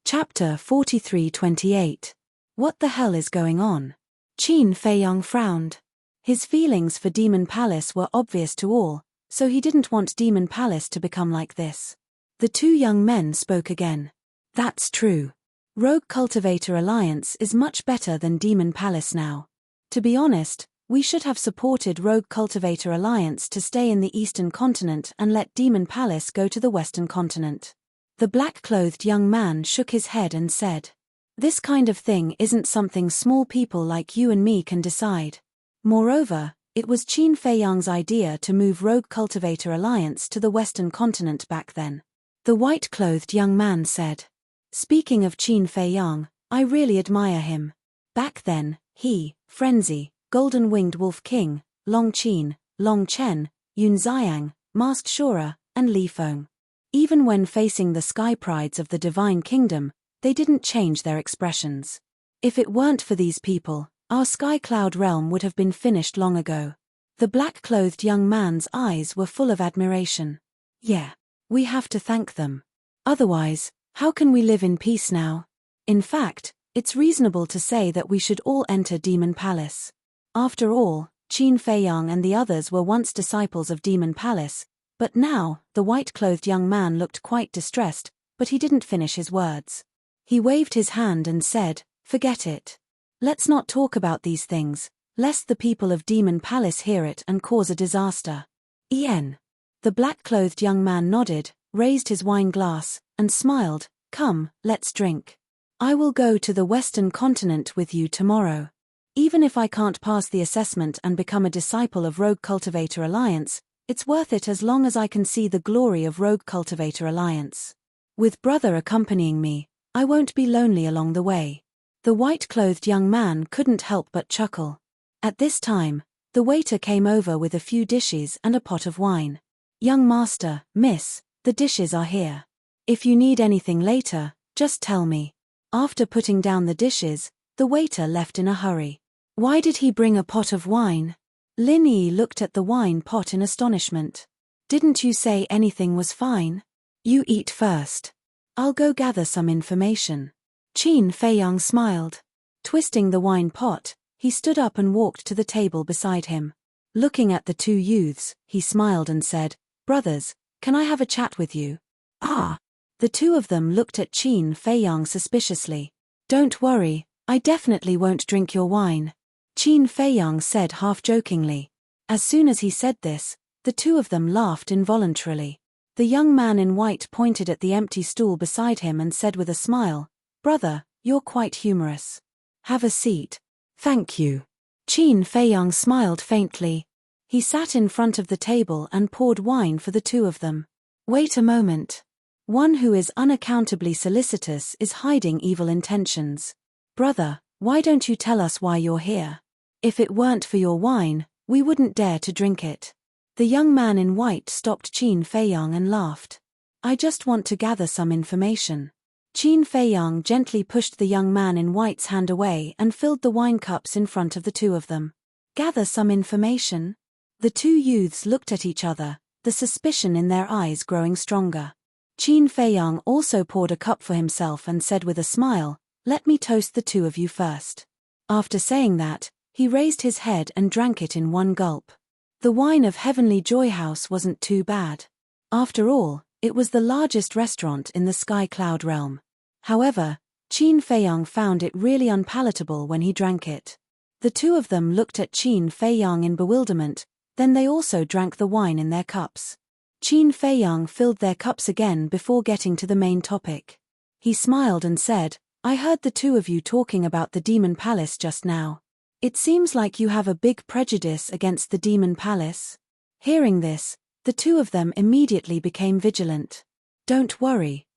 Chapter 43-28. What the hell is going on? Qin Feiyang frowned. His feelings for Demon Palace were obvious to all, so he didn't want Demon Palace to become like this. The two young men spoke again. That's true. Rogue Cultivator Alliance is much better than Demon Palace now. To be honest, we should have supported Rogue Cultivator Alliance to stay in the Eastern Continent and let Demon Palace go to the Western Continent. The black-clothed young man shook his head and said, "This kind of thing isn't something small people like you and me can decide. Moreover, it was Qin Feiyang's idea to move Rogue Cultivator Alliance to the Western Continent back then." The white-clothed young man said. "Speaking of Qin Feiyang, I really admire him. Back then, he, Frenzy, Golden-Winged Wolf King, Long Qin, Long Chen, Yun Xiang, Masked Shura, and Li Feng. Even when facing the sky prides of the Divine Kingdom, they didn't change their expressions. If it weren't for these people, our Sky Cloud realm would have been finished long ago." The black-clothed young man's eyes were full of admiration. "Yeah. We have to thank them. Otherwise, how can we live in peace now? In fact, it's reasonable to say that we should all enter Demon Palace. After all, Qin Feiyang and the others were once disciples of Demon Palace, but now," the white-clothed young man looked quite distressed, but he didn't finish his words. He waved his hand and said, "Forget it. Let's not talk about these things, lest the people of Demon Palace hear it and cause a disaster." "Ien." The black-clothed young man nodded, raised his wine glass, and smiled. "Come, let's drink. I will go to the Western Continent with you tomorrow. Even if I can't pass the assessment and become a disciple of Rogue Cultivator Alliance, it's worth it as long as I can see the glory of Rogue Cultivator Alliance. With brother accompanying me, I won't be lonely along the way." The white-clothed young man couldn't help but chuckle. At this time, the waiter came over with a few dishes and a pot of wine. "Young master, miss, the dishes are here. If you need anything later, just tell me." After putting down the dishes, the waiter left in a hurry. Why did he bring a pot of wine? Lin Yi looked at the wine pot in astonishment. "Didn't you say anything was fine? You eat first. I'll go gather some information." Qin Feiyang smiled. Twisting the wine pot, he stood up and walked to the table beside him. Looking at the two youths, he smiled and said, "Brothers, can I have a chat with you?" "Ah." The two of them looked at Qin Feiyang suspiciously. "Don't worry, I definitely won't drink your wine," Qin Feiyang said half-jokingly. As soon as he said this, the two of them laughed involuntarily. The young man in white pointed at the empty stool beside him and said with a smile, "Brother, you're quite humorous. Have a seat." "Thank you." Qin Feiyang smiled faintly. He sat in front of the table and poured wine for the two of them. "Wait a moment. One who is unaccountably solicitous is hiding evil intentions. Brother, why don't you tell us why you're here? If it weren't for your wine, we wouldn't dare to drink it." The young man in white stopped Qin Feiyang and laughed. "I just want to gather some information." Qin Feiyang gently pushed the young man in white's hand away and filled the wine cups in front of the two of them. "Gather some information?" The two youths looked at each other, the suspicion in their eyes growing stronger. Qin Feiyang also poured a cup for himself and said with a smile, "Let me toast the two of you first." After saying that, he raised his head and drank it in one gulp. The wine of Heavenly Joy House wasn't too bad. After all, it was the largest restaurant in the Sky Cloud realm. However, Qin Feiyang found it really unpalatable when he drank it. The two of them looked at Qin Feiyang in bewilderment, then they also drank the wine in their cups. Qin Feiyang filled their cups again before getting to the main topic. He smiled and said, "I heard the two of you talking about the Demon Palace just now. It seems like you have a big prejudice against the Demon Palace." Hearing this, the two of them immediately became vigilant. Don't worry.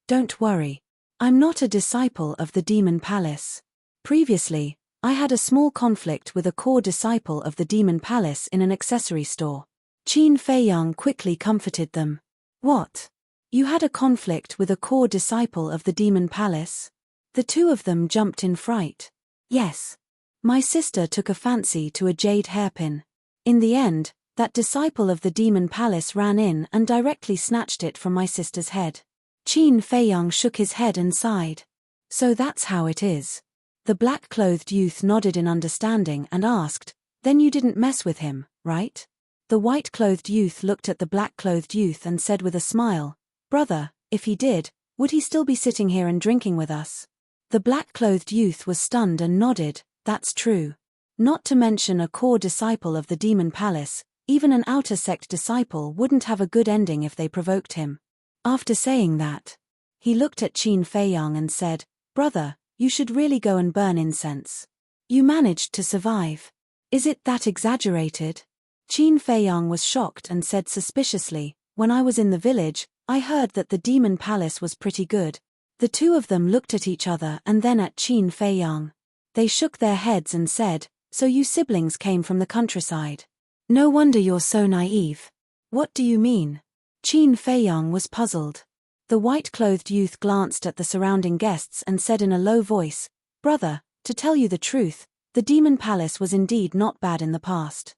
I'm not a disciple of the Demon Palace. Previously, I had a small conflict with a core disciple of the Demon Palace in an accessory store." Qin Feiyang quickly comforted them. "What? You had a conflict with a core disciple of the Demon Palace?" The two of them jumped in fright. "Yes. My sister took a fancy to a jade hairpin. In the end, that disciple of the Demon Palace ran in and directly snatched it from my sister's head." Qin Feiyang shook his head and sighed. So that's how it is. The black-clothed youth nodded in understanding and asked, "Then you didn't mess with him, right?" The white-clothed youth looked at the black-clothed youth and said with a smile, "Brother, if he did, would he still be sitting here and drinking with us?" The black-clothed youth was stunned and nodded, "That's true." Not to mention a core disciple of the demon palace, even an outer sect disciple wouldn't have a good ending if they provoked him. After saying that, he looked at Qin Feiyang and said, "Brother, you should really go and burn incense. You managed to survive. Is it that exaggerated?" Qin Feiyang was shocked and said suspiciously, "When I was in the village, I heard that the demon palace was pretty good." The two of them looked at each other and then at Qin Feiyang. They shook their heads and said, "So you siblings came from the countryside? No wonder you're so naive." "What do you mean?" Qin Feiyang was puzzled. The white-clothed youth glanced at the surrounding guests and said in a low voice, "Brother, to tell you the truth, the demon palace was indeed not bad in the past.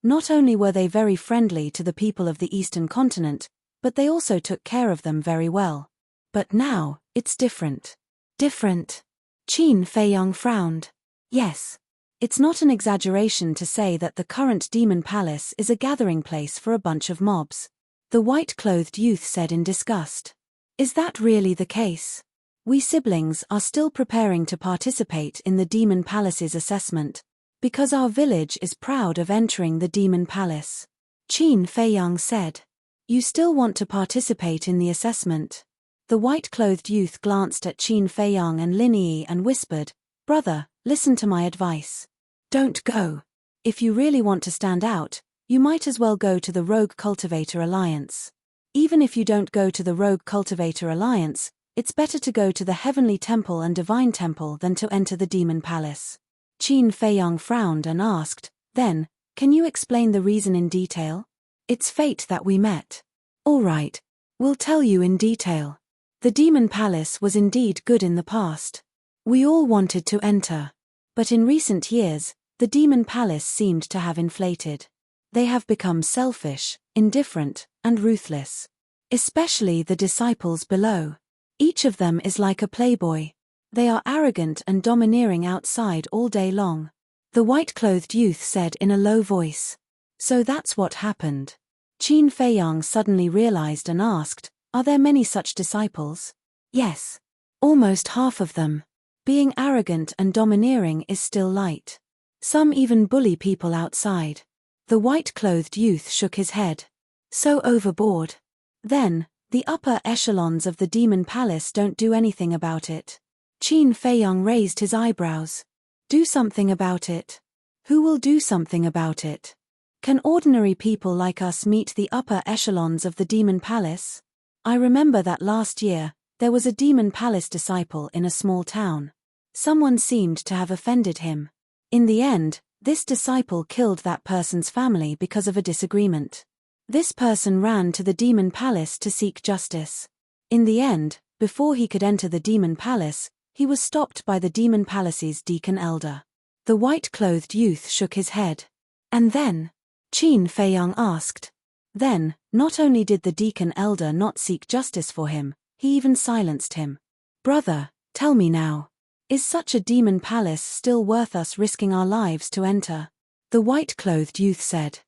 Not only were they very friendly to the people of the Eastern continent, but they also took care of them very well. But now, it's different." "Different?" Qin Feiyang frowned. "Yes. It's not an exaggeration to say that the current demon palace is a gathering place for a bunch of mobs," the white-clothed youth said in disgust. "Is that really the case? We siblings are still preparing to participate in the demon palace's assessment, because our village is proud of entering the demon palace." Qin Feiyang said, "You still want to participate in the assessment?" The white-clothed youth glanced at Qin Feiyang and Lin Yi and whispered, "Brother, listen to my advice. Don't go. If you really want to stand out, you might as well go to the Rogue Cultivator Alliance. Even if you don't go to the Rogue Cultivator Alliance, it's better to go to the Heavenly Temple and Divine Temple than to enter the Demon Palace." Qin Feiyang frowned and asked, "Then, can you explain the reason in detail?" "It's fate that we met." "All right. We'll tell you in detail. The Demon Palace was indeed good in the past. We all wanted to enter. But in recent years, the Demon Palace seemed to have inflated. They have become selfish, indifferent, and ruthless. Especially the disciples below. Each of them is like a playboy. They are arrogant and domineering outside all day long." The white-clothed youth said in a low voice. "So that's what happened." Qin Feiyang suddenly realized and asked, "Are there many such disciples?" "Yes. Almost half of them. Being arrogant and domineering is still light. Some even bully people outside." The white-clothed youth shook his head. "So overboard. Then, the upper echelons of the Demon Palace don't do anything about it." Qin Feiyang raised his eyebrows. "Do something about it? Who will do something about it? Can ordinary people like us meet the upper echelons of the Demon Palace? I remember that last year, there was a Demon Palace disciple in a small town. Someone seemed to have offended him. In the end, this disciple killed that person's family because of a disagreement. This person ran to the Demon Palace to seek justice. In the end, before he could enter the Demon Palace, he was stopped by the Demon Palace's deacon elder." The white-clothed youth shook his head. "And then?" Qin Feiyang asked. "Then, not only did the deacon elder not seek justice for him, he even silenced him." "Brother, tell me now. Is such a demon palace still worth us risking our lives to enter?" the white-clothed youth said.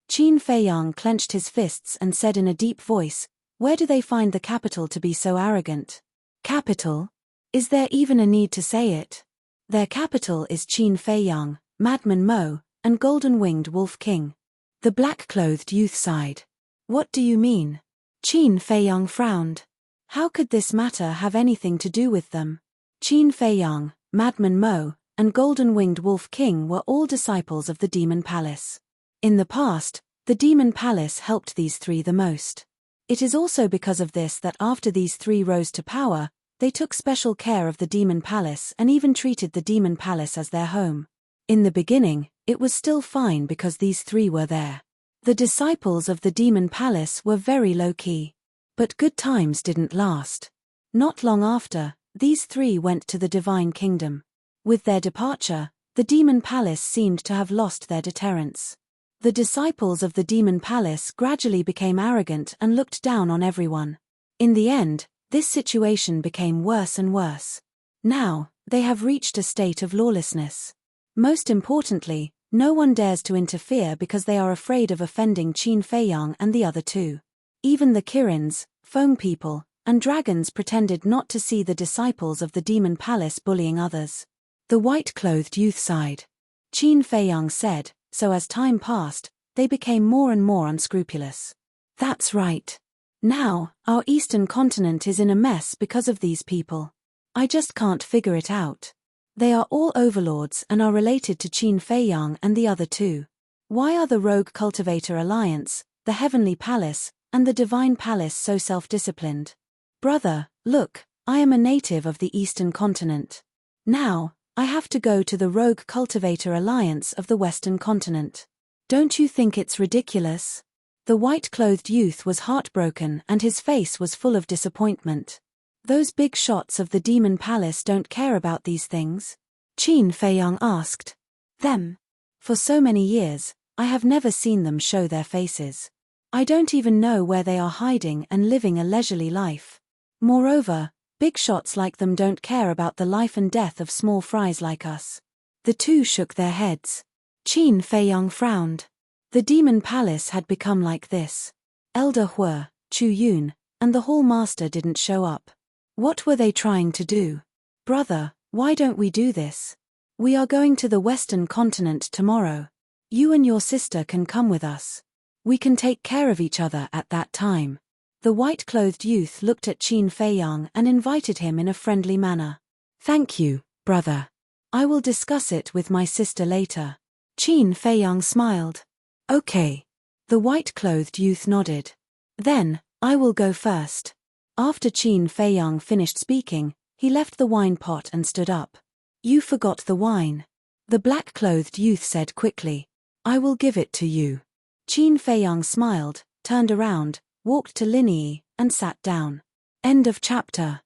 Qin Feiyang clenched his fists and said in a deep voice, "Where do they find the capital to be so arrogant?" "Capital? Is there even a need to say it? Their capital is Qin Feiyang, Madman Mo, and Golden-Winged Wolf King." The black-clothed youth sighed. "What do you mean?" Qin Feiyang frowned. How could this matter have anything to do with them? Qin Feiyang, Madman Mo, and Golden-Winged Wolf King were all disciples of the Demon Palace. In the past, the Demon Palace helped these three the most. It is also because of this that after these three rose to power, they took special care of the Demon Palace and even treated the Demon Palace as their home. In the beginning, it was still fine because these three were there. The disciples of the Demon Palace were very low-key. But good times didn't last. Not long after, these three went to the Divine Kingdom. With their departure, the Demon Palace seemed to have lost their deterrence. The disciples of the Demon Palace gradually became arrogant and looked down on everyone. In the end, this situation became worse and worse. Now, they have reached a state of lawlessness. Most importantly, no one dares to interfere because they are afraid of offending Qin Feiyang and the other two. Even the Kirins, foam people, and dragons pretended not to see the disciples of the demon palace bullying others. The white-clothed youth sighed. Qin Feiyang said, so as time passed, they became more and more unscrupulous. That's right. Now, our eastern continent is in a mess because of these people. I just can't figure it out. They are all overlords and are related to Qin Feiyang and the other two. Why are the Rogue Cultivator Alliance, the Heavenly Palace, and the Divine Palace so self-disciplined? Brother, look, I am a native of the eastern continent. Now, I have to go to the Rogue Cultivator Alliance of the western continent. Don't you think it's ridiculous? The white-clothed youth was heartbroken and his face was full of disappointment. Those big shots of the Demon Palace don't care about these things? Qin Feiyang asked. Them? For so many years, I have never seen them show their faces. I don't even know where they are hiding and living a leisurely life. Moreover, big shots like them don't care about the life and death of small fries like us. The two shook their heads. Qin Feiyang frowned. The Demon Palace had become like this. Elder Hue, Chu Yun, and the Hall Master didn't show up. What were they trying to do? Brother, why don't we do this? We are going to the western continent tomorrow. You and your sister can come with us. We can take care of each other at that time. The white-clothed youth looked at Qin Feiyang and invited him in a friendly manner. Thank you, brother. I will discuss it with my sister later. Qin Feiyang smiled. Okay. The white-clothed youth nodded. Then, I will go first. After Qin Feiyang finished speaking, he left the wine pot and stood up. You forgot the wine. The black-clothed youth said quickly. I will give it to you. Qin Feiyang smiled, turned around, walked to Linyi, and sat down. End of chapter.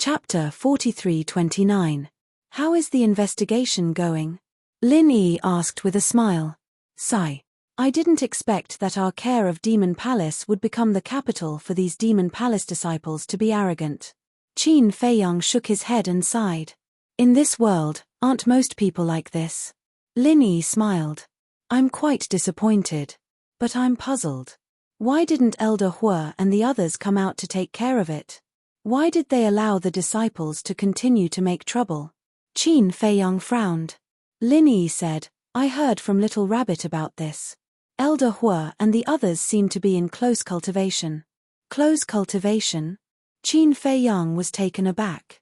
Chapter 43-29. How is the investigation going? Linyi asked with a smile. Sigh. I didn't expect that our care of Demon Palace would become the capital for these Demon Palace disciples to be arrogant. Qin Feiyang shook his head and sighed. In this world, aren't most people like this? Linyi smiled. I'm quite disappointed. But I'm puzzled. Why didn't Elder Hue and the others come out to take care of it? Why did they allow the disciples to continue to make trouble? Qin Feiyang frowned. Linyi said, I heard from Little Rabbit about this. Elder Hue and the others seem to be in close cultivation. Close cultivation? Qin Feiyang was taken aback.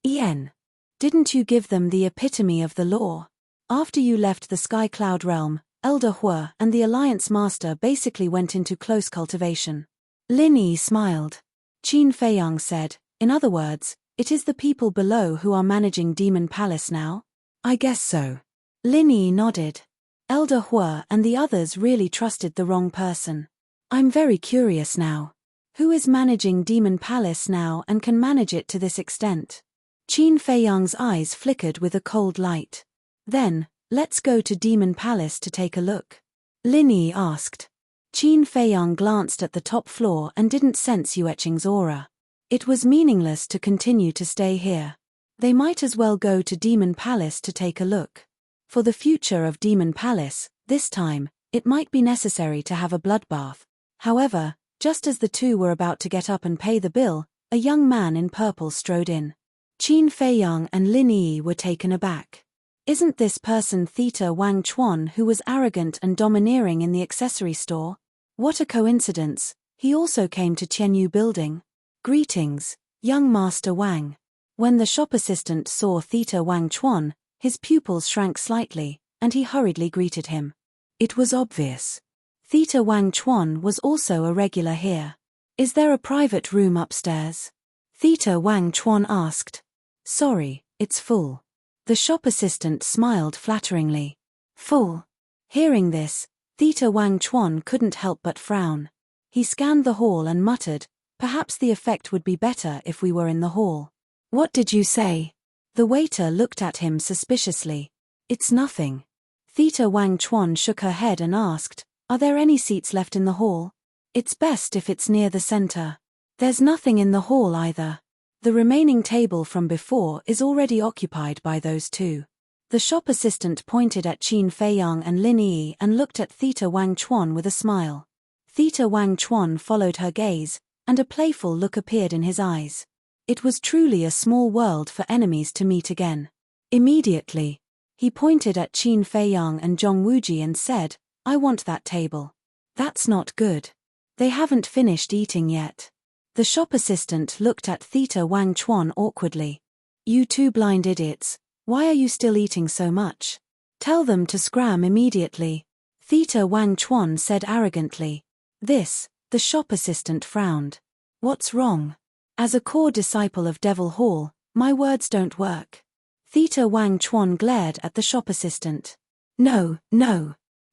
En. Didn't you give them the epitome of the law? After you left the Sky Cloud realm, Elder Hue and the Alliance Master basically went into close cultivation. Linyi smiled. Qin Feiyang said, in other words, it is the people below who are managing Demon Palace now? I guess so. Linyi nodded. Elder Hue and the others really trusted the wrong person. I'm very curious now. Who is managing Demon Palace now and can manage it to this extent? Qin Feiyang's eyes flickered with a cold light. Then, let's go to Demon Palace to take a look. Linyi asked. Qin Feiyang glanced at the top floor and didn't sense Yueqing's aura. It was meaningless to continue to stay here. They might as well go to Demon Palace to take a look. For the future of Demon Palace, this time, it might be necessary to have a bloodbath. However, just as the two were about to get up and pay the bill, a young man in purple strode in. Qin Feiyang and Linyi were taken aback. Isn't this person Theta Wang Chuan who was arrogant and domineering in the accessory store? What a coincidence, he also came to Qianyu Building. Greetings, young Master Wang. When the shop assistant saw Theta Wang Chuan, his pupils shrank slightly, and he hurriedly greeted him. It was obvious. Theta Wang Chuan was also a regular here. Is there a private room upstairs? Theta Wang Chuan asked. Sorry, it's full. The shop assistant smiled flatteringly. Full. Hearing this, Theta Wang Chuan couldn't help but frown. He scanned the hall and muttered, perhaps the effect would be better if we were in the hall. What did you say? The waiter looked at him suspiciously. It's nothing. Theta Wang Chuan shook her head and asked, are there any seats left in the hall? It's best if it's near the center. There's nothing in the hall either. The remaining table from before is already occupied by those two. The shop assistant pointed at Qin Feiyang and Lin Yi and looked at Theta Wang Chuan with a smile. Theta Wang Chuan followed her gaze, and a playful look appeared in his eyes. It was truly a small world for enemies to meet again. Immediately, he pointed at Qin Feiyang and Zhong Wuji and said, "I want that table." "That's not good. They haven't finished eating yet." The shop assistant looked at Theta Wang Chuan awkwardly. "You two blind idiots, why are you still eating so much? Tell them to scram immediately," Theta Wang Chuan said arrogantly. The shop assistant frowned. "What's wrong? As a core disciple of Devil Hall, my words don't work." Theta Wang Chuan glared at the shop assistant. No,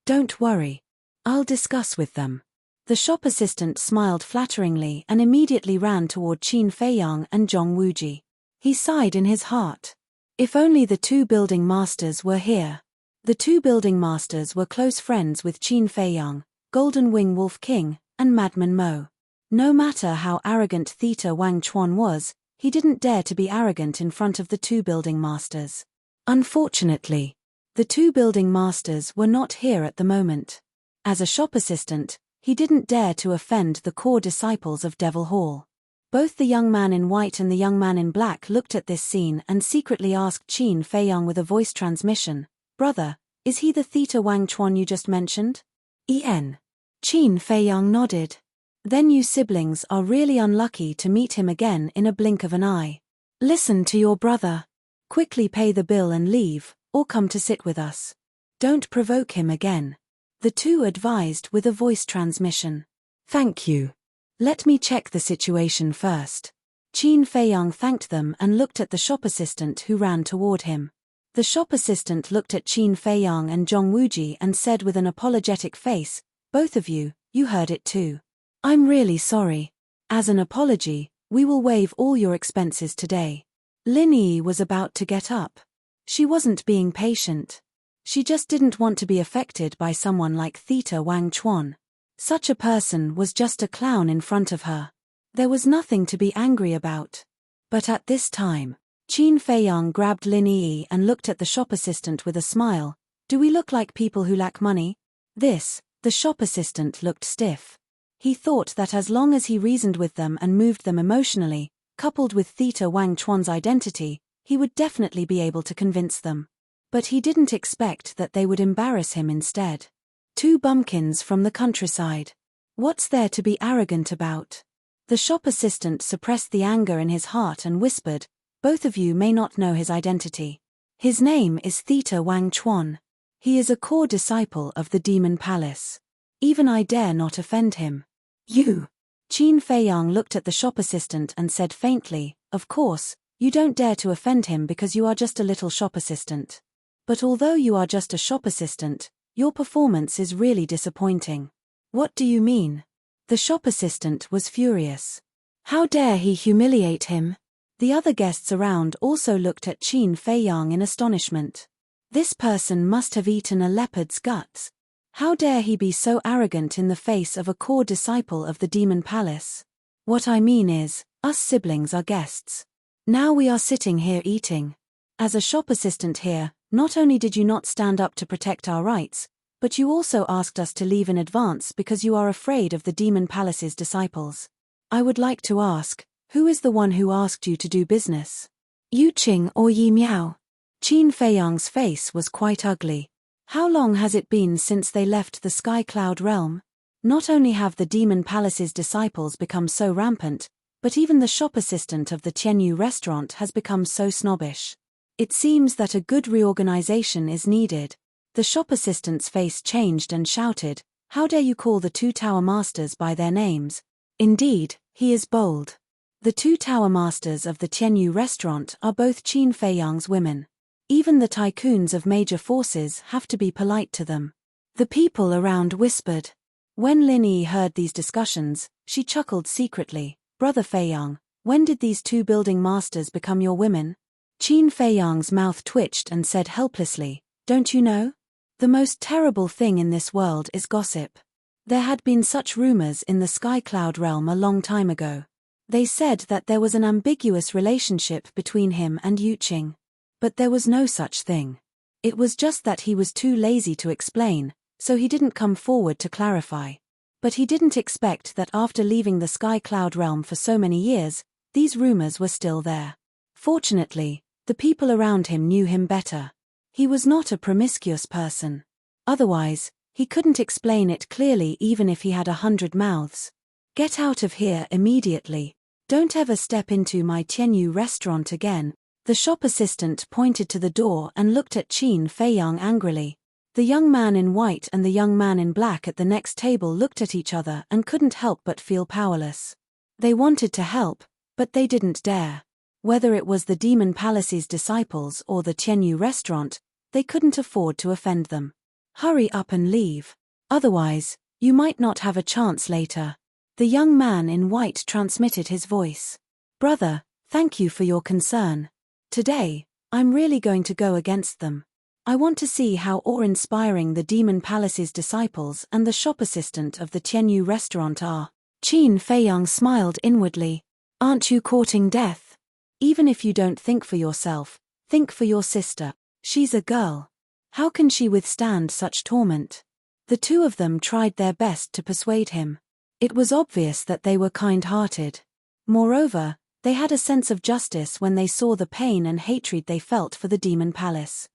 don't worry. I'll discuss with them." The shop assistant smiled flatteringly and immediately ran toward Qin Feiyang and Zhong Wuji. He sighed in his heart. If only the two building masters were here. The two building masters were close friends with Qin Feiyang, Golden Wing Wolf King, and Madman Mo. No matter how arrogant Theta Wang Chuan was, he didn't dare to be arrogant in front of the two building masters. Unfortunately, the two building masters were not here at the moment. As a shop assistant, he didn't dare to offend the core disciples of Devil Hall. Both the young man in white and the young man in black looked at this scene and secretly asked Qin Feiyang with a voice transmission, "Brother, is he the Theta Wang Chuan you just mentioned?" "En." Qin Feiyang nodded. "Then you siblings are really unlucky to meet him again in a blink of an eye. Listen to your brother. Quickly pay the bill and leave, or come to sit with us. Don't provoke him again," the two advised with a voice transmission. "Thank you. Let me check the situation first." Qin Feiyang thanked them and looked at the shop assistant who ran toward him. The shop assistant looked at Qin Feiyang and Zhong Wuji and said with an apologetic face, "Both of you, you heard it too. I'm really sorry. As an apology, we will waive all your expenses today." Lin Yi was about to get up. She wasn't being patient. She just didn't want to be affected by someone like Theta Wang Chuan. Such a person was just a clown in front of her. There was nothing to be angry about. But at this time, Qin Feiyang grabbed Lin Yi and looked at the shop assistant with a smile. "Do we look like people who lack money?" The shop assistant looked stiff. He thought that as long as he reasoned with them and moved them emotionally, coupled with Theta Wang Chuan's identity, he would definitely be able to convince them. But he didn't expect that they would embarrass him instead. Two bumpkins from the countryside. What's there to be arrogant about? The shop assistant suppressed the anger in his heart and whispered, "Both of you may not know his identity. His name is Theta Wang Chuan. He is a core disciple of the Demon Palace. Even I dare not offend him." "You?" Qin Feiyang looked at the shop assistant and said faintly, "Of course, you don't dare to offend him because you are just a little shop assistant. But although you are just a shop assistant, your performance is really disappointing." "What do you mean?" The shop assistant was furious. How dare he humiliate him? The other guests around also looked at Qin Feiyang in astonishment. This person must have eaten a leopard's guts. How dare he be so arrogant in the face of a core disciple of the Demon Palace? "What I mean is, us siblings are guests. Now we are sitting here eating. As a shop assistant here, not only did you not stand up to protect our rights, but you also asked us to leave in advance because you are afraid of the Demon Palace's disciples. I would like to ask, who is the one who asked you to do business? Yu Qing or Yi Miao?" Qin Feiyang's face was quite ugly. How long has it been since they left the Sky Cloud realm? Not only have the Demon Palace's disciples become so rampant, but even the shop assistant of the Tianyu restaurant has become so snobbish. It seems that a good reorganization is needed. The shop assistant's face changed and shouted, "How dare you call the two tower masters by their names? Indeed, he is bold." The two tower masters of the Tianyu restaurant are both Qin Feiyang's women. Even the tycoons of major forces have to be polite to them. The people around whispered. When Lin Yi heard these discussions, she chuckled secretly. "Brother Feiyang, when did these two building masters become your women?" Qin Feiyang's mouth twitched and said helplessly, "Don't you know? The most terrible thing in this world is gossip. There had been such rumors in the Sky Cloud realm a long time ago. They said that there was an ambiguous relationship between him and Yuqing. But there was no such thing. It was just that he was too lazy to explain, so he didn't come forward to clarify. But he didn't expect that after leaving the Sky Cloud realm for so many years, these rumors were still there. Fortunately, the people around him knew him better. He was not a promiscuous person. Otherwise, he couldn't explain it clearly even if he had 100 mouths. Get out of here immediately. Don't ever step into my Tianyu restaurant again. The shop assistant pointed to the door and looked at Qin Feiyang angrily. The young man in white and the young man in black at the next table looked at each other and couldn't help but feel powerless. They wanted to help, but they didn't dare. Whether it was the Demon Palace's disciples or the Tianyu restaurant, they couldn't afford to offend them. Hurry up and leave. Otherwise, you might not have a chance later. The young man in white transmitted his voice. Brother, thank you for your concern. Today, I'm really going to go against them. I want to see how awe-inspiring the Demon Palace's disciples and the shop assistant of the Tianyu restaurant are. Qin Feiyang smiled inwardly. Aren't you courting death? Even if you don't think for yourself, think for your sister. She's a girl. How can she withstand such torment? The two of them tried their best to persuade him. It was obvious that they were kind-hearted. Moreover, they had a sense of justice when they saw the pain and hatred they felt for the Demon Palace.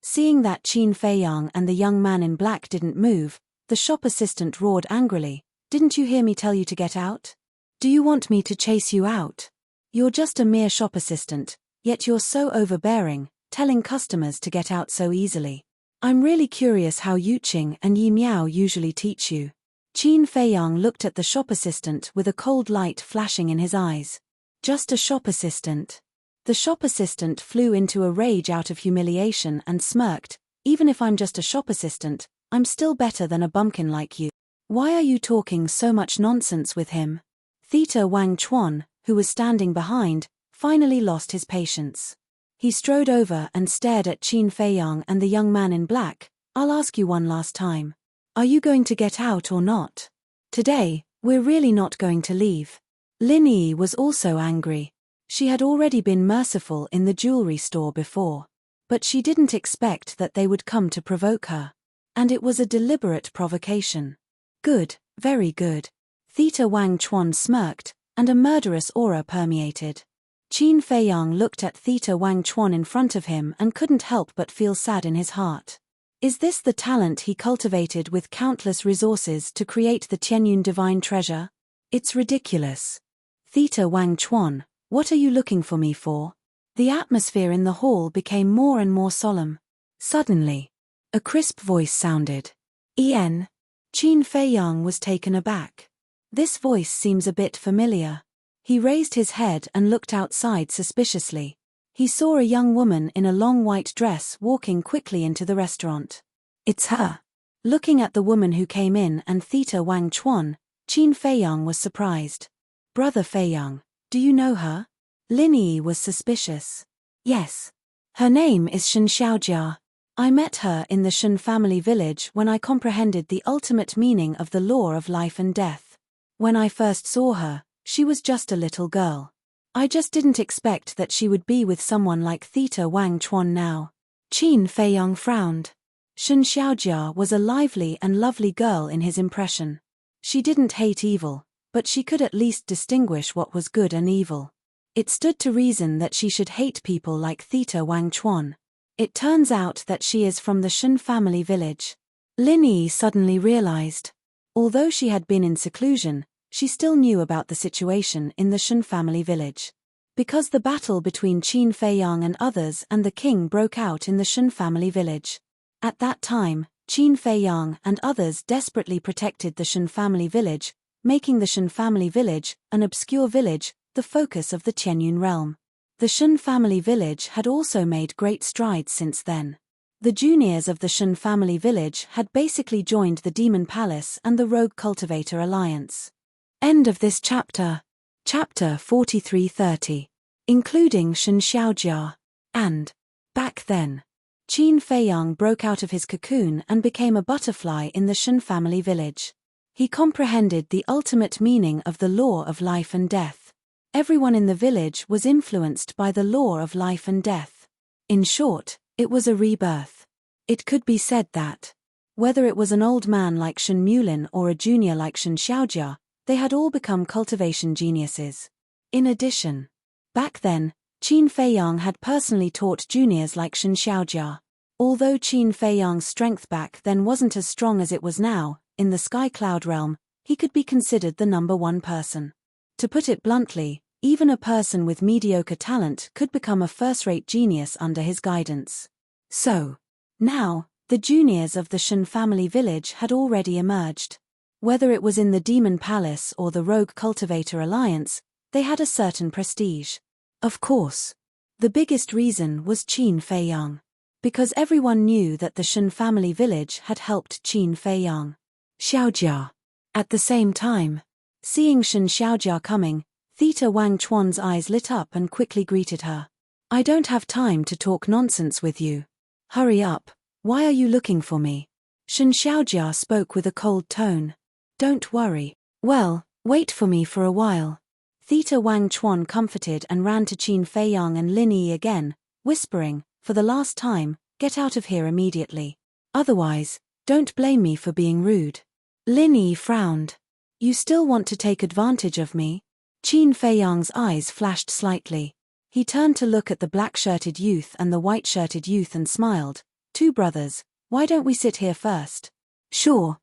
Seeing that Qin Feiyang and the young man in black didn't move, the shop assistant roared angrily, "Didn't you hear me tell you to get out? Do you want me to chase you out? You're just a mere shop assistant, yet you're so overbearing, telling customers to get out so easily. I'm really curious how Yuqing and Yi Miao usually teach you." Qin Feiyang looked at the shop assistant with a cold light flashing in his eyes. Just a shop assistant? The shop assistant flew into a rage out of humiliation and smirked. Even if I'm just a shop assistant, I'm still better than a bumpkin like you. Why are you talking so much nonsense with him? Theta Wang Chuan, who was standing behind, finally lost his patience. He strode over and stared at Qin Feiyang and the young man in black. I'll ask you one last time. Are you going to get out or not? Today, we're really not going to leave. Lin Yi was also angry. She had already been merciful in the jewelry store before. But she didn't expect that they would come to provoke her. And it was a deliberate provocation. Good, very good. Theta Wang Chuan smirked, and a murderous aura permeated. Qin Feiyang looked at Theta Wang Chuan in front of him and couldn't help but feel sad in his heart. Is this the talent he cultivated with countless resources to create the Tianyun divine treasure? It's ridiculous. Theta Wang Chuan, what are you looking for me for? The atmosphere in the hall became more and more solemn. Suddenly, a crisp voice sounded. Qin Feiyang was taken aback. This voice seems a bit familiar. He raised his head and looked outside suspiciously. He saw a young woman in a long white dress walking quickly into the restaurant. It's her. Looking at the woman who came in and Theta Wang Chuan, Qin Feiyang was surprised. Brother Feiyang, do you know her? Lin Yi was suspicious. Yes. Her name is Shen Xiaojia. I met her in the Shen family village when I comprehended the ultimate meaning of the law of life and death. When I first saw her, she was just a little girl. I just didn't expect that she would be with someone like Theta Wang Chuan now. Qin Feiyang frowned. Shen Xiaojia was a lively and lovely girl in his impression. She didn't hate evil, but she could at least distinguish what was good and evil. It stood to reason that she should hate people like Theta Wang Chuan. It turns out that she is from the Shen family village. Lin Yi suddenly realized. Although she had been in seclusion, she still knew about the situation in the Shen family village. Because the battle between Qin Feiyang and others and the king broke out in the Shen family village. At that time, Qin Feiyang and others desperately protected the Shen family village, making the Shen family village, an obscure village, the focus of the Tianyun realm. The Shen family village had also made great strides since then. The juniors of the Shen family village had basically joined the Demon Palace and the Rogue Cultivator Alliance. End of this chapter. Chapter 4330. Including Shen Xiaojia. And, back then, Qin Feiyang broke out of his cocoon and became a butterfly in the Shen family village. He comprehended the ultimate meaning of the law of life and death. Everyone in the village was influenced by the law of life and death. In short, it was a rebirth. It could be said that, whether it was an old man like Shen Mulin or a junior like Shen Xiaojia, they had all become cultivation geniuses. In addition, back then, Qin Feiyang had personally taught juniors like Shen Xiaojia. Although Qin Feiyang's strength back then wasn't as strong as it was now, in the Sky Cloud realm, he could be considered the number one person. To put it bluntly, even a person with mediocre talent could become a first-rate genius under his guidance. So, now, the juniors of the Shen family village had already emerged. Whether it was in the Demon Palace or the Rogue Cultivator Alliance, they had a certain prestige. Of course, the biggest reason was Qin Feiyang. Because everyone knew that the Shen family village had helped Qin Feiyang. Xiaojia. At the same time, seeing Shen Xiaojia coming, Theta Wang Chuan's eyes lit up and quickly greeted her. I don't have time to talk nonsense with you. Hurry up, why are you looking for me? Shen Xiaojia spoke with a cold tone. Don't worry. Well, wait for me for a while. Theta Wang Chuan comforted and ran to Qin Feiyang and Lin Yi again, whispering, for the last time, get out of here immediately. Otherwise, don't blame me for being rude. Lin Yi frowned. You still want to take advantage of me? Qin Feiyang's eyes flashed slightly. He turned to look at the black-shirted youth and the white-shirted youth and smiled. Two brothers, why don't we sit here first? Sure.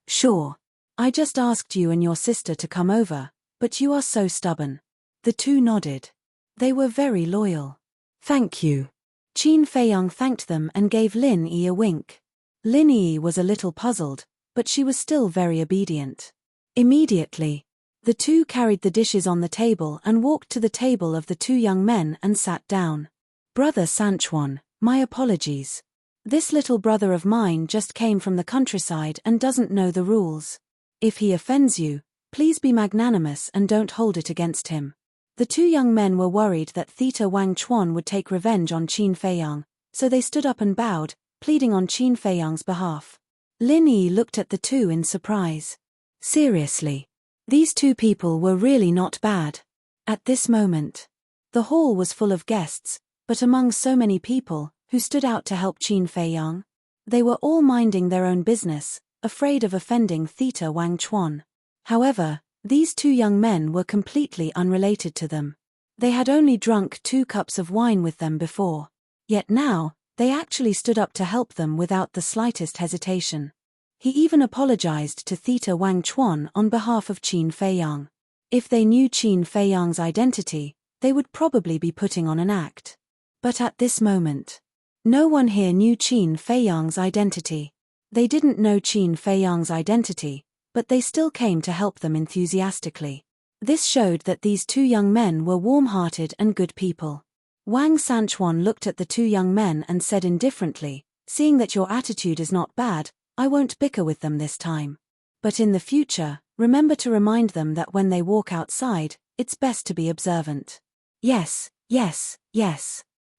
I just asked you and your sister to come over, but you are so stubborn. The two nodded. They were very loyal. Thank you. Qin Feiyang thanked them and gave Lin Yi a wink. Lin Yi was a little puzzled, but she was still very obedient. Immediately, the two carried the dishes on the table and walked to the table of the two young men and sat down. Brother Sanchuan, my apologies. This little brother of mine just came from the countryside and doesn't know the rules. If he offends you, please be magnanimous and don't hold it against him. The two young men were worried that Theta Wang Chuan would take revenge on Qin Feiyang, so they stood up and bowed, pleading on Qin Feiyang's behalf. Lin Yi looked at the two in surprise. Seriously. These two people were really not bad. At this moment, the hall was full of guests, but among so many people, who stood out to help Qin Feiyang, they were all minding their own business, afraid of offending Theta Wang Chuan. However, these two young men were completely unrelated to them. They had only drunk 2 cups of wine with them before. Yet now, they actually stood up to help them without the slightest hesitation. He even apologized to Theta Wang Chuan on behalf of Qin Feiyang. If they knew Qin Feiyang's identity, they would probably be putting on an act. But at this moment, no one here knew Qin Feiyang's identity. They didn't know Qin Feiyang's identity, but they still came to help them enthusiastically. This showed that these two young men were warm-hearted and good people. Wang Sanchuan looked at the two young men and said indifferently, seeing that your attitude is not bad, I won't bicker with them this time. But in the future, remember to remind them that when they walk outside, it's best to be observant. Yes.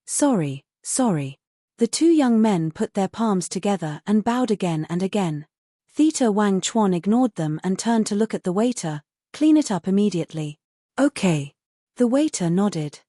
Sorry. The two young men put their palms together and bowed again and again. Theta Wang Chuan ignored them and turned to look at the waiter. Clean it up immediately. Okay. The waiter nodded.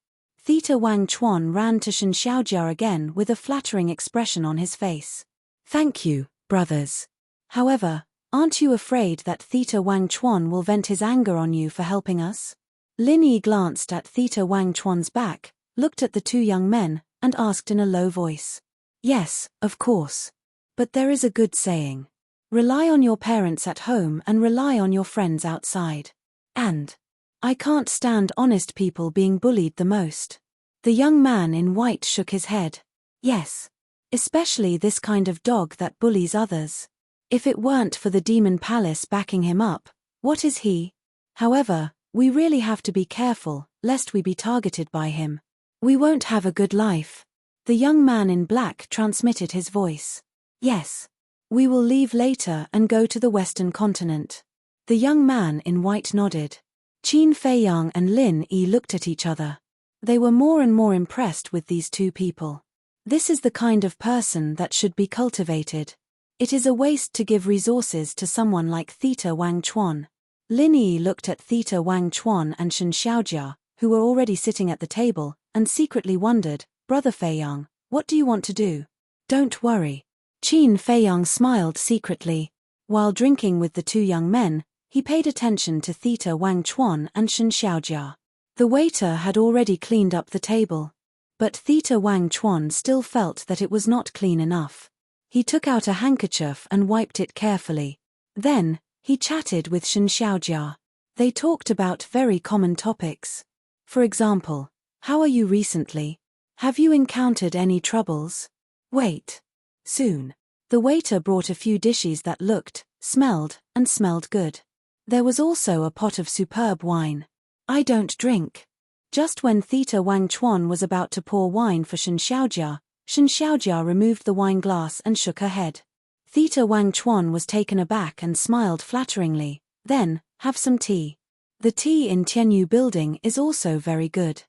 Theta Wang Chuan ran to Shen Xiaojia again with a flattering expression on his face. Thank you, brothers. However, aren't you afraid that Theta Wang Chuan will vent his anger on you for helping us? Lin Yi glanced at Theta Wang Chuan's back, looked at the two young men, and asked in a low voice. Yes, of course. But there is a good saying. Rely on your parents at home and rely on your friends outside. And I can't stand honest people being bullied the most. The young man in white shook his head. Yes. Especially this kind of dog that bullies others. If it weren't for the Demon Palace backing him up, what is he? However, we really have to be careful, lest we be targeted by him. We won't have a good life. The young man in black transmitted his voice. Yes. We will leave later and go to the Western continent. The young man in white nodded. Qin Feiyang and Lin Yi looked at each other. They were more and more impressed with these two people. This is the kind of person that should be cultivated. It is a waste to give resources to someone like Theta Wang Chuan. Lin Yi looked at Theta Wang Chuan and Shen Xiaojia, who were already sitting at the table, and secretly wondered, "Brother Feiyang, what do you want to do?" "Don't worry." Qin Feiyang smiled secretly. While drinking with the two young men, he paid attention to Theta Wang Chuan and Shen Xiaojia. The waiter had already cleaned up the table. But Theta Wang Chuan still felt that it was not clean enough. He took out a handkerchief and wiped it carefully. Then, he chatted with Shen Xiaojia. They talked about very common topics. For example, "How are you recently? Have you encountered any troubles?" "Wait. Soon." The waiter brought a few dishes that looked, smelled good. There was also a pot of superb wine. "I don't drink." Just when Theta Wang Chuan was about to pour wine for Shen Xiaojia removed the wine glass and shook her head. Theta Wang Chuan was taken aback and smiled flatteringly. "Then, have some tea. The tea in Tianyu building is also very good."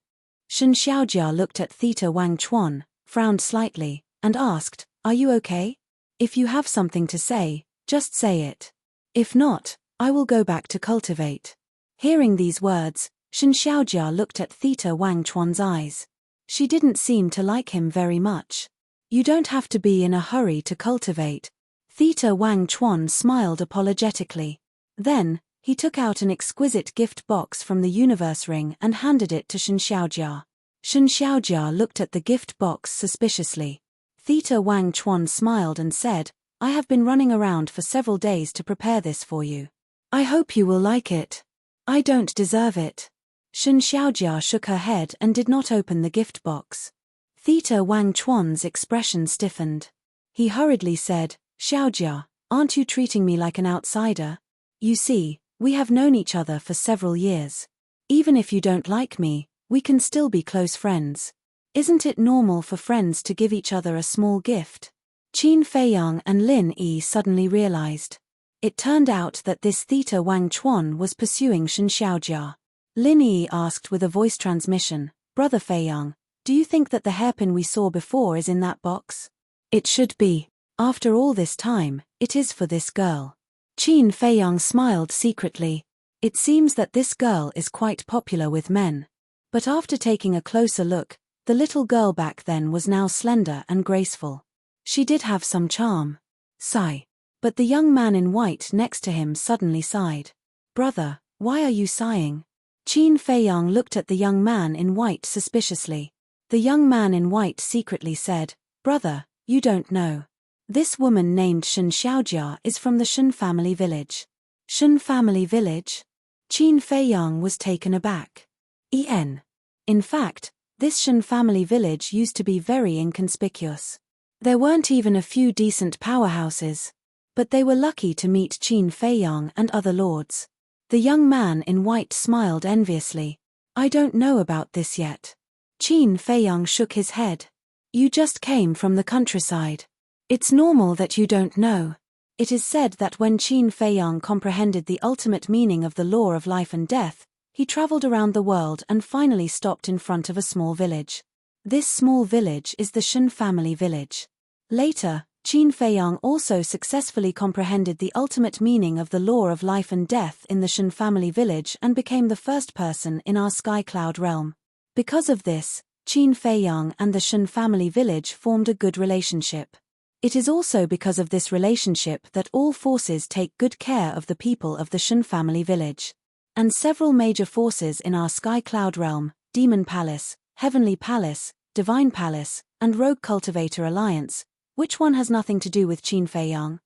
Shen Xiaojia looked at Theta Wang Chuan, frowned slightly, and asked, "Are you okay? If you have something to say, just say it. If not, I will go back to cultivate." Hearing these words, Shen Xiaojia looked at Theta Wang Chuan's eyes. She didn't seem to like him very much. "You don't have to be in a hurry to cultivate." Theta Wang Chuan smiled apologetically. Then, he took out an exquisite gift box from the universe ring and handed it to Shen Xiaojia. Shen Xiaojia looked at the gift box suspiciously. Theta Wang Chuan smiled and said, "I have been running around for several days to prepare this for you. I hope you will like it. I don't deserve it." Shen Xiaojia shook her head and did not open the gift box. Theta Wang Chuan's expression stiffened. He hurriedly said, "Xiaojia, aren't you treating me like an outsider? You see, we have known each other for several years. Even if you don't like me, we can still be close friends. Isn't it normal for friends to give each other a small gift?" Qin Feiyang and Lin Yi suddenly realized. It turned out that this Theta Wang Chuan was pursuing Shen Xiaojia. Lin Yi asked with a voice transmission, "Brother Feiyang, do you think that the hairpin we saw before is in that box?" "It should be. After all this time, it is for this girl." Qin Feiyang smiled secretly. It seems that this girl is quite popular with men. But after taking a closer look, the little girl back then was now slender and graceful. She did have some charm. Sigh. But the young man in white next to him suddenly sighed. "Brother, why are you sighing?" Qin Feiyang looked at the young man in white suspiciously. The young man in white secretly said, "Brother, you don't know. This woman named Shen Xiaojia is from the Shen family village." "Shen family village?" Qin Feiyang was taken aback. In fact, this Shen family village used to be very inconspicuous. There weren't even a few decent powerhouses. But they were lucky to meet Qin Feiyang and other lords. The young man in white smiled enviously. "I don't know about this yet." Qin Feiyang shook his head. "You just came from the countryside. It's normal that you don't know." It is said that when Qin Feiyang comprehended the ultimate meaning of the law of life and death, he traveled around the world and finally stopped in front of a small village. This small village is the Shen family village. Later, Qin Feiyang also successfully comprehended the ultimate meaning of the law of life and death in the Shen family village and became the first person in our sky cloud realm. Because of this, Qin Feiyang and the Shen family village formed a good relationship. It is also because of this relationship that all forces take good care of the people of the Shen family village. And several major forces in our sky cloud realm, Demon Palace, Heavenly Palace, Divine Palace, and Rogue Cultivator Alliance, which one has nothing to do with Qin Feiyang?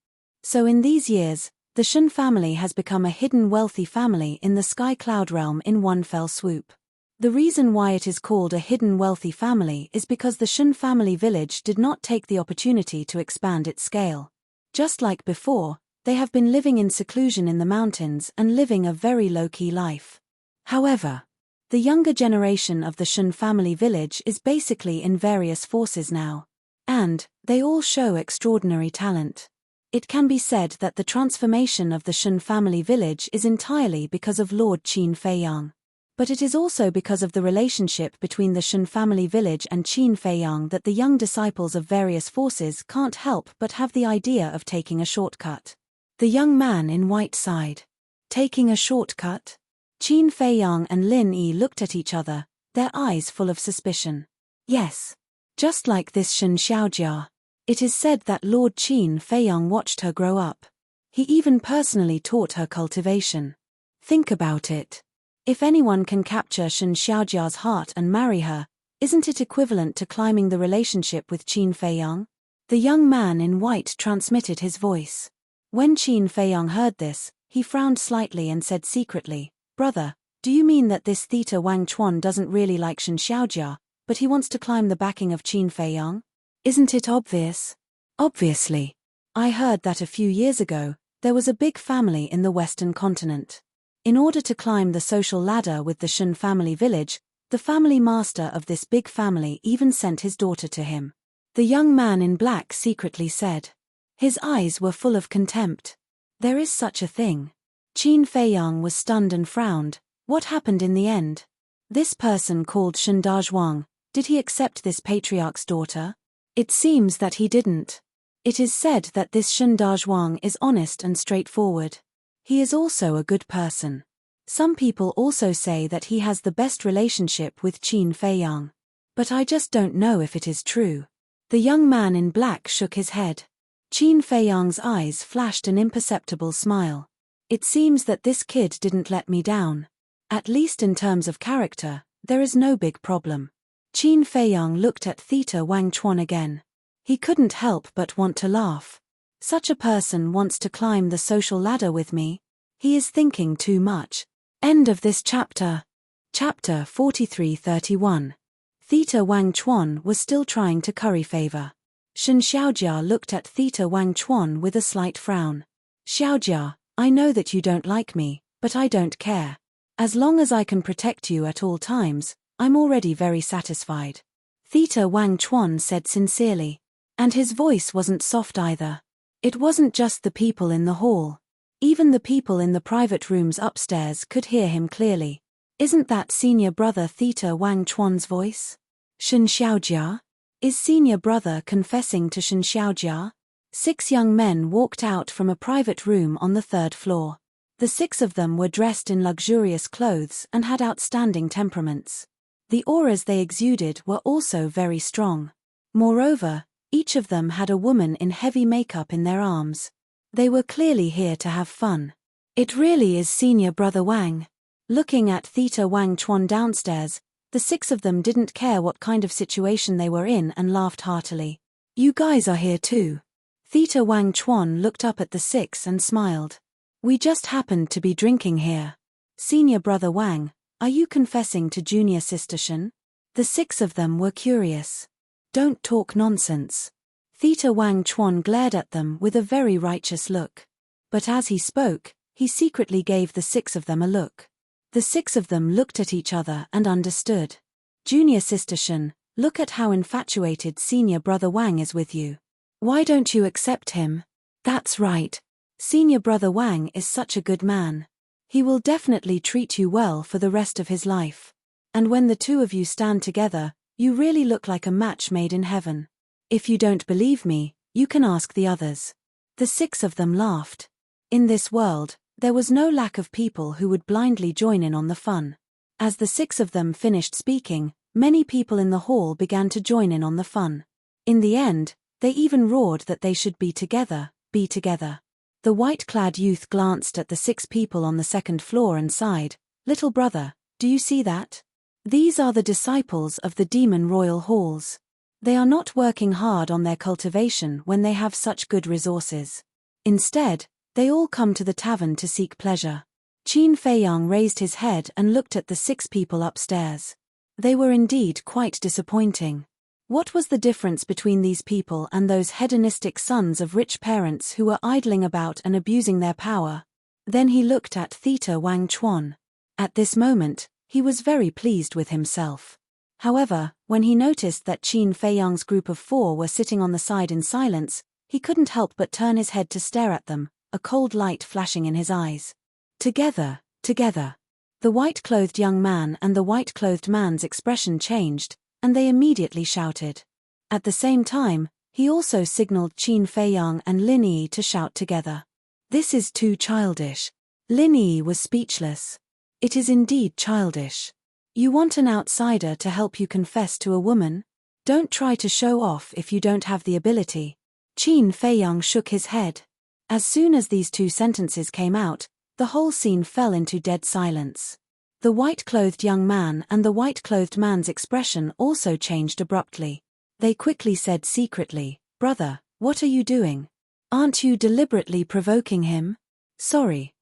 So in these years, the Shen family has become a hidden wealthy family in the sky cloud realm in one fell swoop. The reason why it is called a hidden wealthy family is because the Shen family village did not take the opportunity to expand its scale. Just like before, they have been living in seclusion in the mountains and living a very low-key life. However, the younger generation of the Shen family village is basically in various forces now. And they all show extraordinary talent. It can be said that the transformation of the Shen family village is entirely because of Lord Qin Feiyang. But it is also because of the relationship between the Shen family village and Qin Feiyang that the young disciples of various forces can't help but have the idea of taking a shortcut. The young man in white sighed. "Taking a shortcut?" Qin Feiyang and Lin Yi looked at each other, their eyes full of suspicion. Yes. Just like this Shen Xiaojia. It is said that Lord Qin Feiyang watched her grow up. He even personally taught her cultivation. Think about it. If anyone can capture Shen Xiaojia's heart and marry her, isn't it equivalent to climbing the relationship with Qin Feiyang? The young man in white transmitted his voice. When Qin Feiyang heard this, he frowned slightly and said secretly, "Brother, do you mean that this Theta Wang Chuan doesn't really like Shen Xiaojia, but he wants to climb the backing of Qin Feiyang? Isn't it obvious?" Obviously. I heard that a few years ago, there was a big family in the Western continent. In order to climb the social ladder with the Shen family village, the family master of this big family even sent his daughter to him. The young man in black secretly said. His eyes were full of contempt. There is such a thing. Qin Feiyang was stunned and frowned. What happened in the end? This person called Shen Dazhuang, did he accept this patriarch's daughter? It seems that he didn't. It is said that this Shen Dazhuang is honest and straightforward. He is also a good person. Some people also say that he has the best relationship with Qin Feiyang. But I just don't know if it is true. The young man in black shook his head. Qin Feiyang's eyes flashed an imperceptible smile. It seems that this kid didn't let me down. At least in terms of character, there is no big problem. Qin Feiyang looked at Theta Wang Chuan again. He couldn't help but want to laugh. Such a person wants to climb the social ladder with me. He is thinking too much. End of this chapter. Chapter 43-31. Theta Wang Chuan was still trying to curry favor. Shen Xiaojia looked at Theta Wang Chuan with a slight frown. Xiaojia, I know that you don't like me, but I don't care. As long as I can protect you at all times, I'm already very satisfied. Theta Wang Chuan said sincerely. And his voice wasn't soft either. It wasn't just the people in the hall. Even the people in the private rooms upstairs could hear him clearly. Isn't that senior brother Theta Wang Chuan's voice? Shen Xiaojia? Is senior brother confessing to Shen Xiaojia? 6 young men walked out from a private room on the 3rd floor. The 6 of them were dressed in luxurious clothes and had outstanding temperaments. The auras they exuded were also very strong. Moreover, each of them had a woman in heavy makeup in their arms. They were clearly here to have fun. It really is senior brother Wang. Looking at Theta Wang Chuan downstairs, the 6 of them didn't care what kind of situation they were in and laughed heartily. You guys are here too. Theta Wang Chuan looked up at the 6 and smiled. We just happened to be drinking here. Senior brother Wang, are you confessing to junior sister Shen? The 6 of them were curious. Don't talk nonsense. Theta Wang Chuan glared at them with a very righteous look. But as he spoke, he secretly gave the 6 of them a look. The 6 of them looked at each other and understood. Junior sister Shen, look at how infatuated senior brother Wang is with you. Why don't you accept him? That's right. Senior brother Wang is such a good man. He will definitely treat you well for the rest of his life. And when the 2 of you stand together, you really look like a match made in heaven. If you don't believe me, you can ask the others. The 6 of them laughed. In this world, there was no lack of people who would blindly join in on the fun. As the 6 of them finished speaking, many people in the hall began to join in on the fun. In the end, they even roared that they should be together, be together. The white-clad youth glanced at the 6 people on the 2nd floor and sighed, "Little brother, do you see that? These are the disciples of the demon royal halls. They are not working hard on their cultivation when they have such good resources. Instead, they all come to the tavern to seek pleasure." Qin Feiyang raised his head and looked at the 6 people upstairs. They were indeed quite disappointing. What was the difference between these people and those hedonistic sons of rich parents who were idling about and abusing their power? Then he looked at Theta Wang Chuan. At this moment, he was very pleased with himself. However, when he noticed that Qin Feiyang's group of 4 were sitting on the side in silence, he couldn't help but turn his head to stare at them, a cold light flashing in his eyes. Together, together. The white-clothed young man and the white-clothed man's expression changed, and they immediately shouted. At the same time, he also signaled Qin Feiyang and Lin Yi to shout together. This is too childish. Lin Yi was speechless. It is indeed childish. You want an outsider to help you confess to a woman? Don't try to show off if you don't have the ability. Qin Feiyang shook his head. As soon as these two sentences came out, the whole scene fell into dead silence. The white-clothed young man and the white-clothed man's expression also changed abruptly. They quickly said secretly, "Brother, what are you doing? Aren't you deliberately provoking him?" Sorry,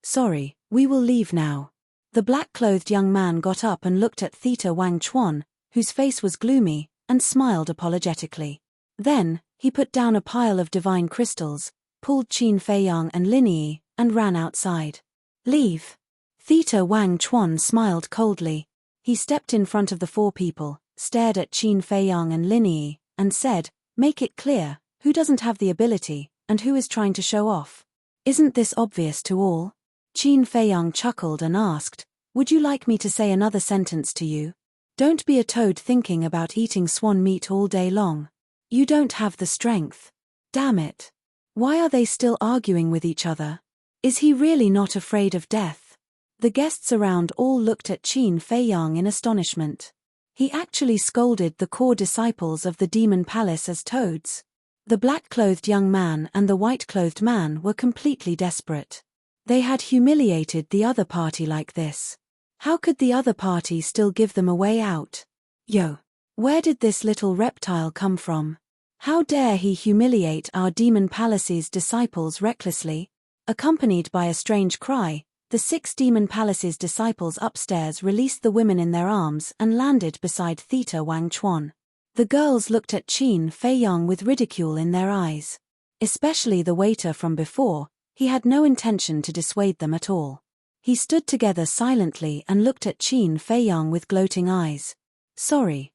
we will leave now." The black-clothed young man got up and looked at Theta Wang Chuan, whose face was gloomy, and smiled apologetically. Then, he put down a pile of divine crystals, pulled Qin Feiyang and Lin Yi, and ran outside. "Leave." Theta Wang Chuan smiled coldly. He stepped in front of the four people, stared at Qin Feiyang and Lin Yi, and said, "Make it clear, who doesn't have the ability, and who is trying to show off? Isn't this obvious to all?" Qin Feiyang chuckled and asked, "Would you like me to say another sentence to you? Don't be a toad thinking about eating swan meat all day long. You don't have the strength. Damn it. Why are they still arguing with each other? Is he really not afraid of death?" The guests around all looked at Qin Feiyang in astonishment. He actually scolded the core disciples of the Demon Palace as toads. The black-clothed young man and the white-clothed man were completely desperate. They had humiliated the other party like this. How could the other party still give them a way out? Yo! Where did this little reptile come from? How dare he humiliate our Demon Palace's disciples recklessly? Accompanied by a strange cry, the 6 Demon Palace's disciples upstairs released the women in their arms and landed beside Theta Wang Chuan. The girls looked at Qin Feiyang with ridicule in their eyes. Especially the waiter from before, he had no intention to dissuade them at all. He stood together silently and looked at Qin Feiyang with gloating eyes. Sorry,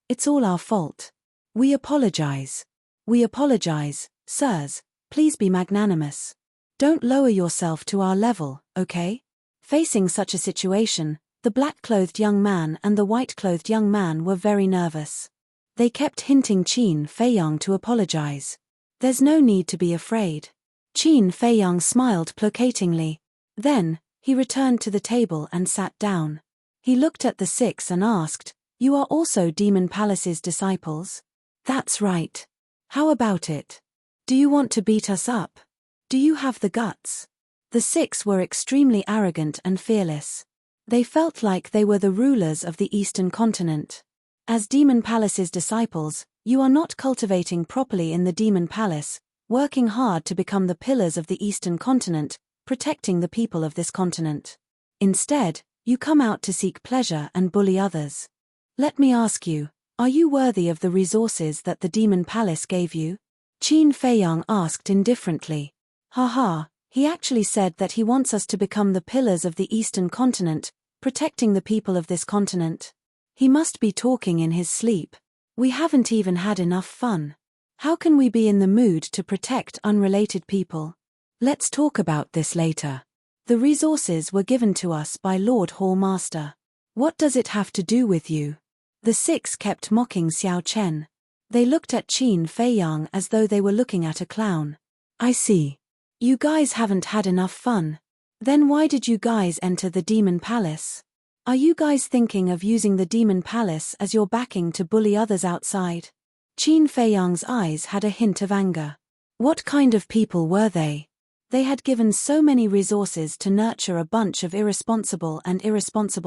it's all our fault. We apologize, sirs, please be magnanimous. Don't lower yourself to our level, okay?" Facing such a situation, the black-clothed young man and the white-clothed young man were very nervous. They kept hinting Qin Feiyang to apologize. "There's no need to be afraid." Qin Feiyang smiled placatingly. Then, he returned to the table and sat down. He looked at the 6 and asked, "You are also Demon Palace's disciples?" "That's right. How about it? Do you want to beat us up? Do you have the guts?" The 6 were extremely arrogant and fearless. They felt like they were the rulers of the Eastern continent. As Demon Palace's disciples, you are not cultivating properly in the Demon Palace, working hard to become the pillars of the Eastern continent, protecting the people of this continent. Instead, you come out to seek pleasure and bully others. Let me ask you, are you worthy of the resources that the Demon Palace gave you? Qin Feiyang asked indifferently. Haha, he actually said that he wants us to become the pillars of the Eastern continent, protecting the people of this continent. He must be talking in his sleep. We haven't even had enough fun. How can we be in the mood to protect unrelated people? Let's talk about this later. The resources were given to us by Lord Hall Master. What does it have to do with you? The 6 kept mocking Xiao Chen. They looked at Qin Feiyang as though they were looking at a clown. I see. You guys haven't had enough fun. Then why did you guys enter the Demon Palace? Are you guys thinking of using the Demon Palace as your backing to bully others outside? Qin Feiyang's eyes had a hint of anger. What kind of people were they? They had given so many resources to nurture a bunch of irresponsible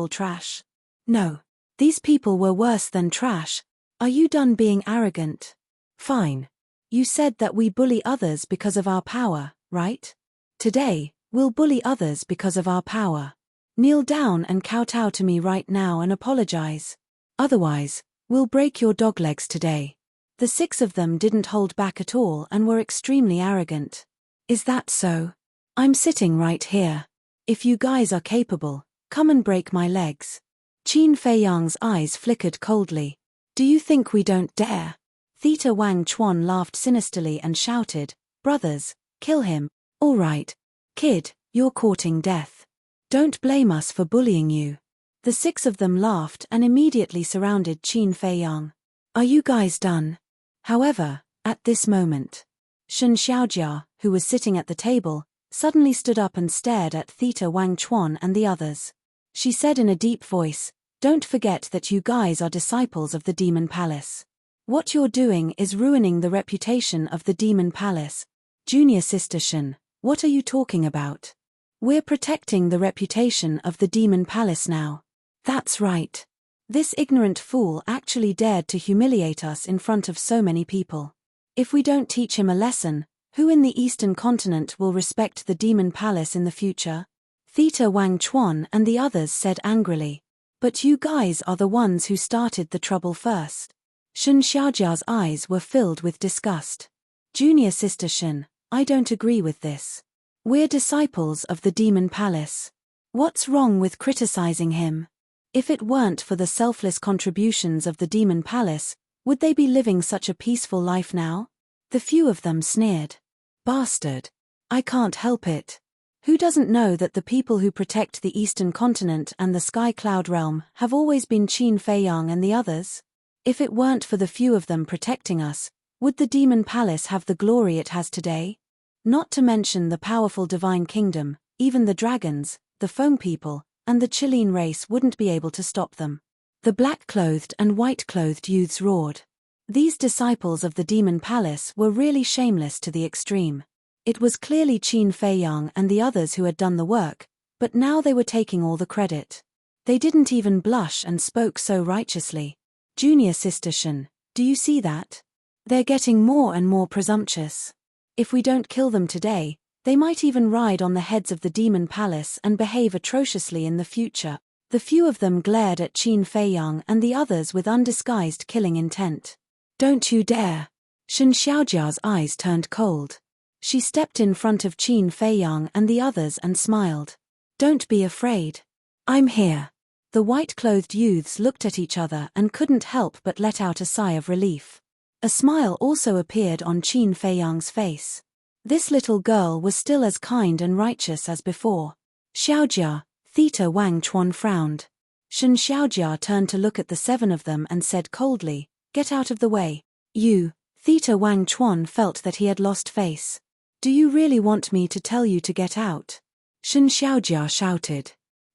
trash. No. These people were worse than trash. Are you done being arrogant? Fine. You said that we bully others because of our power, right? Today, we'll bully others because of our power. Kneel down and kowtow to me right now and apologize. Otherwise, we'll break your dog legs today. The 6 of them didn't hold back at all and were extremely arrogant. Is that so? I'm sitting right here. If you guys are capable, come and break my legs. Qin Feiyang's eyes flickered coldly. Do you think we don't dare? Theta Wang Chuan laughed sinisterly and shouted, "Brothers, kill him." All right. Kid, you're courting death. Don't blame us for bullying you. The 6 of them laughed and immediately surrounded Qin Feiyang. Are you guys done? However, at this moment, Shen Xiaojia, who was sitting at the table, suddenly stood up and stared at Theta Wang Chuan and the others. She said in a deep voice, "Don't forget that you guys are disciples of the Demon Palace. What you're doing is ruining the reputation of the Demon Palace." Junior sister Shin, what are you talking about? We're protecting the reputation of the Demon Palace now. That's right. This ignorant fool actually dared to humiliate us in front of so many people. If we don't teach him a lesson, who in the Eastern continent will respect the Demon Palace in the future? Theta Wang Chuan and the others said angrily. But you guys are the ones who started the trouble first. Shen Xiaojia's eyes were filled with disgust. Junior sister Shen, I don't agree with this. We're disciples of the Demon Palace. What's wrong with criticizing him? If it weren't for the selfless contributions of the Demon Palace, would they be living such a peaceful life now? The few of them sneered. Bastard. I can't help it. Who doesn't know that the people who protect the Eastern continent and the Sky Cloud realm have always been Qin Feiyang and the others? If it weren't for the few of them protecting us, would the Demon Palace have the glory it has today? Not to mention the powerful divine kingdom, even the dragons, the foam people, and the Chilean race wouldn't be able to stop them. The black-clothed and white-clothed youths roared. These disciples of the Demon Palace were really shameless to the extreme. It was clearly Qin Feiyang and the others who had done the work, but now they were taking all the credit. They didn't even blush and spoke so righteously. Junior sister Shen, do you see that? They're getting more and more presumptuous. If we don't kill them today, they might even ride on the heads of the Demon Palace and behave atrociously in the future. The few of them glared at Qin Feiyang and the others with undisguised killing intent. Don't you dare! Shen Xiaojia's eyes turned cold. She stepped in front of Qin Feiyang and the others and smiled. Don't be afraid. I'm here. The white-clothed youths looked at each other and couldn't help but let out a sigh of relief. A smile also appeared on Qin Feiyang's face. This little girl was still as kind and righteous as before. Xiaojia, Theta Wang Chuan frowned. Shen Xiaojia turned to look at the seven of them and said coldly, "Get out of the way." You, Theta Wang Chuan felt that he had lost face. Do you really want me to tell you to get out? Shen Xiaojia shouted.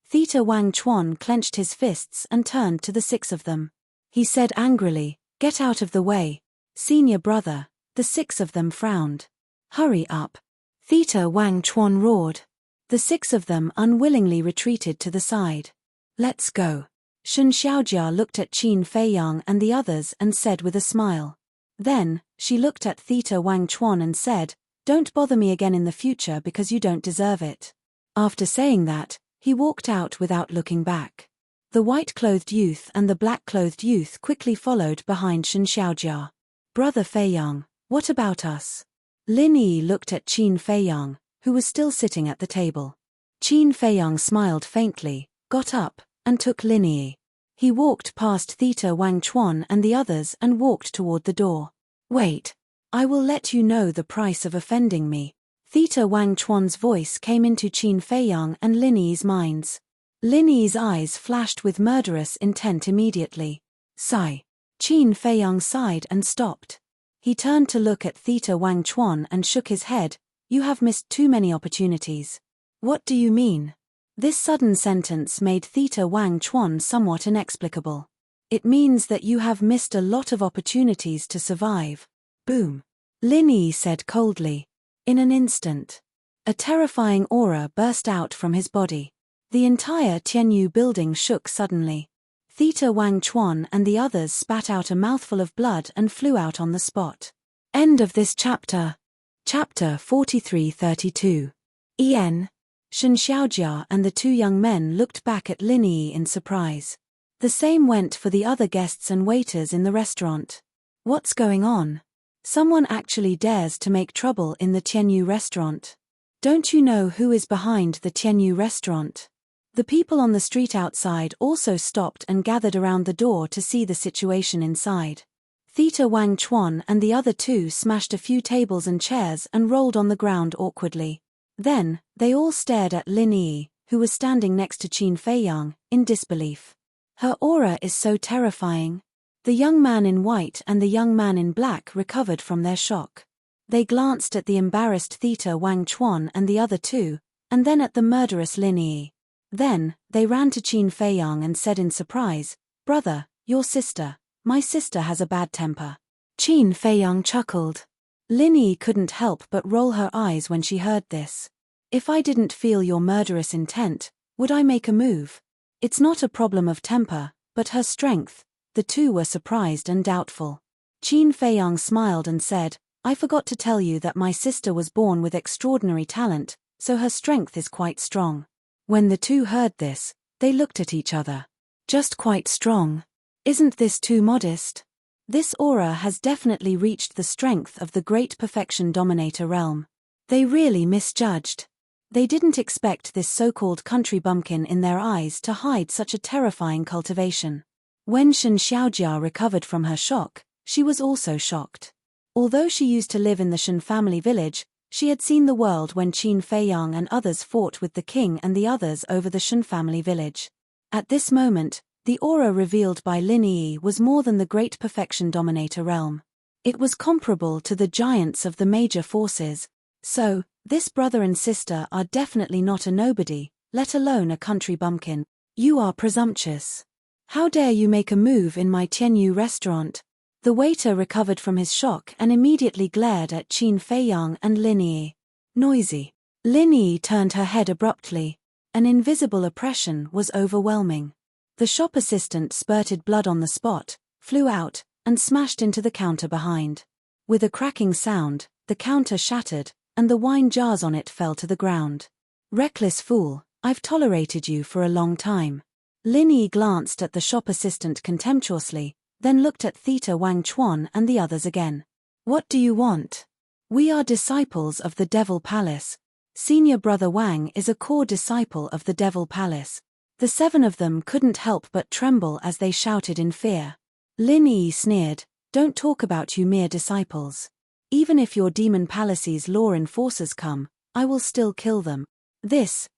Theta Wang Chuan clenched his fists and turned to the six of them. He said angrily, "Get out of the way. Senior brother." The six of them frowned. "Hurry up." Theta Wang Chuan roared. The six of them unwillingly retreated to the side. "Let's go." Shen Xiaojia looked at Qin Feiyang and the others and said with a smile. Then, she looked at Theta Wang Chuan and said, "Don't bother me again in the future because you don't deserve it." After saying that, he walked out without looking back. The white-clothed youth and the black-clothed youth quickly followed behind Shen Xiaojia. "Brother Feiyang, what about us?" Lin Yi looked at Qin Feiyang, who was still sitting at the table. Qin Feiyang smiled faintly, got up, and took Lin Yi. He walked past Theta Wang Chuan and the others and walked toward the door. "Wait. I will let you know the price of offending me." Theta Wang Chuan's voice came into Qin Feiyang and Lin Yi's minds. Lin Yi's eyes flashed with murderous intent immediately. Sigh. Qin Feiyang sighed and stopped. He turned to look at Theta Wang Chuan and shook his head. "You have missed too many opportunities." "What do you mean?" This sudden sentence made Theta Wang Chuan somewhat inexplicable. "It means that you have missed a lot of opportunities to survive." Boom. Lin Yi said coldly. In an instant, a terrifying aura burst out from his body. The entire Tianyu building shook suddenly. Theta Wang Chuan and the others spat out a mouthful of blood and flew out on the spot. End of this chapter. Chapter 43-32. En. Shen Xiaojia and the two young men looked back at Lin Yi in surprise. The same went for the other guests and waiters in the restaurant. What's going on? Someone actually dares to make trouble in the Tianyu restaurant. Don't you know who is behind the Tianyu restaurant? The people on the street outside also stopped and gathered around the door to see the situation inside. Theta Wang Chuan and the other two smashed a few tables and chairs and rolled on the ground awkwardly. Then, they all stared at Lin Yi, who was standing next to Qin Feiyang, in disbelief. Her aura is so terrifying. The young man in white and the young man in black recovered from their shock. They glanced at the embarrassed Theta Wang Chuan and the other two, and then at the murderous Lin Yi. Then, they ran to Qin Feiyang and said in surprise, "Brother, your sister. My sister has a bad temper." Qin Feiyang chuckled. Lin Yi couldn't help but roll her eyes when she heard this. "If I didn't feel your murderous intent, would I make a move? It's not a problem of temper, but her strength." The two were surprised and doubtful. Qin Feiyang smiled and said, "I forgot to tell you that my sister was born with extraordinary talent, so her strength is quite strong." When the two heard this, they looked at each other. "Just quite strong? Isn't this too modest? This aura has definitely reached the strength of the great perfection dominator realm." They really misjudged. They didn't expect this so-called country bumpkin in their eyes to hide such a terrifying cultivation. When Shen Xiaojia recovered from her shock, she was also shocked. Although she used to live in the Shen family village, she had seen the world when Qin Feiyang and others fought with the king and the others over the Shen family village. At this moment, the aura revealed by Lin Yi was more than the great perfection dominator realm. It was comparable to the giants of the major forces. So, this brother and sister are definitely not a nobody, let alone a country bumpkin. "You are presumptuous. How dare you make a move in my Tianyu restaurant?" The waiter recovered from his shock and immediately glared at Qin Feiyang and Lin Yi. "Noisy." Lin Yi turned her head abruptly. An invisible oppression was overwhelming. The shop assistant spurted blood on the spot, flew out, and smashed into the counter behind. With a cracking sound, the counter shattered, and the wine jars on it fell to the ground. "Reckless fool, I've tolerated you for a long time." Lin Yi glanced at the shop assistant contemptuously, then looked at Theta Wang Chuan and the others again. "What do you want?" "We are disciples of the Devil Palace. Senior brother Wang is a core disciple of the Devil Palace." The seven of them couldn't help but tremble as they shouted in fear. Lin Yi sneered, "Don't talk about you mere disciples. Even if your Demon Palace's law enforcers come, I will still kill them."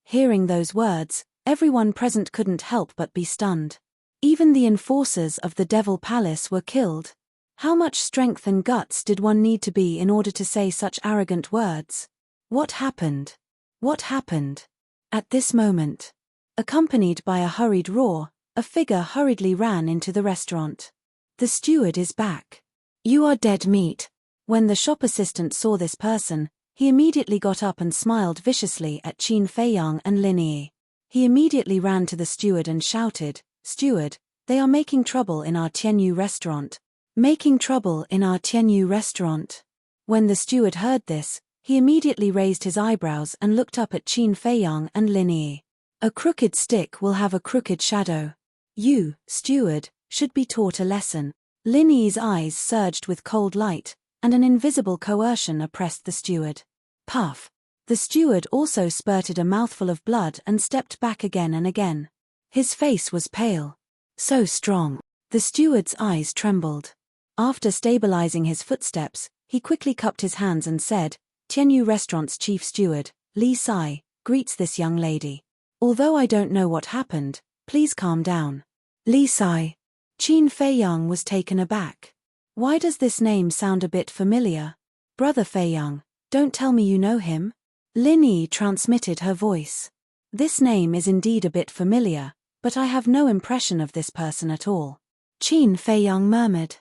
Hearing those words, everyone present couldn't help but be stunned. Even the enforcers of the Devil Palace were killed. How much strength and guts did one need to be in order to say such arrogant words? What happened? What happened? At this moment, accompanied by a hurried roar, a figure hurriedly ran into the restaurant. "The steward is back. You are dead meat." When the shop assistant saw this person, he immediately got up and smiled viciously at Qin Feiyang and Lin Yi. He immediately ran to the steward and shouted, "Steward, they are making trouble in our Tianyu restaurant." "Making trouble in our Tianyu restaurant?" When the steward heard this, he immediately raised his eyebrows and looked up at Qin Feiyang and Lin Yi. "A crooked stick will have a crooked shadow. You, steward, should be taught a lesson." Lin Yi's eyes surged with cold light, and an invisible coercion oppressed the steward. Puff. The steward also spurted a mouthful of blood and stepped back again and again. His face was pale. So strong. The steward's eyes trembled. After stabilizing his footsteps, he quickly cupped his hands and said, "Tianyu Restaurant's chief steward, Li Sai, greets this young lady. Although I don't know what happened, please calm down." Li Sai. Qin Feiyang was taken aback. Why does this name sound a bit familiar? "Brother Feiyang, don't tell me you know him?" Lin Yi transmitted her voice. "This name is indeed a bit familiar, but I have no impression of this person at all." Qin Feiyang murmured.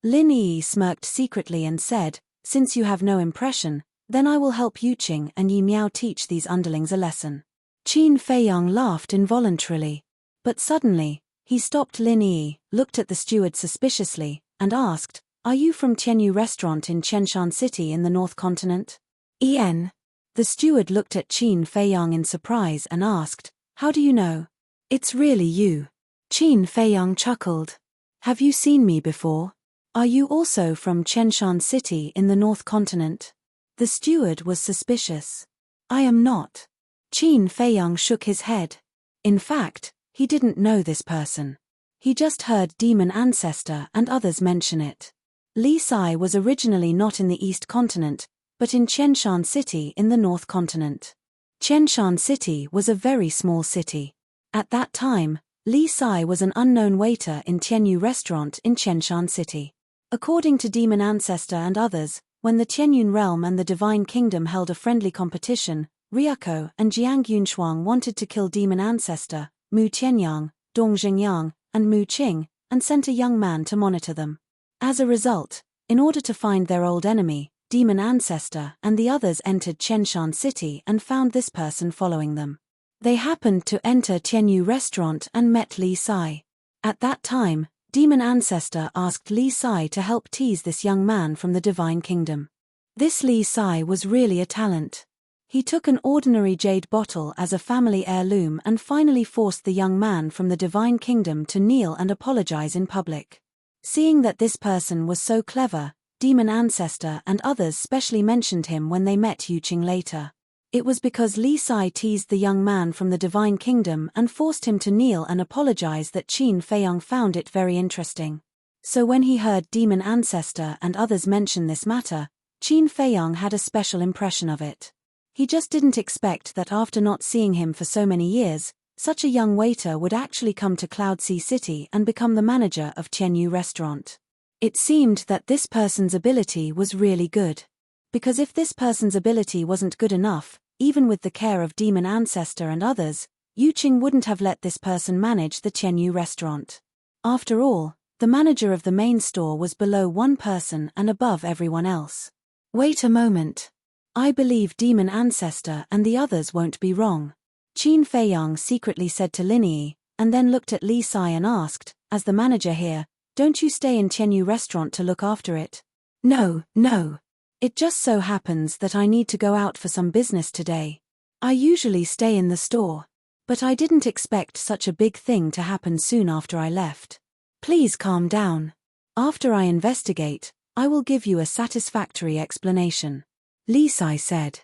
Lin Yi smirked secretly and said, "Since you have no impression, then I will help Yu Qing and Yi Miao teach these underlings a lesson." Qin Feiyang laughed involuntarily. But suddenly, he stopped Lin Yi, looked at the steward suspiciously, and asked, "Are you from Tianyu Restaurant in Chenshan City in the North Continent?" "En." The steward looked at Qin Feiyang in surprise and asked, "How do you know?" "It's really you." Qin Feiyang chuckled. "Have you seen me before? Are you also from Chenshan City in the North Continent?" The steward was suspicious. "I am not." Qin Feiyang shook his head. In fact, he didn't know this person. He just heard Demon Ancestor and others mention it. Li Sai was originally not in the East Continent, but in Chenshan City in the North Continent. Chenshan City was a very small city. At that time, Li Sai was an unknown waiter in Tianyu Restaurant in Chenshan City. According to Demon Ancestor and others, when the Tianyun realm and the Divine Kingdom held a friendly competition, Ryuko and Jiang Yunshuang wanted to kill demon ancestor, Mu Tianyang, Dong Xingyang, and Mu Qing, and sent a young man to monitor them. As a result, in order to find their old enemy, demon ancestor, and the others entered Qianshan City and found this person following them. They happened to enter Tianyu restaurant and met Li Sai. At that time, demon ancestor asked Li Sai to help tease this young man from the divine kingdom. This Li Sai was really a talent. He took an ordinary jade bottle as a family heirloom and finally forced the young man from the divine kingdom to kneel and apologize in public. Seeing that this person was so clever, demon ancestor and others specially mentioned him when they met Yuqing later. It was because Li Sai teased the young man from the divine kingdom and forced him to kneel and apologize that Qin Feiyang found it very interesting. So when he heard demon ancestor and others mention this matter, Qin Feiyang had a special impression of it. He just didn't expect that after not seeing him for so many years, such a young waiter would actually come to Cloudsea City and become the manager of Tianyu restaurant. It seemed that this person's ability was really good. Because if this person's ability wasn't good enough, even with the care of demon ancestor and others, Yuqing wouldn't have let this person manage the Tianyu restaurant. After all, the manager of the main store was below one person and above everyone else. Wait a moment. I believe demon ancestor and the others won't be wrong. Qin Feiyang secretly said to Linyi, and then looked at Li Sai and asked, as the manager here, don't you stay in Tianyu restaurant to look after it? No. It just so happens that I need to go out for some business today. I usually stay in the store. But I didn't expect such a big thing to happen soon after I left. Please calm down. After I investigate, I will give you a satisfactory explanation. Li Sai said.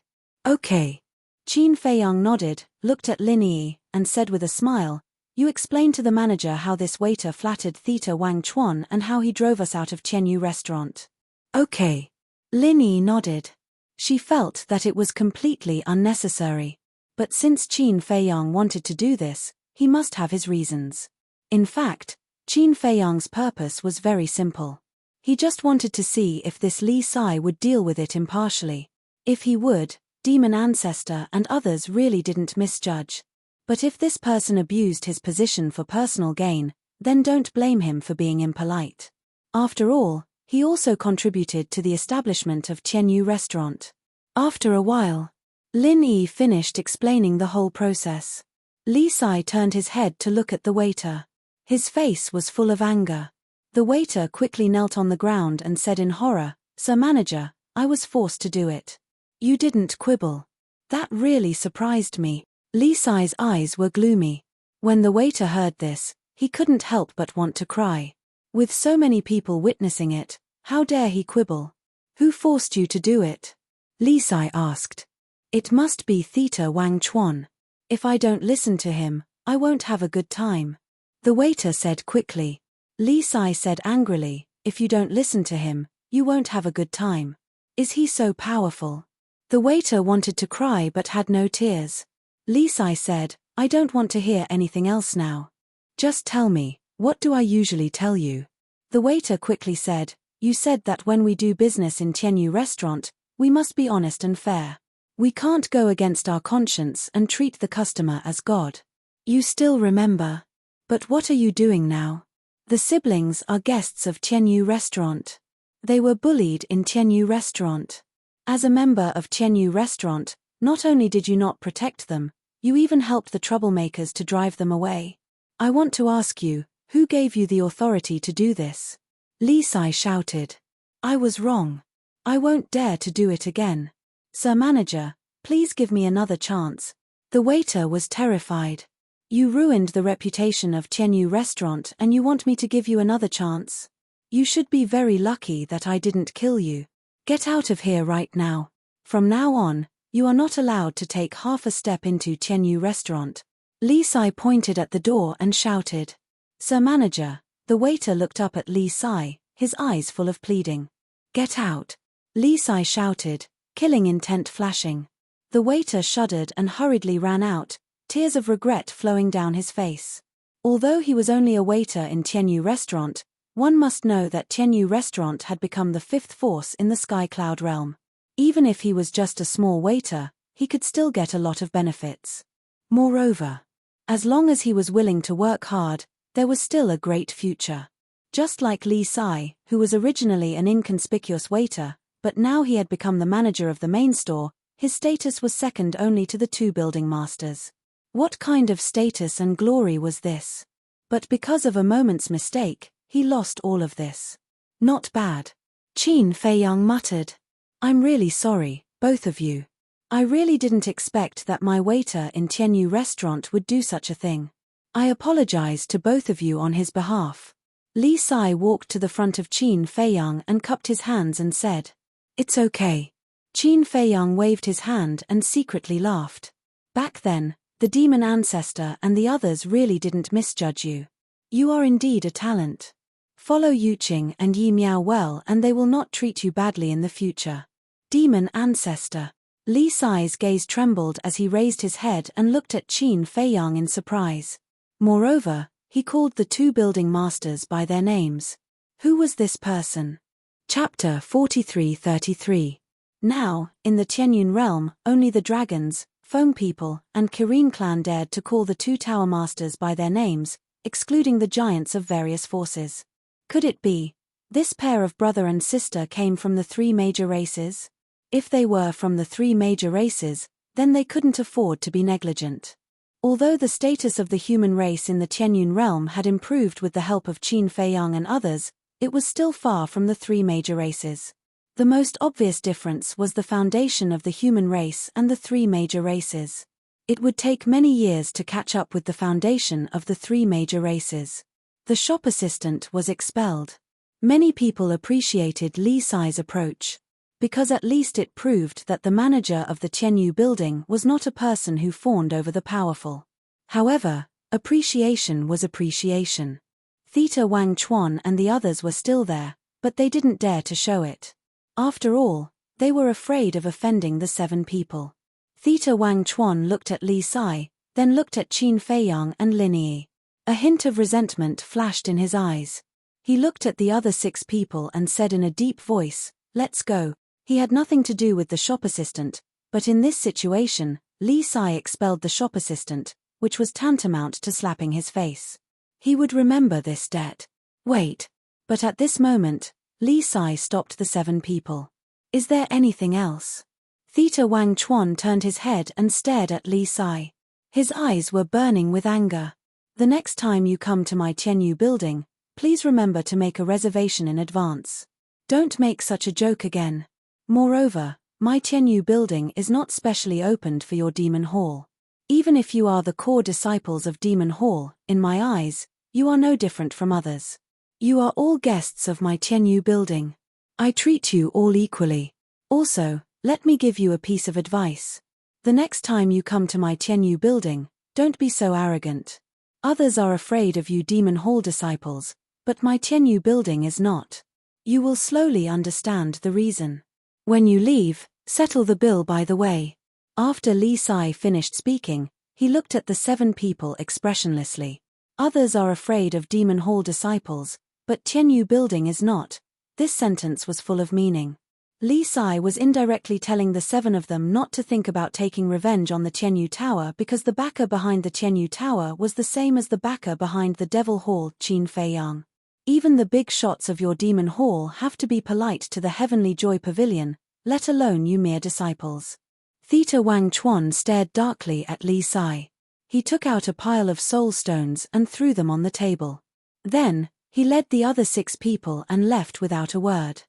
Okay. Qin Feiyang nodded, looked at Lin Yi, and said with a smile, you explain to the manager how this waiter flattered Theta Wang Chuan and how he drove us out of Tianyu restaurant. Okay. Lin Yi nodded. She felt that it was completely unnecessary. But since Qin Feiyang wanted to do this, he must have his reasons. In fact, Qin Feiyang's purpose was very simple. He just wanted to see if this Li Sai would deal with it impartially. If he would, demon ancestor and others really didn't misjudge. But if this person abused his position for personal gain, then don't blame him for being impolite. After all, he also contributed to the establishment of Tianyu restaurant. After a while, Lin Yi finished explaining the whole process. Li Sai turned his head to look at the waiter. His face was full of anger. The waiter quickly knelt on the ground and said in horror, Sir Manager, I was forced to do it. You didn't quibble. That really surprised me. Li Sai's eyes were gloomy. When the waiter heard this, he couldn't help but want to cry. With so many people witnessing it, how dare he quibble? Who forced you to do it? Li Sai asked. It must be Theta Wang Chuan. If I don't listen to him, I won't have a good time. The waiter said quickly. Li Sai said angrily, if you don't listen to him, you won't have a good time. Is he so powerful? The waiter wanted to cry but had no tears. Li Sai said, I don't want to hear anything else now. Just tell me, what do I usually tell you? The waiter quickly said, you said that when we do business in Tianyu restaurant, we must be honest and fair. We can't go against our conscience and treat the customer as God. You still remember. But what are you doing now? The siblings are guests of Tianyu restaurant. They were bullied in Tianyu restaurant. As a member of Tianyu restaurant, not only did you not protect them, you even helped the troublemakers to drive them away. I want to ask you, who gave you the authority to do this? Li Sai shouted. I was wrong. I won't dare to do it again. Sir Manager, please give me another chance. The waiter was terrified. You ruined the reputation of Tianyu restaurant and you want me to give you another chance? You should be very lucky that I didn't kill you. Get out of here right now. From now on, you are not allowed to take half a step into Tianyu restaurant. Li Sai pointed at the door and shouted. Sir Manager, the waiter looked up at Li Sai, his eyes full of pleading. Get out. Li Sai shouted, killing intent flashing. The waiter shuddered and hurriedly ran out, tears of regret flowing down his face. Although he was only a waiter in Tianyu restaurant, one must know that Tianyu restaurant had become the fifth force in the Sky Cloud realm. Even if he was just a small waiter, he could still get a lot of benefits. Moreover, as long as he was willing to work hard, there was still a great future. Just like Li Sai, who was originally an inconspicuous waiter, but now he had become the manager of the main store, his status was second only to the two building masters. What kind of status and glory was this? But because of a moment's mistake, he lost all of this. Not bad. Qin Feiyang muttered. I'm really sorry, both of you. I really didn't expect that my waiter in Tianyu restaurant would do such a thing. I apologize to both of you on his behalf. Li Sai walked to the front of Qin Feiyang and cupped his hands and said, It's okay. Qin Feiyang waved his hand and secretly laughed. Back then, the demon ancestor and the others really didn't misjudge you. You are indeed a talent. Follow Yuqing and Yi Miao well and they will not treat you badly in the future. Demon ancestor. Li Sai's gaze trembled as he raised his head and looked at Qin Feiyang in surprise. Moreover, he called the two building masters by their names. Who was this person? Chapter 43-33. Now, in the Tianyun realm, only the dragons, Foam people, and Kirin clan dared to call the two tower masters by their names, excluding the giants of various forces. Could it be? This pair of brother and sister came from the three major races? If they were from the three major races, then they couldn't afford to be negligent. Although the status of the human race in the Tianyun realm had improved with the help of Qin Feiyang and others, it was still far from the three major races. The most obvious difference was the foundation of the human race and the three major races. It would take many years to catch up with the foundation of the three major races. The shop assistant was expelled. Many people appreciated Li Sai's approach, because at least it proved that the manager of the Tianyu building was not a person who fawned over the powerful. However, appreciation was appreciation. Theta Wang Chuan and the others were still there, but they didn't dare to show it. After all, they were afraid of offending the 7 people. Theta Wang Chuan looked at Li Sai, then looked at Qin Feiyang and Lin Yi. A hint of resentment flashed in his eyes. He looked at the other 6 people and said in a deep voice, "Let's go." He had nothing to do with the shop assistant, but in this situation, Li Sai expelled the shop assistant, which was tantamount to slapping his face. He would remember this debt. Wait. But at this moment, Li Sai stopped the 7 people. Is there anything else? Theta Wang Chuan turned his head and stared at Li Sai. His eyes were burning with anger. The next time you come to my Tianyu building, please remember to make a reservation in advance. Don't make such a joke again. Moreover, my Tianyu building is not specially opened for your demon hall. Even if you are the core disciples of demon hall, in my eyes, you are no different from others. You are all guests of my Tianyu building. I treat you all equally. Also, let me give you a piece of advice. The next time you come to my Tianyu building, don't be so arrogant. Others are afraid of you demon hall disciples, but my Tianyu building is not. You will slowly understand the reason. When you leave, settle the bill by the way. After Li Sai finished speaking, he looked at the 7 people expressionlessly. Others are afraid of demon hall disciples, but Tianyu building is not. This sentence was full of meaning. Li Sai was indirectly telling the 7 of them not to think about taking revenge on the Tianyu Tower because the backer behind the Tianyu Tower was the same as the backer behind the Devil Hall, Qin Feiyang. Even the big shots of your demon hall have to be polite to the Heavenly Joy Pavilion, let alone you mere disciples. Theta Wang Chuan stared darkly at Li Sai. He took out a pile of soul stones and threw them on the table. Then, he led the other 6 people and left without a word.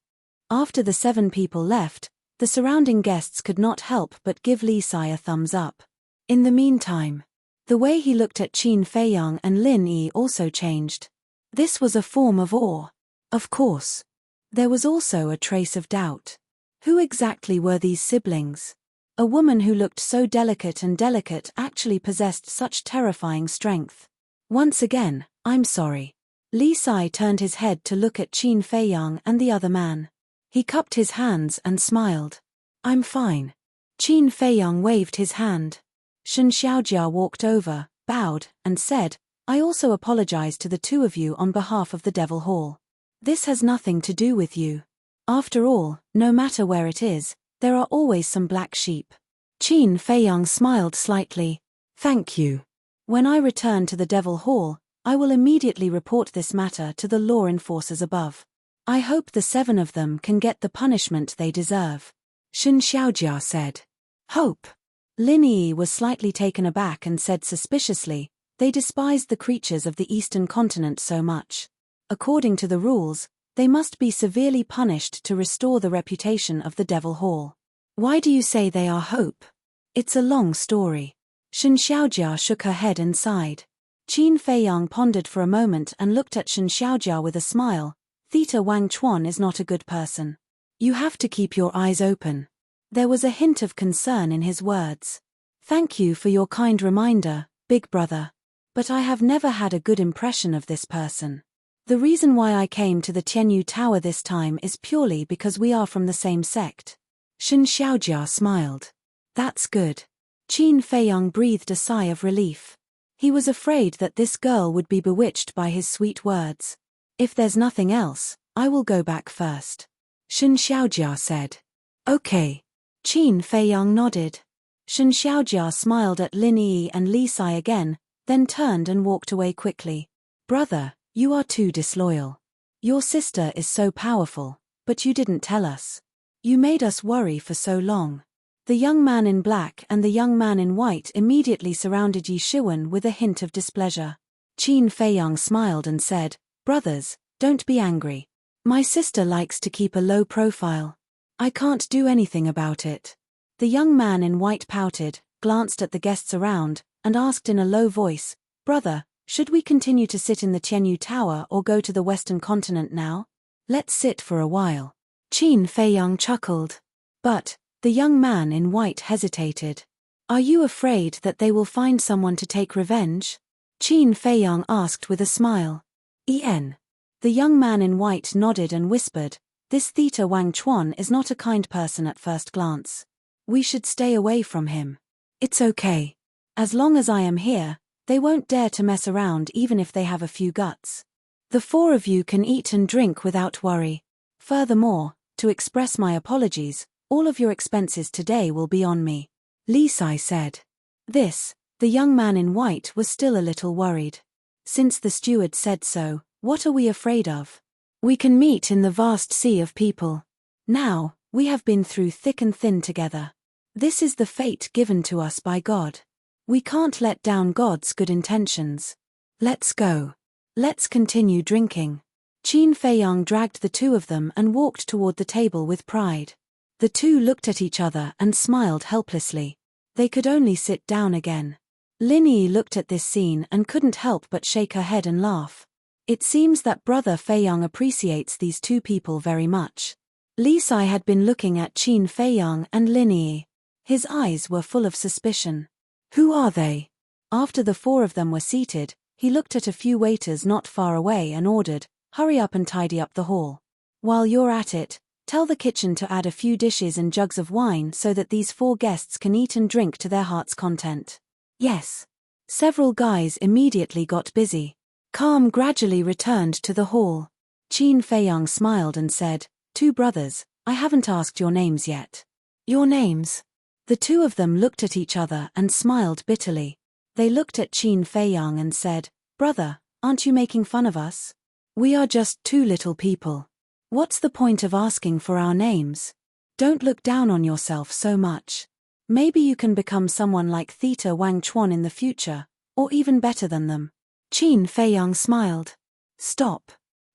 After the 7 people left, the surrounding guests could not help but give Li Sai a thumbs up. In the meantime, the way he looked at Qin Feiyang and Lin Yi also changed. This was a form of awe. Of course. There was also a trace of doubt. Who exactly were these siblings? A woman who looked so delicate actually possessed such terrifying strength. Once again, I'm sorry. Li Sai turned his head to look at Qin Feiyang and the other man. He cupped his hands and smiled. I'm fine. Qin Feiyang waved his hand. Shen Xiaojia walked over, bowed, and said, I also apologize to the 2 of you on behalf of the Devil Hall. This has nothing to do with you. After all, no matter where it is, there are always some black sheep. Qin Feiyang smiled slightly. Thank you. When I return to the Devil Hall, I will immediately report this matter to the law enforcers above. I hope the 7 of them can get the punishment they deserve. Shen Xiaojia said. Hope. Lin Yi was slightly taken aback and said suspiciously, they despised the creatures of the Eastern continent so much. According to the rules, they must be severely punished to restore the reputation of the Devil Hall. Why do you say they are hope? It's a long story. Shen Xiaojia shook her head and sighed. Qin Feiyang pondered for a moment and looked at Shen Xiaojia with a smile. Theta Wang Chuan is not a good person. You have to keep your eyes open. There was a hint of concern in his words. Thank you for your kind reminder, big brother. But I have never had a good impression of this person. The reason why I came to the Tianyu Tower this time is purely because we are from the same sect. Shen Xiaojia smiled. That's good. Qin Feiyang breathed a sigh of relief. He was afraid that this girl would be bewitched by his sweet words. If there's nothing else, I will go back first. Shen Xiaojia said. Okay. Qin Feiyang nodded. Shen Xiaojia smiled at Lin Yi and Li Sai again, then turned and walked away quickly. Brother, you are too disloyal. Your sister is so powerful, but you didn't tell us. You made us worry for so long. The young man in black and the young man in white immediately surrounded Yi Shiwen with a hint of displeasure. Qin Feiyang smiled and said, Brothers, don't be angry. My sister likes to keep a low profile. I can't do anything about it. The young man in white pouted, glanced at the guests around, and asked in a low voice, Brother, should we continue to sit in the Tianyu Tower or go to the Western continent now? Let's sit for a while. Qin Feiyang chuckled. But, the young man in white hesitated. Are you afraid that they will find someone to take revenge? Qin Feiyang asked with a smile. En. The young man in white nodded and whispered, This Theta Wang Chuan is not a kind person at first glance. We should stay away from him. It's okay. As long as I am here, they won't dare to mess around even if they have a few guts. The 4 of you can eat and drink without worry. Furthermore, to express my apologies, all of your expenses today will be on me. Li Sai said. The young man in white was still a little worried. Since the steward said so, what are we afraid of? We can meet in the vast sea of people. Now, we have been through thick and thin together. This is the fate given to us by God. We can't let down God's good intentions. Let's go. Let's continue drinking. Qin Feiyang dragged the 2 of them and walked toward the table with pride. The 2 looked at each other and smiled helplessly. They could only sit down again. Lin Yi looked at this scene and couldn't help but shake her head and laugh. It seems that Brother Feiyang appreciates these 2 people very much. Li Sai had been looking at Qin Feiyang and Lin Yi. His eyes were full of suspicion. Who are they? After the 4 of them were seated, he looked at a few waiters not far away and ordered, Hurry up and tidy up the hall. While you're at it, tell the kitchen to add a few dishes and jugs of wine so that these 4 guests can eat and drink to their heart's content. Yes. Several guys immediately got busy. Calm gradually returned to the hall. Qin Feiyang smiled and said, 2 brothers, I haven't asked your names yet. Your names? The 2 of them looked at each other and smiled bitterly. They looked at Qin Feiyang and said, Brother, aren't you making fun of us? We are just 2 little people. What's the point of asking for our names? Don't look down on yourself so much. Maybe you can become someone like Theta Wang Chuan in the future, or even better than them. Qin Feiyang smiled. Stop.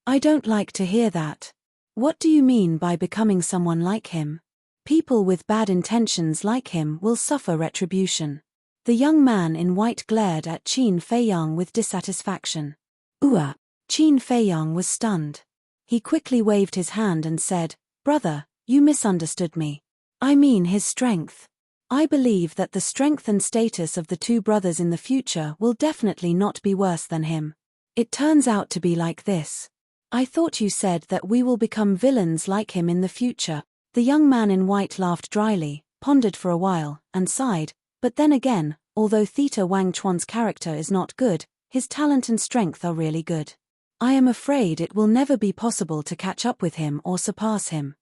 I don't like to hear that. What do you mean by becoming someone like him? People with bad intentions like him will suffer retribution. The young man in white glared at Qin Feiyang with dissatisfaction. Qin Feiyang was stunned. He quickly waved his hand and said, Brother, you misunderstood me. I mean his strength. I believe that the strength and status of the 2 brothers in the future will definitely not be worse than him. It turns out to be like this. I thought you said that we will become villains like him in the future. The young man in white laughed dryly, pondered for a while, and sighed, but then again, although Theta Wang Chuan's character is not good, his talent and strength are really good. I am afraid it will never be possible to catch up with him or surpass him.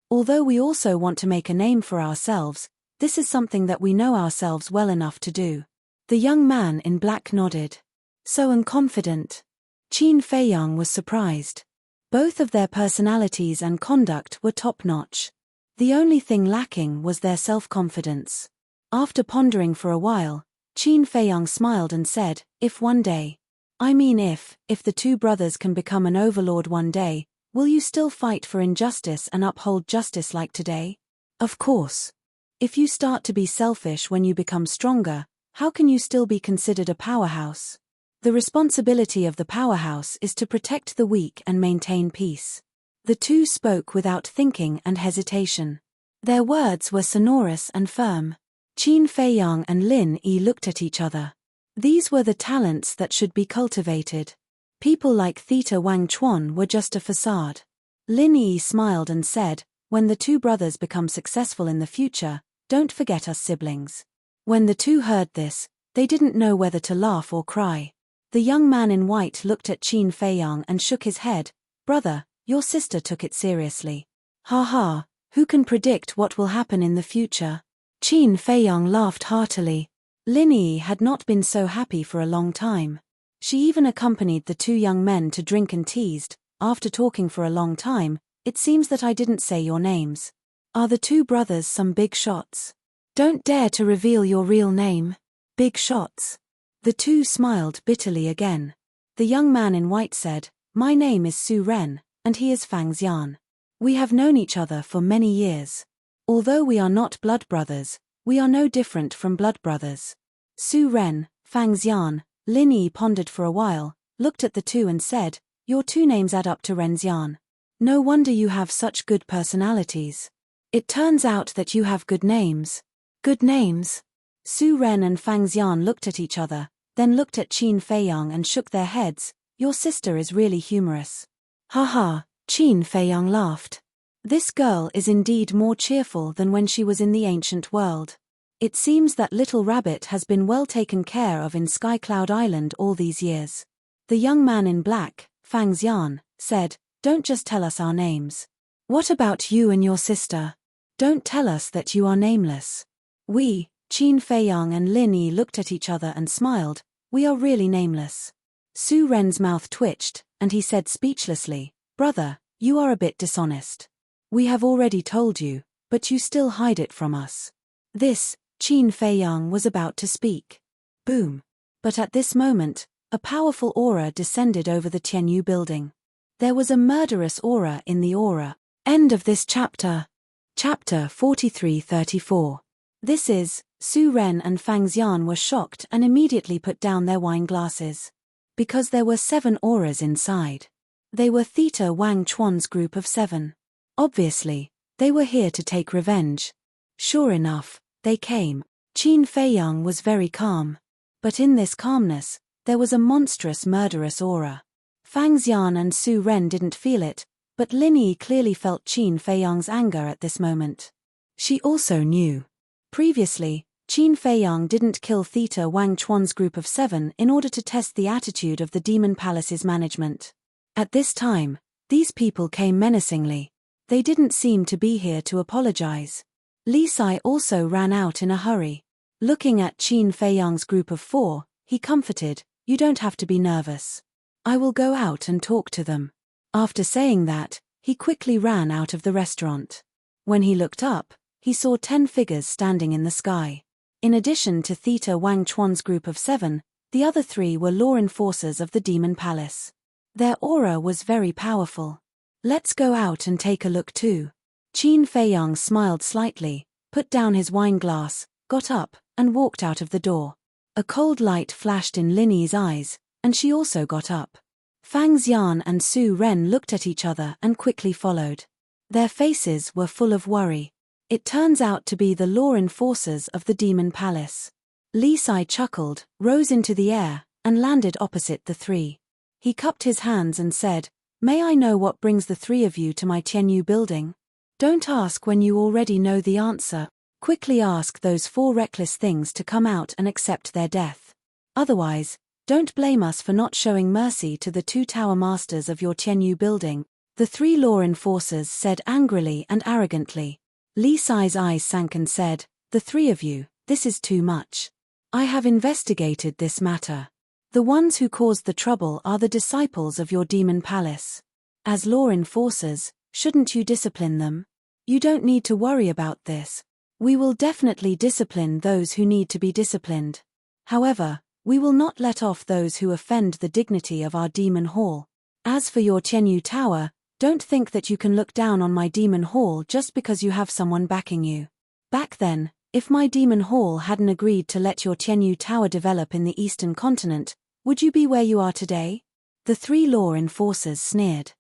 Although we also want to make a name for ourselves, This is something that we know ourselves well enough to do. The young man in black nodded. So unconfident. Qin Feiyang was surprised. Both of their personalities and conduct were top-notch. The only thing lacking was their self-confidence. After pondering for a while, Qin Feiyang smiled and said, if one day. I mean if the two brothers can become an overlord one day, will you still fight for injustice and uphold justice like today? Of course. If you start to be selfish when you become stronger, how can you still be considered a powerhouse? The responsibility of the powerhouse is to protect the weak and maintain peace. The two spoke without thinking and hesitation. Their words were sonorous and firm. Qin Feiyang and Lin Yi looked at each other. These were the talents that should be cultivated. People like Theta Wang Chuan were just a facade. Lin Yi smiled and said, when the two brothers become successful in the future, don't forget us siblings. When the two heard this, they didn't know whether to laugh or cry. The young man in white looked at Qin Feiyang and shook his head. Brother, your sister took it seriously. Ha ha, who can predict what will happen in the future? Qin Feiyang laughed heartily. Lin Yi had not been so happy for a long time. She even accompanied the two young men to drink and teased. After talking for a long time, it seems that I didn't say your names. Are the two brothers some big shots? Don't dare to reveal your real name. Big shots. The two smiled bitterly again. The young man in white said, my name is Su Ren, and he is Fang Xian. We have known each other for many years. Although we are not blood brothers, we are no different from blood brothers. Su Ren, Fang Xian. Lin Yi pondered for a while, looked at the two and said, your two names add up to Ren Xian. No wonder you have such good personalities. It turns out that you have good names. Good names? Su Ren and Fang Xian looked at each other, then looked at Qin Feiyang and shook their heads. Your sister is really humorous. Ha ha, Qin Feiyang laughed. This girl is indeed more cheerful than when she was in the ancient world. It seems that little rabbit has been well taken care of in Sky Cloud Island all these years. The young man in black, Fang Xian, said, don't just tell us our names. What about you and your sister? Don't tell us that you are nameless. We, Qin Feiyang and Lin Yi looked at each other and smiled. We are really nameless. Su Ren's mouth twitched, and he said speechlessly, brother, you are a bit dishonest. We have already told you, but you still hide it from us. This, Qin Feiyang was about to speak. Boom. But at this moment, a powerful aura descended over the Tianyu building. There was a murderous aura in the aura. End of this chapter. Chapter 43-34. This is, Su Ren and Fang Xian were shocked and immediately put down their wine glasses. Because there were 7 auras inside. They were Theta Wang Chuan's group of 7. Obviously, they were here to take revenge. Sure enough, they came. Qin Feiyang was very calm. But in this calmness, there was a monstrous murderous aura. Fang Xian and Su Ren didn't feel it, but Lin Yi clearly felt Qin Feiyang's anger at this moment. She also knew. Previously, Qin Feiyang didn't kill Theta Wang Chuan's group of 7 in order to test the attitude of the Demon Palace's management. At this time, these people came menacingly. They didn't seem to be here to apologize. Li Sai also ran out in a hurry. Looking at Qin Feiyang's group of 4, he comforted, you don't have to be nervous. I will go out and talk to them. After saying that, he quickly ran out of the restaurant. When he looked up, he saw 10 figures standing in the sky. In addition to Theta Wang Chuan's group of 7, the other 3 were law enforcers of the Demon Palace. Their aura was very powerful. Let's go out and take a look too. Qin Feiyang smiled slightly, put down his wine glass, got up, and walked out of the door. A cold light flashed in Lin Yi's eyes, and she also got up. Fang Xian and Su Ren looked at each other and quickly followed. Their faces were full of worry. It turns out to be the law enforcers of the Demon Palace. Li Sai chuckled, rose into the air, and landed opposite the 3. He cupped his hands and said, may I know what brings the 3 of you to my Tianyu building? Don't ask when you already know the answer. Quickly ask those 4 reckless things to come out and accept their death. Otherwise, don't blame us for not showing mercy to the 2 tower masters of your Tianyu building, the 3 law enforcers said angrily and arrogantly. Li Sai's eyes sank and said, The three of you, this is too much. I have investigated this matter. The ones who caused the trouble are the disciples of your demon palace. As law enforcers, shouldn't you discipline them? You don't need to worry about this. We will definitely discipline those who need to be disciplined. However, we will not let off those who offend the dignity of our demon hall. As for your Tianyu Tower, don't think that you can look down on my demon hall just because you have someone backing you. Back then, if my demon hall hadn't agreed to let your Tianyu Tower develop in the eastern continent, would you be where you are today? The three law enforcers sneered.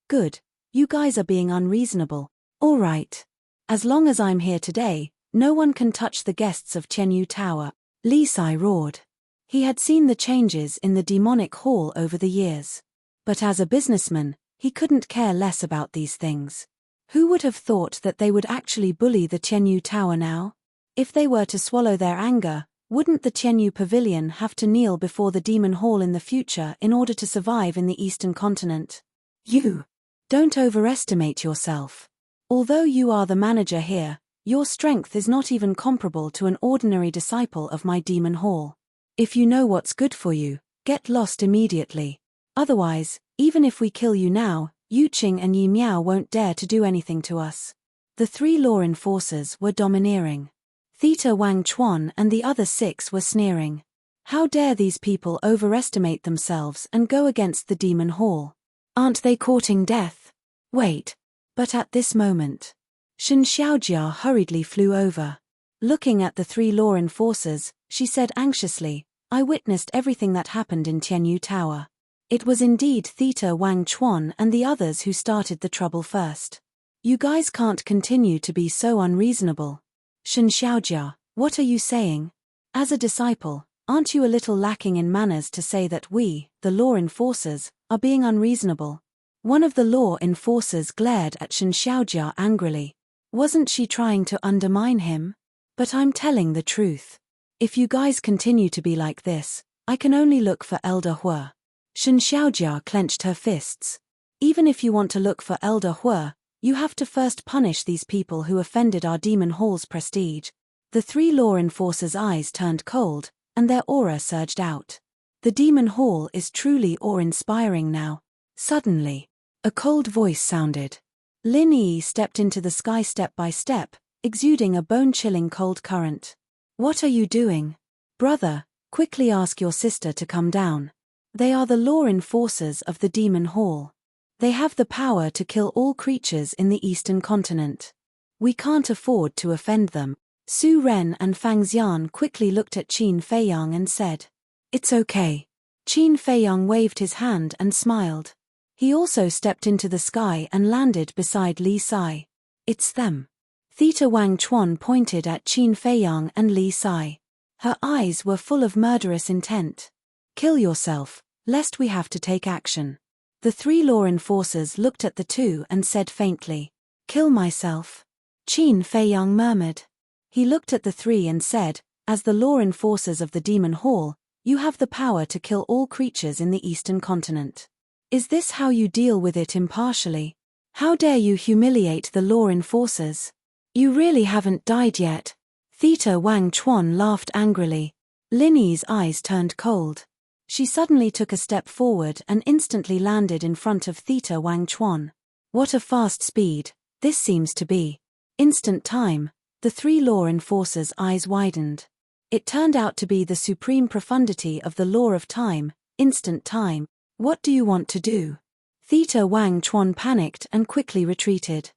Good. You guys are being unreasonable. All right. As long as I'm here today, no one can touch the guests of Tianyu Tower. Li Sai roared. He had seen the changes in the demonic hall over the years. But as a businessman, he couldn't care less about these things. Who would have thought that they would actually bully the Tianyu Tower now? If they were to swallow their anger, wouldn't the Tianyu Pavilion have to kneel before the demon hall in the future in order to survive in the eastern continent? You. Don't overestimate yourself. Although you are the manager here, your strength is not even comparable to an ordinary disciple of my demon hall. If you know what's good for you, get lost immediately. Otherwise, even if we kill you now, Yu Qing and Yi Miao won't dare to do anything to us. The three law enforcers were domineering. Theta Wang Chuan and the other 6 were sneering. How dare these people overestimate themselves and go against the demon hall? Aren't they courting death? Wait. But at this moment, Shen Xiaojia hurriedly flew over. Looking at the three law enforcers, she said anxiously, I witnessed everything that happened in Tianyu Tower. It was indeed Theta Wang Chuan and the others who started the trouble first. You guys can't continue to be so unreasonable. Shen Xiaojia, what are you saying? As a disciple, aren't you a little lacking in manners to say that we, the law enforcers, are being unreasonable? One of the law enforcers glared at Shen Xiaojia angrily. Wasn't she trying to undermine him? But I'm telling the truth. If you guys continue to be like this, I can only look for Elder Hua. Shen Xiaojia clenched her fists. Even if you want to look for Elder Hua, you have to first punish these people who offended our demon hall's prestige. The three law enforcers' eyes turned cold, and their aura surged out. The demon hall is truly awe-inspiring now. Suddenly, a cold voice sounded. Lin Yi stepped into the sky step by step, exuding a bone-chilling cold current. What are you doing? Brother, quickly ask your sister to come down. They are the law enforcers of the demon hall. They have the power to kill all creatures in the eastern continent. We can't afford to offend them. Su Ren and Fang Xian quickly looked at Qin Feiyang and said, It's okay. Qin Feiyang waved his hand and smiled. He also stepped into the sky and landed beside Li Sai. It's them. Theta Wang Chuan pointed at Qin Feiyang and Li Sai. Her eyes were full of murderous intent. Kill yourself, lest we have to take action. The three law enforcers looked at the two and said faintly, Kill myself. Qin Feiyang murmured. He looked at the three and said, As the law enforcers of the demon hall, you have the power to kill all creatures in the eastern continent. Is this how you deal with it impartially? How dare you humiliate the law enforcers? You really haven't died yet. Theta Wang Chuan laughed angrily. Lin Yi's eyes turned cold. She suddenly took a step forward and instantly landed in front of Theta Wang Chuan. What a fast speed, this seems to be. Instant time, the three law enforcers' eyes widened. It turned out to be the supreme profundity of the law of time, instant time. What do you want to do? Theta Wang Chuan panicked and quickly retreated.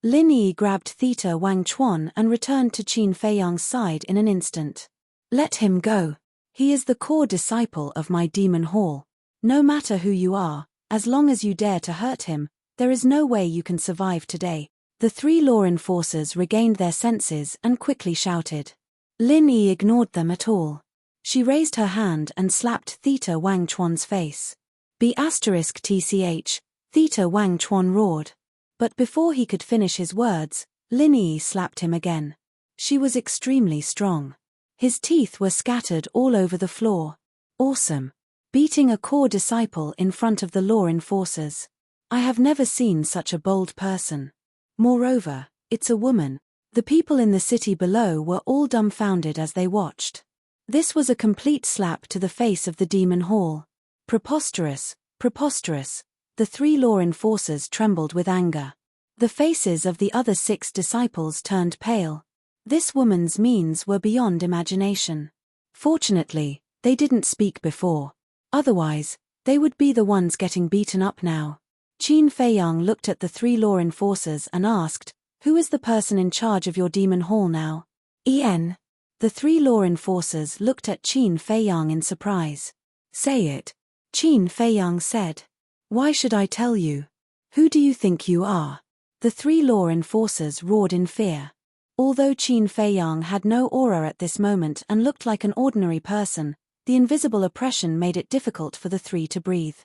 Lin Yi grabbed Theta Wang Chuan and returned to Qin Feiyang's side in an instant. Let him go. He is the core disciple of my demon hall. No matter who you are, as long as you dare to hurt him, there is no way you can survive today. The three law enforcers regained their senses and quickly shouted. Lin Yi ignored them at all. She raised her hand and slapped Theta Wang Chuan's face. *TCH, Theta Wang Chuan roared. But before he could finish his words, Lin Yi slapped him again. She was extremely strong. His teeth were scattered all over the floor. Awesome. Beating a core disciple in front of the law enforcers. I have never seen such a bold person. Moreover, it's a woman. The people in the city below were all dumbfounded as they watched. This was a complete slap to the face of the demon hall. Preposterous, preposterous. The 3 law enforcers trembled with anger. The faces of the other 6 disciples turned pale. This woman's means were beyond imagination. Fortunately, they didn't speak before. Otherwise, they would be the ones getting beaten up now. Qin Feiyang looked at the 3 law enforcers and asked, "Who is the person in charge of your demon hall now?" "En." The 3 law enforcers looked at Qin Feiyang in surprise. "Say it," Qin Feiyang said. "Why should I tell you? Who do you think you are?" The 3 law enforcers roared in fear. Although Qin Feiyang had no aura at this moment and looked like an ordinary person, the invisible oppression made it difficult for the 3 to breathe.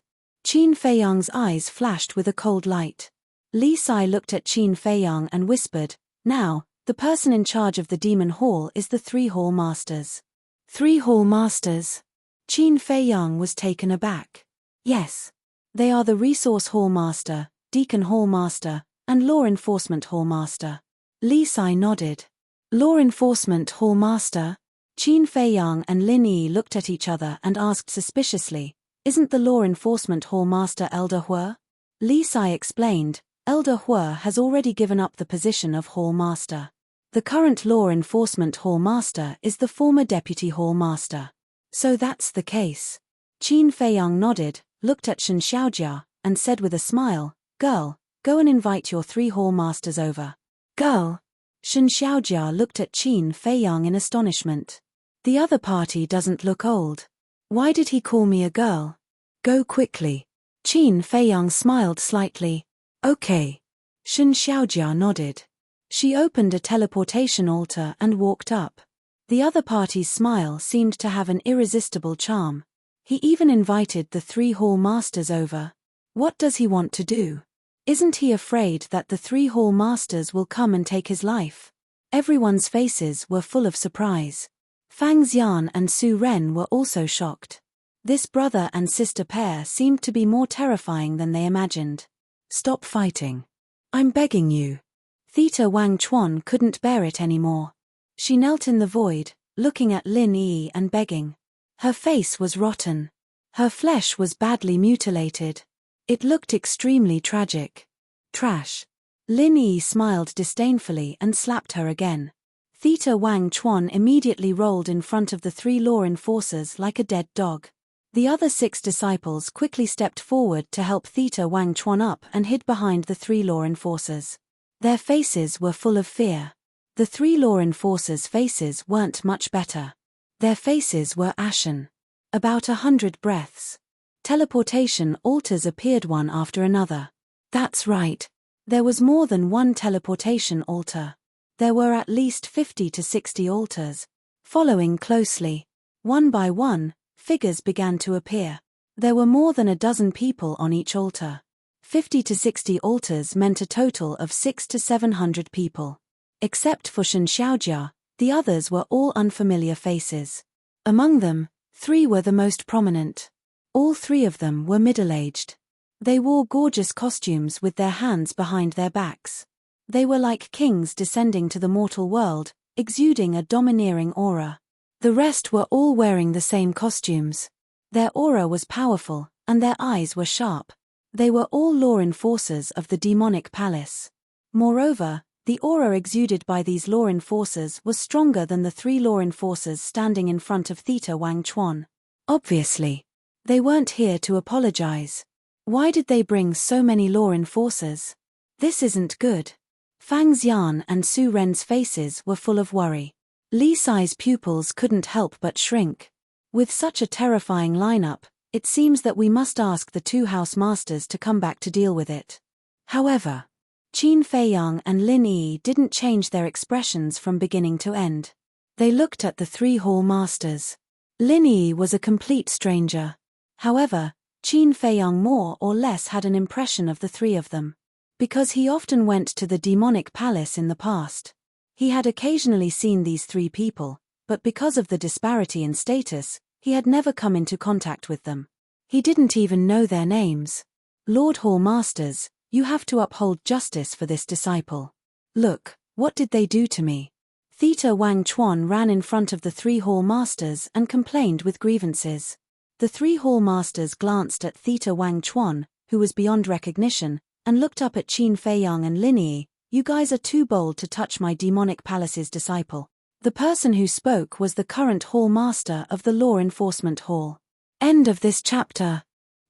Qin Feiyang's eyes flashed with a cold light. Li Sai looked at Qin Feiyang and whispered, "Now, the person in charge of the demon hall is the 3 hall masters." 3 hall masters? Qin Feiyang was taken aback. Yes. They are the resource hall master, deacon hall master, and law enforcement hall master. Li Sai nodded. Law enforcement hall master? Qin Feiyang and Lin Yi looked at each other and asked suspiciously, "Isn't the law enforcement hall master Elder Hua?" Li Sai explained, "Elder Hua has already given up the position of hall master. The current law enforcement hall master is the former deputy hall master." "So that's the case." Qin Feiyang nodded, looked at Shen Xiaojia, and said with a smile, "Girl, go and invite your 3 hall masters over." "Girl?" Shen Xiaojia looked at Qin Feiyang in astonishment. "The other party doesn't look old. Why did he call me a girl?" "Go quickly." Qin Feiyang smiled slightly. "Okay." Shen Xiaojia nodded. She opened a teleportation altar and walked up. The other party's smile seemed to have an irresistible charm. He even invited the 3 hall masters over. What does he want to do? Isn't he afraid that the 3 hall masters will come and take his life? Everyone's faces were full of surprise. Fang Xian and Su Ren were also shocked. This brother and sister pair seemed to be more terrifying than they imagined. "Stop fighting. I'm begging you." Theta Wang Chuan couldn't bear it anymore. She knelt in the void, looking at Lin Yi and begging. Her face was rotten. Her flesh was badly mutilated. It looked extremely tragic. "Trash." Lin Yi smiled disdainfully and slapped her again. Theta Wang Chuan immediately rolled in front of the 3 law enforcers like a dead dog. The other 6 disciples quickly stepped forward to help Theta Wang Chuan up and hid behind the 3 law enforcers. Their faces were full of fear. The 3 law enforcers' faces weren't much better. Their faces were ashen. About 100 breaths. Teleportation altars appeared one after another. That's right. There was more than one teleportation altar. There were at least 50 to 60 altars. Following closely, one by one, figures began to appear. There were more than a dozen people on each altar. 50 to 60 altars meant a total of 600 to 700 people. Except for Shen Xiaojia, the others were all unfamiliar faces. Among them, 3 were the most prominent. All 3 of them were middle-aged. They wore gorgeous costumes with their hands behind their backs. They were like kings descending to the mortal world, exuding a domineering aura. The rest were all wearing the same costumes. Their aura was powerful, and their eyes were sharp. They were all law enforcers of the demonic palace. Moreover, the aura exuded by these law enforcers was stronger than the 3 law enforcers standing in front of Theta Wang Chuan. Obviously, they weren't here to apologize. Why did they bring so many law enforcers? This isn't good. Fang Xian and Su Ren's faces were full of worry. Li Sai's pupils couldn't help but shrink. With such a terrifying lineup, it seems that we must ask the 2 house masters to come back to deal with it. However, Qin Feiyang and Lin Yi didn't change their expressions from beginning to end. They looked at the 3 hall masters. Lin Yi was a complete stranger. However, Qin Feiyang more or less had an impression of the 3 of them. Because he often went to the demonic palace in the past. He had occasionally seen these 3 people, but because of the disparity in status, he had never come into contact with them. He didn't even know their names. "Lord Hall Masters, you have to uphold justice for this disciple. Look, What did they do to me? Theta Wang Chuan ran in front of the 3 hall masters and complained with grievances. The 3 hall masters glanced at Theta Wang Chuan, who was beyond recognition, and looked up at Qin Feiyang and Lin Yi. You guys are too bold to touch my demonic palace's disciple. The person who spoke was the current hall master of the law enforcement hall. End of this chapter.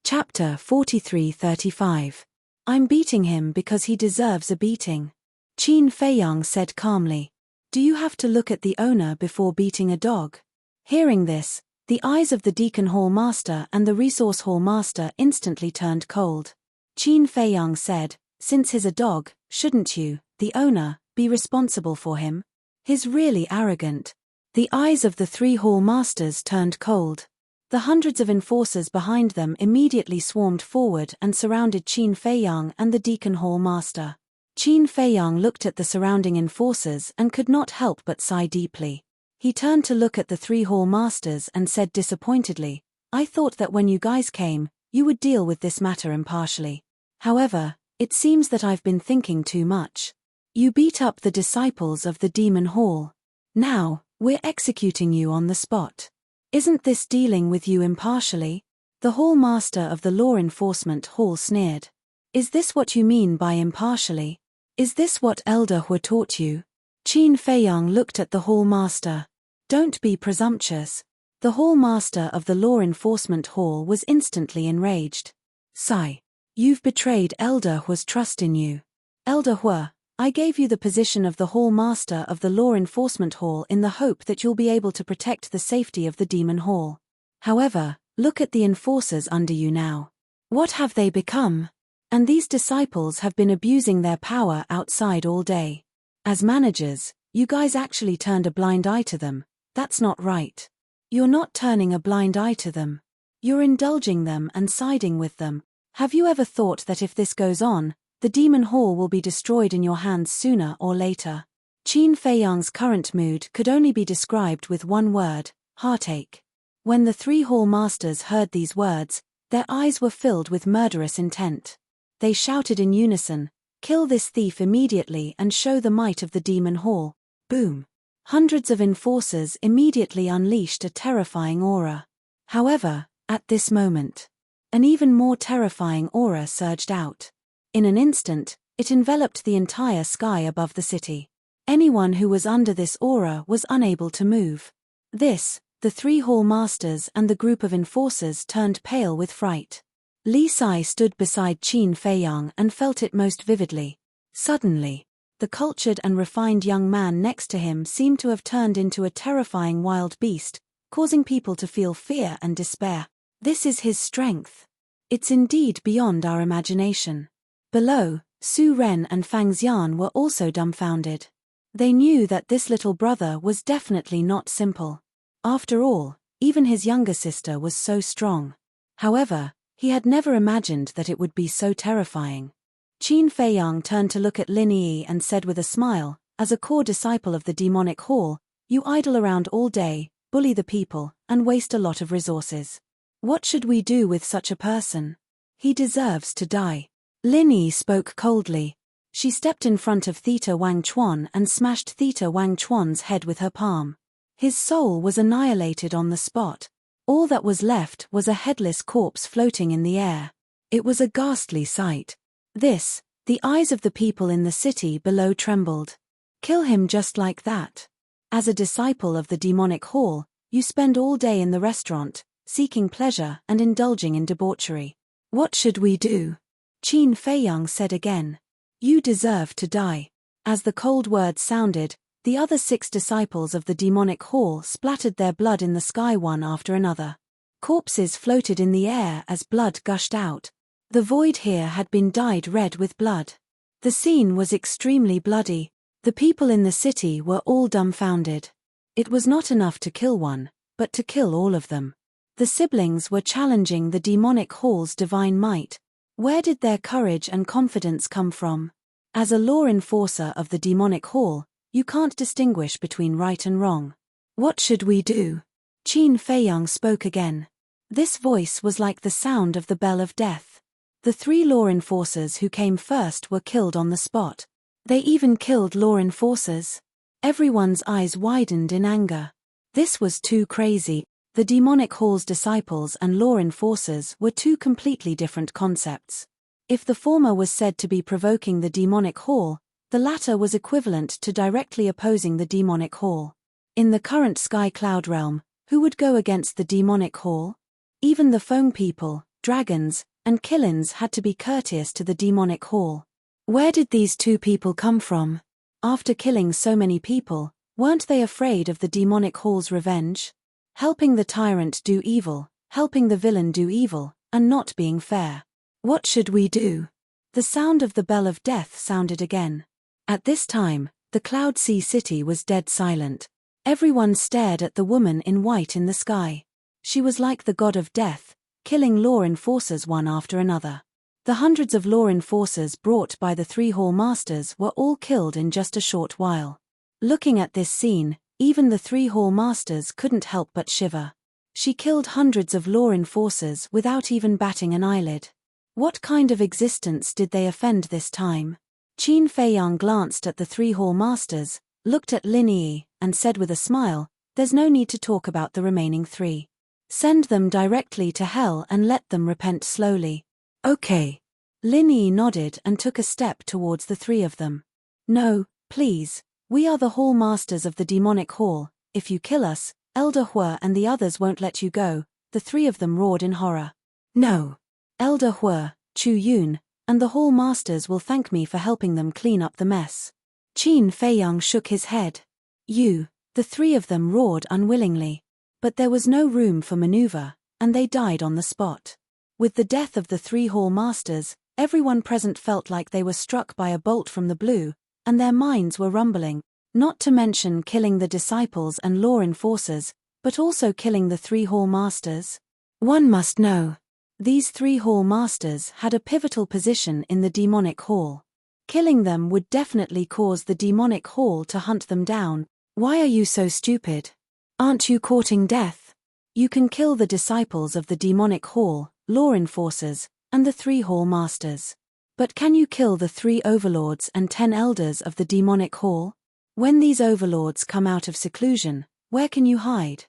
Chapter 43-35. I'm beating him because he deserves a beating. Qin Feiyang said calmly. Do you have to look at the owner before beating a dog? Hearing this, the eyes of the Deacon Hall Master and the Resource Hall Master instantly turned cold. Qin Feiyang said, since he's a dog, shouldn't you, the owner, be responsible for him? He's really arrogant. The eyes of the 3 hall masters turned cold. The hundreds of enforcers behind them immediately swarmed forward and surrounded Qin Feiyang and the Deacon Hall Master. Qin Feiyang looked at the surrounding enforcers and could not help but sigh deeply. He turned to look at the 3 hall masters and said disappointedly, I thought that when you guys came, you would deal with this matter impartially. However, it seems that I've been thinking too much. You beat up the disciples of the Demon Hall. Now, we're executing you on the spot. Isn't this dealing with you impartially? The Hall Master of the Law Enforcement Hall sneered. Is this what you mean by impartially? Is this what Elder Hu taught you? Qin Feiyang looked at the Hall Master. Don't be presumptuous. The Hall Master of the Law Enforcement Hall was instantly enraged. Sigh. You've betrayed Elder Hu's trust in you. Elder Hu, I gave you the position of the Hall Master of the Law Enforcement Hall in the hope that you'll be able to protect the safety of the Demon Hall. However, look at the enforcers under you now. What have they become? And these disciples have been abusing their power outside all day. As managers, you guys actually turned a blind eye to them. That's not right. You're not turning a blind eye to them. You're indulging them and siding with them. Have you ever thought that if this goes on, the Demon Hall will be destroyed in your hands sooner or later? Qin Feiyang's current mood could only be described with one word, heartache. When the 3 hall masters heard these words, their eyes were filled with murderous intent. They shouted in unison, kill this thief immediately and show the might of the Demon Hall. Boom. Hundreds of enforcers immediately unleashed a terrifying aura. However, at this moment, an even more terrifying aura surged out. In an instant, it enveloped the entire sky above the city. Anyone who was under this aura was unable to move. This, the 3 hall masters and the group of enforcers turned pale with fright. Li Sai stood beside Qin Feiyang and felt it most vividly. Suddenly, the cultured and refined young man next to him seemed to have turned into a terrifying wild beast, causing people to feel fear and despair. This is his strength. It's indeed beyond our imagination. Below, Su Ren and Fang Xian were also dumbfounded. They knew that this little brother was definitely not simple. After all, even his younger sister was so strong. However, he had never imagined that it would be so terrifying. Qin Feiyang turned to look at Lin Yi and said with a smile, as a core disciple of the demonic hall, you idle around all day, bully the people, and waste a lot of resources. What should we do with such a person? He deserves to die. Lin Yi spoke coldly. She stepped in front of Theta Wang Chuan and smashed Theta Wang Chuan's head with her palm. His soul was annihilated on the spot. All that was left was a headless corpse floating in the air. It was a ghastly sight. This, the eyes of the people in the city below trembled. Kill him just like that. As a disciple of the demonic hall, you spend all day in the restaurant, seeking pleasure and indulging in debauchery. What should we do? Qin Feiyang said again. You deserve to die. As the cold words sounded, the other 6 disciples of the demonic hall splattered their blood in the sky one after another. Corpses floated in the air as blood gushed out. The void here had been dyed red with blood. The scene was extremely bloody. The people in the city were all dumbfounded. It was not enough to kill one, but to kill all of them. The siblings were challenging the demonic hall's divine might. Where did their courage and confidence come from? As a law enforcer of the demonic hall, you can't distinguish between right and wrong. What should we do? Qin Feiyang spoke again. This voice was like the sound of the bell of death. The 3 law enforcers who came first were killed on the spot. They even killed law enforcers. Everyone's eyes widened in anger. This was too crazy. The demonic hall's disciples and law enforcers were two completely different concepts. If the former was said to be provoking the demonic hall, the latter was equivalent to directly opposing the demonic hall. In the current sky cloud realm, who would go against the demonic hall? Even the foam people, dragons, and killins had to be courteous to the demonic hall. Where did these two people come from? After killing so many people, weren't they afraid of the demonic hall's revenge? Helping the tyrant do evil, helping the villain do evil, and not being fair. What should we do? The sound of the bell of death sounded again. At this time, the Cloud Sea City was dead silent. Everyone stared at the woman in white in the sky. She was like the god of death, killing law enforcers one after another. The hundreds of law enforcers brought by the three hall masters were all killed in just a short while. Looking at this scene, even the three hall masters couldn't help but shiver. She killed hundreds of law enforcers without even batting an eyelid. What kind of existence did they offend this time? Qin Feiyang glanced at the three hall masters, looked at Lin Yi, and said with a smile, "There's no need to talk about the remaining three. Send them directly to hell and let them repent slowly." "Okay." Lin Yi nodded and took a step towards the three of them. "No, please. We are the hall masters of the demonic hall. If you kill us, Elder Hua and the others won't let you go," the three of them roared in horror. "No. Elder Hua, Chu Yun, and the hall masters will thank me for helping them clean up the mess." Qin Feiyang shook his head. "You," the three of them roared unwillingly. But there was no room for maneuver, and they died on the spot. With the death of the three hall masters, everyone present felt like they were struck by a bolt from the blue, and their minds were rumbling, not to mention killing the disciples and law enforcers, but also killing the three hall masters. One must know. These three hall masters had a pivotal position in the demonic hall. Killing them would definitely cause the demonic hall to hunt them down. Why are you so stupid? Aren't you courting death? You can kill the disciples of the demonic hall, law enforcers, and the three hall masters. But can you kill the 3 overlords and 10 elders of the demonic hall? When these overlords come out of seclusion, where can you hide?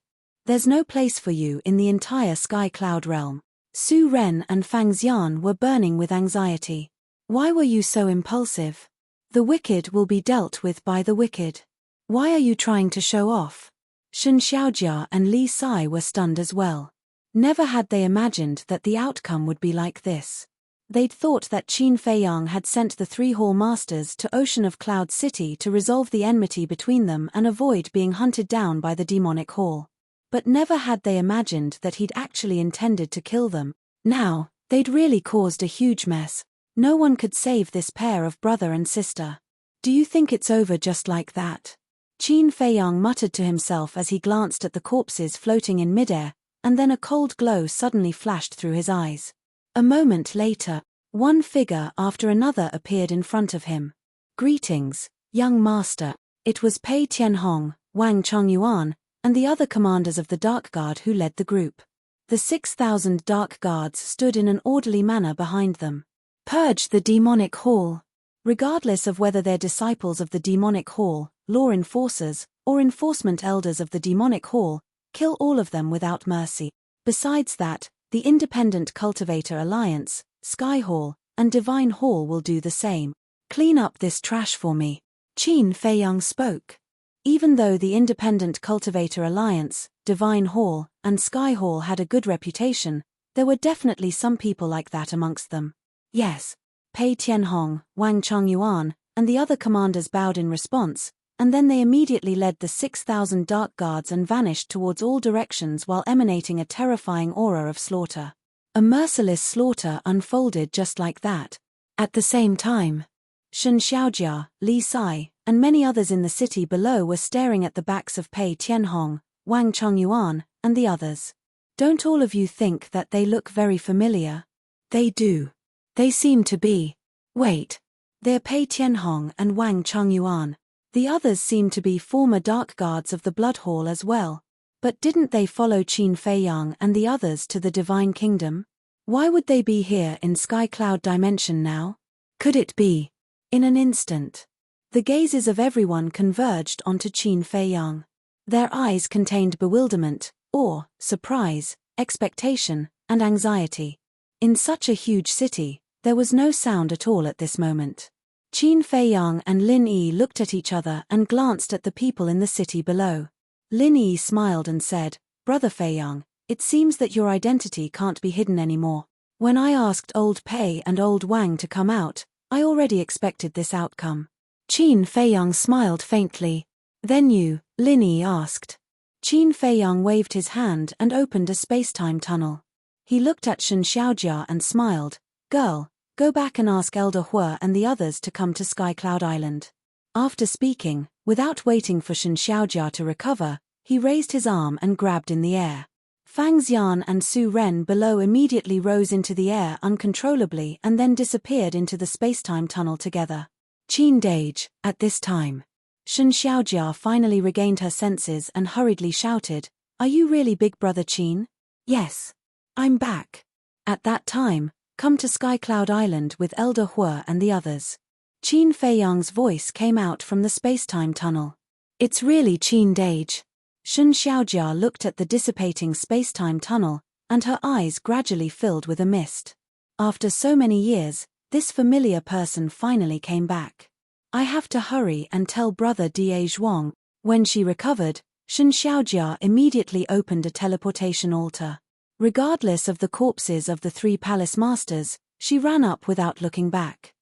There's no place for you in the entire Sky Cloud realm. Su Ren and Fang Xian were burning with anxiety. Why were you so impulsive? The wicked will be dealt with by the wicked. Why are you trying to show off? Shen Xiaojia and Li Sai were stunned as well. Never had they imagined that the outcome would be like this. They'd thought that Qin Feiyang had sent the 3 hall masters to Ocean of Cloud City to resolve the enmity between them and avoid being hunted down by the demonic hall. But never had they imagined that he'd actually intended to kill them. Now, they'd really caused a huge mess. No one could save this pair of brother and sister. Do you think it's over just like that? Qin Feiyang muttered to himself as he glanced at the corpses floating in midair, and then a cold glow suddenly flashed through his eyes. A moment later, one figure after another appeared in front of him. "Greetings, young master." It was Pei Tianhong, Wang Chongyuan, and the other commanders of the Dark Guard who led the group. The 6,000 Dark Guards stood in an orderly manner behind them. Purge the demonic hall. Regardless of whether they're disciples of the demonic hall, law enforcers, or enforcement elders of the demonic hall, kill all of them without mercy. Besides that, the Independent Cultivator Alliance, Sky Hall, and Divine Hall will do the same. Clean up this trash for me. Qin Feiyang spoke. Even though the Independent Cultivator Alliance, Divine Hall, and Sky Hall had a good reputation, there were definitely some people like that amongst them. Yes. Pei Tianhong, Wang Chongyuan, and the other commanders bowed in response, and then they immediately led the 6,000 Dark Guards and vanished towards all directions while emanating a terrifying aura of slaughter. A merciless slaughter unfolded just like that. At the same time, Shen Xiaojia, Li Sai, and many others in the city below were staring at the backs of Pei Tianhong, Wang Chongyuan, and the others. Don't all of you think that they look very familiar? They do. They seem to be. Wait. They're Pei Tianhong and Wang Chongyuan. The others seem to be former Dark Guards of the Blood Hall as well. But didn't they follow Qin Feiyang and the others to the Divine Kingdom? Why would they be here in Sky Cloud Dimension now? Could it be? In an instant, The gazes of everyone converged onto Qin Feiyang. Their eyes contained bewilderment, awe, surprise, expectation, and anxiety. In such a huge city, there was no sound at all at this moment. Qin Feiyang and Lin Yi looked at each other and glanced at the people in the city below. Lin Yi smiled and said, "Brother Feiyang, it seems that your identity can't be hidden anymore. When I asked Old Pei and Old Wang to come out, I already expected this outcome." Qin Feiyang smiled faintly. "Then you?" Lin Yi asked. Qin Feiyang waved his hand and opened a space-time tunnel. He looked at Shen Xiaojia and smiled. "Girl, go back and ask Elder Hue and the others to come to Skycloud Island." After speaking, without waiting for Shen Xiaojia to recover, he raised his arm and grabbed in the air. Fang Xian and Su Ren below immediately rose into the air uncontrollably and then disappeared into the space-time tunnel together. Qin Dage, at this time. Shen Xiaojia finally regained her senses and hurriedly shouted, "Are you really Big Brother Qin?" "Yes. I'm back." At that time, "Come to Skycloud Island with Elder Hue and the others." Qin Feiyang's voice came out from the space-time tunnel. "It's really Qin Dage." Shen Xiaojia looked at the dissipating space-time tunnel, and her eyes gradually filled with a mist. After so many years, this familiar person finally came back. "I have to hurry and tell Brother Da Zhuang." When she recovered, Shen Xiaojia immediately opened a teleportation altar. Regardless of the corpses of the three palace masters, she ran up without looking back.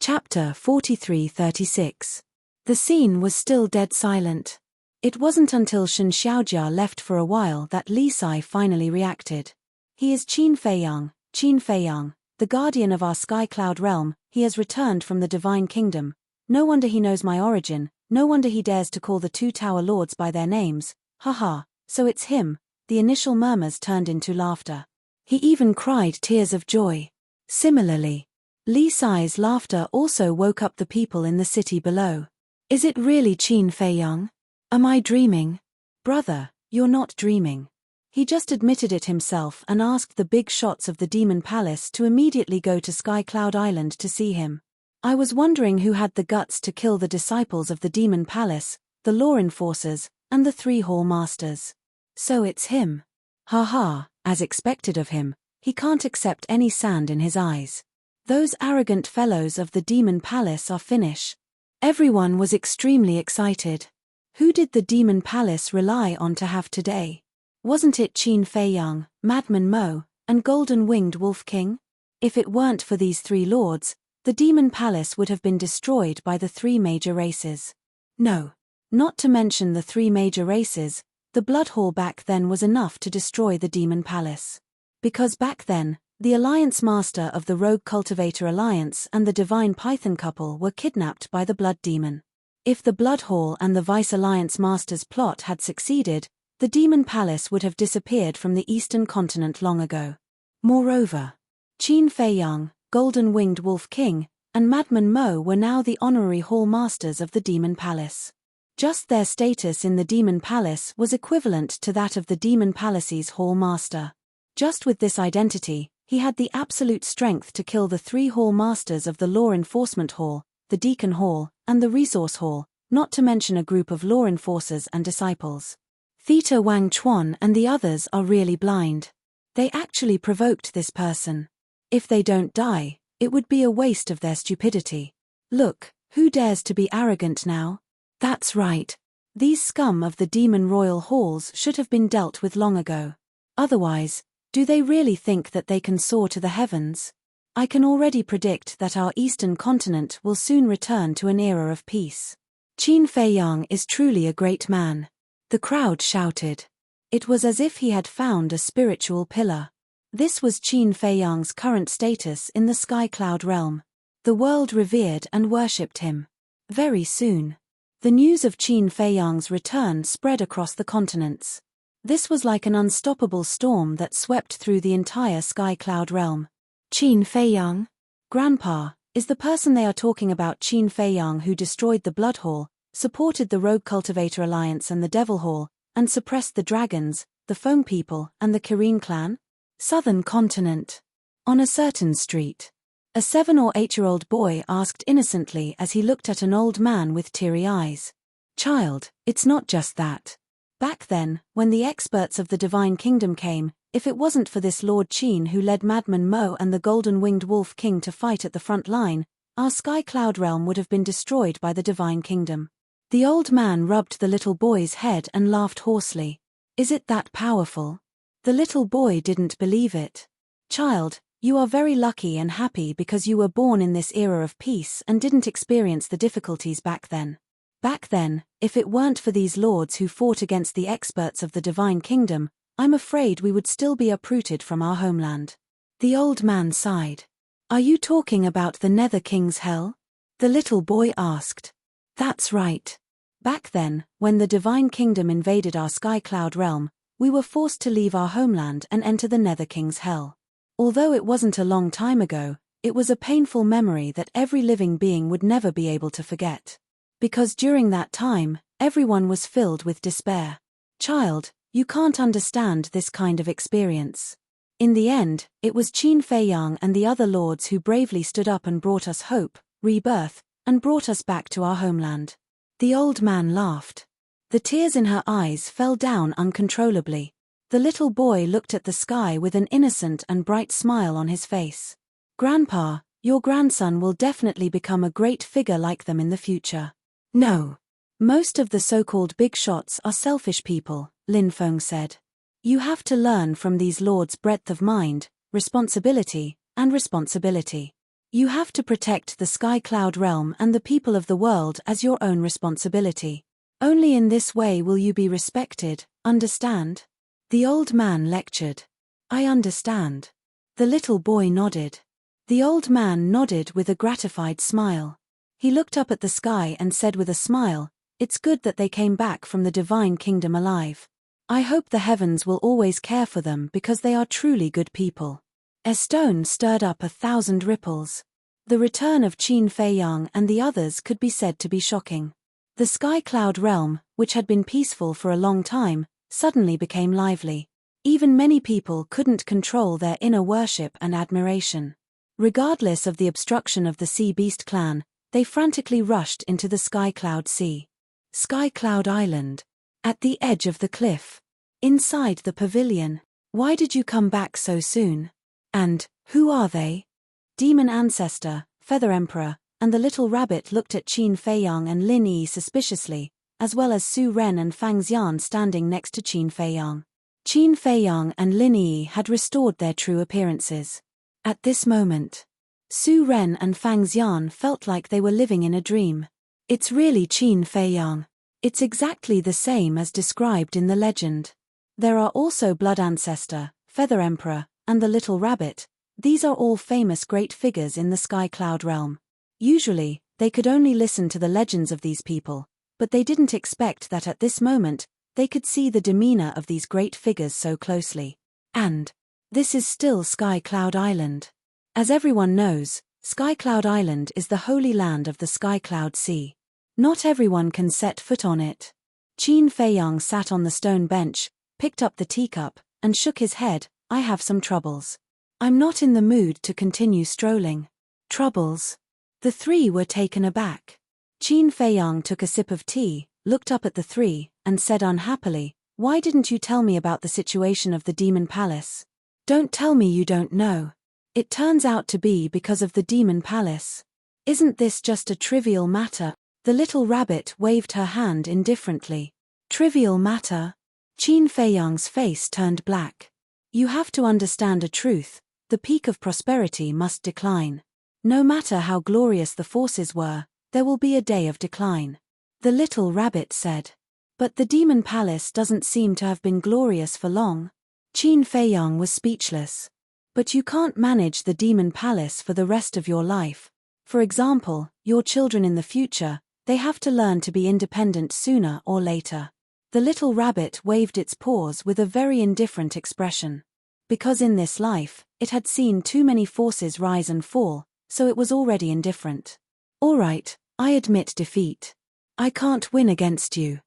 Chapter 43-36. The scene was still dead silent. It wasn't until Shen Xiaojia left for a while that Li Sai finally reacted. "He is Qin Feiyang, the guardian of our Skycloud realm. He has returned from the Divine Kingdom. No wonder he knows my origin, no wonder he dares to call the two Tower Lords by their names. Haha, so it's him." The initial murmurs turned into laughter. He even cried tears of joy. Similarly, Li Sai's laughter also woke up the people in the city below. "Is it really Qin Feiyang? Am I dreaming?" "Brother, you're not dreaming." He just admitted it himself and asked the big shots of the Demon Palace to immediately go to Skycloud Island to see him. "I was wondering who had the guts to kill the disciples of the Demon Palace, the law enforcers, and the three Hall Masters. So it's him. Ha, as expected of him, he can't accept any sand in his eyes. Those arrogant fellows of the Demon Palace are finished." Everyone was extremely excited. Who did the Demon Palace rely on to have today? Wasn't it Qin Feiyang, Madman Mo, and Golden-Winged Wolf King? If it weren't for these three lords, the Demon Palace would have been destroyed by the three major races. No. Not to mention the three major races, the Blood Hall back then was enough to destroy the Demon Palace. Because back then, the Alliance Master of the Rogue Cultivator Alliance and the Divine Python couple were kidnapped by the Blood Demon. If the Blood Hall and the Vice Alliance Master's plot had succeeded, the Demon Palace would have disappeared from the Eastern continent long ago. Moreover, Qin Feiyang, Golden-Winged Wolf King, and Madman Mo were now the honorary Hall Masters of the Demon Palace. Just their status in the Demon Palace was equivalent to that of the Demon Palace's Hall Master. Just with this identity, he had the absolute strength to kill the three Hall Masters of the Law Enforcement Hall, the Deacon Hall, and the Resource Hall, not to mention a group of law enforcers and disciples. Theta Wang Chuan and the others are really blind. They actually provoked this person. If they don't die, it would be a waste of their stupidity. Look, who dares to be arrogant now? That's right. These scum of the Demon Royal Halls should have been dealt with long ago. Otherwise, do they really think that they can soar to the heavens? I can already predict that our eastern continent will soon return to an era of peace. Qin Feiyang is truly a great man. The crowd shouted. It was as if he had found a spiritual pillar. This was Qin Feiyang's current status in the Skycloud realm. The world revered and worshipped him. Very soon, the news of Qin Feiyang's return spread across the continents. This was like an unstoppable storm that swept through the entire Skycloud realm. Qin Feiyang? Grandpa, is the person they are talking about Qin Feiyang who destroyed the Blood Hall, supported the Rogue Cultivator Alliance and the Devil Hall, and suppressed the dragons, the Foam People, and the Kirin clan? Southern continent. On a certain street. A 7 or 8-year-old boy asked innocently as he looked at an old man with teary eyes. Child, it's not just that. Back then, when the experts of the Divine Kingdom came, if it wasn't for this Lord Qin who led Madman Mo and the Golden-Winged Wolf King to fight at the front line, our Sky Cloud realm would have been destroyed by the Divine Kingdom. The old man rubbed the little boy's head and laughed hoarsely. Is it that powerful? The little boy didn't believe it. Child, you are very lucky and happy because you were born in this era of peace and didn't experience the difficulties back then. Back then, if it weren't for these lords who fought against the experts of the Divine Kingdom, I'm afraid we would still be uprooted from our homeland. The old man sighed. Are you talking about the Nether King's hell? The little boy asked. That's right. Back then, when the Divine Kingdom invaded our Sky Cloud realm, we were forced to leave our homeland and enter the Nether King's hell. Although it wasn't a long time ago, it was a painful memory that every living being would never be able to forget. Because during that time, everyone was filled with despair. Child, you can't understand this kind of experience. In the end, it was Qin Fei Yang and the other lords who bravely stood up and brought us hope, rebirth, and brought us back to our homeland. The old man laughed. The tears in her eyes fell down uncontrollably. The little boy looked at the sky with an innocent and bright smile on his face. Grandpa, your grandson will definitely become a great figure like them in the future. No. Most of the so-called big shots are selfish people, Lin Feng said. You have to learn from these lords' breadth of mind, responsibility, and responsibility. You have to protect the Sky Cloud realm and the people of the world as your own responsibility. Only in this way will you be respected, understand? The old man lectured. I understand. The little boy nodded. The old man nodded with a gratified smile. He looked up at the sky and said with a smile, it's good that they came back from the Divine Kingdom alive. I hope the heavens will always care for them because they are truly good people. A stone stirred up 1,000 ripples. The return of Qin Fei Yang and the others could be said to be shocking. The Sky Cloud realm, which had been peaceful for a long time, suddenly became lively. Even many people couldn't control their inner worship and admiration. Regardless of the obstruction of the Sea Beast clan, they frantically rushed into the Sky Cloud Sea. Sky Cloud Island. At the edge of the cliff. Inside the pavilion. Why did you come back so soon? And, who are they? Demon Ancestor, Feather Emperor, and the little rabbit looked at Qin Fei Yang and Lin Yi suspiciously, as well as Su Ren and Fang Xian standing next to Qin Fei Yang. Qin Fei Yang and Lin Yi had restored their true appearances. At this moment, Su Ren and Fang Xian felt like they were living in a dream. It's really Qin Fei Yang. It's exactly the same as described in the legend. There are also Blood Ancestor, Feather Emperor, and the Little Rabbit. These are all famous great figures in the Sky Cloud realm. Usually, they could only listen to the legends of these people, but they didn't expect that at this moment, they could see the demeanor of these great figures so closely. And this is still Sky Cloud Island. As everyone knows, Sky Cloud Island is the holy land of the Sky Cloud Sea. Not everyone can set foot on it. Qin Fei Yang sat on the stone bench, picked up the teacup, and shook his head. I have some troubles. I'm not in the mood to continue strolling. Troubles? The three were taken aback. Qin Fei Yang took a sip of tea, looked up at the three, and said unhappily, why didn't you tell me about the situation of the Demon Palace? Don't tell me you don't know. It turns out to be because of the Demon Palace. Isn't this just a trivial matter? The little rabbit waved her hand indifferently. Trivial matter? Qin Fei Yang's face turned black. You have to understand a truth. The peak of prosperity must decline. No matter how glorious the forces were, there will be a day of decline. The little rabbit said. But the Demon Palace doesn't seem to have been glorious for long. Qin Fei Yang was speechless. But you can't manage the Demon Palace for the rest of your life. For example, your children in the future, they have to learn to be independent sooner or later. The little rabbit waved its paws with a very indifferent expression. Because in this life, it had seen too many forces rise and fall, so it was already indifferent. All right, I admit defeat. I can't win against you.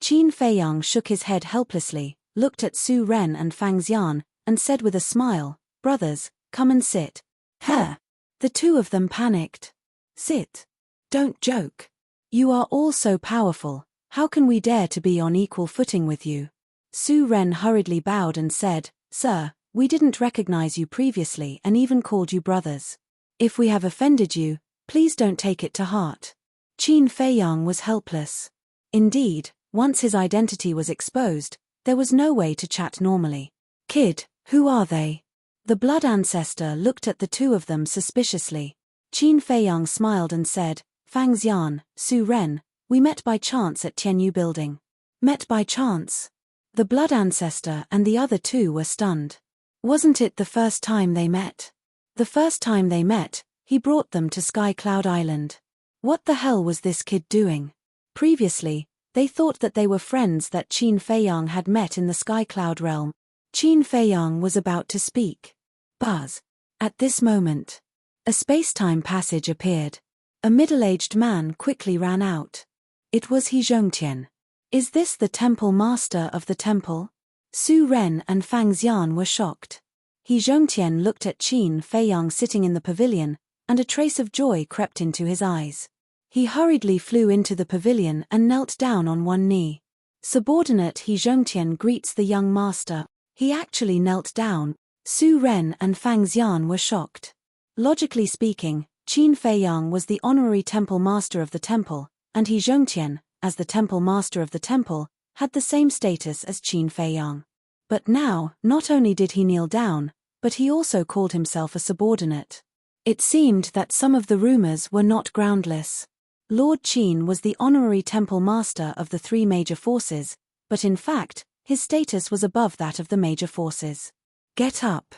Qin Fei Yang shook his head helplessly, looked at Su Ren and Fang Xian, and said with a smile, brothers, come and sit. Huh. The two of them panicked. Sit. Don't joke. You are all so powerful, how can we dare to be on equal footing with you? Su Ren hurriedly bowed and said, Sir, we didn't recognize you previously and even called you brothers. If we have offended you, please don't take it to heart. Qin Feiyang was helpless. Indeed, once his identity was exposed, there was no way to chat normally. Kid, who are they? The blood ancestor looked at the two of them suspiciously. Qin Feiyang smiled and said, Fang Xian, Su Ren, we met by chance at Tianyu Building. Met by chance? The blood ancestor and the other two were stunned. Wasn't it the first time they met? The first time they met, he brought them to Sky Cloud Island. What the hell was this kid doing? Previously, they thought that they were friends that Qin Feiyang had met in the Sky Cloud realm. Qin Feiyang was about to speak. Buzz. At this moment, a space-time passage appeared. A middle-aged man quickly ran out. It was He Zhongtian. Is this the temple master of the temple? Su Ren and Fang Xian were shocked. He Zhongtian looked at Qin Feiyang sitting in the pavilion, and a trace of joy crept into his eyes. He hurriedly flew into the pavilion and knelt down on one knee. Subordinate He Zhongtian greets the young master. He actually knelt down. Su Ren and Fang Xian were shocked. Logically speaking, Qin Feiyang was the honorary temple master of the temple, and He Zhongtian, as the temple master of the temple, had the same status as Qin Feiyang. But now, not only did he kneel down, but he also called himself a subordinate. It seemed that some of the rumors were not groundless. Lord Qin was the honorary temple master of the three major forces, but in fact, his status was above that of the major forces. Get up.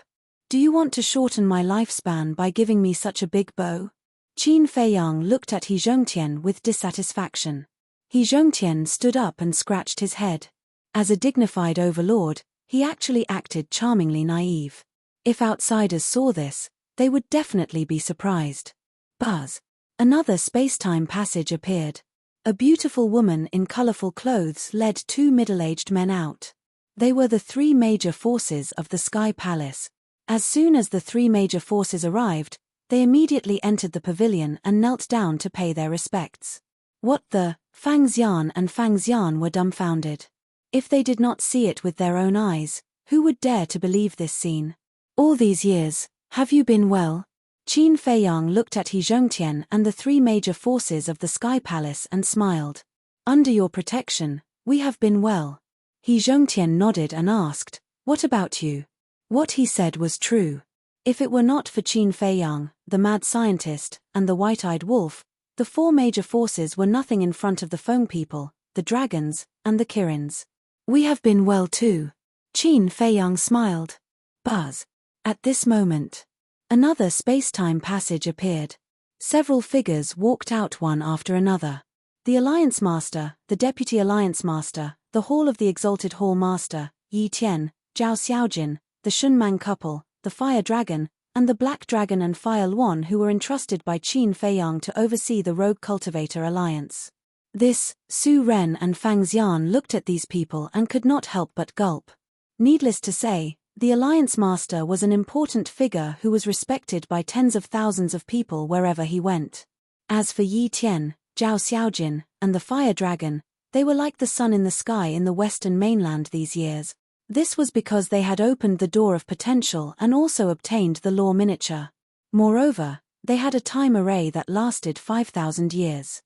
Do you want to shorten my lifespan by giving me such a big bow? Qin Feiyang looked at He Zhongtian with dissatisfaction. He Zhongtian stood up and scratched his head. As a dignified overlord, he actually acted charmingly naive. If outsiders saw this, they would definitely be surprised. Buzz. Another space-time passage appeared. A beautiful woman in colorful clothes led two middle-aged men out. They were the three major forces of the Sky Palace. As soon as the three major forces arrived, they immediately entered the pavilion and knelt down to pay their respects. What the? Fang Xian and Fang Xian were dumbfounded. If they did not see it with their own eyes, who would dare to believe this scene? All these years, have you been well? Qin Feiyang looked at He Zhongtian and the three major forces of the Sky Palace and smiled. Under your protection, we have been well. He Zhongtian nodded and asked, what about you? What he said was true. If it were not for Qin Feiyang, the mad scientist, and the white-eyed wolf, the four major forces were nothing in front of the Feng people, the dragons, and the Kirins. We have been well too. Qin Feiyang smiled. Buzz. At this moment, another space-time passage appeared. Several figures walked out one after another. The Alliance Master, the Deputy Alliance Master, the Hall of the Exalted Hall Master, Yi Tian, Zhao Xiaojin, the Shunmang couple, the Fire Dragon, and the Black Dragon and Fire Luan, who were entrusted by Qin Feiyang to oversee the Rogue Cultivator Alliance. Su Ren and Fang Xian looked at these people and could not help but gulp. Needless to say, the Alliance Master was an important figure who was respected by tens of thousands of people wherever he went. As for Yi Tian, Zhao Xiaojin, and the Fire Dragon, they were like the sun in the sky in the western mainland these years. This was because they had opened the door of potential and also obtained the law miniature. Moreover, they had a time array that lasted 5,000 years.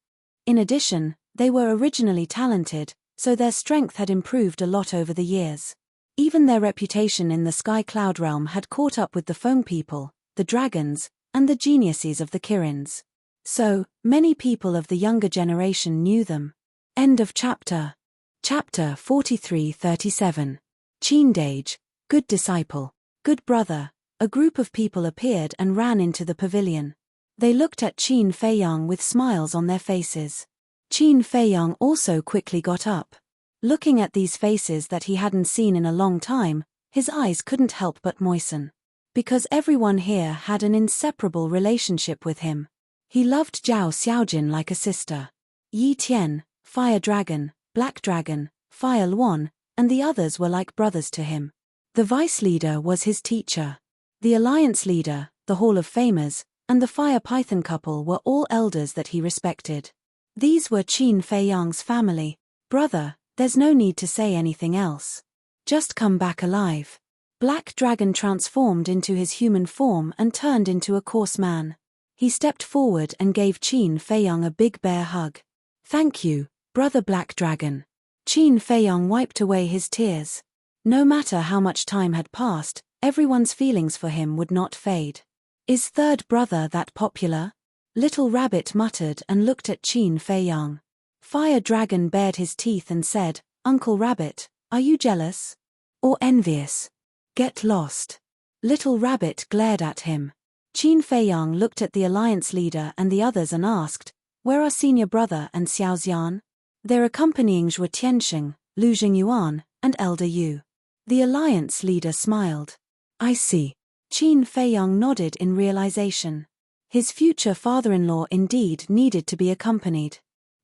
In addition, they were originally talented, so their strength had improved a lot over the years. Even their reputation in the Sky Cloud realm had caught up with the Feng people, the dragons, and the geniuses of the Kirins. So, many people of the younger generation knew them. End of chapter. Chapter 43-37. Qindage, good disciple, good brother. A group of people appeared and ran into the pavilion. They looked at Qin Feiyang with smiles on their faces. Qin Feiyang also quickly got up. Looking at these faces that he hadn't seen in a long time, his eyes couldn't help but moisten. Because everyone here had an inseparable relationship with him. He loved Zhao Xiaojin like a sister. Yi Tian, Fire Dragon, Black Dragon, Fire Luan, and the others were like brothers to him. The vice leader was his teacher. The alliance leader, the Hall of Famers, and the fire python couple were all elders that he respected. These were Qin Feiyang's family. Brother, there's no need to say anything else. Just come back alive. Black Dragon transformed into his human form and turned into a coarse man. He stepped forward and gave Qin Feiyang a big bear hug. Thank you, Brother Black Dragon. Qin Feiyang wiped away his tears. No matter how much time had passed, everyone's feelings for him would not fade. Is third brother that popular? Little Rabbit muttered and looked at Qin Feiyang. Fire Dragon bared his teeth and said, Uncle Rabbit, are you jealous? Or envious? Get lost. Little Rabbit glared at him. Qin Feiyang looked at the alliance leader and the others and asked, where are senior brother and Xiaoxian? They're accompanying Zhuo Tianxing, Lu Jingyuan, and Elder Yu. The alliance leader smiled. I see. Qin Feiyang nodded in realization. His future father-in-law indeed needed to be accompanied.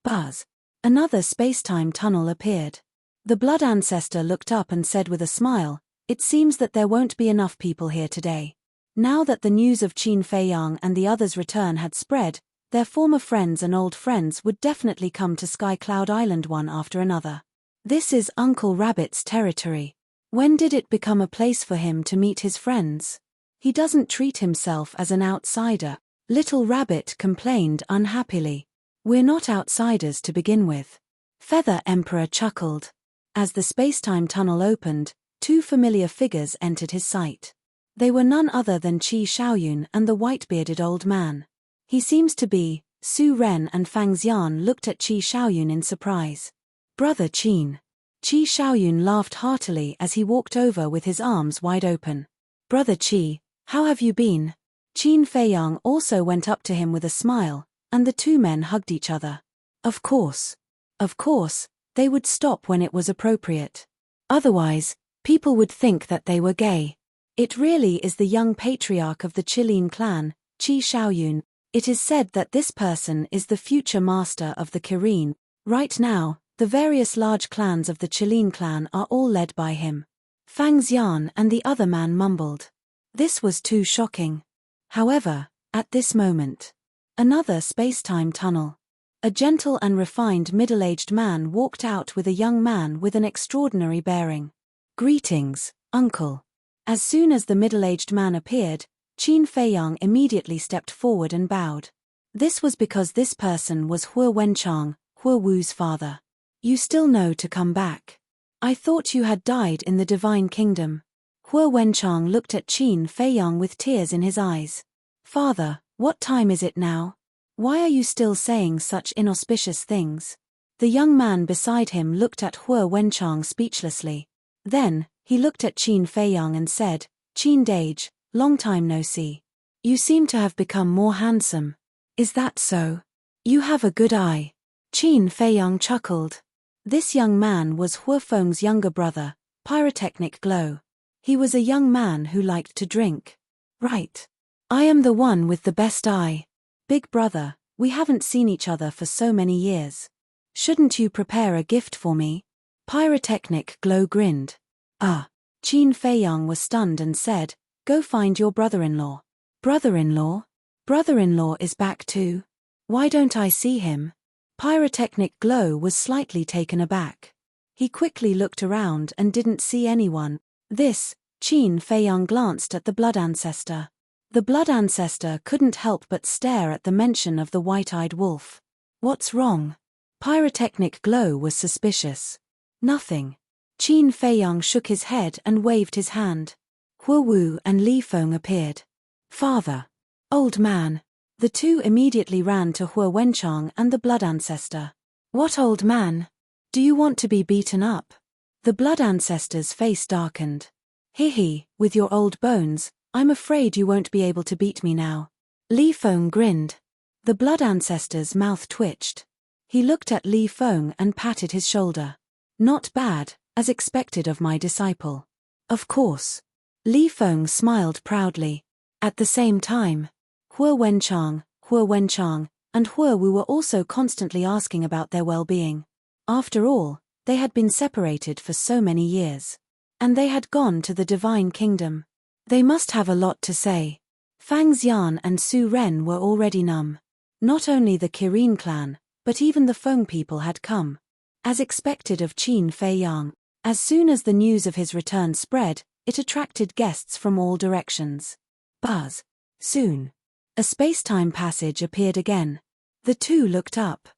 Buzz. Another space-time tunnel appeared. The blood ancestor looked up and said with a smile, it seems that there won't be enough people here today. Now that the news of Qin Feiyang and the others' return had spread, their former friends and old friends would definitely come to Sky Cloud Island one after another. This is Uncle Rabbit's territory. When did it become a place for him to meet his friends? He doesn't treat himself as an outsider. Little Rabbit complained unhappily. We're not outsiders to begin with. Feather Emperor chuckled. As the space-time tunnel opened, two familiar figures entered his sight. They were none other than Qi Xiaoyun and the white-bearded old man. He seems to be. Su Ren and Fang Xian looked at Qi Xiaoyun in surprise. Brother Qin. Qi Xiaoyun laughed heartily as he walked over with his arms wide open. Brother Qi, how have you been? Qin Feiyang also went up to him with a smile, and the two men hugged each other. Of course. Of course, they would stop when it was appropriate. Otherwise, people would think that they were gay. It really is the young patriarch of the Qilin clan, Qi Xiaoyun. It is said that this person is the future master of the Kirin. Right now, the various large clans of the Qilin clan are all led by him. Fang Xian and the other man mumbled. This was too shocking. However, at this moment, another space-time tunnel. A gentle and refined middle-aged man walked out with a young man with an extraordinary bearing. Greetings, uncle. As soon as the middle-aged man appeared, Qin Feiyang immediately stepped forward and bowed. This was because this person was Hua Wenchang, Hua Wu's father. You still know to come back. I thought you had died in the Divine Kingdom. Hua Wenchang looked at Qin Feiyang with tears in his eyes. Father, what time is it now? Why are you still saying such inauspicious things? The young man beside him looked at Hua Wenchang speechlessly. Then, he looked at Qin Feiyang and said, Qin Dage, long time no see. You seem to have become more handsome. Is that so? You have a good eye. Qin Feiyang chuckled. This young man was Hua Feng's younger brother, Pyrotechnic Glow. He was a young man who liked to drink. Right. I am the one with the best eye. Big brother, we haven't seen each other for so many years. Shouldn't you prepare a gift for me? Pyrotechnic Glow grinned. Qin Feiyang was stunned and said, go find your brother-in-law. Brother-in-law? Brother-in-law is back too? Why don't I see him? Pyrotechnic Glow was slightly taken aback. He quickly looked around and didn't see anyone. Qin Feiyang glanced at the blood ancestor. The blood ancestor couldn't help but stare at the mention of the white-eyed wolf. What's wrong? Pyrotechnic Glow was suspicious. Nothing. Qin Feiyang shook his head and waved his hand. Hua Wu and Li Feng appeared. Father. Old man. The two immediately ran to Hua Wenchang and the blood ancestor. What old man? Do you want to be beaten up? The blood ancestor's face darkened. Hee, with your old bones, I'm afraid you won't be able to beat me now. Li Feng grinned. The blood ancestor's mouth twitched. He looked at Li Feng and patted his shoulder. Not bad, as expected of my disciple. Of course. Li Feng smiled proudly. At the same time, Hua Wenchang, and Hua Wu were also constantly asking about their well-being. After all, they had been separated for so many years. And they had gone to the Divine Kingdom. They must have a lot to say. Fang Xian and Su Ren were already numb. Not only the Kirin clan, but even the Feng people had come. As expected of Qin Fei Yang, as soon as the news of his return spread, it attracted guests from all directions. Buzz. Soon. A space-time passage appeared again. The two looked up.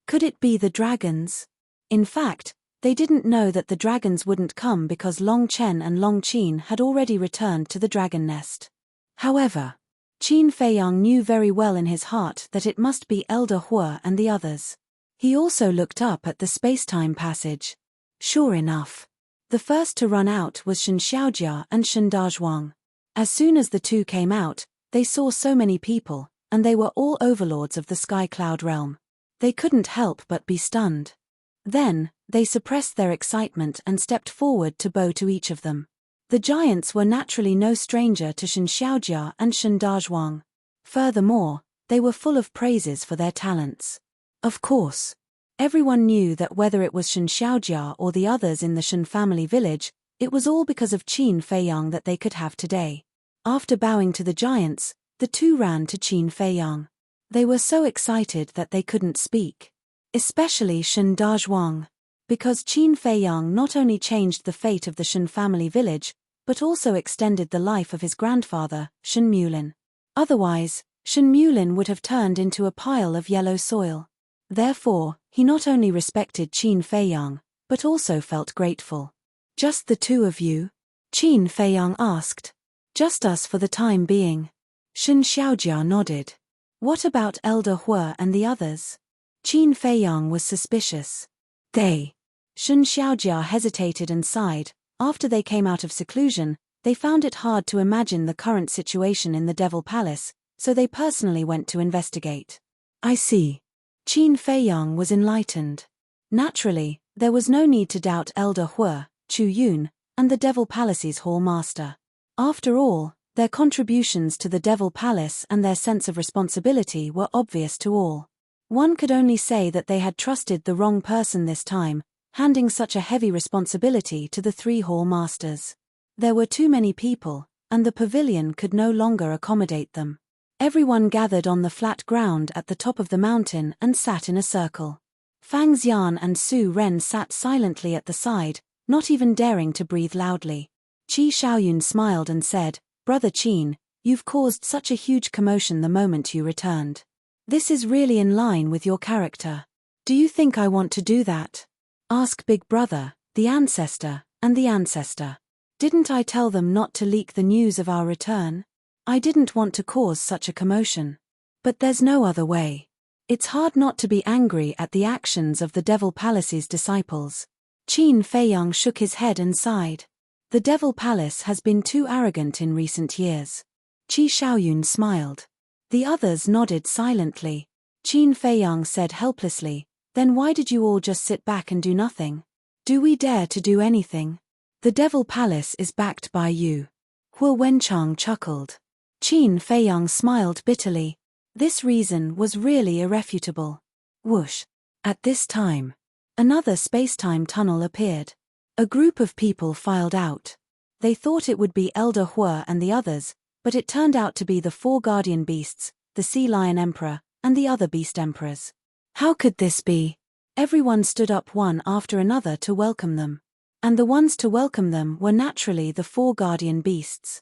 Could it be the dragons? In fact, they didn't know that the dragons wouldn't come because Long Chen and Long Qin had already returned to the dragon nest. However, Qin Fei Yang knew very well in his heart that it must be Elder Hua and the others. He also looked up at the space-time passage. Sure enough. The first to run out was Shen Xiaojia and Shen Dazhuang. As soon as the two came out, they saw so many people, and they were all overlords of the Sky Cloud realm. They couldn't help but be stunned. Then, they suppressed their excitement and stepped forward to bow to each of them. The giants were naturally no stranger to Shen Xiaojia and Shen Dazhuang. Furthermore, they were full of praises for their talents. Of course, everyone knew that whether it was Shen Xiaojia or the others in the Shen family village, it was all because of Qin Fei Yang that they could have today. After bowing to the giants, the two ran to Qin Fei Yang. They were so excited that they couldn't speak. Especially Shen Dazhuang. Because Qin Fei Yang not only changed the fate of the Shen family village, but also extended the life of his grandfather, Shen Mulin. Otherwise, Shen Mulin would have turned into a pile of yellow soil. Therefore, he not only respected Qin Fei Yang, but also felt grateful. Just the two of you? Qin Fei Yang asked. Just us for the time being. Shen Xiaojia nodded. What about Elder Hua and the others? Qin Fei Yang was suspicious. They. Shen Xiaojia hesitated and sighed. After they came out of seclusion, they found it hard to imagine the current situation in the Devil Palace, so they personally went to investigate. I see. Qin Fei Yang was enlightened. Naturally, there was no need to doubt Elder Hua, Chu Yun, and the Devil Palace's Hall Master. After all, their contributions to the Devil Palace and their sense of responsibility were obvious to all. One could only say that they had trusted the wrong person this time, handing such a heavy responsibility to the three Hall Masters. There were too many people, and the pavilion could no longer accommodate them. Everyone gathered on the flat ground at the top of the mountain and sat in a circle. Fang Xian and Su Ren sat silently at the side, not even daring to breathe loudly. Qi Xiaoyun smiled and said, Brother Qin, you've caused such a huge commotion the moment you returned. This is really in line with your character. Do you think I want to do that? Ask Big Brother, the ancestor, and the ancestor. Didn't I tell them not to leak the news of our return? I didn't want to cause such a commotion. But there's no other way. It's hard not to be angry at the actions of the Devil Palace's disciples. Qin Fei Yang shook his head and sighed. The Devil Palace has been too arrogant in recent years. Qi Xiaoyun smiled. The others nodded silently. Qin Fei Yang said helplessly, Then why did you all just sit back and do nothing? Do we dare to do anything? The Devil Palace is backed by you. Hua Wenchang chuckled. Qin Fei Yang smiled bitterly. This reason was really irrefutable. Whoosh. At this time, another space-time tunnel appeared. A group of people filed out. They thought it would be Elder Hua and the others, but it turned out to be the four guardian beasts, the Sea Lion Emperor, and the other beast emperors. How could this be? Everyone stood up one after another to welcome them. And the ones to welcome them were naturally the four guardian beasts.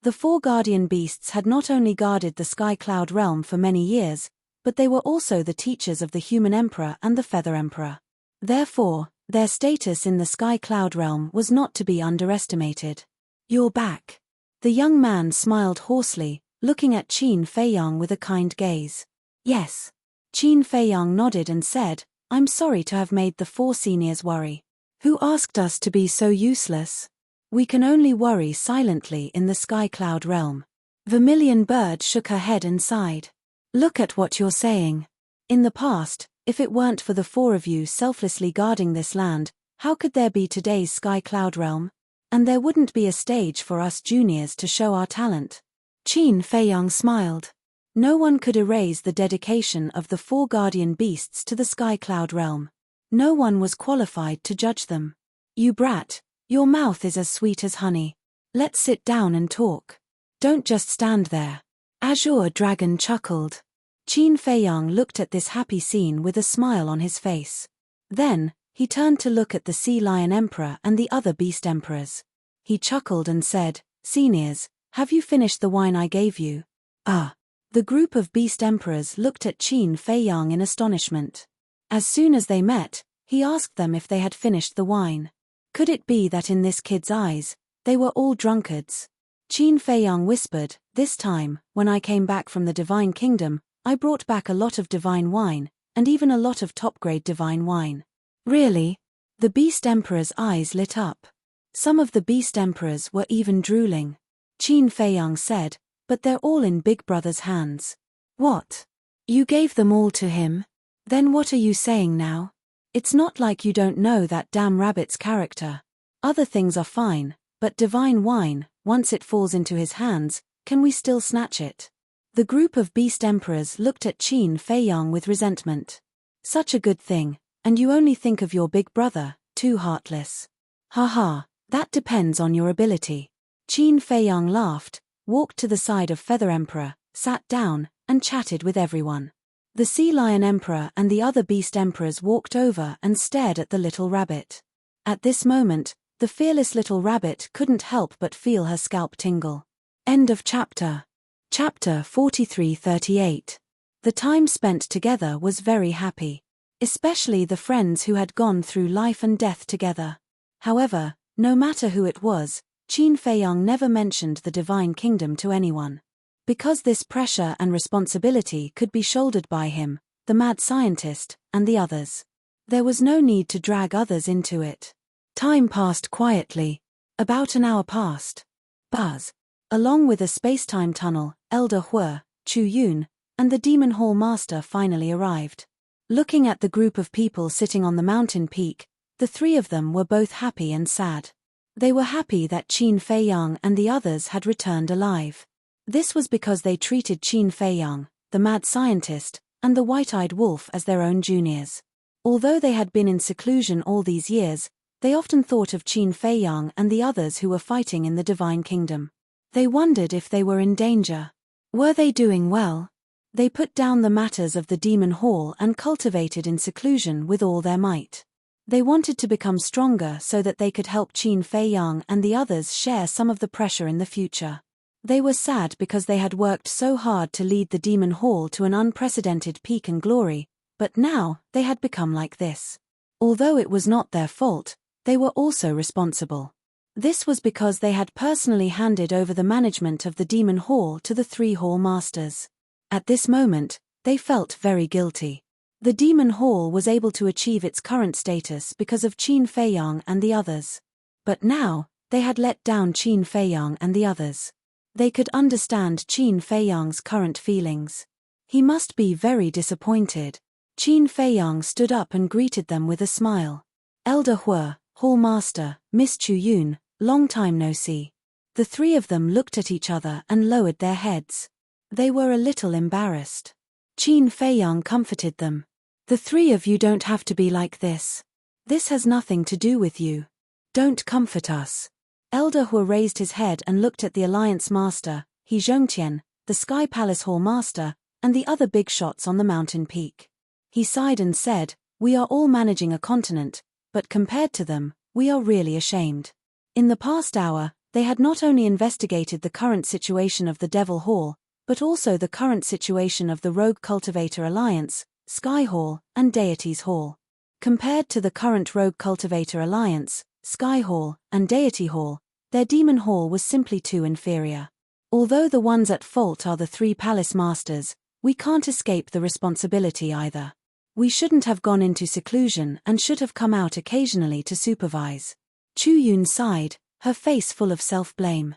The four guardian beasts had not only guarded the Sky Cloud realm for many years, but they were also the teachers of the Human Emperor and the Feather Emperor. Therefore, their status in the Sky Cloud realm was not to be underestimated. You're back. The young man smiled hoarsely, looking at Qin Fei Yang with a kind gaze. Yes. Qin Fei Yang nodded and said, I'm sorry to have made the four seniors worry. Who asked us to be so useless? We can only worry silently in the Sky Cloud realm. Vermilion Bird shook her head and sighed. Look at what you're saying. In the past, if it weren't for the four of you selflessly guarding this land, how could there be today's Sky Cloud realm? And there wouldn't be a stage for us juniors to show our talent. Qin Fei Yang smiled. No one could erase the dedication of the four guardian beasts to the Sky Cloud realm. No one was qualified to judge them. You brat, your mouth is as sweet as honey. Let's sit down and talk. Don't just stand there. Azure Dragon chuckled. Qin Feiyang looked at this happy scene with a smile on his face. Then, he turned to look at the Sea Lion Emperor and the other Beast Emperors. He chuckled and said, "Seniors, have you finished the wine I gave you?" "Ah." The group of Beast Emperors looked at Qin Feiyang in astonishment. As soon as they met, he asked them if they had finished the wine. Could it be that in this kid's eyes, they were all drunkards? Qin Feiyang whispered, "This time, when I came back from the Divine Kingdom, I brought back a lot of divine wine, and even a lot of top-grade divine wine." "Really?" The Beast Emperor's eyes lit up. Some of the Beast Emperors were even drooling. Qin Feiyang said, "But they're all in Big Brother's hands." "What? You gave them all to him? Then what are you saying now? It's not like you don't know that damn rabbit's character. Other things are fine, but divine wine, once it falls into his hands, can we still snatch it?" The group of Beast Emperors looked at Qin Feiyang with resentment. "Such a good thing, and you only think of your big brother, too heartless. Ha, that depends on your ability." Qin Feiyang laughed, walked to the side of Feather Emperor, sat down, and chatted with everyone. The Sea Lion Emperor and the other Beast Emperors walked over and stared at the little rabbit. At this moment, the fearless little rabbit couldn't help but feel her scalp tingle. End of chapter. Chapter 43-38. The time spent together was very happy. Especially the friends who had gone through life and death together. However, no matter who it was, Qin Feiyang never mentioned the Divine Kingdom to anyone. Because this pressure and responsibility could be shouldered by him, the mad scientist, and the others. There was no need to drag others into it. Time passed quietly. About an hour passed. Buzz. Along with a space-time tunnel, Elder Hue, Chu Yun, and the Demon Hall Master finally arrived. Looking at the group of people sitting on the mountain peak, the three of them were both happy and sad. They were happy that Qin Feiyang and the others had returned alive. This was because they treated Qin Feiyang, the mad scientist, and the white-eyed wolf as their own juniors. Although they had been in seclusion all these years, they often thought of Qin Feiyang and the others who were fighting in the Divine Kingdom. They wondered if they were in danger. Were they doing well? They put down the matters of the Demon Hall and cultivated in seclusion with all their might. They wanted to become stronger so that they could help Qin Feiyang and the others share some of the pressure in the future. They were sad because they had worked so hard to lead the Demon Hall to an unprecedented peak and glory, but now they had become like this. Although it was not their fault, they were also responsible. This was because they had personally handed over the management of the Demon Hall to the three Hall Masters. At this moment, they felt very guilty. The Demon Hall was able to achieve its current status because of Qin Feiyang and the others. But now, they had let down Qin Feiyang and the others. They could understand Qin Feiyang's current feelings. He must be very disappointed. Qin Feiyang stood up and greeted them with a smile. "Elder Hue, Hall Master, Miss Chu Yun, long time no see." The three of them looked at each other and lowered their heads. They were a little embarrassed. Qin Feiyang comforted them. "The three of you don't have to be like this. This has nothing to do with you. Don't comfort us." Elder Hue raised his head and looked at the Alliance Master, He Zhongtian, the Sky Palace Hall Master, and the other big shots on the mountain peak. He sighed and said, "We are all managing a continent, but compared to them, we are really ashamed." In the past hour, they had not only investigated the current situation of the Devil Hall, but also the current situation of the Rogue Cultivator Alliance, Sky Hall, and Deity's Hall. Compared to the current Rogue Cultivator Alliance, Sky Hall, and Deity Hall, their Demon Hall was simply too inferior. Although the ones at fault are the three Palace Masters, we can't escape the responsibility either. We shouldn't have gone into seclusion and should have come out occasionally to supervise. Chu Yun sighed, her face full of self-blame.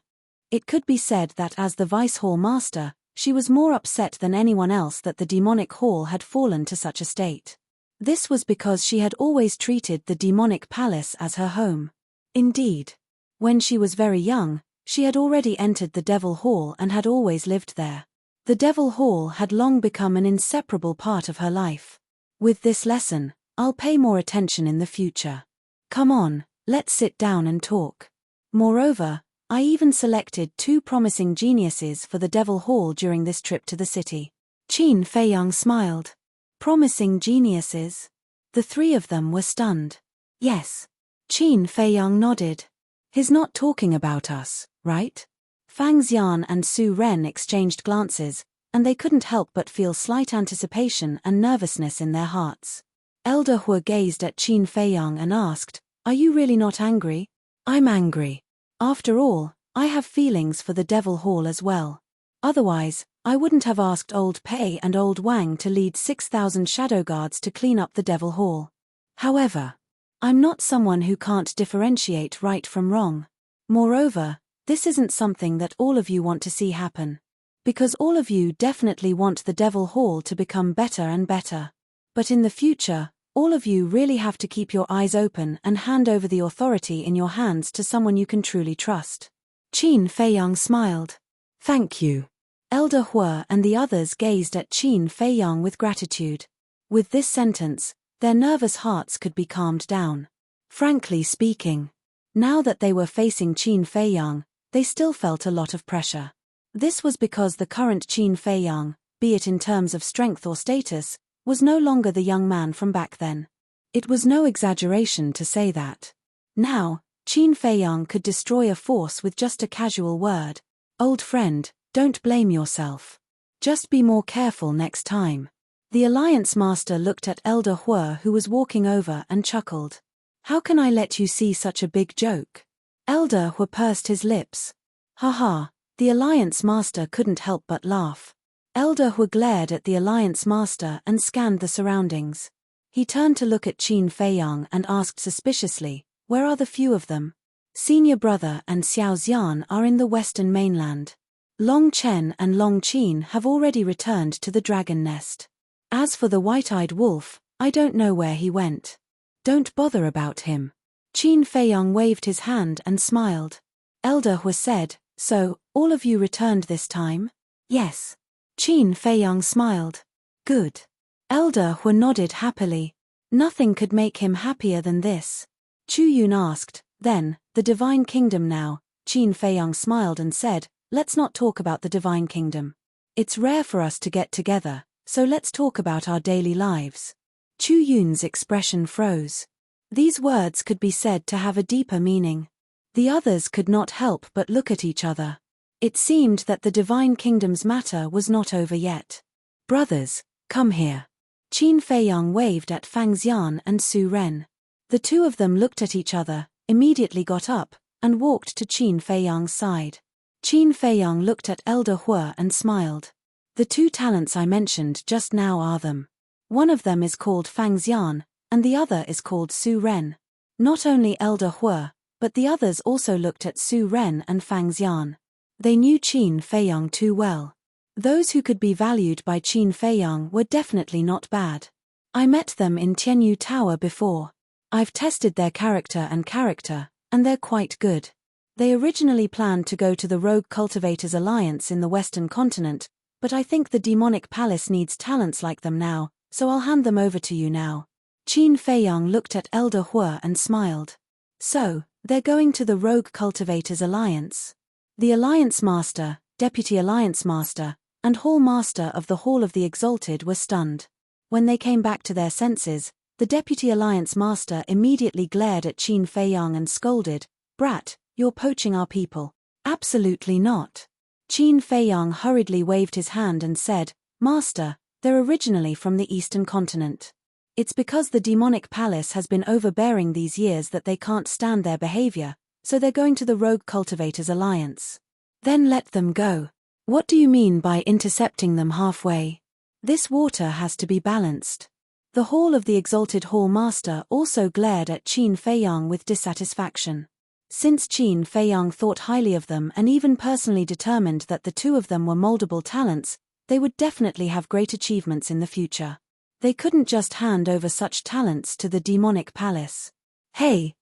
It could be said that as the Vice Hall Master, she was more upset than anyone else that the demonic hall had fallen to such a state. This was because she had always treated the demonic palace as her home. Indeed, when she was very young, she had already entered the Devil Hall and had always lived there. The Devil Hall had long become an inseparable part of her life. With this lesson, I'll pay more attention in the future. Come on, let's sit down and talk. Moreover, I even selected 2 promising geniuses for the Devil Hall during this trip to the city. Qin Feiyang smiled. Promising geniuses? The 3 of them were stunned. Yes. Qin Feiyang nodded. He's not talking about us, right? Fang Xian and Su Ren exchanged glances, and they couldn't help but feel slight anticipation and nervousness in their hearts. Elder Hu gazed at Qin Feiyang and asked, "Are you really not angry?" "I'm angry. After all, I have feelings for the Devil Hall as well. Otherwise, I wouldn't have asked Old Pei and Old Wang to lead 6,000 shadow guards to clean up the Devil Hall. However, I'm not someone who can't differentiate right from wrong. Moreover, this isn't something that all of you want to see happen. Because all of you definitely want the Devil Hall to become better and better. But in the future, all of you really have to keep your eyes open and hand over the authority in your hands to someone you can truly trust." Qin Feiyang smiled. "Thank you." Elder Hu and the others gazed at Qin Feiyang with gratitude. With this sentence, their nervous hearts could be calmed down. Frankly speaking, now that they were facing Qin Feiyang, they still felt a lot of pressure. This was because the current Qin Feiyang, be it in terms of strength or status, was no longer the young man from back then. It was no exaggeration to say that. Now, Qin Feiyang could destroy a force with just a casual word. "Old friend, don't blame yourself. Just be more careful next time." The Alliance Master looked at Elder Hu, who was walking over, and chuckled. "How can I let you see such a big joke?" Elder Hu pursed his lips. "Haha." The Alliance Master couldn't help but laugh. Elder Hu glared at the Alliance Master and scanned the surroundings. He turned to look at Qin Feiyang and asked suspiciously, "Where are the few of them?" "Senior brother and Xiao Xian are in the western mainland. Long Chen and Long Qin have already returned to the dragon nest. As for the white-eyed wolf, I don't know where he went. Don't bother about him." Qin Feiyang waved his hand and smiled. Elder Hu said, "So, all of you returned this time?" "Yes." Qin Feiyang smiled. "Good." Elder Hu nodded happily. Nothing could make him happier than this. Chu Yun asked, "Then, the Divine Kingdom now?" Qin Feiyang smiled and said, "Let's not talk about the Divine Kingdom. It's rare for us to get together, so let's talk about our daily lives." Chu Yun's expression froze. These words could be said to have a deeper meaning. The others could not help but look at each other. It seemed that the Divine Kingdom's matter was not over yet. "Brothers, come here." Qin Feiyang waved at Fang Xian and Su Ren. The 2 of them looked at each other, immediately got up, and walked to Qin Feiyang's side. Qin Feiyang looked at Elder Hu and smiled. "The 2 talents I mentioned just now are them. One of them is called Fang Xian, and the other is called Su Ren." Not only Elder Hu, but the others also looked at Su Ren and Fang Xian. They knew Qin Feiyang too well. Those who could be valued by Qin Feiyang were definitely not bad. "I met them in Tianyu Tower before. I've tested their character, and they're quite good. They originally planned to go to the Rogue Cultivators Alliance in the Western Continent, but I think the Demonic Palace needs talents like them now, so I'll hand them over to you now." Qin Feiyang looked at Elder Hu and smiled. "So, they're going to the Rogue Cultivators Alliance?" The Alliance Master, Deputy Alliance Master, and Hall Master of the Hall of the Exalted were stunned. When they came back to their senses, the Deputy Alliance Master immediately glared at Qin Feiyang and scolded, "Brat, you're poaching our people." "Absolutely not." Qin Feiyang hurriedly waved his hand and said, "Master, they're originally from the Eastern Continent. It's because the Demonic Palace has been overbearing these years that they can't stand their behavior, so they're going to the Rogue Cultivators Alliance." "Then let them go." "What do you mean by intercepting them halfway? This water has to be balanced." The Hall of the Exalted Hall Master also glared at Qin Feiyang with dissatisfaction. Since Qin Feiyang thought highly of them and even personally determined that the 2 of them were moldable talents, they would definitely have great achievements in the future. They couldn't just hand over such talents to the Demonic Palace. Hey!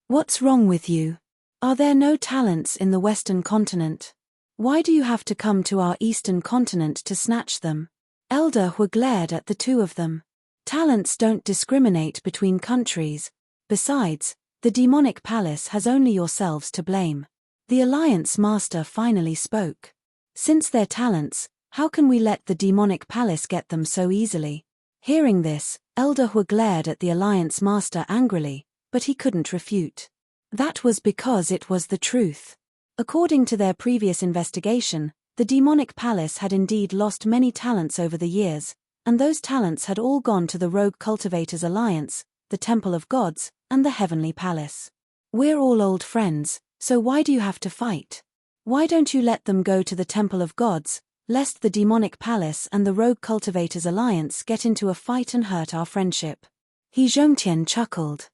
What's wrong with you? Are there no talents in the Western Continent? Why do you have to come to our Eastern Continent to snatch them? Elder Hu glared at the 2 of them. Talents don't discriminate between countries. Besides, The demonic palace has only yourselves to blame. The Alliance Master finally spoke. Since they're talents, how can we let the demonic palace get them so easily? Hearing this, Elder Hu glared at the Alliance Master angrily, but he couldn't refute. That was because it was the truth. According to their previous investigation, the demonic palace had indeed lost many talents over the years, and those talents had all gone to the Rogue Cultivators Alliance, the Temple of Gods, and the Heavenly Palace. We're all old friends, so why do you have to fight? Why don't you let them go to the Temple of Gods, lest the demonic palace and the Rogue Cultivators Alliance get into a fight and hurt our friendship? He Zhongtian chuckled.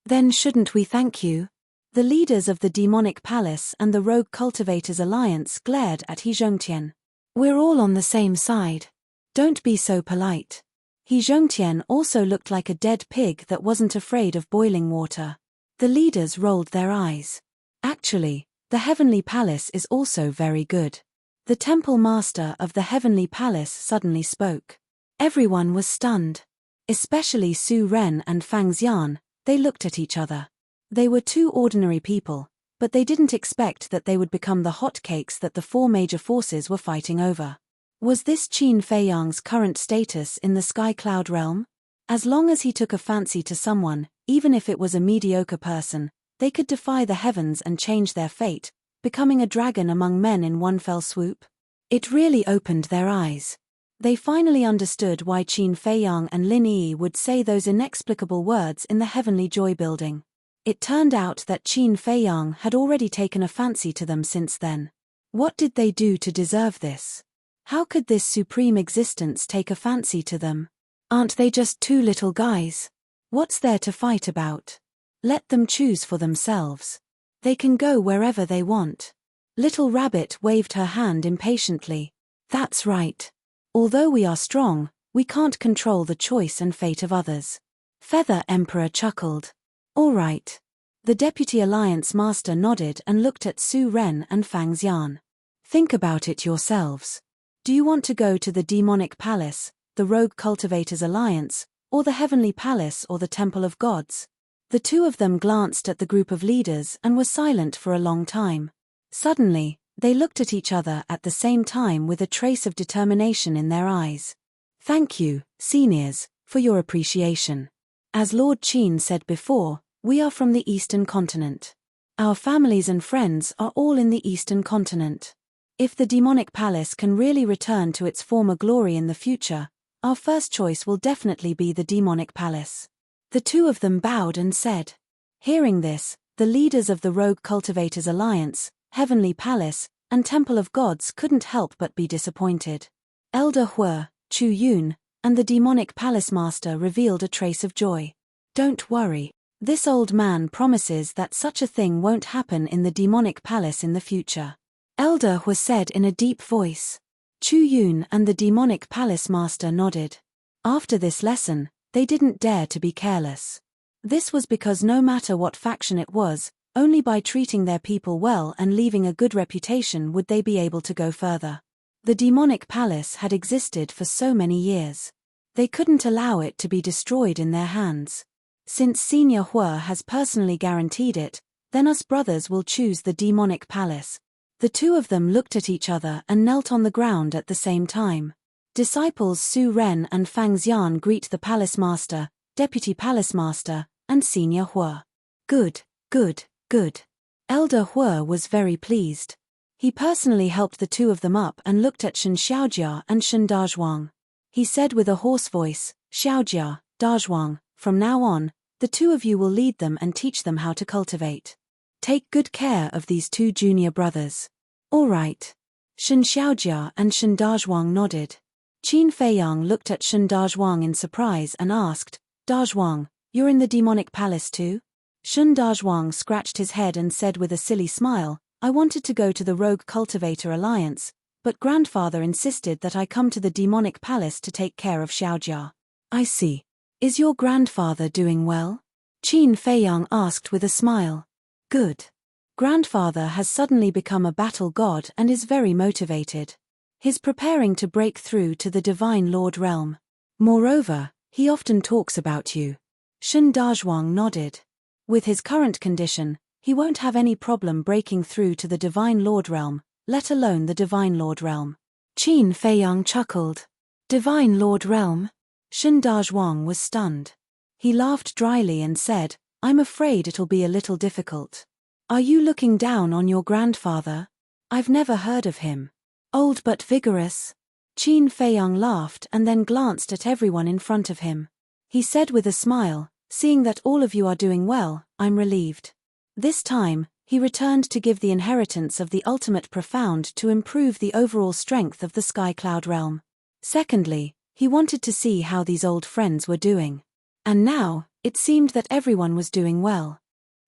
Then shouldn't we thank you? The leaders of the demonic palace and the Rogue Cultivators Alliance glared at He Zhongtian. We're all on the same side. Don't be so polite. He Zhongtian also looked like a dead pig that wasn't afraid of boiling water. The leaders rolled their eyes. Actually, the Heavenly Palace is also very good. The Temple Master of the Heavenly Palace suddenly spoke. Everyone was stunned. Especially Su Ren and Fang Xian. They looked at each other. They were two ordinary people, but they didn't expect that they would become the hotcakes that the four major forces were fighting over. Was this Qin Feiyang's current status in the Sky Cloud realm? As long as he took a fancy to someone, even if it was a mediocre person, they could defy the heavens and change their fate, becoming a dragon among men in one fell swoop? It really opened their eyes. They finally understood why Qin Feiyang and Lin Yi would say those inexplicable words in the Heavenly Joy building. It turned out that Qin Feiyang had already taken a fancy to them since then. What did they do to deserve this? How could this supreme existence take a fancy to them? Aren't they just two little guys? What's there to fight about? Let them choose for themselves. They can go wherever they want. Little Rabbit waved her hand impatiently. That's right. Although we are strong, we can't control the choice and fate of others. Feather Emperor chuckled. All right. The Deputy Alliance Master nodded and looked at Su Ren and Fang Xian. Think about it yourselves. Do you want to go to the Demonic Palace, the Rogue Cultivators Alliance, or the Heavenly Palace or the Temple of Gods? The two of them glanced at the group of leaders and were silent for a long time. Suddenly, they looked at each other at the same time with a trace of determination in their eyes. Thank you, seniors, for your appreciation. As Lord Qin said before, we are from the Eastern Continent. Our families and friends are all in the Eastern Continent. If the Demonic Palace can really return to its former glory in the future, our first choice will definitely be the Demonic Palace. The two of them bowed and said. Hearing this, the leaders of the Rogue Cultivators Alliance, Heavenly Palace, and Temple of Gods couldn't help but be disappointed. Elder Hu, Chu Yun, and the Demonic Palace Master revealed a trace of joy. Don't worry. This old man promises that such a thing won't happen in the Demonic Palace in the future. Elder Hu said in a deep voice. Chu Yun and the Demonic Palace Master nodded. After this lesson, they didn't dare to be careless. This was because no matter what faction it was, only by treating their people well and leaving a good reputation would they be able to go further. The Demonic Palace had existed for so many years. They couldn't allow it to be destroyed in their hands. Since Senior Hu has personally guaranteed it, then us brothers will choose the Demonic Palace. The two of them looked at each other and knelt on the ground at the same time. Disciples Su Ren and Fang Xian greet the Palace Master, Deputy Palace Master, and Senior Hu. Good, good, good. Elder Hu was very pleased. He personally helped the two of them up and looked at Shen Xiaojia and Shen Dazhuang. He said with a hoarse voice, Xiaojia, Dazhuang, from now on, the two of you will lead them and teach them how to cultivate. Take good care of these two junior brothers. All right. Shen Xiaojia and Shen Dazhuang nodded. Qin Feiyang looked at Shen Dazhuang in surprise and asked, Dazhuang, you're in the Demonic Palace too? Shen Dazhuang scratched his head and said with a silly smile, I wanted to go to the Rogue Cultivator Alliance, but grandfather insisted that I come to the Demonic Palace to take care of Xiaojia. I see. Is your grandfather doing well? Qin Feiyang asked with a smile. Good. Grandfather has suddenly become a battle god and is very motivated. He's preparing to break through to the Divine Lord realm. Moreover, he often talks about you. Shen Dazhuang nodded. With his current condition, he won't have any problem breaking through to the Divine Lord realm, let alone the Divine Lord realm. Qin Feiyang chuckled. Divine Lord realm? Shen Dazhuang was stunned. He laughed dryly and said, I'm afraid it'll be a little difficult. Are you looking down on your grandfather? I've never heard of him. Old but vigorous. Qin Feiyang laughed and then glanced at everyone in front of him. He said with a smile, seeing that all of you are doing well, I'm relieved. This time, he returned to give the inheritance of the ultimate profound to improve the overall strength of the Sky Cloud realm. Secondly, he wanted to see how these old friends were doing. And now, it seemed that everyone was doing well.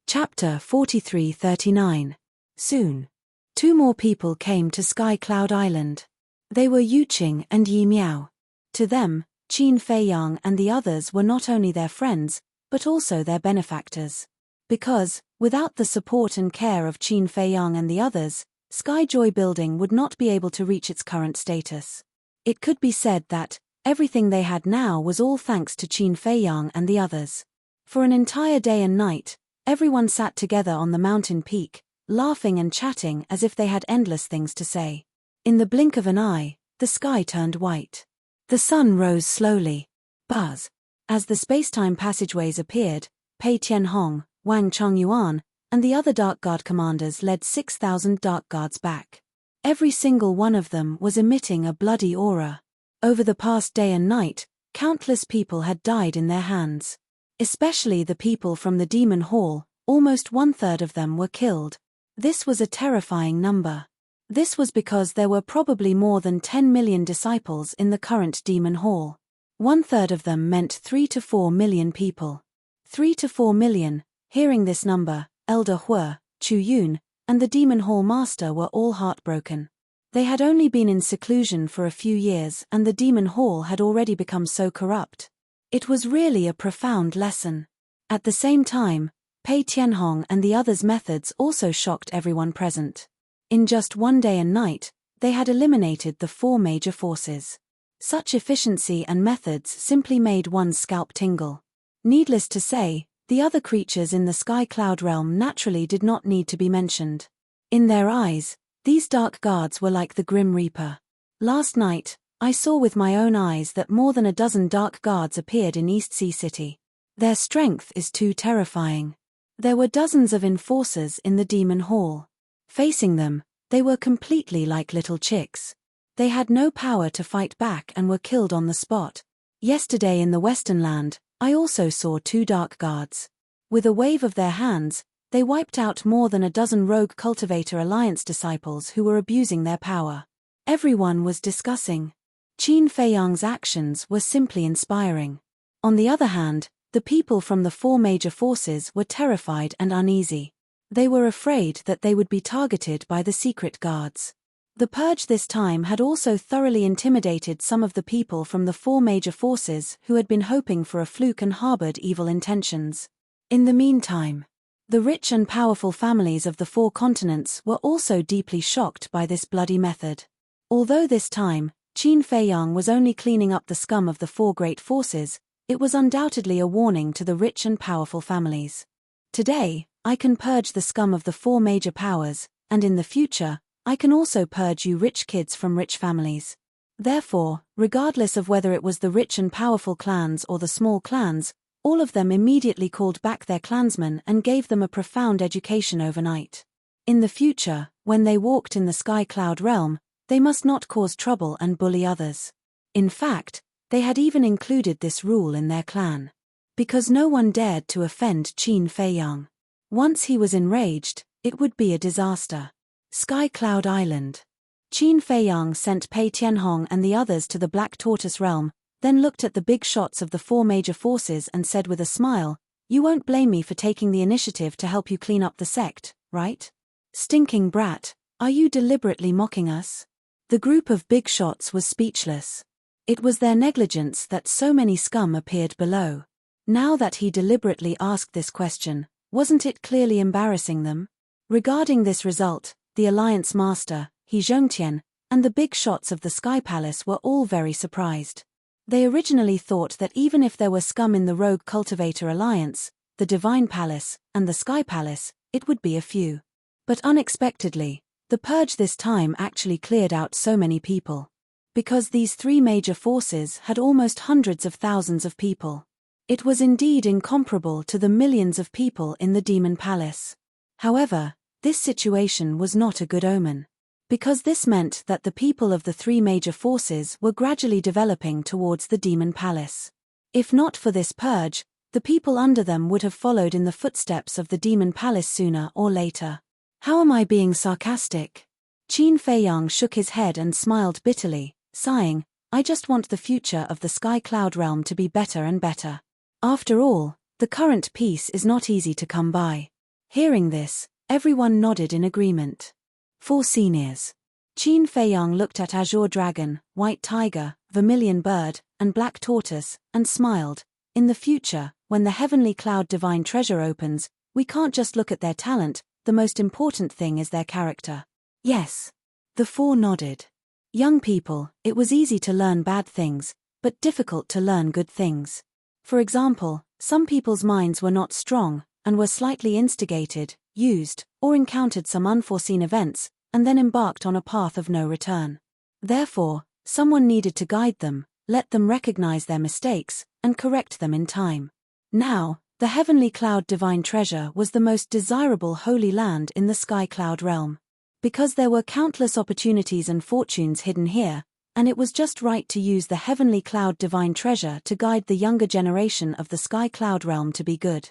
Chapter 43-39. Soon. 2 more people came to Sky Cloud Island. They were Yuqing and Yi Miao. To them, Qin Feiyang and the others were not only their friends, but also their benefactors. Because, without the support and care of Qin Feiyang and the others, Sky Joy Building would not be able to reach its current status. It could be said that, everything they had now was all thanks to Qin Feiyang and the others. For an entire day and night, everyone sat together on the mountain peak, laughing and chatting as if they had endless things to say. In the blink of an eye, the sky turned white. The sun rose slowly. Buzz. As the spacetime passageways appeared, Pei Tianhong, Wang Chongyuan, and the other Dark Guard commanders led 6,000 Dark Guards back. Every single one of them was emitting a bloody aura. Over the past day and night, countless people had died in their hands. Especially the people from the Demon Hall, almost 1/3 of them were killed. This was a terrifying number. This was because there were probably more than 10 million disciples in the current Demon Hall. 1/3 of them meant 3 to 4 million people. 3 to 4 million, hearing this number, Elder Hua, Chu Yun, and the Demon Hall Master were all heartbroken. They had only been in seclusion for a few years and the Demon Hall had already become so corrupt. It was really a profound lesson. At the same time, Pei Tianhong and the others' methods also shocked everyone present. In just one day and night, they had eliminated the 4 major forces. Such efficiency and methods simply made one's scalp tingle. Needless to say, the other creatures in the Sky Cloud realm naturally did not need to be mentioned. In their eyes, these Dark Guards were like the Grim Reaper. Last night, I saw with my own eyes that more than a dozen Dark Guards appeared in East Sea City. Their strength is too terrifying. There were dozens of enforcers in the Demon Hall. Facing them, they were completely like little chicks. They had no power to fight back and were killed on the spot. Yesterday in the Western Land, I also saw 2 Dark Guards. With a wave of their hands, they wiped out more than a dozen Rogue Cultivator Alliance disciples who were abusing their power. Everyone was discussing. Qin Feiyang's actions were simply inspiring. On the other hand, the people from the 4 major forces were terrified and uneasy. They were afraid that they would be targeted by the secret guards. The purge this time had also thoroughly intimidated some of the people from the 4 major forces who had been hoping for a fluke and harbored evil intentions. In the meantime, the rich and powerful families of the 4 continents were also deeply shocked by this bloody method. Although this time, Qin Feiyang was only cleaning up the scum of the 4 great forces, it was undoubtedly a warning to the rich and powerful families. Today, I can purge the scum of the 4 major powers, and in the future, I can also purge you rich kids from rich families. Therefore, regardless of whether it was the rich and powerful clans or the small clans, all of them immediately called back their clansmen and gave them a profound education overnight. In the future, when they walked in the Sky Cloud realm, they must not cause trouble and bully others. In fact, they had even included this rule in their clan. Because no one dared to offend Qin Feiyang. Once he was enraged, it would be a disaster. Sky Cloud Island. Qin Feiyang sent Pei Tianhong and the others to the Black Tortoise realm, then looked at the big shots of the 4 major forces and said with a smile, "You won't blame me for taking the initiative to help you clean up the sect, right? Stinking brat, are you deliberately mocking us?" The group of big shots was speechless. It was their negligence that so many scum appeared below. Now that he deliberately asked this question, wasn't it clearly embarrassing them? Regarding this result, the Alliance Master, He Zhongtian, and the big shots of the Sky Palace were all very surprised. They originally thought that even if there were scum in the Rogue Cultivator Alliance, the Divine Palace, and the Sky Palace, it would be a few. But unexpectedly, the purge this time actually cleared out so many people. Because these three major forces had almost hundreds of thousands of people. It was indeed incomparable to the millions of people in the Demon Palace. However, this situation was not a good omen. Because this meant that the people of the three major forces were gradually developing towards the Demon Palace. If not for this purge, the people under them would have followed in the footsteps of the Demon Palace sooner or later. How am I being sarcastic? Qin Feiyang shook his head and smiled bitterly, sighing, I just want the future of the Sky Cloud realm to be better and better. After all, the current peace is not easy to come by. Hearing this, everyone nodded in agreement. 4 seniors. Qin Feiyang looked at Azure Dragon, White Tiger, Vermilion Bird, and Black Tortoise, and smiled. In the future, when the Heavenly Cloud Divine Treasure opens, we can't just look at their talent, the most important thing is their character. Yes. The 4 nodded. Young people, it was easy to learn bad things, but difficult to learn good things. For example, some people's minds were not strong, and were slightly instigated, used, or encountered some unforeseen events, and then embarked on a path of no return. Therefore, someone needed to guide them, let them recognize their mistakes, and correct them in time. Now, the Heavenly Cloud Divine Treasure was the most desirable holy land in the Sky Cloud realm. Because there were countless opportunities and fortunes hidden here, and it was just right to use the Heavenly Cloud Divine Treasure to guide the younger generation of the Sky Cloud realm to be good.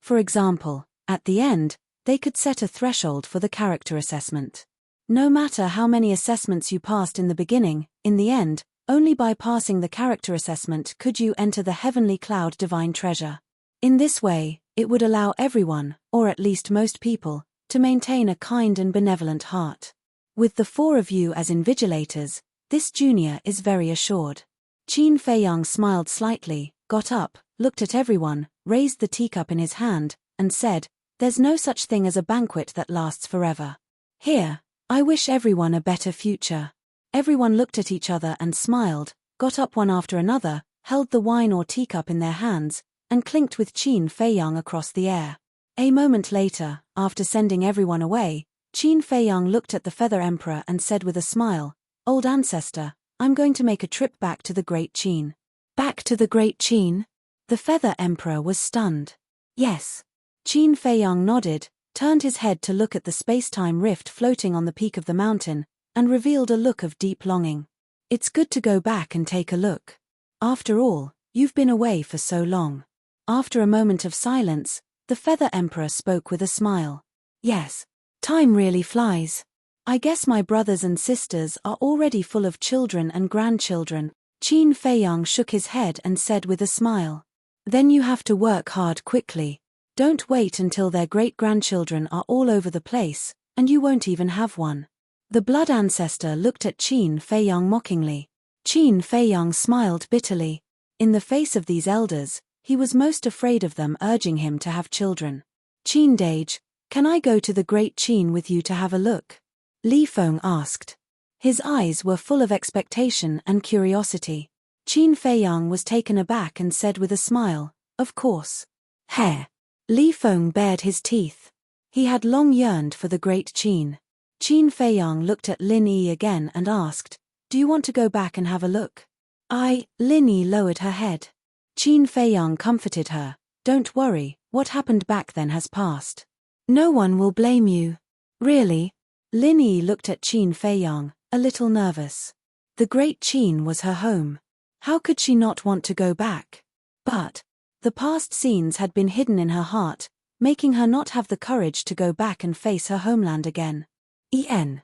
For example, at the end, they could set a threshold for the character assessment. No matter how many assessments you passed in the beginning, in the end, only by passing the character assessment could you enter the Heavenly Cloud Divine Treasure. In this way, it would allow everyone, or at least most people, to maintain a kind and benevolent heart. With the 4 of you as invigilators, this junior is very assured. Qin Feiyang smiled slightly, got up, looked at everyone, raised the teacup in his hand, and said, There's no such thing as a banquet that lasts forever. Here, I wish everyone a better future. Everyone looked at each other and smiled, got up one after another, held the wine or teacup in their hands, and clinked with Qin Feiyang across the air. A moment later, after sending everyone away, Qin Feiyang looked at the Feather Emperor and said with a smile, Old ancestor, I'm going to make a trip back to the Great Qin. Back to the Great Qin? The Feather Emperor was stunned. Yes. Qin Feiyang nodded, turned his head to look at the space-time rift floating on the peak of the mountain, and revealed a look of deep longing. It's good to go back and take a look. After all, you've been away for so long. After a moment of silence, the Feather Emperor spoke with a smile. Yes. Time really flies. I guess my brothers and sisters are already full of children and grandchildren. Qin Feiyang shook his head and said with a smile. Then you have to work hard quickly. Don't wait until their great-grandchildren are all over the place, and you won't even have one. The blood ancestor looked at Qin Feiyang mockingly. Qin Feiyang smiled bitterly. In the face of these elders, he was most afraid of them urging him to have children. Qin Dage, can I go to the Great Qin with you to have a look? Li Feng asked. His eyes were full of expectation and curiosity. Qin Feiyang was taken aback and said with a smile, Of course. Hair. Li Feng bared his teeth. He had long yearned for the Great Qin. Qin Feiyang looked at Lin Yi again and asked, Do you want to go back and have a look? Lin Yi lowered her head. Qin Feiyang comforted her, Don't worry, what happened back then has passed. No one will blame you. Really? Lin Yi looked at Qin Feiyang, a little nervous. The Great Qin was her home. How could she not want to go back? But the past scenes had been hidden in her heart, making her not have the courage to go back and face her homeland again. Qin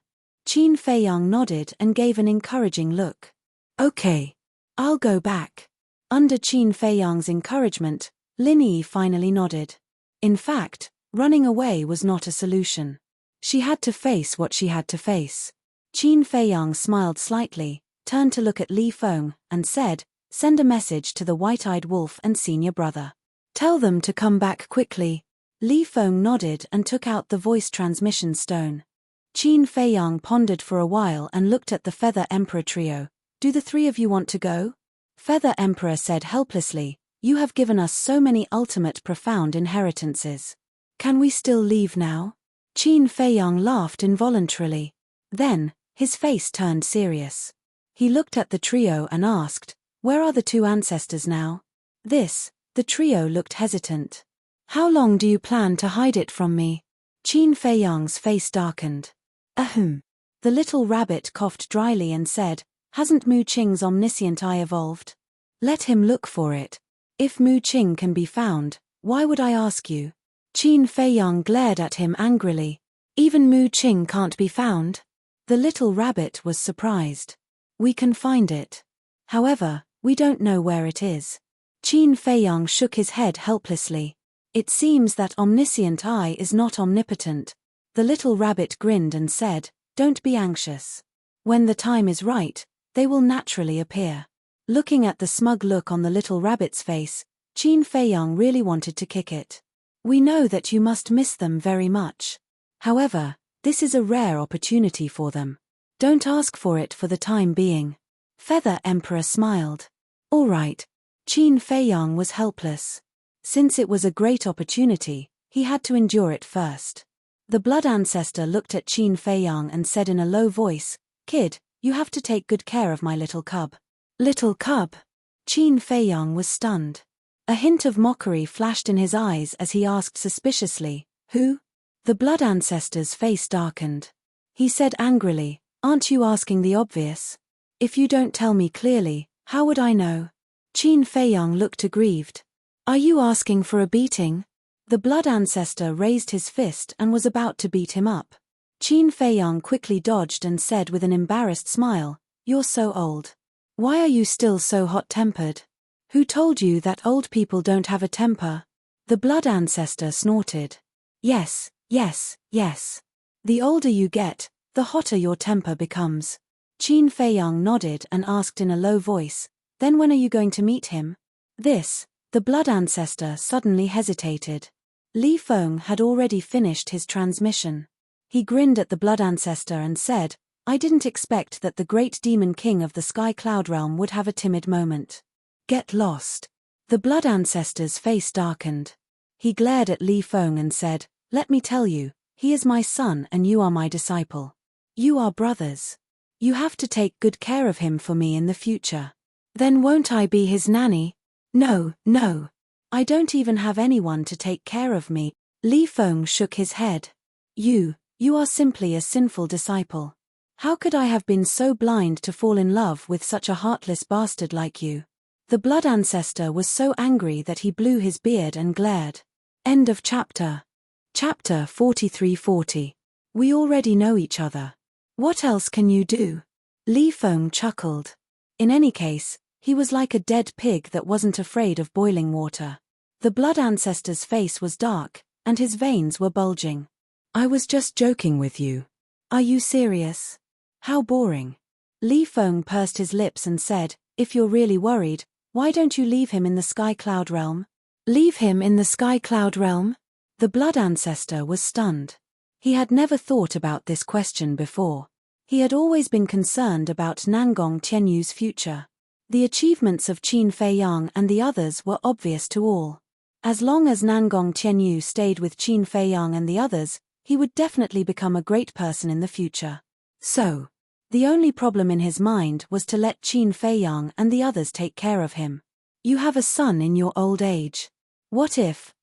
Feiyang nodded and gave an encouraging look. Okay. I'll go back. Under Qin Feiyang's encouragement, Lin Yi finally nodded. In fact, running away was not a solution. She had to face what she had to face. Qin Feiyang smiled slightly, turned to look at Li Feng, and said, Send a message to the white-eyed wolf and senior brother. Tell them to come back quickly. Li Feng nodded and took out the voice transmission stone. Qin Feiyang pondered for a while and looked at the Feather Emperor trio. Do the 3 of you want to go? Feather Emperor said helplessly, You have given us so many ultimate profound inheritances. Can we still leave now? Qin Feiyang laughed involuntarily. Then, his face turned serious. He looked at the trio and asked, "Where are the two ancestors now?" The trio looked hesitant. "How long do you plan to hide it from me?" Qin Feiyang's face darkened. Ahem. The little rabbit coughed dryly and said, "Hasn't Mu Qing's omniscient eye evolved? Let him look for it. If Mu Qing can be found, why would I ask you?" Qin Feiyang glared at him angrily. "Even Mu Qing can't be found?" The little rabbit was surprised. "We can find it. However, we don't know where it is." Qin Feiyang shook his head helplessly. "It seems that omniscient eye is not omnipotent." The little rabbit grinned and said, "Don't be anxious. When the time is right, they will naturally appear." Looking at the smug look on the little rabbit's face, Qin Feiyang really wanted to kick it. "We know that you must miss them very much. However, this is a rare opportunity for them. Don't ask for it for the time being." Feather Emperor smiled. "All right." Qin Feiyang was helpless. Since it was a great opportunity, he had to endure it first. The blood ancestor looked at Qin Feiyang and said in a low voice, "Kid, you have to take good care of my little cub." "Little cub?" Qin Feiyang was stunned. A hint of mockery flashed in his eyes as he asked suspiciously, "Who?" The blood ancestor's face darkened. He said angrily, "Aren't you asking the obvious? If you don't tell me clearly, how would I know?" Qin Feiyang looked aggrieved. "Are you asking for a beating?" The blood ancestor raised his fist and was about to beat him up. Qin Feiyang quickly dodged and said with an embarrassed smile, "You're so old. Why are you still so hot-tempered? Who told you that old people don't have a temper?" The blood ancestor snorted. Yes. The older you get, the hotter your temper becomes." Qin Feiyang nodded and asked in a low voice, "Then when are you going to meet him?" The blood ancestor suddenly hesitated. Li Feng had already finished his transmission. He grinned at the blood ancestor and said, "I didn't expect that the great demon king of the Sky Cloud Realm would have a timid moment." "Get lost." The blood ancestor's face darkened. He glared at Li Feng and said, "Let me tell you, he is my son and you are my disciple. You are brothers. You have to take good care of him for me in the future." "Then won't I be his nanny?" No. I don't even have anyone to take care of me." Li Feng shook his head. You are simply a sinful disciple. How could I have been so blind to fall in love with such a heartless bastard like you?" The blood ancestor was so angry that he blew his beard and glared. End of chapter. Chapter 4340. We already know each other. What else can you do? Li Feng chuckled. In any case, he was like a dead pig that wasn't afraid of boiling water. The blood ancestor's face was dark, and his veins were bulging. "I was just joking with you. Are you serious? How boring." Li Feng pursed his lips and said, "If you're really worried, why don't you leave him in the Sky Cloud Realm?" "Leave him in the Sky Cloud Realm?" The blood ancestor was stunned. He had never thought about this question before. He had always been concerned about Nangong Tianyu's future. The achievements of Qin Feiyang and the others were obvious to all. As long as Nangong Tianyu stayed with Qin Feiyang and the others, he would definitely become a great person in the future. So, the only problem in his mind was to let Qin Feiyang and the others take care of him. You have a son in your old age. What if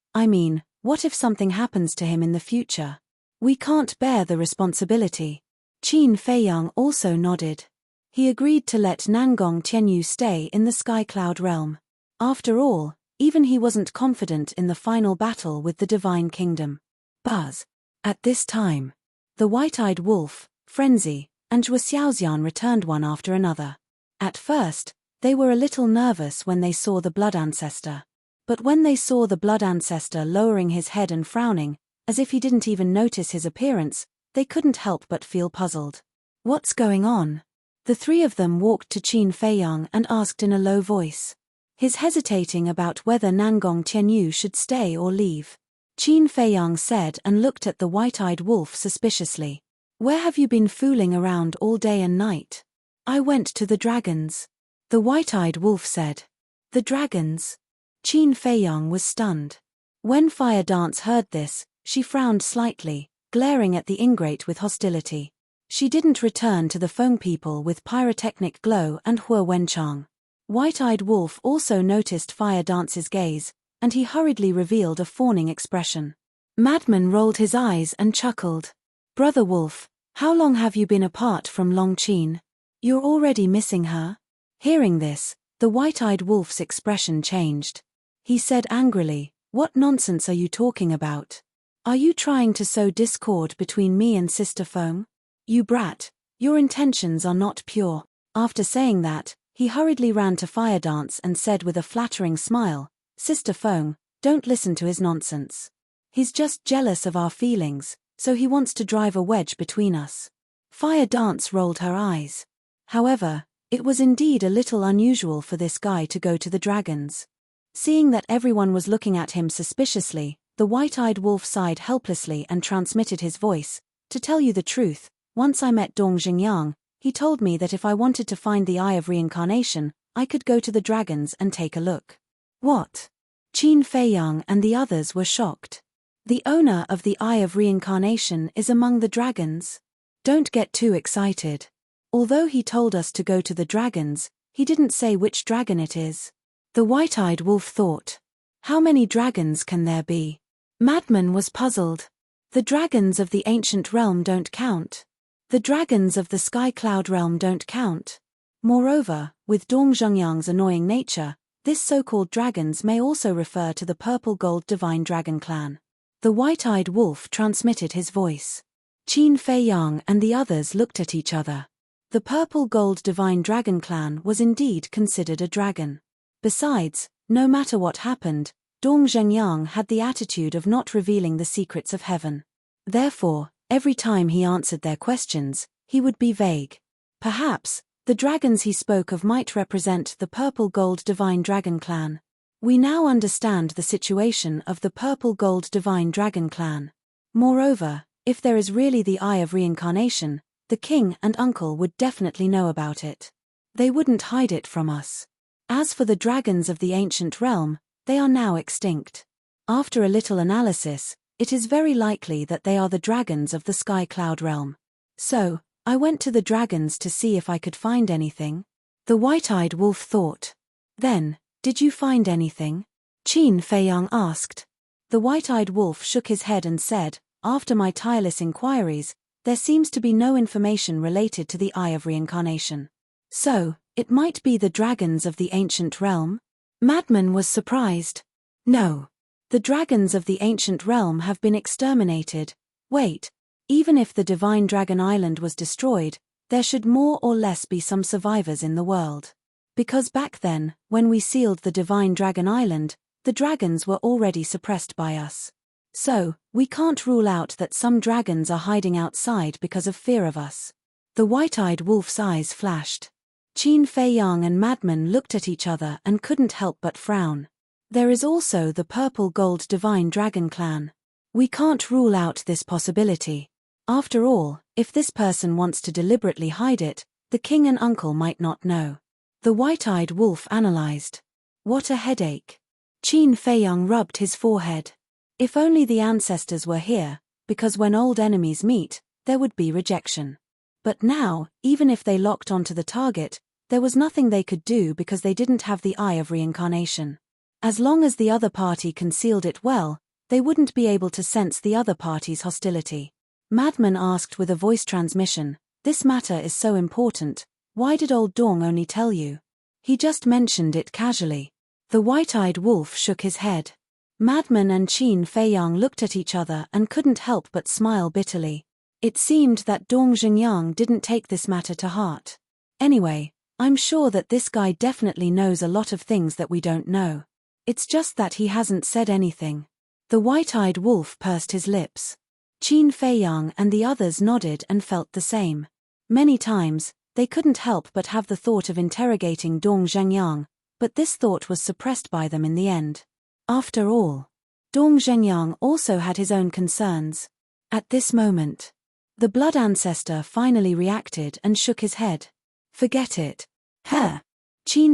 something happens to him in the future? We can't bear the responsibility. Qin Feiyang also nodded. He agreed to let Nangong Tianyu stay in the Sky Cloud Realm. After all, even he wasn't confident in the final battle with the Divine Kingdom. Buzz. At this time, the white-eyed wolf, Frenzy, and Zhuo Xiaoxian returned one after another. At first, they were a little nervous when they saw the blood ancestor. But when they saw the blood ancestor lowering his head and frowning, as if he didn't even notice his appearance, they couldn't help but feel puzzled. What's going on? The three of them walked to Qin Feiyang and asked in a low voice. His hesitating about whether Nangong Tianyu should stay or leave. Qin Feiyang said and looked at the white-eyed wolf suspiciously. Where have you been fooling around all day and night? I went to the dragons. The white-eyed wolf said. The dragons? Qin Feiyang was stunned. When Fire Dance heard this, she frowned slightly, glaring at the ingrate with hostility. She didn't return to the Feng people with pyrotechnic glow and Hua Wenchang. White-Eyed Wolf also noticed Fire Dance's gaze, and he hurriedly revealed a fawning expression. Madman rolled his eyes and chuckled. Brother Wolf, how long have you been apart from Long Qin? You're already missing her? Hearing this, the White-Eyed Wolf's expression changed. He said angrily, What nonsense are you talking about? Are you trying to sow discord between me and Sister Feng? You brat, your intentions are not pure. After saying that, he hurriedly ran to Fire Dance and said with a flattering smile, Sister Feng, don't listen to his nonsense. He's just jealous of our feelings, so he wants to drive a wedge between us. Fire Dance rolled her eyes. However, it was indeed a little unusual for this guy to go to the dragons. Seeing that everyone was looking at him suspiciously, the White-Eyed Wolf sighed helplessly and transmitted his voice. To tell you the truth, once I met Dong Xingyang, he told me that if I wanted to find the Eye of Reincarnation, I could go to the dragons and take a look. What? Qin Feiyang and the others were shocked. The owner of the Eye of Reincarnation is among the dragons? Don't get too excited. Although he told us to go to the dragons, he didn't say which dragon it is. The White-Eyed Wolf thought. How many dragons can there be? Madman was puzzled. The dragons of the ancient realm don't count. The dragons of the Sky Cloud realm don't count. Moreover, with Dong Zhengyang's annoying nature, this so-called dragons may also refer to the Purple Gold Divine Dragon Clan. The White-Eyed Wolf transmitted his voice. Qin Feiyang and the others looked at each other. The Purple Gold Divine Dragon Clan was indeed considered a dragon. Besides, no matter what happened, Dong Zhengyang had the attitude of not revealing the secrets of heaven. Therefore, every time he answered their questions, he would be vague. Perhaps, the dragons he spoke of might represent the Purple Gold Divine Dragon Clan. We now understand the situation of the Purple Gold Divine Dragon Clan. Moreover, if there is really the Eye of Reincarnation, the king and uncle would definitely know about it. They wouldn't hide it from us. As for the dragons of the ancient realm, they are now extinct. After a little analysis, it is very likely that they are the dragons of the Sky Cloud realm. So, I went to the dragons to see if I could find anything. The White-Eyed Wolf thought. Then, did you find anything? Qin Feiyang asked. The White-Eyed Wolf shook his head and said, After my tireless inquiries, there seems to be no information related to the Eye of Reincarnation. So, it might be the dragons of the ancient realm? Madman was surprised. No. The dragons of the ancient realm have been exterminated. Wait, even if the Divine Dragon Island was destroyed, there should more or less be some survivors in the world. Because back then, when we sealed the Divine Dragon Island, the dragons were already suppressed by us. So, we can't rule out that some dragons are hiding outside because of fear of us. The White-Eyed Wolf's eyes flashed. Qin Feiyang and Madman looked at each other and couldn't help but frown. There is also the Purple Gold Divine Dragon Clan. We can't rule out this possibility. After all, if this person wants to deliberately hide it, the king and uncle might not know. The White-Eyed Wolf analyzed. What a headache. Qin Feiyang rubbed his forehead. If only the ancestors were here, because when old enemies meet, there would be rejection. But now, even if they locked onto the target, there was nothing they could do because they didn't have the Eye of Reincarnation. As long as the other party concealed it well, they wouldn't be able to sense the other party's hostility. Madman asked with a voice transmission, This matter is so important, why did old Dong only tell you? He just mentioned it casually. The White-Eyed Wolf shook his head. Madman and Qin Feiyang looked at each other and couldn't help but smile bitterly. It seemed that Dong Xingyang didn't take this matter to heart. Anyway, I'm sure that this guy definitely knows a lot of things that we don't know. It's just that he hasn't said anything. The White-Eyed Wolf pursed his lips. Qin Feiyang and the others nodded and felt the same. Many times, they couldn't help but have the thought of interrogating Dong Zhengyang, but this thought was suppressed by them in the end. After all, Dong Zhengyang also had his own concerns. At this moment, the blood ancestor finally reacted and shook his head. Forget it. Qin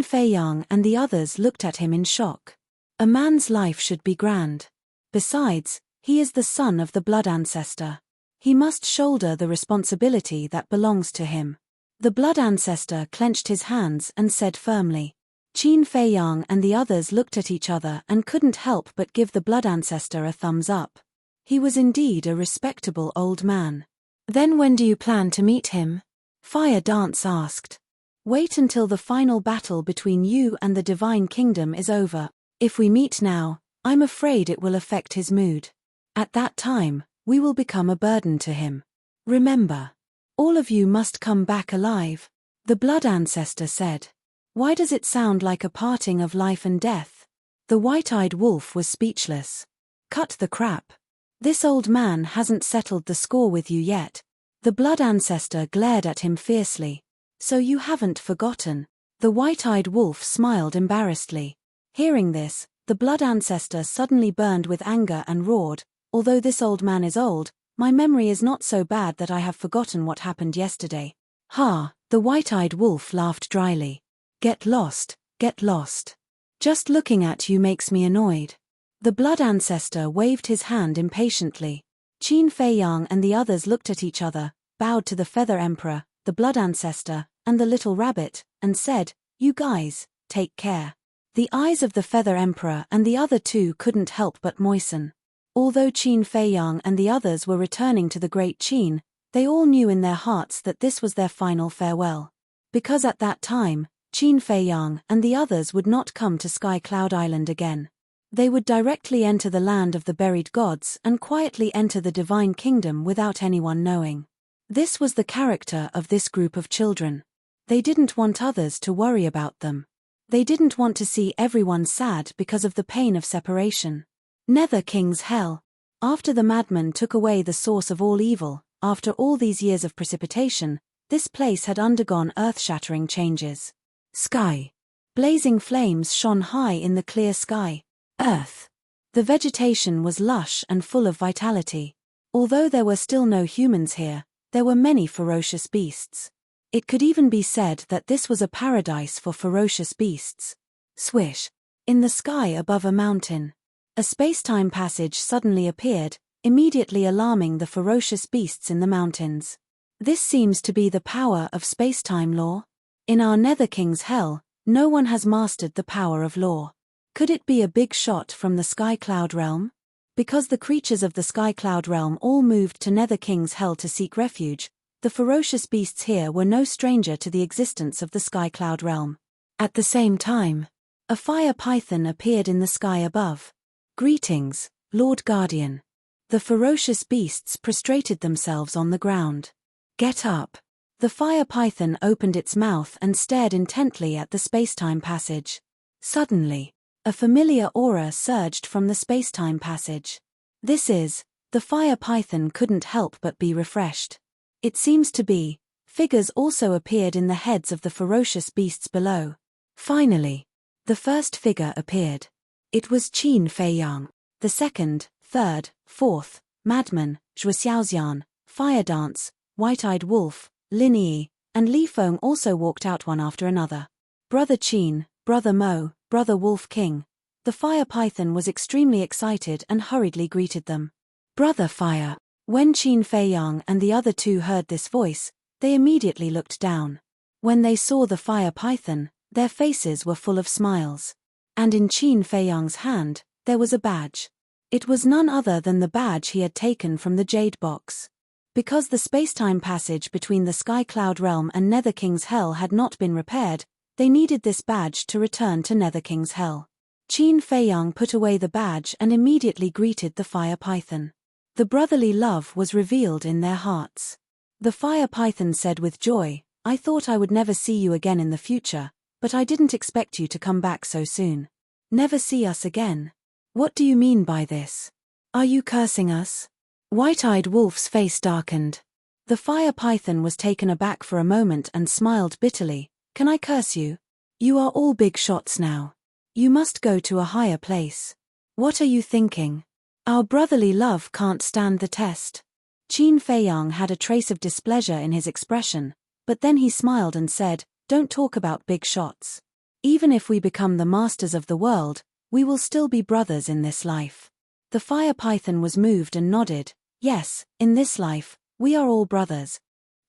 Feiyang and the others looked at him in shock. A man's life should be grand. Besides, he is the son of the blood ancestor. He must shoulder the responsibility that belongs to him. The blood ancestor clenched his hands and said firmly. Qin Feiyang and the others looked at each other and couldn't help but give the blood ancestor a thumbs up. He was indeed a respectable old man. Then when do you plan to meet him? Fire Dance asked. Wait until the final battle between you and the Divine Kingdom is over. If we meet now, I'm afraid it will affect his mood. At that time, we will become a burden to him. Remember, all of you must come back alive, the blood ancestor said. Why does it sound like a parting of life and death? The white-eyed wolf was speechless. Cut the crap. This old man hasn't settled the score with you yet. The blood ancestor glared at him fiercely. So you haven't forgotten. The white-eyed wolf smiled embarrassedly. Hearing this, the blood ancestor suddenly burned with anger and roared, although this old man is old, my memory is not so bad that I have forgotten what happened yesterday. Ha, the white-eyed wolf laughed dryly. Get lost, get lost. Just looking at you makes me annoyed. The blood ancestor waved his hand impatiently. Qin Feiyang and the others looked at each other, bowed to the feather emperor, the blood ancestor, and the little rabbit, and said, You guys, take care. The eyes of the feather emperor and the other two couldn't help but moisten. Although Qin Feiyang and the others were returning to the Great Qin, they all knew in their hearts that this was their final farewell. Because at that time, Qin Feiyang and the others would not come to Sky Cloud Island again. They would directly enter the land of the buried gods and quietly enter the Divine Kingdom without anyone knowing. This was the character of this group of children. They didn't want others to worry about them. They didn't want to see everyone sad because of the pain of separation. Nether King's Hell. After the madman took away the source of all evil, after all these years of precipitation, this place had undergone earth-shattering changes. Sky. Blazing flames shone high in the clear sky. Earth. The vegetation was lush and full of vitality. Although there were still no humans here, there were many ferocious beasts. It could even be said that this was a paradise for ferocious beasts. Swish. In the sky above a mountain, a space-time passage suddenly appeared, immediately alarming the ferocious beasts in the mountains. This seems to be the power of space-time law. In our Nether King's Hell, no one has mastered the power of law. Could it be a big shot from the Sky Cloud Realm? Because the creatures of the Sky Cloud Realm all moved to Nether King's Hell to seek refuge, the ferocious beasts here were no stranger to the existence of the Sky Cloud Realm. At the same time, a fire python appeared in the sky above. Greetings, Lord Guardian. The ferocious beasts prostrated themselves on the ground. Get up. The fire python opened its mouth and stared intently at the space-time passage. Suddenly, a familiar aura surged from the space-time passage. The fire python couldn't help but be refreshed. It seems to be, figures also appeared in the heads of the ferocious beasts below. Finally, the first figure appeared. It was Qin Feiyang. The second, third, fourth, madman, Zhuo Xiaoxian, fire dance, white-eyed wolf, Lin Yi, and Li Feng also walked out one after another. Brother Qin, Brother Mo, Brother Wolf King. The fire python was extremely excited and hurriedly greeted them. Brother Fire. When Qin Feiyang and the other two heard this voice, they immediately looked down. When they saw the fire python, their faces were full of smiles. And in Qin Feiyang's hand, there was a badge. It was none other than the badge he had taken from the jade box. Because the space-time passage between the Sky Cloud Realm and Nether King's Hell had not been repaired, they needed this badge to return to Nether King's Hell. Qin Feiyang put away the badge and immediately greeted the fire python. The brotherly love was revealed in their hearts. The fire python said with joy, I thought I would never see you again in the future, but I didn't expect you to come back so soon. Never see us again? What do you mean by this? Are you cursing us? White-eyed Wolf's face darkened. The fire python was taken aback for a moment and smiled bitterly. Can I curse you? You are all big shots now. You must go to a higher place. What are you thinking? Our brotherly love can't stand the test. Qin Feiyang had a trace of displeasure in his expression, but then he smiled and said, Don't talk about big shots. Even if we become the masters of the world, We will still be brothers in this life. The fire python was moved and nodded. Yes, in this life, we are all brothers.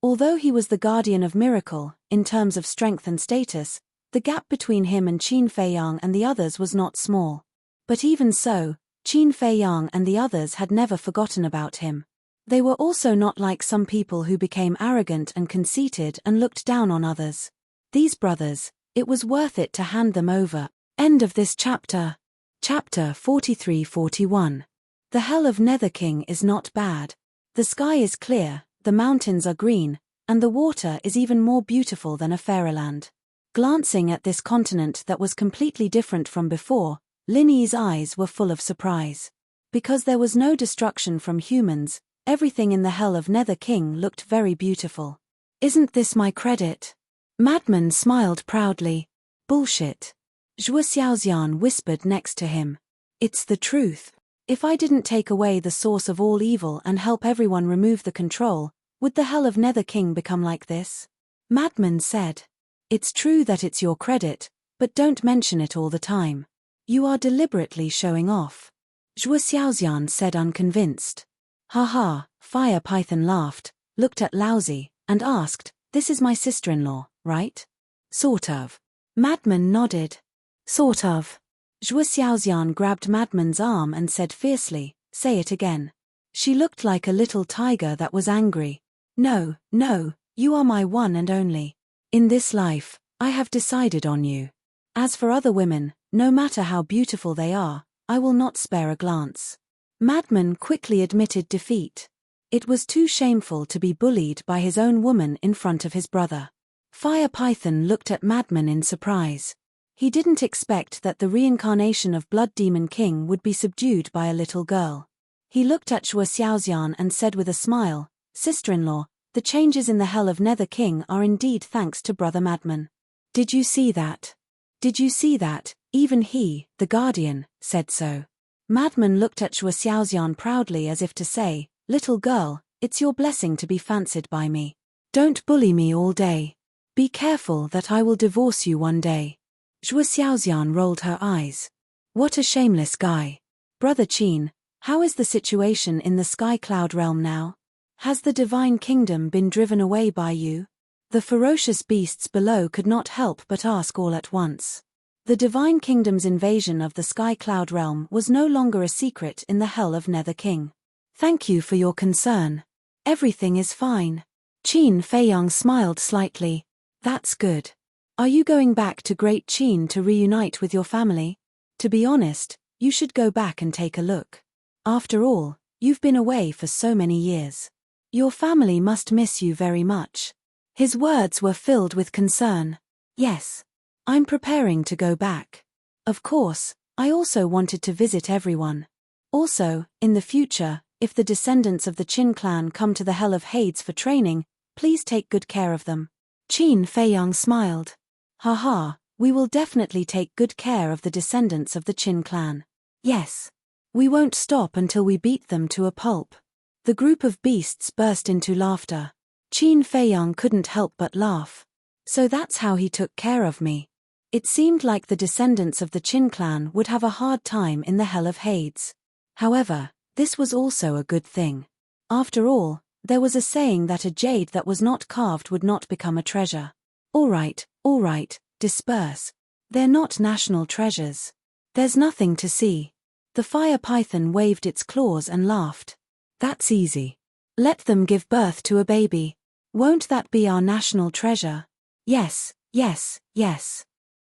Although he was the guardian of miracle, in terms of strength and status, the gap between him and Qin Feiyang and the others was not small. But even so, Qin Feiyang and the others had never forgotten about him. They were also not like some people who became arrogant and conceited and looked down on others. These brothers, it was worth it to hand them over. End of this chapter. Chapter 43-41. The Hell of Nether King is not bad. The sky is clear, the mountains are green, and the water is even more beautiful than a fairyland. Glancing at this continent that was completely different from before, Linny's eyes were full of surprise. Because there was no destruction from humans, everything in the Hell of Nether King looked very beautiful. Isn't this my credit? Madman smiled proudly. Bullshit. Zhuo Xiaoxian whispered next to him. It's the truth. If I didn't take away the source of all evil and help everyone remove the control, would the Hell of Nether King become like this? Madman said. It's true that it's your credit, but don't mention it all the time. You are deliberately showing off. Zhuo Xiaoxian said unconvinced. Haha, Fire Python laughed, looked at Laozi, and asked, this is my sister-in-law, right? Sort of. Madman nodded. Sort of. Zhuo Xiaoxian grabbed Madman's arm and said fiercely, say it again. She looked like a little tiger that was angry. No, no, you are my one and only. In this life, I have decided on you. As for other women, no matter how beautiful they are, I will not spare a glance. Madman quickly admitted defeat. It was too shameful to be bullied by his own woman in front of his brother. Fire Python looked at Madman in surprise. He didn't expect that the reincarnation of Blood Demon King would be subdued by a little girl. He looked at Zhuo Xiaoxian and said with a smile, sister-in-law, the changes in the Hell of Nether King are indeed thanks to Brother Madman. Did you see that? Did you see that? Even he, the guardian, said so. Madman looked at Zhuo Xiaoxian proudly as if to say, little girl, it's your blessing to be fancied by me. Don't bully me all day. Be careful that I will divorce you one day. Zhuo Xiaoxian rolled her eyes. What a shameless guy. Brother Qin, how is the situation in the Sky Cloud realm now? Has the divine kingdom been driven away by you? The ferocious beasts below could not help but ask all at once. The divine kingdom's invasion of the Sky Cloud realm was no longer a secret in the Hell of Nether King. Thank you for your concern. Everything is fine. Qin Feiyang smiled slightly. That's good. Are you going back to Great Qin to reunite with your family? To be honest, you should go back and take a look. After all, you've been away for so many years. Your family must miss you very much. His words were filled with concern. Yes. I'm preparing to go back. Of course, I also wanted to visit everyone. Also, in the future, if the descendants of the Qin clan come to the Hell of Hades for training, please take good care of them. Qin Feiyang smiled. Haha, we will definitely take good care of the descendants of the Qin clan. Yes. We won't stop until we beat them to a pulp. The group of beasts burst into laughter. Qin Feiyang couldn't help but laugh. So that's how he took care of me. It seemed like the descendants of the Qin clan would have a hard time in the Hell of Hades. However, this was also a good thing. After all, there was a saying that a jade that was not carved would not become a treasure. All right, disperse. They're not national treasures. There's nothing to see. The fire python waved its claws and laughed. That's easy. Let them give birth to a baby. Won't that be our national treasure? Yes.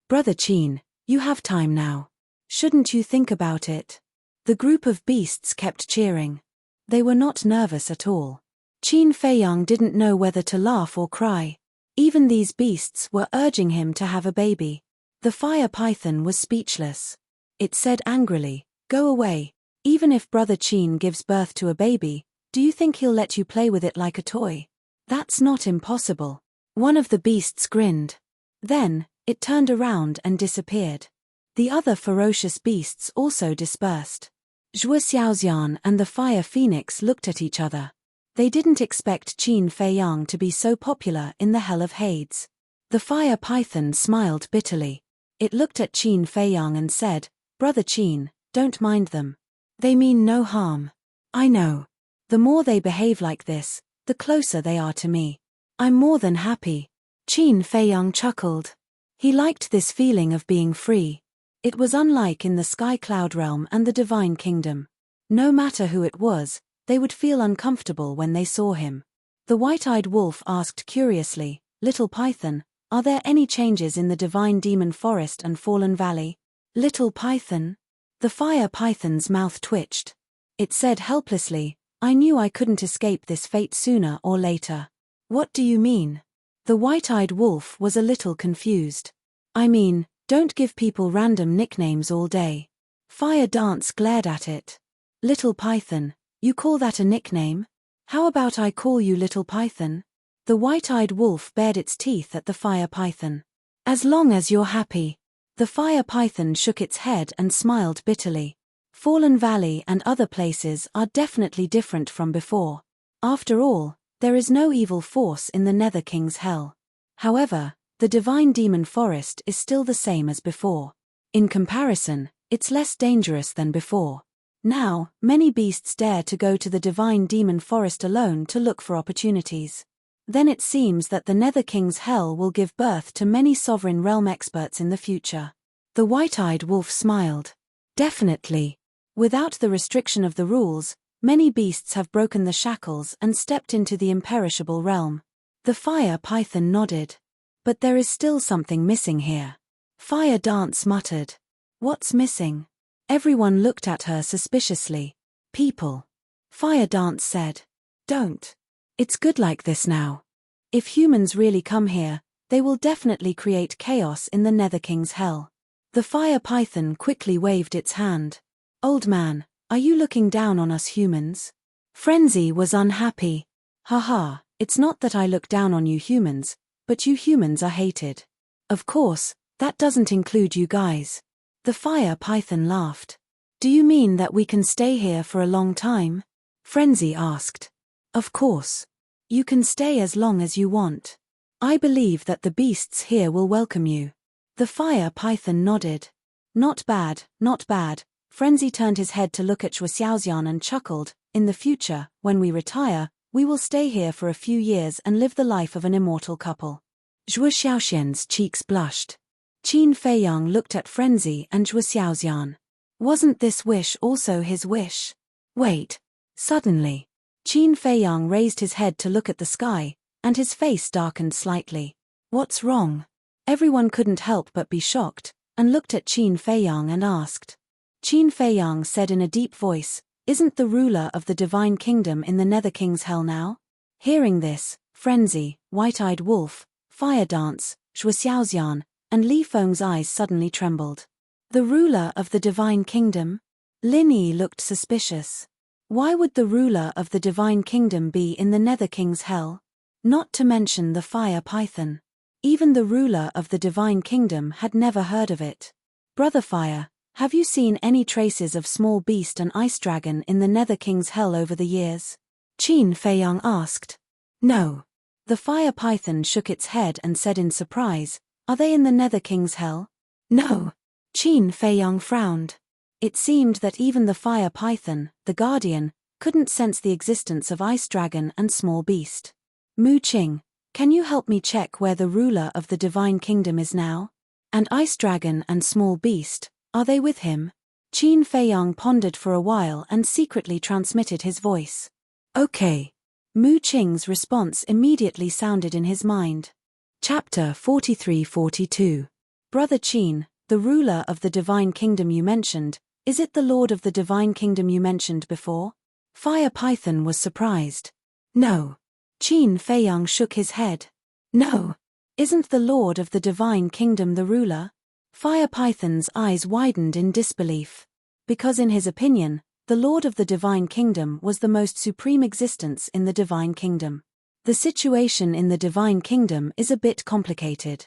Brother Qin, you have time now. Shouldn't you think about it? The group of beasts kept cheering. They were not nervous at all. Qin Feiyang didn't know whether to laugh or cry. Even these beasts were urging him to have a baby. The fire python was speechless. It said angrily, go away. Even if Brother Qin gives birth to a baby, do you think he'll let you play with it like a toy? That's not impossible. One of the beasts grinned. Then, it turned around and disappeared. The other ferocious beasts also dispersed. Zhuo Xiaoxian and the Fire Phoenix looked at each other. They didn't expect Qin Feiyang to be so popular in the Hell of Hades. The Fire Python smiled bitterly. It looked at Qin Feiyang and said, Brother Qin, don't mind them. They mean no harm. I know. The more they behave like this, the closer they are to me. I'm more than happy. Qin Feiyang chuckled. He liked this feeling of being free. It was unlike in the Sky Cloud Realm and the Divine Kingdom. No matter who it was, they would feel uncomfortable when they saw him. The white-eyed wolf asked curiously, Little Python, are there any changes in the Divine Demon Forest and Fallen Valley? Little Python? The fire python's mouth twitched. It said helplessly, I knew I couldn't escape this fate sooner or later. What do you mean? The white-eyed wolf was a little confused. I mean, don't give people random nicknames all day. Fire Dance glared at it. Little Python, you call that a nickname? How about I call you Little Python? The white-eyed wolf bared its teeth at the fire python. As long as you're happy. The fire python shook its head and smiled bitterly. Fallen Valley and other places are definitely different from before. After all, there is no evil force in the Nether King's hell. However, the Divine Demon Forest is still the same as before. In comparison, it's less dangerous than before. Now, many beasts dare to go to the Divine Demon Forest alone to look for opportunities. Then it seems that the Nether King's hell will give birth to many sovereign realm experts in the future. The white-eyed wolf smiled. Definitely. Without the restriction of the rules, many beasts have broken the shackles and stepped into the imperishable realm. The fire python nodded. But there is still something missing here. Fire Dance muttered. What's missing? Everyone looked at her suspiciously. People. Fire Dance said. Don't. It's good like this now. If humans really come here, they will definitely create chaos in the Nether King's hell. The fire python quickly waved its hand. Old man, are you looking down on us humans? Frenzy was unhappy. Haha, it's not that I look down on you humans, but you humans are hated. Of course, that doesn't include you guys. The fire python laughed. Do you mean that we can stay here for a long time? Frenzy asked. Of course. You can stay as long as you want. I believe that the beasts here will welcome you. The fire python nodded. Not bad, not bad. Frenzy turned his head to look at Zhuo Xiaoxian and chuckled. In the future, when we retire, we will stay here for a few years and live the life of an immortal couple. Zhuo Xiaoxian's cheeks blushed. Qin Feiyang looked at Frenzy and Zhuo Xiaoxian. Wasn't this wish also his wish? Wait. Suddenly, Qin Feiyang raised his head to look at the sky, and his face darkened slightly. What's wrong? Everyone couldn't help but be shocked, and looked at Qin Feiyang and asked. Qin Feiyang said in a deep voice, Isn't the ruler of the Divine Kingdom in the Nether King's hell now? Hearing this, Frenzy, White-Eyed Wolf, Fire Dance, Zhuo Xiaoxian, and Li Feng's eyes suddenly trembled. The ruler of the Divine Kingdom? Lin Yi looked suspicious. Why would the ruler of the Divine Kingdom be in the Nether King's hell? Not to mention the fire python. Even the ruler of the Divine Kingdom had never heard of it. Brother Fire, have you seen any traces of small beast and ice dragon in the Nether King's hell over the years? Qin Feiyang asked. No. The fire python shook its head and said in surprise, Are they in the Nether King's hell? No. Qin Feiyang frowned. It seemed that even the fire python, the guardian, couldn't sense the existence of ice dragon and small beast. Mu Qing, can you help me check where the ruler of the Divine Kingdom is now? And ice dragon and small beast, are they with him? Qin Feiyang pondered for a while and secretly transmitted his voice. Okay. Mu Qing's response immediately sounded in his mind. Chapter 43-42. Brother Qin, the ruler of the Divine Kingdom you mentioned, is it the Lord of the Divine Kingdom you mentioned before? Fire Python was surprised. No. Qin Feiyang shook his head. No. Isn't the Lord of the Divine Kingdom the ruler? Fire Python's eyes widened in disbelief. Because in his opinion, the Lord of the Divine Kingdom was the most supreme existence in the Divine Kingdom. The situation in the Divine Kingdom is a bit complicated.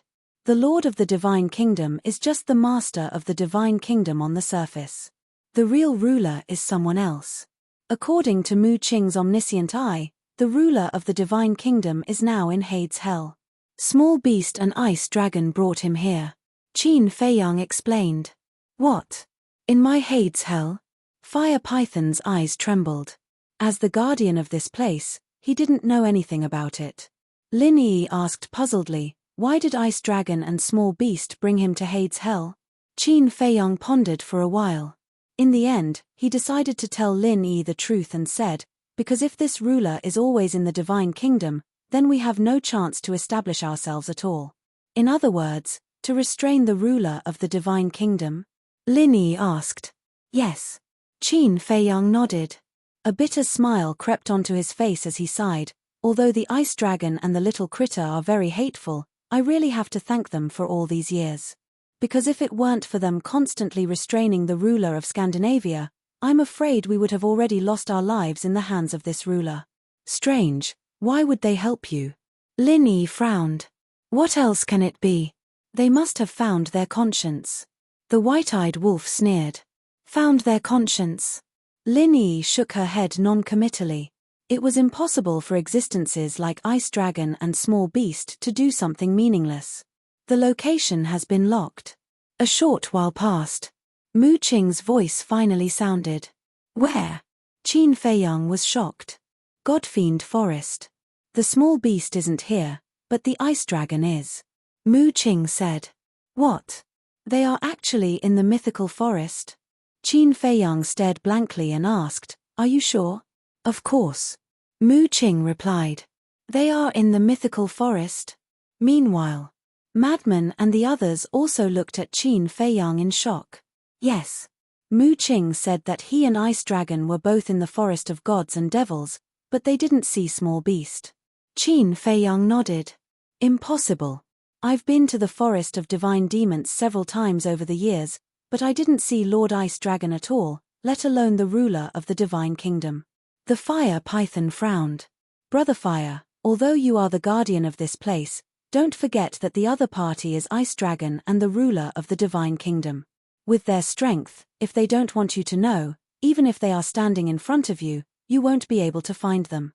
The Lord of the Divine Kingdom is just the master of the Divine Kingdom on the surface. The real ruler is someone else. According to Mu Qing's omniscient eye, the ruler of the Divine Kingdom is now in Hades' hell. Small beast and ice dragon brought him here. Qin Feiyang explained. What? In my Hades hell? Fire Python's eyes trembled. As the guardian of this place, he didn't know anything about it. Lin Yi asked puzzledly, why did Ice Dragon and Small Beast bring him to Hades hell? Qin Feiyong pondered for a while. In the end, he decided to tell Lin Yi the truth and said, because if this ruler is always in the divine kingdom, then we have no chance to establish ourselves at all. In other words, to restrain the ruler of the divine kingdom? Lin Yi asked. Yes. Qin Feiyong nodded. A bitter smile crept onto his face as he sighed. Although the ice dragon and the little critter are very hateful, I really have to thank them for all these years. Because if it weren't for them constantly restraining the ruler of Scandinavia, I'm afraid we would have already lost our lives in the hands of this ruler. Strange, why would they help you? Lin Yi frowned. What else can it be? They must have found their conscience. The white-eyed wolf sneered. Found their conscience? Lin Yi shook her head non-committally. It was impossible for existences like Ice Dragon and Small Beast to do something meaningless. The location has been locked. A short while passed. Mu Qing's voice finally sounded. Where? Qin Feiyong was shocked. Godfiend Forest. The Small Beast isn't here, but the Ice Dragon is. Mu Qing said. What? They are actually in the mythical forest? Qin Feiyong stared blankly and asked, are you sure? Of course. Mu Qing replied. They are in the mythical forest? Meanwhile, Madman and the others also looked at Qin Feiyong in shock. Yes. Mu Qing said that he and Ice Dragon were both in the forest of gods and devils, but they didn't see Small Beast. Qin Feiyong nodded. Impossible. I've been to the forest of divine demons several times over the years, but I didn't see Lord Ice Dragon at all, let alone the ruler of the divine kingdom. The Fire Python frowned. Brother Fire, although you are the guardian of this place, don't forget that the other party is Ice Dragon and the ruler of the divine kingdom. With their strength, if they don't want you to know, even if they are standing in front of you, you won't be able to find them.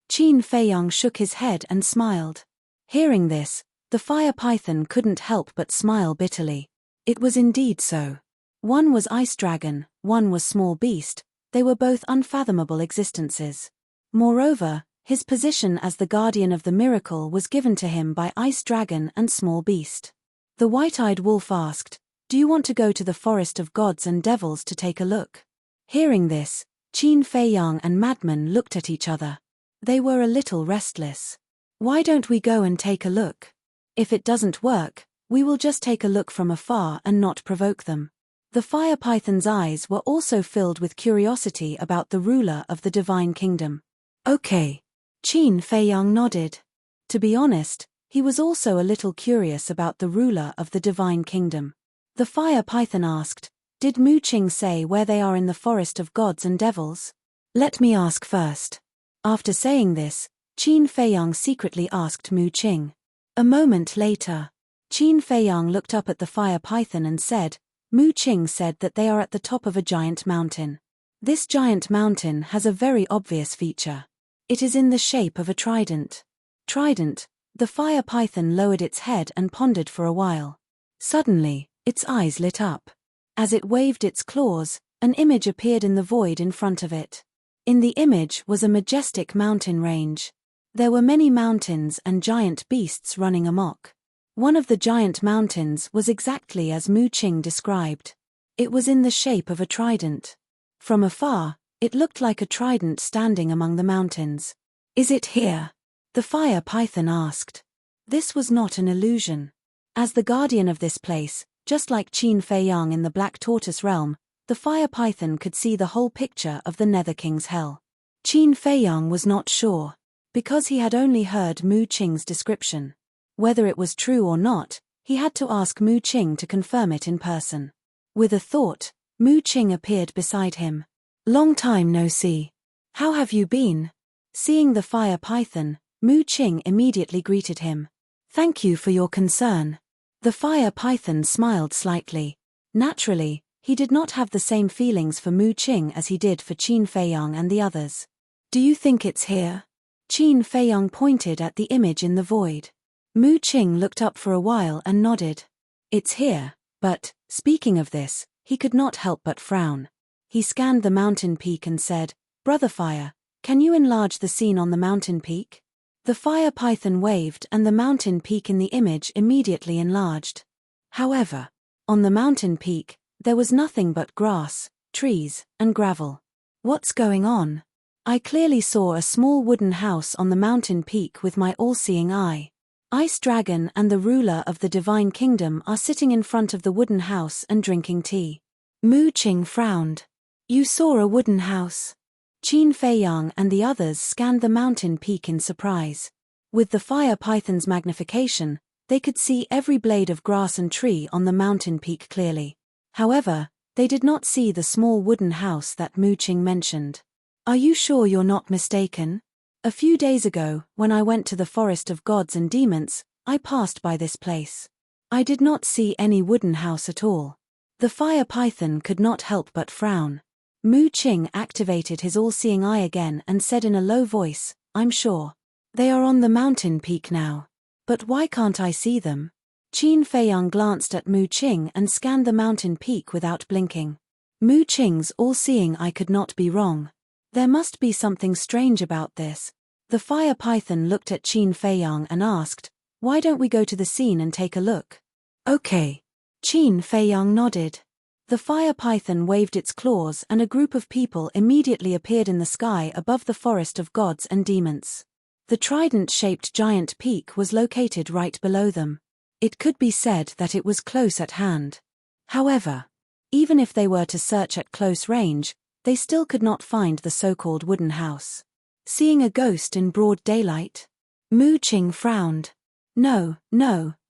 Qin Feiyong shook his head and smiled. Hearing this, the Fire Python couldn't help but smile bitterly. It was indeed so. One was Ice Dragon, one was Small Beast, they were both unfathomable existences. Moreover, his position as the guardian of the miracle was given to him by Ice Dragon and Small Beast. The white-eyed wolf asked, do you want to go to the forest of gods and devils to take a look? Hearing this, Qin Feiyong and Madman looked at each other. They were a little restless. Why don't we go and take a look? If it doesn't work, we will just take a look from afar and not provoke them. The Fire Python's eyes were also filled with curiosity about the ruler of the divine kingdom. Okay. Qin Feiyong nodded. To be honest, he was also a little curious about the ruler of the divine kingdom. The Fire Python asked, did Mu Qing say where they are in the forest of gods and devils? Let me ask first. After saying this, Qin Feiyong secretly asked Mu Qing. A moment later, Qin Feiyong looked up at the Fire Python and said, Mu Qing said that they are at the top of a giant mountain. This giant mountain has a very obvious feature. It is in the shape of a trident. Trident, the Fire Python lowered its head and pondered for a while. Suddenly, its eyes lit up. As it waved its claws, an image appeared in the void in front of it. In the image was a majestic mountain range. There were many mountains and giant beasts running amok. One of the giant mountains was exactly as Mu Qing described. It was in the shape of a trident. From afar, it looked like a trident standing among the mountains. Is it here? The Fire Python asked. This was not an illusion. As the guardian of this place, just like Qin Feiyong in the Black Tortoise realm, the Fire Python could see the whole picture of the Nether King's hell. Qin Feiyong was not sure, because he had only heard Mu Qing's description. Whether it was true or not, he had to ask Mu Qing to confirm it in person. With a thought, Mu Qing appeared beside him. Long time no see. How have you been? Seeing the Fire Python, Mu Qing immediately greeted him. Thank you for your concern. The Fire Python smiled slightly. Naturally, he did not have the same feelings for Mu Qing as he did for Qin Feiyong and the others. Do you think it's here? Qin Feiyong pointed at the image in the void. Mu Qing looked up for a while and nodded. It's here, but, speaking of this, he could not help but frown. He scanned the mountain peak and said, "Brother Fire, can you enlarge the scene on the mountain peak?" The fire python waved and the mountain peak in the image immediately enlarged. However, on the mountain peak, there was nothing but grass, trees, and gravel. "What's going on?" I clearly saw a small wooden house on the mountain peak with my all-seeing eye. Ice Dragon and the ruler of the Divine Kingdom are sitting in front of the wooden house and drinking tea. Mu Qing frowned. "You saw a wooden house?" Qin Feiyang and the others scanned the mountain peak in surprise. With the fire python's magnification, they could see every blade of grass and tree on the mountain peak clearly. However, they did not see the small wooden house that Mu Qing mentioned. "Are you sure you're not mistaken? A few days ago, when I went to the forest of gods and demons, I passed by this place. I did not see any wooden house at all." The fire python could not help but frown. Mu Qing activated his all-seeing eye again and said in a low voice, "I'm sure. They are on the mountain peak now. But why can't I see them?" Qin Feiyang glanced at Mu Qing and scanned the mountain peak without blinking. Mu Qing's all-seeing eye could not be wrong. There must be something strange about this. The fire python looked at Qin Feiyang and asked, "Why don't we go to the scene and take a look?" "Okay." Qin Feiyang nodded. The fire python waved its claws and a group of people immediately appeared in the sky above the forest of gods and demons. The trident-shaped giant peak was located right below them. It could be said that it was close at hand. However, even if they were to search at close range, they still could not find the so-called wooden house. Seeing a ghost in broad daylight? Mu Qing frowned. No,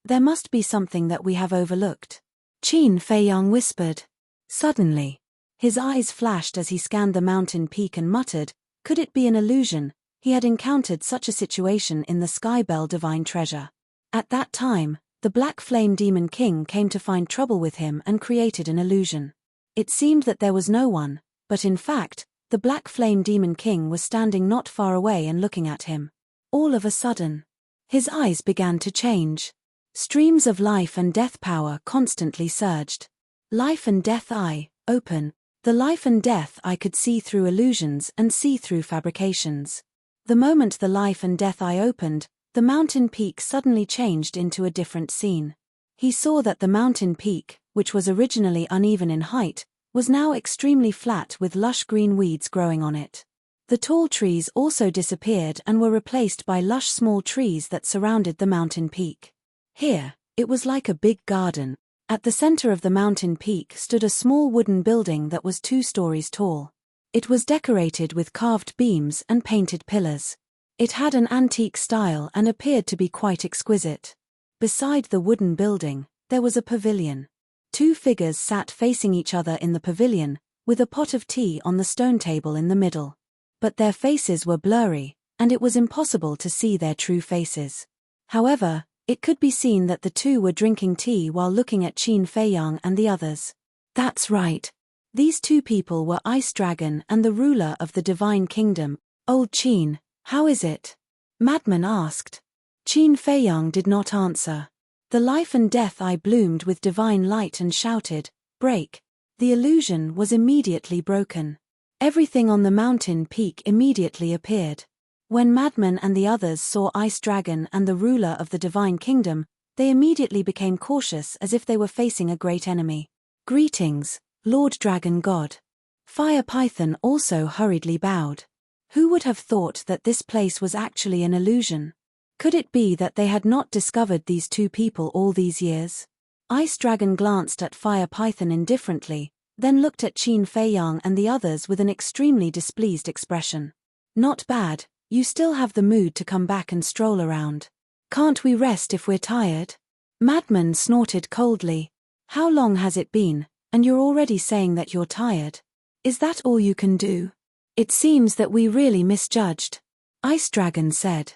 there must be something that we have overlooked." Qin Feiyang whispered. Suddenly, his eyes flashed as he scanned the mountain peak and muttered, could it be an illusion? He had encountered such a situation in the Skybell Divine Treasure. At that time, the Black Flame Demon King came to find trouble with him and created an illusion. It seemed that there was no one, but in fact, the Black Flame Demon King was standing not far away and looking at him. All of a sudden, his eyes began to change. Streams of life and death power constantly surged. Life and death eye, open. The life and death eye could see through illusions and see through fabrications. The moment the life and death eye opened, the mountain peak suddenly changed into a different scene. He saw that the mountain peak, which was originally uneven in height, was now extremely flat with lush green weeds growing on it. The tall trees also disappeared and were replaced by lush small trees that surrounded the mountain peak. Here, it was like a big garden. At the center of the mountain peak stood a small wooden building that was 2 stories tall. It was decorated with carved beams and painted pillars. It had an antique style and appeared to be quite exquisite. Beside the wooden building, there was a pavilion. 2 figures sat facing each other in the pavilion, with a pot of tea on the stone table in the middle. But their faces were blurry, and it was impossible to see their true faces. However, it could be seen that the 2 were drinking tea while looking at Qin Feiyang and the others. That's right. These 2 people were Ice Dragon and the ruler of the Divine Kingdom. "Old Qin, how is it?" Madman asked. Qin Feiyang did not answer. The life and death eye bloomed with divine light and shouted, "Break!" The illusion was immediately broken. Everything on the mountain peak immediately appeared. When Madman and the others saw Ice Dragon and the ruler of the Divine Kingdom, they immediately became cautious as if they were facing a great enemy. "Greetings, Lord Dragon God." Fire Python also hurriedly bowed. Who would have thought that this place was actually an illusion? Could it be that they had not discovered these 2 people all these years? Ice Dragon glanced at Fire Python indifferently, then looked at Qin Feiyang and the others with an extremely displeased expression. "Not bad. You still have the mood to come back and stroll around. Can't we rest if we're tired?" Madman snorted coldly. "How long has it been, and you're already saying that you're tired? Is that all you can do? It seems that we really misjudged." Ice Dragon said.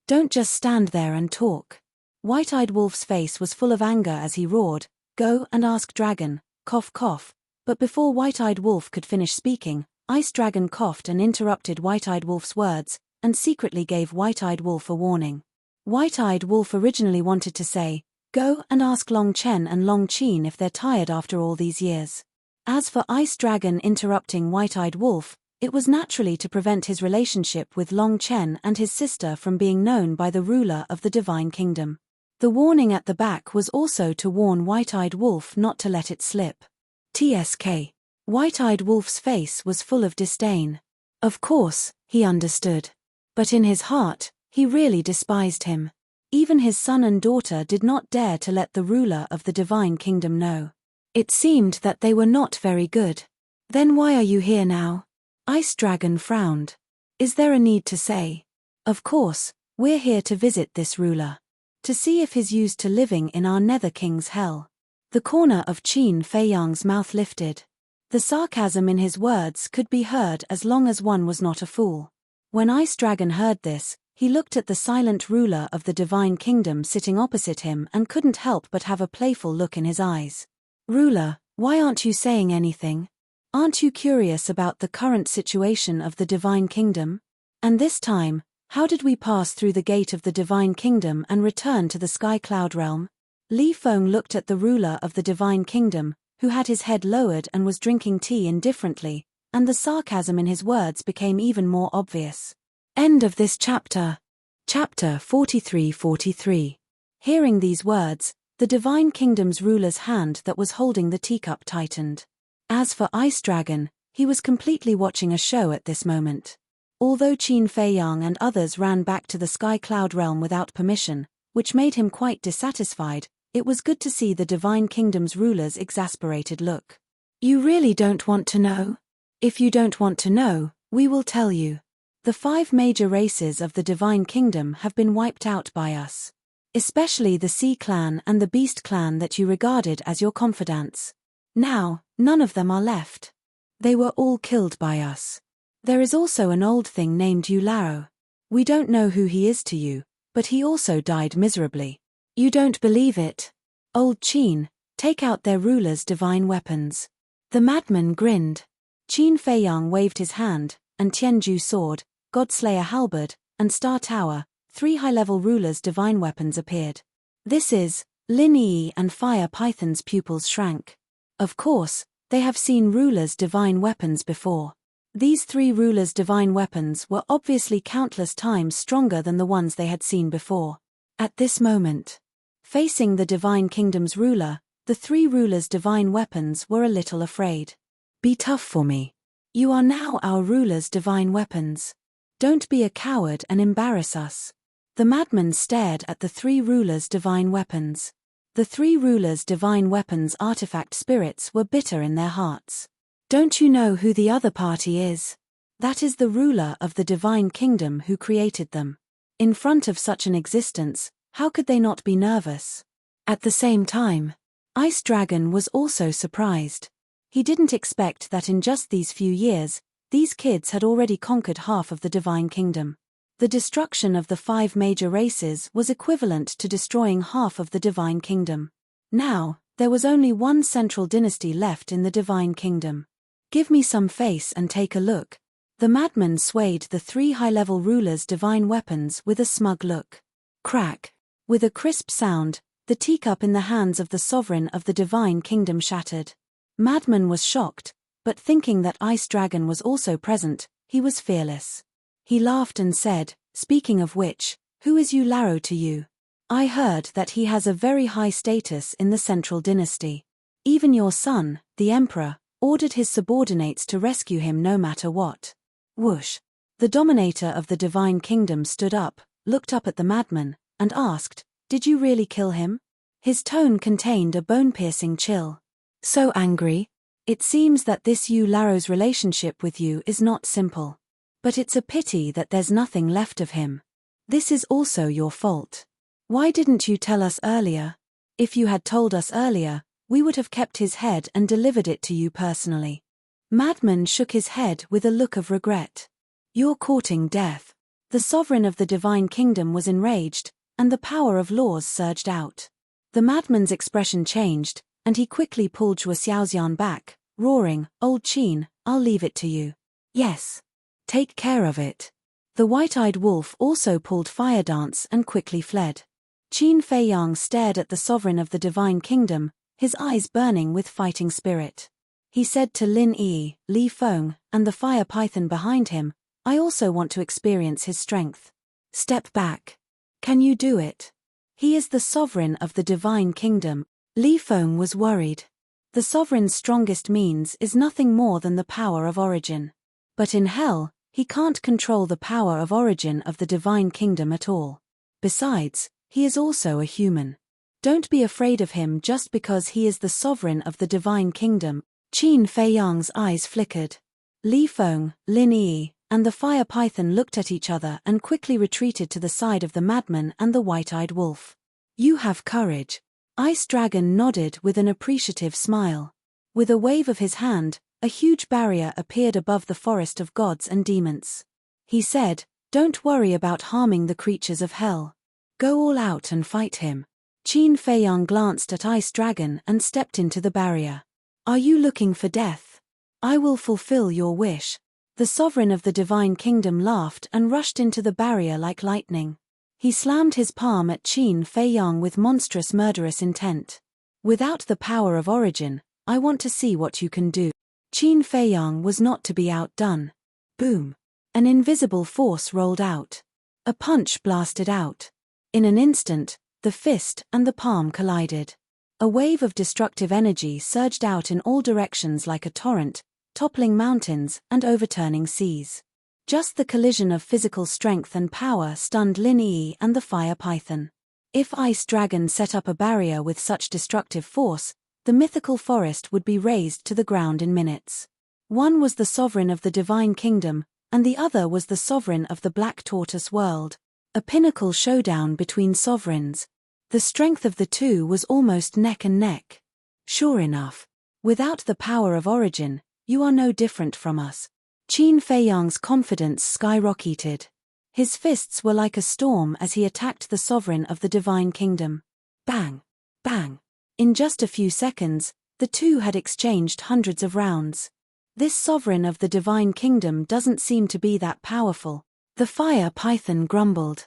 "Don't just stand there and talk." White-Eyed Wolf's face was full of anger as he roared, "Go and ask Dragon, cough cough." But before White-Eyed Wolf could finish speaking, Ice Dragon coughed and interrupted White-Eyed Wolf's words, and secretly gave White-Eyed Wolf a warning. White-Eyed Wolf originally wanted to say, "Go and ask Long Chen and Long Qin if they're tired after all these years." As for Ice Dragon interrupting White-Eyed Wolf, it was naturally to prevent his relationship with Long Chen and his sister from being known by the ruler of the Divine Kingdom. The warning at the back was also to warn White-Eyed Wolf not to let it slip. TSK. White-Eyed Wolf's face was full of disdain. Of course, he understood. But in his heart, he really despised him. Even his son and daughter did not dare to let the ruler of the Divine Kingdom know. It seemed that they were not very good. Then why are you here now? Ice Dragon frowned. Is there a need to say? Of course, we're here to visit this ruler. To see if he's used to living in our Nether King's hell. The corner of Qin Feiyang's mouth lifted. The sarcasm in his words could be heard as long as one was not a fool. When Ice Dragon heard this, he looked at the silent ruler of the Divine Kingdom sitting opposite him and couldn't help but have a playful look in his eyes. Ruler, why aren't you saying anything? Aren't you curious about the current situation of the Divine Kingdom? And this time, how did we pass through the gate of the Divine Kingdom and return to the Sky Cloud Realm? Li Feng looked at the ruler of the Divine Kingdom, who had his head lowered and was drinking tea indifferently, and the sarcasm in his words became even more obvious. End of this chapter. Chapter 43-43. Hearing these words, the Divine Kingdom's ruler's hand that was holding the teacup tightened. As for Ice Dragon, he was completely watching a show at this moment. Although Qin Feiyang and others ran back to the Sky Cloud Realm without permission, which made him quite dissatisfied, it was good to see the Divine Kingdom's ruler's exasperated look. You really don't want to know? If you don't want to know, we will tell you. The 5 major races of the Divine Kingdom have been wiped out by us. Especially the Sea Clan and the Beast Clan that you regarded as your confidants. Now, none of them are left. They were all killed by us. There is also an old thing named Yularo. We don't know who he is to you, but he also died miserably. You don't believe it? Old Qin, take out their ruler's divine weapons. The madman grinned. Qin Feiyang waved his hand, and Tianju sword, Godslayer halberd, and Star Tower, 3 high-level rulers' divine weapons appeared. This is, Lin Yi and Fire Python's pupils shrank. Of course, they have seen rulers' divine weapons before. These 3 rulers' divine weapons were obviously countless times stronger than the ones they had seen before. At this moment, facing the Divine Kingdom's ruler, the 3 rulers' divine weapons were a little afraid. Be tough for me. You are now our ruler's divine weapons. Don't be a coward and embarrass us. The madman stared at the 3 rulers' divine weapons. The 3 rulers' divine weapons artifact spirits were bitter in their hearts. Don't you know who the other party is? That is the ruler of the Divine Kingdom who created them. In front of such an existence, how could they not be nervous? At the same time, Ice Dragon was also surprised. He didn't expect that in just these few years, these kids had already conquered half of the Divine Kingdom. The destruction of the 5 major races was equivalent to destroying half of the Divine Kingdom. Now, there was only one central dynasty left in the Divine Kingdom. Give me some face and take a look. The madman swayed the 3 high-level rulers' divine weapons with a smug look. Crack. With a crisp sound, the teacup in the hands of the sovereign of the Divine Kingdom shattered. Madman was shocked, but thinking that Ice Dragon was also present, he was fearless. He laughed and said, speaking of which, who is Yularo to you? I heard that he has a very high status in the central dynasty. Even your son, the emperor, ordered his subordinates to rescue him no matter what. Whoosh. The dominator of the Divine Kingdom stood up, looked up at the madman, and asked, did you really kill him? His tone contained a bone-piercing chill. So angry? It seems that this Yularo's relationship with you is not simple. But it's a pity that there's nothing left of him. This is also your fault. Why didn't you tell us earlier? If you had told us earlier, we would have kept his head and delivered it to you personally. Madman shook his head with a look of regret. You're courting death. The sovereign of the Divine Kingdom was enraged, and the power of laws surged out. The madman's expression changed, and he quickly pulled Zhuo Xiaoxian back, roaring, Old Qin, I'll leave it to you. Yes. Take care of it. The white-eyed wolf also pulled Fire Dance and quickly fled. Qin Feiyang stared at the sovereign of the Divine Kingdom, his eyes burning with fighting spirit. He said to Lin Yi, Li Feng, and the fire python behind him, I also want to experience his strength. Step back. Can you do it? He is the sovereign of the divine kingdom. Li Feng was worried. The sovereign's strongest means is nothing more than the power of origin. But in hell, he can't control the power of origin of the divine kingdom at all. Besides, he is also a human. Don't be afraid of him just because he is the sovereign of the divine kingdom. Qin Feiyang's eyes flickered. Li Feng, Lin Yi, and the fire python looked at each other and quickly retreated to the side of the madman and the white-eyed wolf. You have courage. Ice Dragon nodded with an appreciative smile. With a wave of his hand, a huge barrier appeared above the forest of gods and demons. He said, Don't worry about harming the creatures of hell. Go all out and fight him. Qin Feiyang glanced at Ice Dragon and stepped into the barrier. Are you looking for death? I will fulfill your wish. The sovereign of the divine kingdom laughed and rushed into the barrier like lightning. He slammed his palm at Qin Feiyang with monstrous murderous intent. Without the power of origin, I want to see what you can do. Qin Feiyang was not to be outdone. Boom. An invisible force rolled out. A punch blasted out. In an instant, the fist and the palm collided. A wave of destructive energy surged out in all directions like a torrent, toppling mountains and overturning seas. Just the collision of physical strength and power stunned Lin Yi and the fire python. If Ice Dragon set up a barrier with such destructive force, the mythical forest would be razed to the ground in minutes. One was the sovereign of the divine kingdom, and the other was the sovereign of the Black Tortoise world. A pinnacle showdown between sovereigns. The strength of the two was almost neck and neck. Sure enough. Without the power of origin, you are no different from us. Qin Feiyang's confidence skyrocketed. His fists were like a storm as he attacked the sovereign of the divine kingdom. Bang! Bang! In just a few seconds, the two had exchanged hundreds of rounds. This sovereign of the divine kingdom doesn't seem to be that powerful. The fire python grumbled.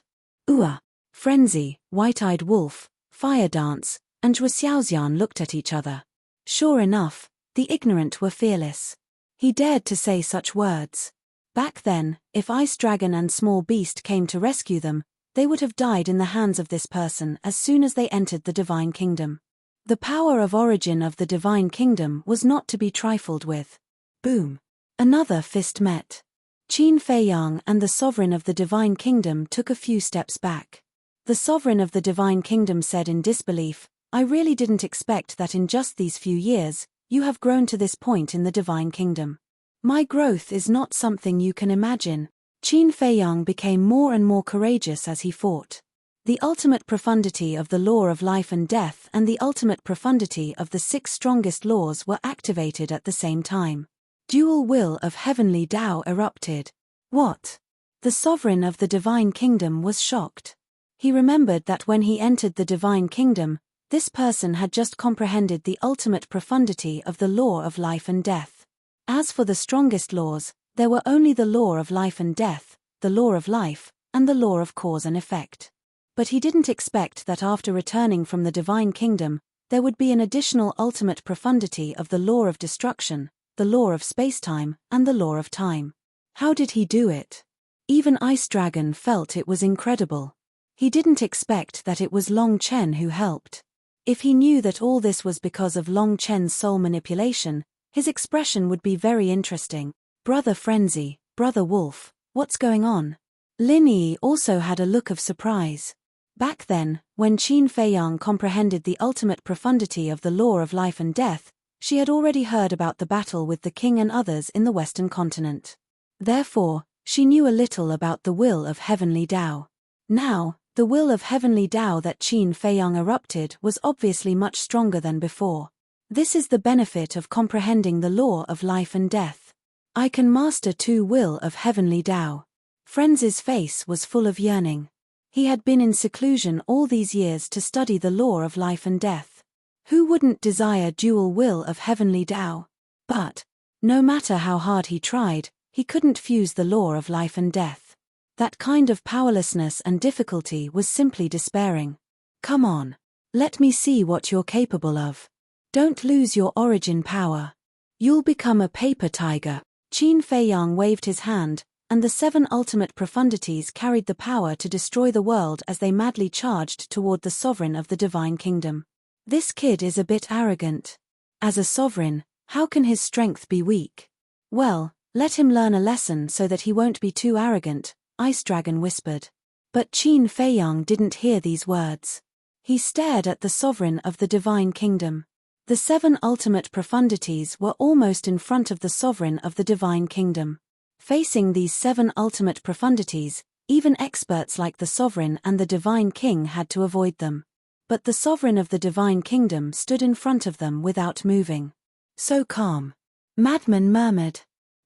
Frenzy, white-eyed wolf, fire dance, and Zhuo Xiaoxian looked at each other. Sure enough, the ignorant were fearless. He dared to say such words. Back then, if Ice Dragon and Small Beast came to rescue them, they would have died in the hands of this person as soon as they entered the divine kingdom. The power of origin of the divine kingdom was not to be trifled with. Boom! Another fist met. Qin Feiyang and the sovereign of the divine kingdom took a few steps back. The sovereign of the divine kingdom said in disbelief, I really didn't expect that in just these few years, you have grown to this point in the divine kingdom. My growth is not something you can imagine. Qin Feiyang became more and more courageous as he fought. The ultimate profundity of the law of life and death and the ultimate profundity of the 6 strongest laws were activated at the same time. Dual will of heavenly Tao erupted. What? The sovereign of the divine kingdom was shocked. He remembered that when he entered the divine kingdom, this person had just comprehended the ultimate profundity of the law of life and death. As for the strongest laws, there were only the law of life and death, the law of life, and the law of cause and effect. But he didn't expect that after returning from the divine kingdom, there would be an additional ultimate profundity of the law of destruction, the law of space-time, and the law of time. How did he do it? Even Ice Dragon felt it was incredible. He didn't expect that it was Long Chen who helped. If he knew that all this was because of Long Chen's soul manipulation, his expression would be very interesting. Brother Frenzy, Brother Wolf, what's going on? Lin Yi also had a look of surprise. Back then, when Qin Feiyang comprehended the ultimate profundity of the law of life and death, she had already heard about the battle with the king and others in the Western continent. Therefore, she knew a little about the will of heavenly Tao. Now, the will of heavenly Tao that Qin Feiyang erupted was obviously much stronger than before. This is the benefit of comprehending the law of life and death. I can master 2 will of heavenly Tao. Frenzy's face was full of yearning. He had been in seclusion all these years to study the law of life and death. Who wouldn't desire dual will of heavenly Tao? But, no matter how hard he tried, he couldn't fuse the law of life and death. That kind of powerlessness and difficulty was simply despairing. Come on. Let me see what you're capable of. Don't lose your origin power. You'll become a paper tiger. Qin Feiyang waved his hand, and the 7 ultimate profundities carried the power to destroy the world as they madly charged toward the sovereign of the divine kingdom. This kid is a bit arrogant. As a sovereign, how can his strength be weak? Well, let him learn a lesson so that he won't be too arrogant, Ice Dragon whispered. But Qin Feiyang didn't hear these words. He stared at the sovereign of the divine kingdom. The 7 ultimate profundities were almost in front of the sovereign of the divine kingdom. Facing these 7 ultimate profundities, even experts like the sovereign and the divine king had to avoid them. But the sovereign of the divine kingdom stood in front of them without moving. So calm. Madman murmured.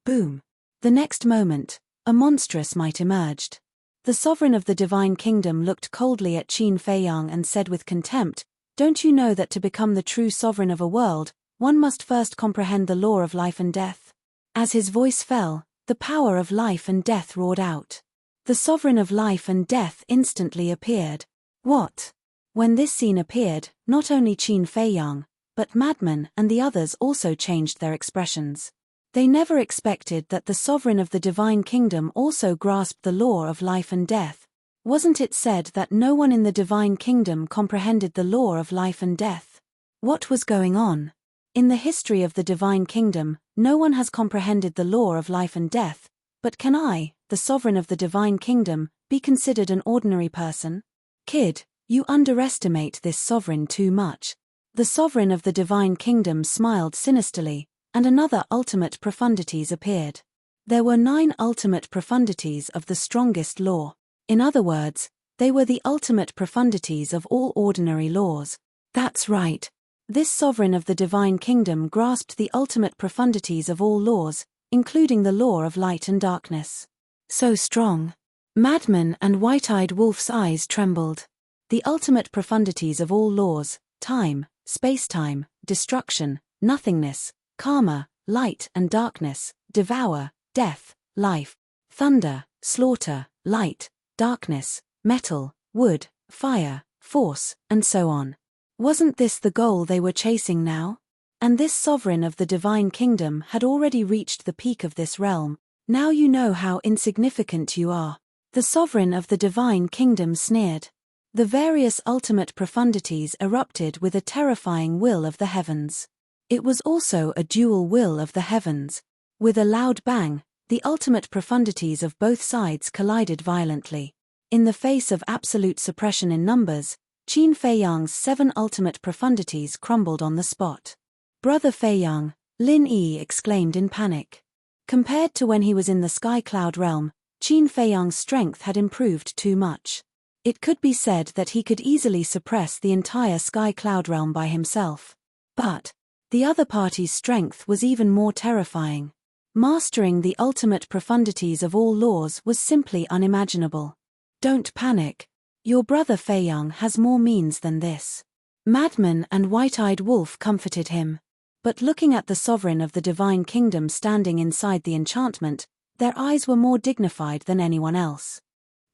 Boom. The next moment, a monstrous might emerged. The sovereign of the divine kingdom looked coldly at Qin Feiyang and said with contempt, "Don't you know that to become the true sovereign of a world, one must first comprehend the law of life and death?" As his voice fell, the power of life and death roared out. The sovereign of life and death instantly appeared. What? When this scene appeared, not only Qin Feiyang, but Madman and the others also changed their expressions. They never expected that the sovereign of the divine kingdom also grasped the law of life and death. Wasn't it said that no one in the divine kingdom comprehended the law of life and death? What was going on? In the history of the divine kingdom, no one has comprehended the law of life and death, but can I, the sovereign of the divine kingdom, be considered an ordinary person? Kid, you underestimate this sovereign too much. The sovereign of the divine kingdom smiled sinisterly, and another ultimate profundities appeared. There were 9 ultimate profundities of the strongest law. In other words, they were the ultimate profundities of all ordinary laws. That's right. This sovereign of the divine kingdom grasped the ultimate profundities of all laws, including the law of light and darkness. So strong. Madman and White-Eyed Wolf's eyes trembled. The ultimate profundities of all laws, time, space-time, destruction, nothingness, karma, light and darkness, devour, death, life, thunder, slaughter, light, darkness, metal, wood, fire, force, and so on. Wasn't this the goal they were chasing now? And this sovereign of the divine kingdom had already reached the peak of this realm. Now you know how insignificant you are. The sovereign of the divine kingdom sneered. The various ultimate profundities erupted with a terrifying will of the heavens. It was also a dual will of the heavens. With a loud bang, the ultimate profundities of both sides collided violently. In the face of absolute suppression in numbers, Qin Feiyang's 7 ultimate profundities crumbled on the spot. "Brother Feiyang," Lin Yi exclaimed in panic. Compared to when he was in the Sky Cloud realm, Qin Feiyang's strength had improved too much. It could be said that he could easily suppress the entire Sky Cloud realm by himself. But the other party's strength was even more terrifying. Mastering the ultimate profundities of all laws was simply unimaginable. "Don't panic. Your brother Feiyang has more means than this." Madman and White-Eyed Wolf comforted him. But looking at the sovereign of the divine kingdom standing inside the enchantment, their eyes were more dignified than anyone else.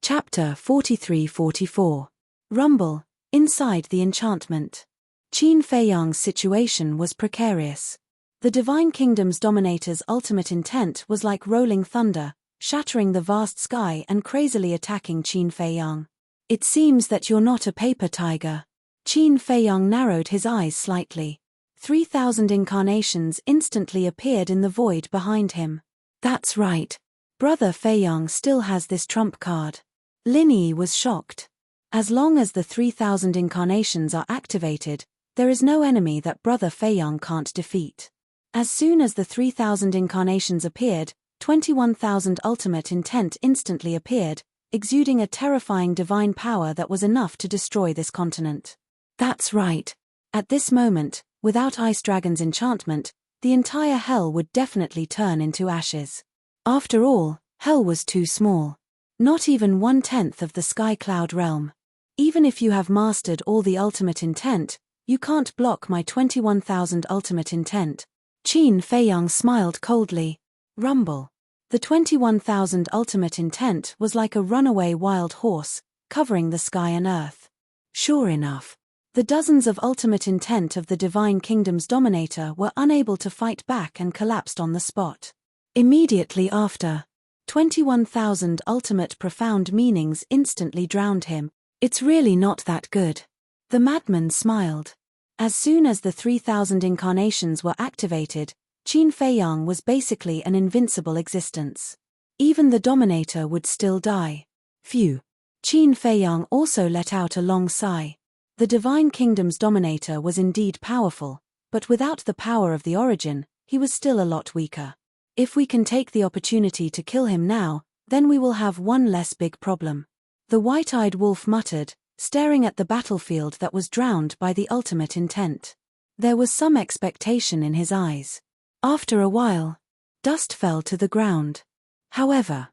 Chapter 43-44. Rumble, inside the enchantment. Qin Feiyang's situation was precarious. The divine kingdom's dominator's ultimate intent was like rolling thunder, shattering the vast sky and crazily attacking Qin Feiyang. "It seems that you're not a paper tiger." Qin Feiyang narrowed his eyes slightly. 3,000 incarnations instantly appeared in the void behind him. "That's right. Brother Feiyang still has this trump card." Lin Yi was shocked. As long as the 3,000 incarnations are activated, there is no enemy that Brother Feiyang can't defeat. As soon as the 3,000 incarnations appeared, 21,000 ultimate intent instantly appeared, exuding a terrifying divine power that was enough to destroy this continent. That's right. At this moment, without Ice Dragon's enchantment, the entire hell would definitely turn into ashes. After all, hell was too small. Not even 1/10 of the Sky Cloud realm. Even if you have mastered all the ultimate intent, you can't block my 21,000 ultimate intent. Qin Feiyang smiled coldly. Rumble. The 21,000 ultimate intent was like a runaway wild horse, covering the sky and earth. Sure enough. The dozens of ultimate intent of the Divine Kingdom's dominator were unable to fight back and collapsed on the spot. Immediately after, 21,000 ultimate profound meanings instantly drowned him. It's really not that good. The madman smiled. As soon as the 3,000 incarnations were activated, Qin Feiyang was basically an invincible existence. Even the dominator would still die. Phew. Qin Feiyang also let out a long sigh. The Divine Kingdom's dominator was indeed powerful, but without the power of the origin, he was still a lot weaker. If we can take the opportunity to kill him now, then we will have one less big problem. The white-eyed wolf muttered, staring at the battlefield that was drowned by the ultimate intent. There was some expectation in his eyes. After a while, dust fell to the ground. However,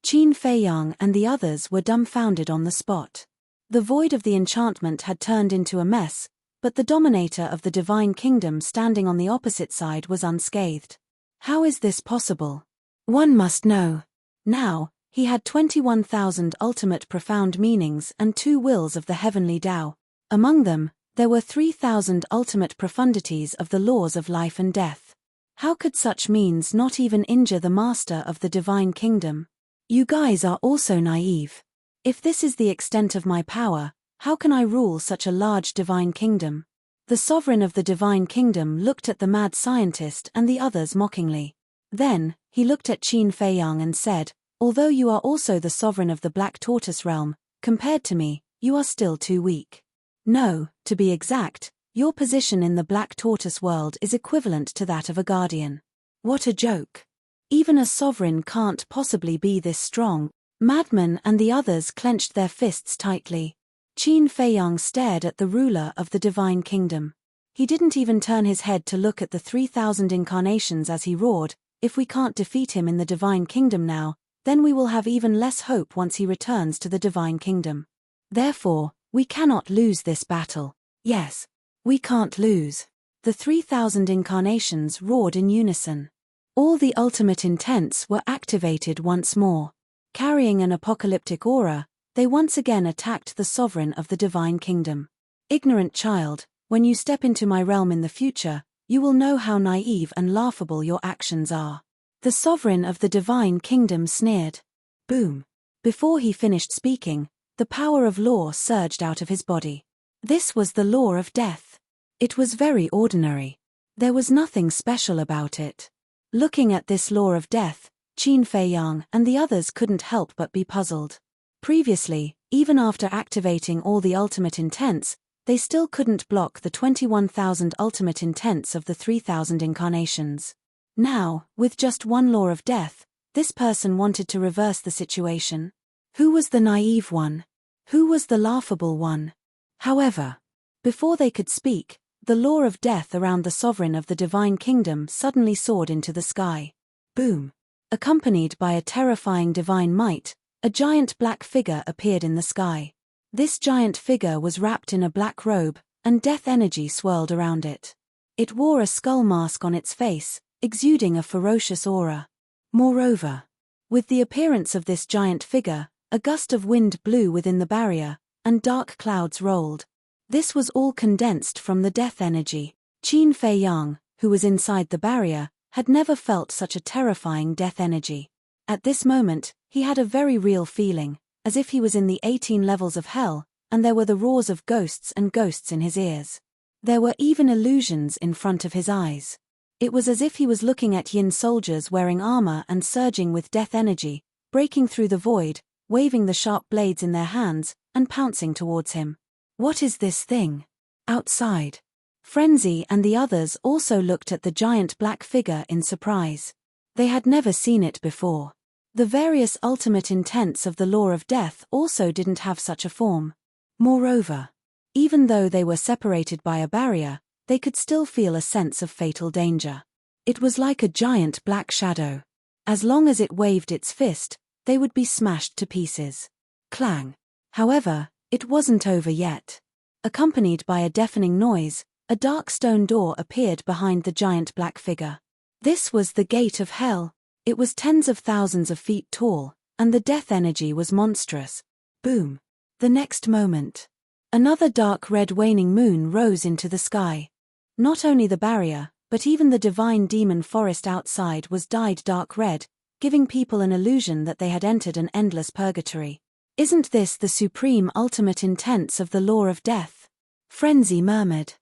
Qin Feiyang and the others were dumbfounded on the spot. The void of the enchantment had turned into a mess, but the dominator of the Divine Kingdom standing on the opposite side was unscathed. How is this possible? One must know. Now, he had 21,000 ultimate profound meanings and 2 wills of the heavenly Tao. Among them, there were 3,000 ultimate profundities of the laws of life and death. How could such means not even injure the master of the Divine Kingdom? You guys are also naive. If this is the extent of my power, how can I rule such a large Divine Kingdom? The sovereign of the Divine Kingdom looked at the mad scientist and the others mockingly. Then, he looked at Qin Feiyang and said, although you are also the sovereign of the Black Tortoise realm, compared to me, you are still too weak. No, to be exact, your position in the Black Tortoise world is equivalent to that of a guardian. What a joke. Even a sovereign can't possibly be this strong. Madman and the others clenched their fists tightly. Qin Feiyang stared at the ruler of the Divine Kingdom. He didn't even turn his head to look at the 3,000 incarnations as he roared, if we can't defeat him in the Divine Kingdom now, then we will have even less hope once he returns to the Divine Kingdom. Therefore, we cannot lose this battle. Yes, we can't lose. The 3,000 incarnations roared in unison. All the ultimate intents were activated once more. Carrying an apocalyptic aura, they once again attacked the sovereign of the Divine Kingdom. Ignorant child, when you step into my realm in the future, you will know how naive and laughable your actions are. The sovereign of the Divine Kingdom sneered. Boom. Before he finished speaking, the power of law surged out of his body. This was the law of death. It was very ordinary. There was nothing special about it. Looking at this law of death, Qin Feiyang and the others couldn't help but be puzzled. Previously, even after activating all the ultimate intents, they still couldn't block the 21,000 ultimate intents of the 3,000 incarnations. Now, with just one law of death, this person wanted to reverse the situation. Who was the naive one? Who was the laughable one? However, before they could speak, the law of death around the sovereign of the Divine Kingdom suddenly soared into the sky. Boom. Accompanied by a terrifying divine might, a giant black figure appeared in the sky. This giant figure was wrapped in a black robe, and death energy swirled around it. It wore a skull mask on its face, exuding a ferocious aura. Moreover, with the appearance of this giant figure, a gust of wind blew within the barrier, and dark clouds rolled. This was all condensed from the death energy. Qin Feiyang, who was inside the barrier, had never felt such a terrifying death energy. At this moment, he had a very real feeling, as if he was in the 18 levels of hell, and there were the roars of ghosts and ghosts in his ears. There were even illusions in front of his eyes. It was as if he was looking at Yin soldiers wearing armor and surging with death energy, breaking through the void, waving the sharp blades in their hands, and pouncing towards him. What is this thing? Outside. Frenzy and the others also looked at the giant black figure in surprise. They had never seen it before. The various ultimate intents of the law of death also didn't have such a form. Moreover, even though they were separated by a barrier, they could still feel a sense of fatal danger. It was like a giant black shadow. As long as it waved its fist, they would be smashed to pieces. Clang. However, it wasn't over yet. Accompanied by a deafening noise, a dark stone door appeared behind the giant black figure. This was the gate of hell. It was tens of thousands of feet tall, and the death energy was monstrous. Boom. The next moment, Another dark red waning moon rose into the sky. Not only the barrier, but even the divine demon forest outside was dyed dark red, giving people an illusion that they had entered an endless purgatory. Isn't this the supreme ultimate intense of the law of death? Frenzy murmured.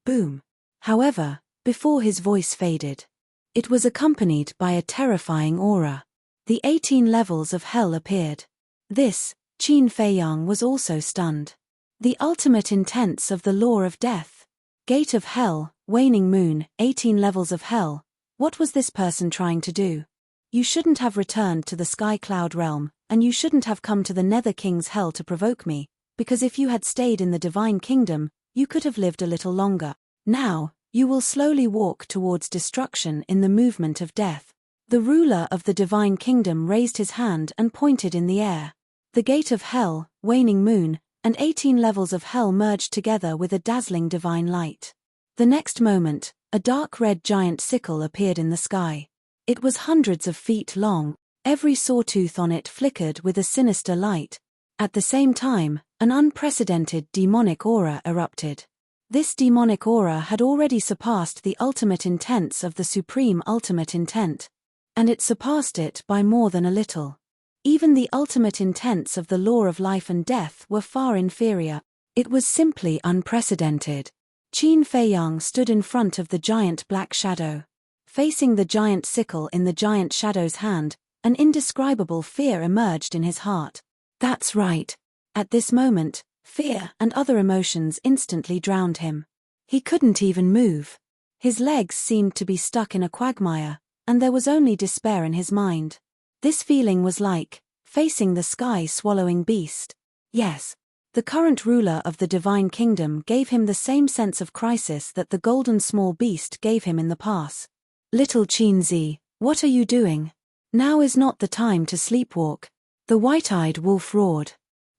Boom. However, before his voice faded, it was accompanied by a terrifying aura. The 18 levels of hell appeared. This, Qin Feiyang was also stunned. The ultimate intense of the law of death. Gate of hell, waning moon, 18 levels of hell. What was this person trying to do? You shouldn't have returned to the sky cloud realm, and you shouldn't have come to the Nether King's hell to provoke me, because if you had stayed in the divine kingdom, you could have lived a little longer. Now, you will slowly walk towards destruction in the movement of death. The ruler of the divine kingdom raised his hand and pointed in the air. The gate of hell, waning moon, and 18 levels of hell merged together with a dazzling divine light. The next moment, a dark red giant sickle appeared in the sky. It was hundreds of feet long, every sawtooth on it flickered with a sinister light. At the same time, an unprecedented demonic aura erupted. This demonic aura had already surpassed the ultimate intense of the supreme ultimate intent. And it surpassed it by more than a little. Even the ultimate intents of the law of life and death were far inferior. It was simply unprecedented. Qin Feiyang stood in front of the giant black shadow. Facing the giant sickle in the giant shadow's hand, an indescribable fear emerged in his heart. That's right. At this moment, fear and other emotions instantly drowned him. He couldn't even move. His legs seemed to be stuck in a quagmire, and there was only despair in his mind. This feeling was like facing the sky-swallowing beast. Yes, the current ruler of the divine kingdom gave him the same sense of crisis that the golden small beast gave him in the past. Little Qinzi, what are you doing? Now is not the time to sleepwalk. The white-eyed wolf roared.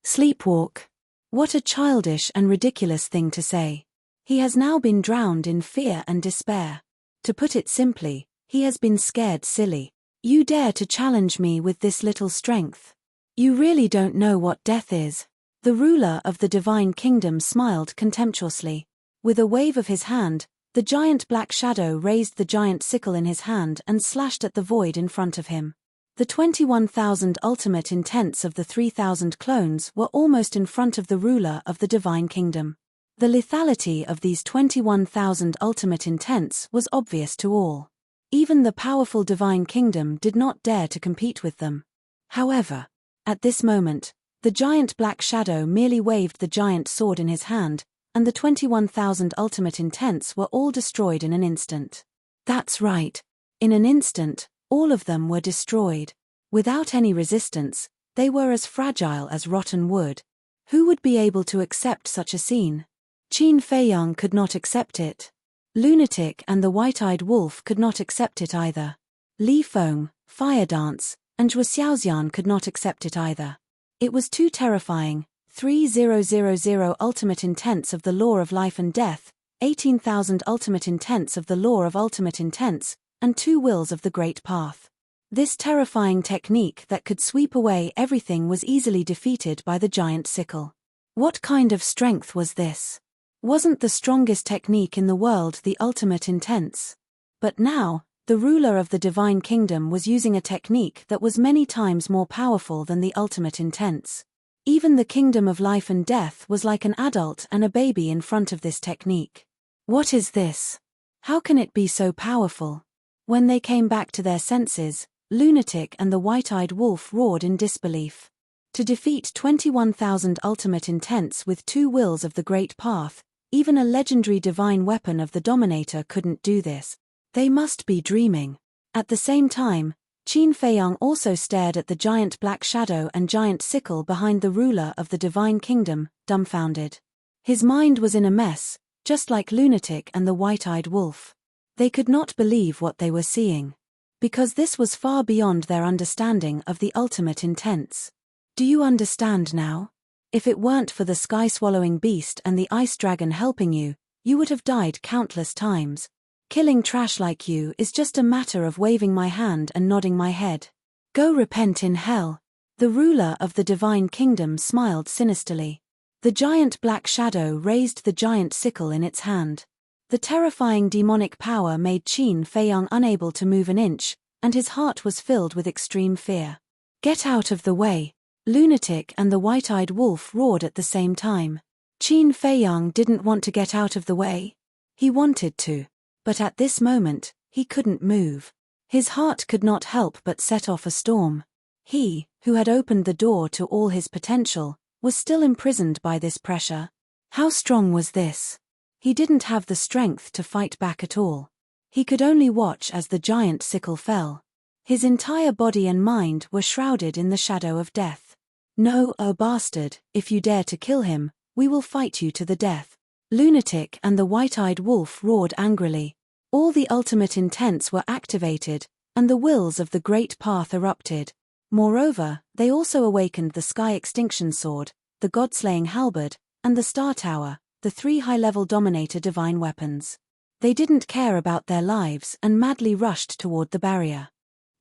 Sleepwalk? What a childish and ridiculous thing to say. He has now been drowned in fear and despair. To put it simply, he has been scared silly. You dare to challenge me with this little strength? You really don't know what death is. The ruler of the divine kingdom smiled contemptuously. With a wave of his hand, the giant black shadow raised the giant sickle in his hand and slashed at the void in front of him. The 21,000 ultimate intents of the 3,000 clones were almost in front of the ruler of the divine kingdom. The lethality of these 21,000 ultimate intents was obvious to all. Even the powerful divine kingdom did not dare to compete with them. However, at this moment, the giant black shadow merely waved the giant sword in his hand, and the 21,000 ultimate intents were all destroyed in an instant. That's right. In an instant, all of them were destroyed. Without any resistance, they were as fragile as rotten wood. Who would be able to accept such a scene? Qin Feiyang could not accept it. Lunatic and the white-eyed wolf could not accept it either. Li Feng, Fire Dance, and Zhuo Xiaoxian could not accept it either. It was too terrifying. 3000 ultimate intents of the law of life and death, 18,000 ultimate intents of the law of ultimate intents, and 2 wills of the great path. This terrifying technique that could sweep away everything was easily defeated by the giant sickle. What kind of strength was this? Wasn't the strongest technique in the world the ultimate intents? But now, the ruler of the divine kingdom was using a technique that was many times more powerful than the ultimate intents. Even the kingdom of life and death was like an adult and a baby in front of this technique. What is this? How can it be so powerful? When they came back to their senses, Lunatic and the white-eyed wolf roared in disbelief. To defeat 21,000 ultimate intents with 2 wills of the great path, even a legendary divine weapon of the Dominator couldn't do this. They must be dreaming. At the same time, Qin Feiyang also stared at the giant black shadow and giant sickle behind the ruler of the divine kingdom, dumbfounded. His mind was in a mess, just like Lunatic and the white-eyed wolf. They could not believe what they were seeing. Because this was far beyond their understanding of the ultimate intents. Do you understand now? If it weren't for the sky-swallowing beast and the ice dragon helping you, you would have died countless times. Killing trash like you is just a matter of waving my hand and nodding my head. Go repent in hell. The ruler of the divine kingdom smiled sinisterly. The giant black shadow raised the giant sickle in its hand. The terrifying demonic power made Qin Feiyang unable to move an inch, and his heart was filled with extreme fear. "Get out of the way!" Lunatic and the white-eyed wolf roared at the same time. Qin Feiyang didn't want to get out of the way. He wanted to. But at this moment, he couldn't move. His heart could not help but set off a storm. He, who had opened the door to all his potential, was still imprisoned by this pressure. How strong was this? He didn't have the strength to fight back at all. He could only watch as the giant sickle fell. His entire body and mind were shrouded in the shadow of death. "No, oh bastard, if you dare to kill him, we will fight you to the death." Lunatic and the white-eyed wolf roared angrily. All the ultimate intents were activated, and the wills of the Great Path erupted. Moreover, they also awakened the Sky Extinction Sword, the God-slaying halberd, and the Star Tower, the 3 high-level Dominator divine weapons. They didn't care about their lives and madly rushed toward the barrier.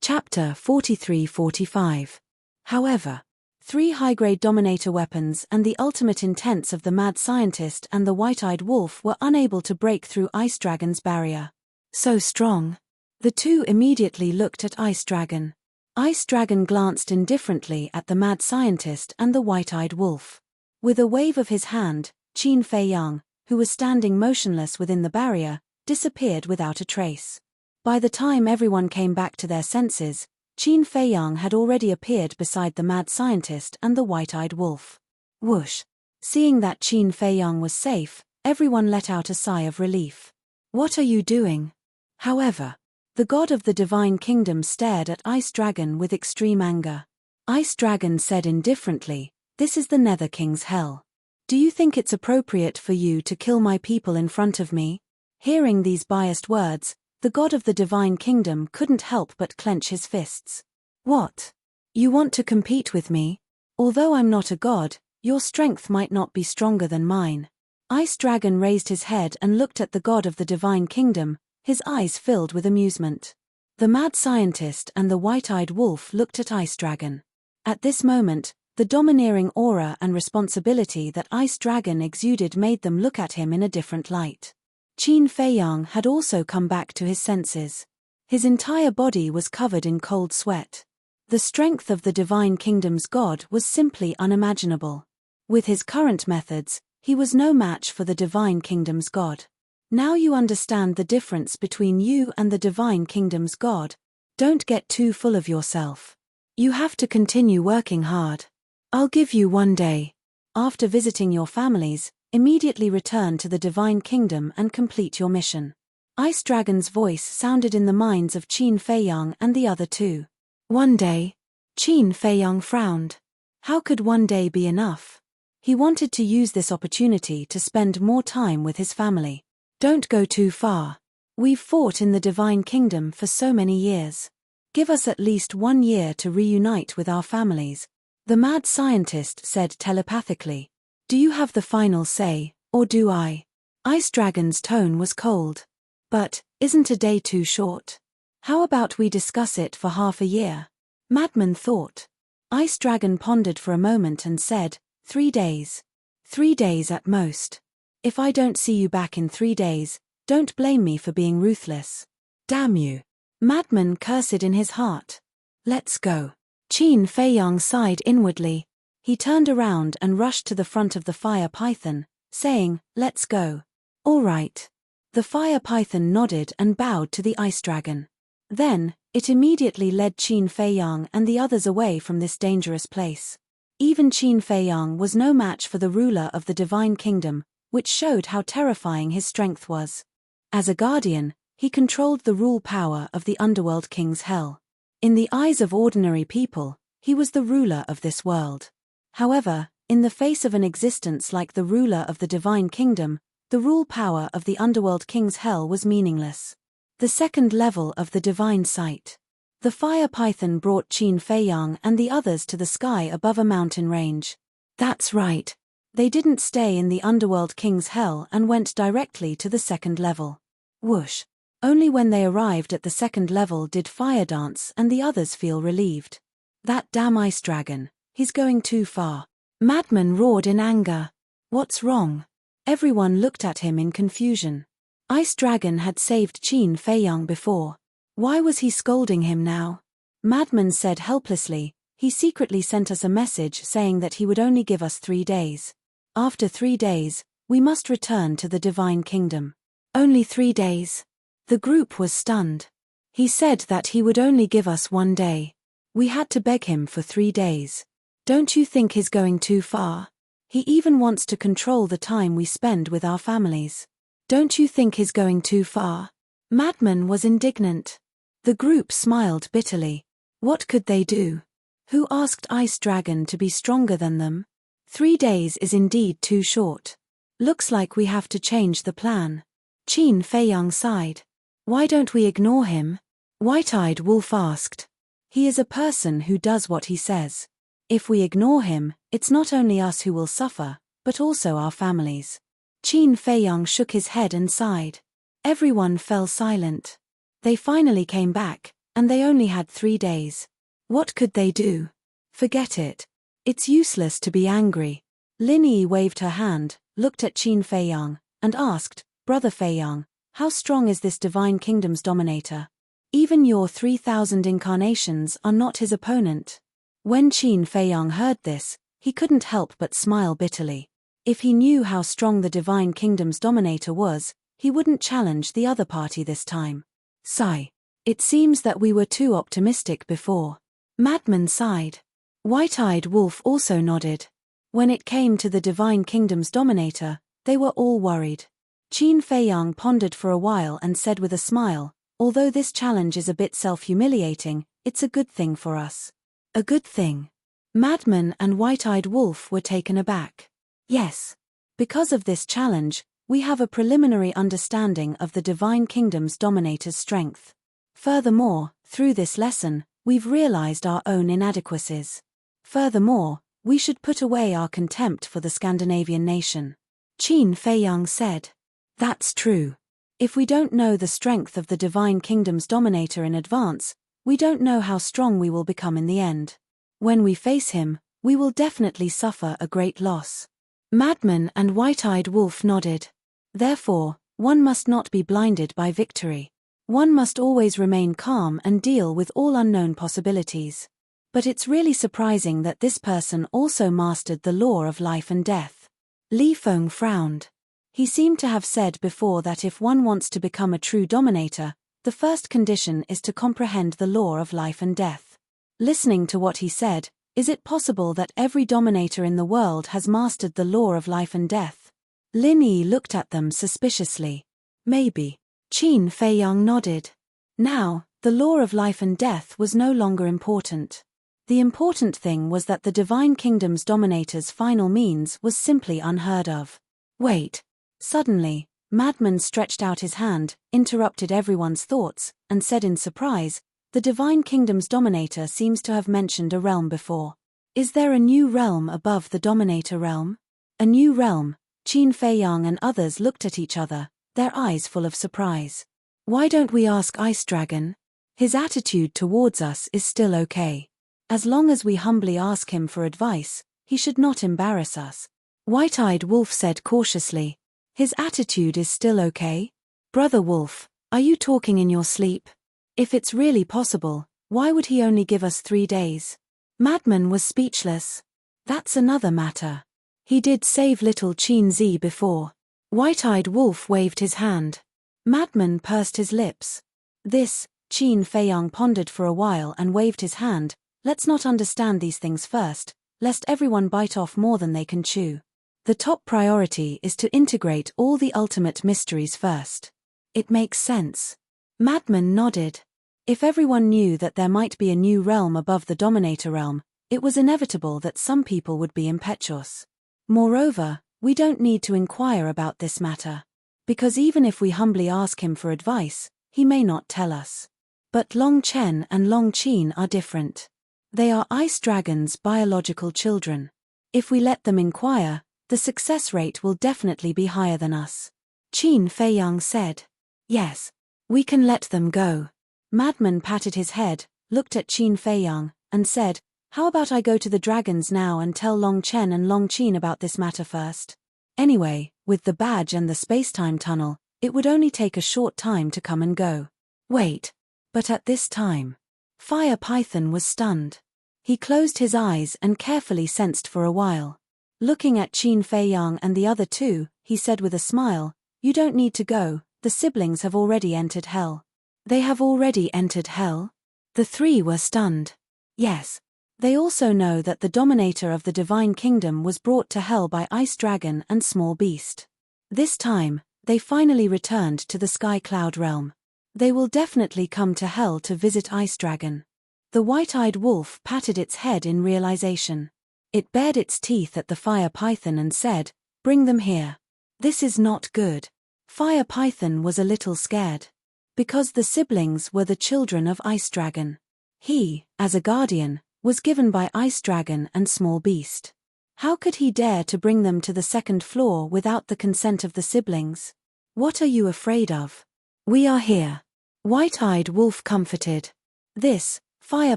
Chapter 43-45. However, 3 high-grade Dominator weapons and the ultimate intents of the mad scientist and the white-eyed wolf were unable to break through Ice Dragon's barrier. So strong. The two immediately looked at Ice Dragon. Ice Dragon glanced indifferently at the mad scientist and the white-eyed wolf. With a wave of his hand, Qin Feiyang, who was standing motionless within the barrier, disappeared without a trace. By the time everyone came back to their senses, Qin Feiyang had already appeared beside the mad scientist and the white-eyed wolf. Whoosh! Seeing that Qin Feiyang was safe, everyone let out a sigh of relief. "What are you doing?" However, the god of the divine kingdom stared at Ice Dragon with extreme anger. Ice Dragon said indifferently, "This is the Nether King's hell. Do you think it's appropriate for you to kill my people in front of me?" Hearing these biased words, the god of the divine kingdom couldn't help but clench his fists. "What? You want to compete with me? Although I'm not a god, your strength might not be stronger than mine." Ice Dragon raised his head and looked at the god of the divine kingdom, his eyes filled with amusement. The mad scientist and the white-eyed wolf looked at Ice Dragon. At this moment, the domineering aura and responsibility that Ice Dragon exuded made them look at him in a different light. Qin Feiyang had also come back to his senses. His entire body was covered in cold sweat. The strength of the divine kingdom's god was simply unimaginable. With his current methods, he was no match for the divine kingdom's god. Now you understand the difference between you and the divine kingdom's god. Don't get too full of yourself. You have to continue working hard. I'll give you 1 day. After visiting your families, immediately return to the divine kingdom and complete your mission. Ice Dragon's voice sounded in the minds of Qin Feiyang and the other two. 1 day? Qin Feiyang frowned. How could 1 day be enough? He wanted to use this opportunity to spend more time with his family. Don't go too far. We've fought in the divine kingdom for so many years. Give us at least 1 year to reunite with our families, the mad scientist said telepathically. Do you have the final say, or do I? Ice Dragon's tone was cold. But, isn't a day too short? How about we discuss it for half a year? Madman thought. Ice Dragon pondered for a moment and said, 3 days. 3 days at most. If I don't see you back in 3 days, don't blame me for being ruthless. Damn you. Madman cursed in his heart. Let's go. Qin Feiyang sighed inwardly. He turned around and rushed to the front of the fire python, saying, let's go. All right. The fire python nodded and bowed to the ice dragon. Then, it immediately led Qin Feiyang and the others away from this dangerous place. Even Qin Feiyang was no match for the ruler of the divine kingdom, which showed how terrifying his strength was. As a guardian, he controlled the rule power of the underworld king's hell. In the eyes of ordinary people, he was the ruler of this world. However, in the face of an existence like the ruler of the divine kingdom, the rule power of the underworld king's hell was meaningless. The second level of the divine sight. The fire python brought Qin Feiyang and the others to the sky above a mountain range. That's right. They didn't stay in the underworld king's hell and went directly to the second level. Whoosh. Only when they arrived at the second level did Fire Dance and the others feel relieved. That damn ice dragon, he's going too far. Madman roared in anger. What's wrong? Everyone looked at him in confusion. Ice Dragon had saved Qin Feiyang before. Why was he scolding him now? Madman said helplessly, he secretly sent us a message saying that he would only give us 3 days. After 3 days, we must return to the Divine Kingdom. Only 3 days? The group was stunned. He said that he would only give us 1 day. We had to beg him for 3 days. Don't you think he's going too far? He even wants to control the time we spend with our families. Don't you think he's going too far? Madman was indignant. The group smiled bitterly. What could they do? Who asked Ice Dragon to be stronger than them? 3 days is indeed too short. Looks like we have to change the plan. Qin Feiyang sighed. Why don't we ignore him? White-eyed Wolf asked. He is a person who does what he says. If we ignore him, it's not only us who will suffer, but also our families. Qin Feiyang shook his head and sighed. Everyone fell silent. They finally came back, and they only had 3 days. What could they do? Forget it. It's useless to be angry. Lin Yi waved her hand, looked at Qin Feiyang, and asked, Brother Feiyang, how strong is this Divine Kingdom's dominator? Even your 3,000 incarnations are not his opponent. When Qin Feiyang heard this, he couldn't help but smile bitterly. If he knew how strong the Divine Kingdom's dominator was, he wouldn't challenge the other party this time. Sigh. It seems that we were too optimistic before. Madman sighed. White-eyed Wolf also nodded. When it came to the Divine Kingdom's dominator, they were all worried. Qin Feiyang pondered for a while and said with a smile, although this challenge is a bit self-humiliating, it's a good thing for us. A good thing. Madman and White-eyed Wolf were taken aback. Yes. Because of this challenge, we have a preliminary understanding of the Divine Kingdom's dominator's strength. Furthermore, through this lesson, we've realized our own inadequacies. Furthermore, we should put away our contempt for the Scandinavian nation. Qin Feiyang said. That's true. If we don't know the strength of the Divine Kingdom's dominator in advance, we don't know how strong we will become in the end. When we face him, we will definitely suffer a great loss. Madman and White-eyed Wolf nodded. Therefore, one must not be blinded by victory. One must always remain calm and deal with all unknown possibilities. But it's really surprising that this person also mastered the law of life and death. Li Feng frowned. He seemed to have said before that if one wants to become a true dominator, the first condition is to comprehend the law of life and death. Listening to what he said, is it possible that every dominator in the world has mastered the law of life and death? Lin Yi looked at them suspiciously. Maybe. Qin Feiyang nodded. Now, the law of life and death was no longer important. The important thing was that the Divine Kingdom's dominator's final means was simply unheard of. Wait. Suddenly, Madman stretched out his hand, interrupted everyone's thoughts, and said in surprise, the Divine Kingdom's dominator seems to have mentioned a realm before. Is there a new realm above the dominator realm? A new realm? Qin Feiyang and others looked at each other, their eyes full of surprise. Why don't we ask Ice Dragon? His attitude towards us is still okay. As long as we humbly ask him for advice, he should not embarrass us. White-eyed Wolf said cautiously. His attitude is still okay? Brother Wolf, are you talking in your sleep? If it's really possible, why would he only give us 3 days? Madman was speechless. That's another matter. He did save little Qin Zi before. White-eyed Wolf waved his hand. Madman pursed his lips. This, Qin Feiyang pondered for a while and waved his hand. Let's not understand these things first, lest everyone bite off more than they can chew. The top priority is to integrate all the ultimate mysteries first. It makes sense. Madman nodded. If everyone knew that there might be a new realm above the Dominator realm, it was inevitable that some people would be impetuous. Moreover, we don't need to inquire about this matter. Because even if we humbly ask him for advice, he may not tell us. But Long Chen and Long Qin are different. They are Ice Dragon's biological children. If we let them inquire, the success rate will definitely be higher than us. Qin Feiyang said. Yes. We can let them go. Madman patted his head, looked at Qin Feiyang, and said, how about I go to the dragons now and tell Long Chen and Long Qin about this matter first? Anyway, with the badge and the spacetime tunnel, it would only take a short time to come and go. Wait. But at this time, Fire Python was stunned. He closed his eyes and carefully sensed for a while. Looking at Qin Fei Yang and the other two, he said with a smile, "You don't need to go, the siblings have already entered hell." They have already entered hell? The three were stunned. Yes. They also know that the dominator of the divine kingdom was brought to hell by Ice Dragon and Small Beast. This time, they finally returned to the Sky Cloud realm. They will definitely come to hell to visit Ice Dragon. The white-eyed wolf patted its head in realization. It bared its teeth at the Fire Python and said, "Bring them here. This is not good." Fire Python was a little scared. Because the siblings were the children of Ice Dragon. He, as a guardian, was given by Ice Dragon and Small Beast. How could he dare to bring them to the second floor without the consent of the siblings? "What are you afraid of? We are here." White-eyed wolf comforted. This, Fire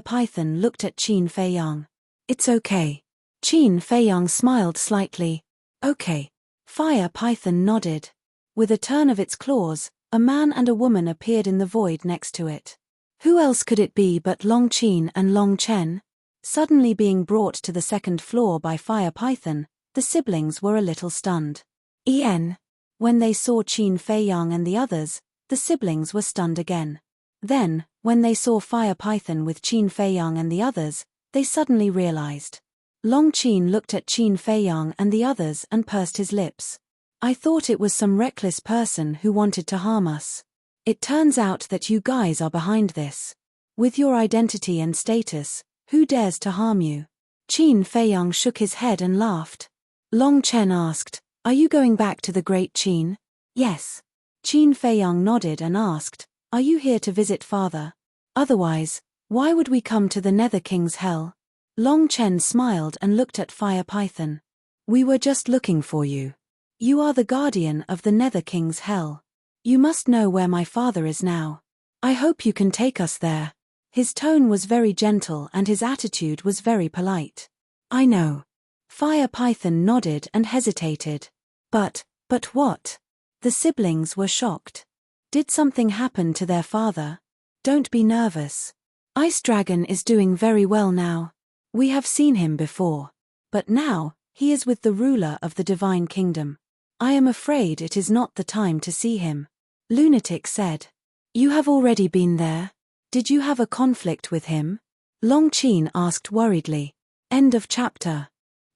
Python looked at Qin Fei Yang. "It's okay." Qin Fei Yang smiled slightly. "Okay." Fire Python nodded. With a turn of its claws, a man and a woman appeared in the void next to it. Who else could it be but Long Qin and Long Chen? Suddenly being brought to the second floor by Fire Python, the siblings were a little stunned. When they saw Qin Fei Yang and the others, the siblings were stunned again. Then, when they saw Fire Python with Qin Fei Yang and the others, they suddenly realized. Long Qin looked at Qin Fei Yang and the others and pursed his lips. "I thought it was some reckless person who wanted to harm us. It turns out that you guys are behind this. With your identity and status, who dares to harm you?" Qin Fei Yang shook his head and laughed. Long Chen asked, "Are you going back to the Great Qin?" "Yes." Qin Fei Yang nodded and asked, "Are you here to visit father? Otherwise, why would we come to the Nether King's hell?" Long Chen smiled and looked at Fire Python. "We were just looking for you. You are the guardian of the Nether King's hell. You must know where my father is now. I hope you can take us there." His tone was very gentle and his attitude was very polite. "I know." Fire Python nodded and hesitated. But what? The siblings were shocked. Did something happen to their father? "Don't be nervous. Ice Dragon is doing very well now. We have seen him before. But now, he is with the ruler of the divine kingdom. I am afraid it is not the time to see him." Lunatic said. "You have already been there. Did you have a conflict with him?" Long Qin asked worriedly. End of chapter.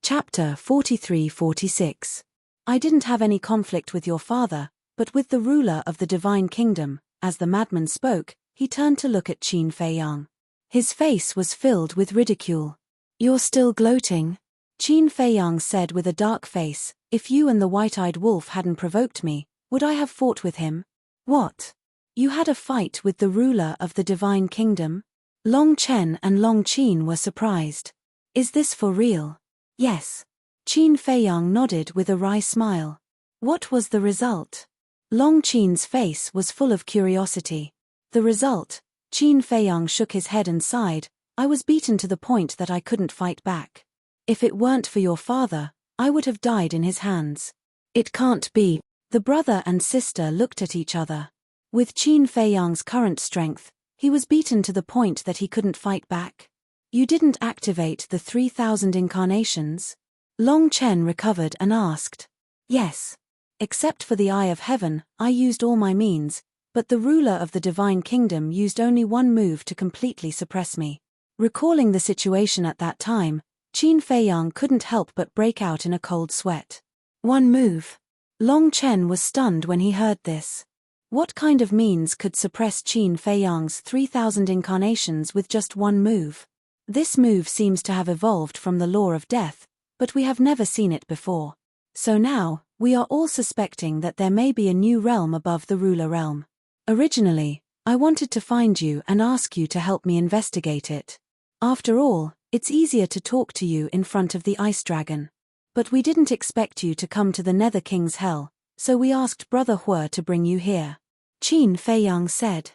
Chapter 43-46. "I didn't have any conflict with your father, but with the ruler of the divine kingdom." As the madman spoke, he turned to look at Qin Fei Yang. His face was filled with ridicule. "You're still gloating?" Qin Fei Yang said with a dark face, "If you and the white-eyed wolf hadn't provoked me, would I have fought with him?" "What? You had a fight with the ruler of the divine kingdom?" Long Chen and Long Qin were surprised. "Is this for real?" "Yes." Qin Fei Yang nodded with a wry smile. "What was the result?" Long Qin's face was full of curiosity. "The result?" Qin Fei Yang shook his head and sighed. "I was beaten to the point that I couldn't fight back. If it weren't for your father, I would have died in his hands." "It can't be." The brother and sister looked at each other. With Qin Fei Yang's current strength, he was beaten to the point that he couldn't fight back. "You didn't activate the 3,000 incarnations?" Long Chen recovered and asked. "Yes. Except for the Eye of Heaven, I used all my means, but the ruler of the divine kingdom used only one move to completely suppress me." Recalling the situation at that time, Qin Fei Yang couldn't help but break out in a cold sweat. One move? Long Chen was stunned when he heard this. What kind of means could suppress Qin Fei Yang's 3,000 incarnations with just one move? This move seems to have evolved from the law of death, but we have never seen it before. So now, we are all suspecting that there may be a new realm above the ruler realm. Originally, I wanted to find you and ask you to help me investigate it. After all, it's easier to talk to you in front of the Ice Dragon. But we didn't expect you to come to the Nether King's hell, so we asked Brother Hua to bring you here. Qin Fei Yang said.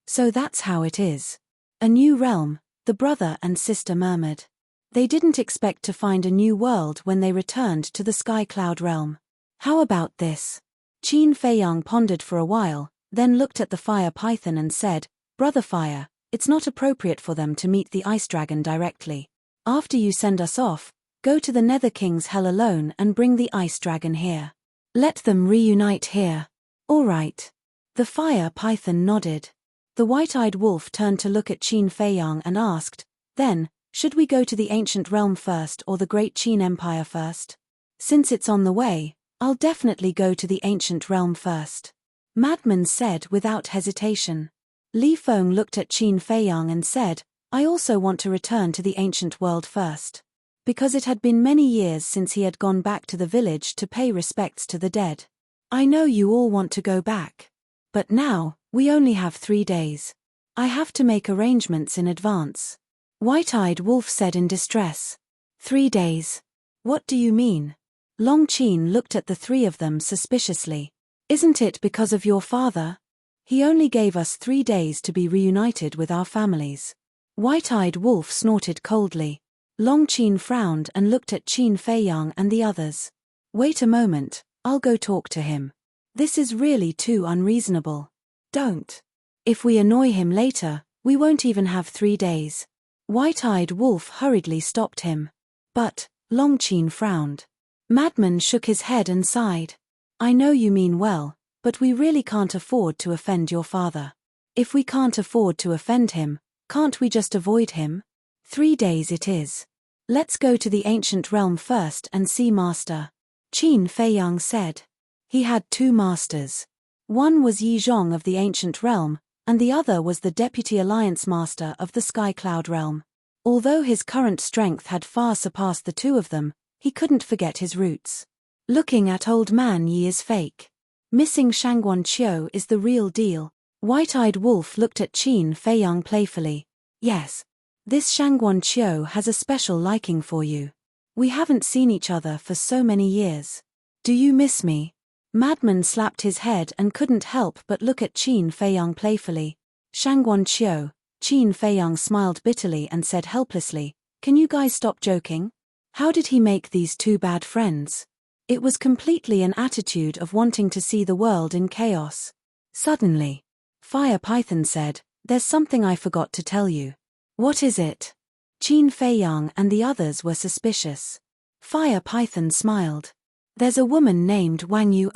So that's how it is. A new realm, the brother and sister murmured. They didn't expect to find a new world when they returned to the Sky Cloud realm. How about this? Qin Feiyang pondered for a while, then looked at the fire python and said, Brother Fire, it's not appropriate for them to meet the ice dragon directly. After you send us off, go to the Nether King's hell alone and bring the ice dragon here. Let them reunite here. All right. The fire python nodded. The white-eyed wolf turned to look at Qin Feiyang and asked, Then, should we go to the ancient realm first or the great Qin Empire first? Since it's on the way, I'll definitely go to the ancient realm first. Madman said without hesitation. Li Feng looked at Qin Feiyang and said, I also want to return to the ancient world first. Because it had been many years since he had gone back to the village to pay respects to the dead. I know you all want to go back. But now, we only have 3 days. I have to make arrangements in advance. White-eyed Wolf said in distress. 3 days. What do you mean? Long Qin looked at the three of them suspiciously. Isn't it because of your father? He only gave us 3 days to be reunited with our families. White-eyed Wolf snorted coldly. Long Qin frowned and looked at Qin Feiyang and the others. Wait a moment, I'll go talk to him. This is really too unreasonable. Don't. If we annoy him later, we won't even have 3 days. White-eyed Wolf hurriedly stopped him. But, Long Qin frowned. Madman shook his head and sighed. I know you mean well, but we really can't afford to offend your father. If we can't afford to offend him, can't we just avoid him? 3 days it is. Let's go to the ancient realm first and see Master. Qin Feiyang said. He had 2 masters. One was Yi Zhong of the ancient realm, and the other was the deputy alliance master of the Sky Cloud realm. Although his current strength had far surpassed the 2 of them, he couldn't forget his roots. Looking at old man Yi is fake. Missing Shangguan Qiu is the real deal. White-eyed Wolf looked at Qin Feiyang playfully. Yes. This Shangguan Qiu has a special liking for you. We haven't seen each other for so many years. Do you miss me? Madman slapped his head and couldn't help but look at Qin Feiyang playfully. Shangguan Qiu. Qin Feiyang smiled bitterly and said helplessly, Can you guys stop joking? How did he make these 2 bad friends? It was completely an attitude of wanting to see the world in chaos. Suddenly, Fire Python said, There's something I forgot to tell you. What is it? Qin Feiyang and the others were suspicious. Fire Python smiled. There's a woman named Wang Yu.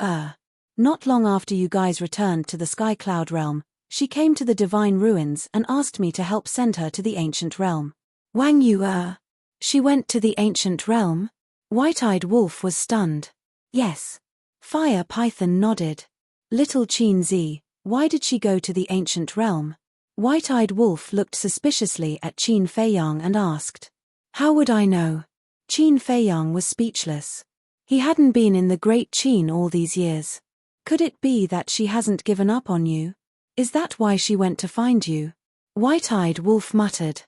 Not long after you guys returned to the Sky Cloud realm, she came to the Divine Ruins and asked me to help send her to the Ancient Realm. Wang Yu. She went to the Ancient Realm? White-eyed Wolf was stunned. Yes. Fire Python nodded. Little Qin Zi, why did she go to the Ancient Realm? White-eyed Wolf looked suspiciously at Qin Feiyang and asked. How would I know? Qin Feiyang was speechless. He hadn't been in the Great Qin all these years. Could it be that she hasn't given up on you? Is that why she went to find you? White-eyed Wolf muttered.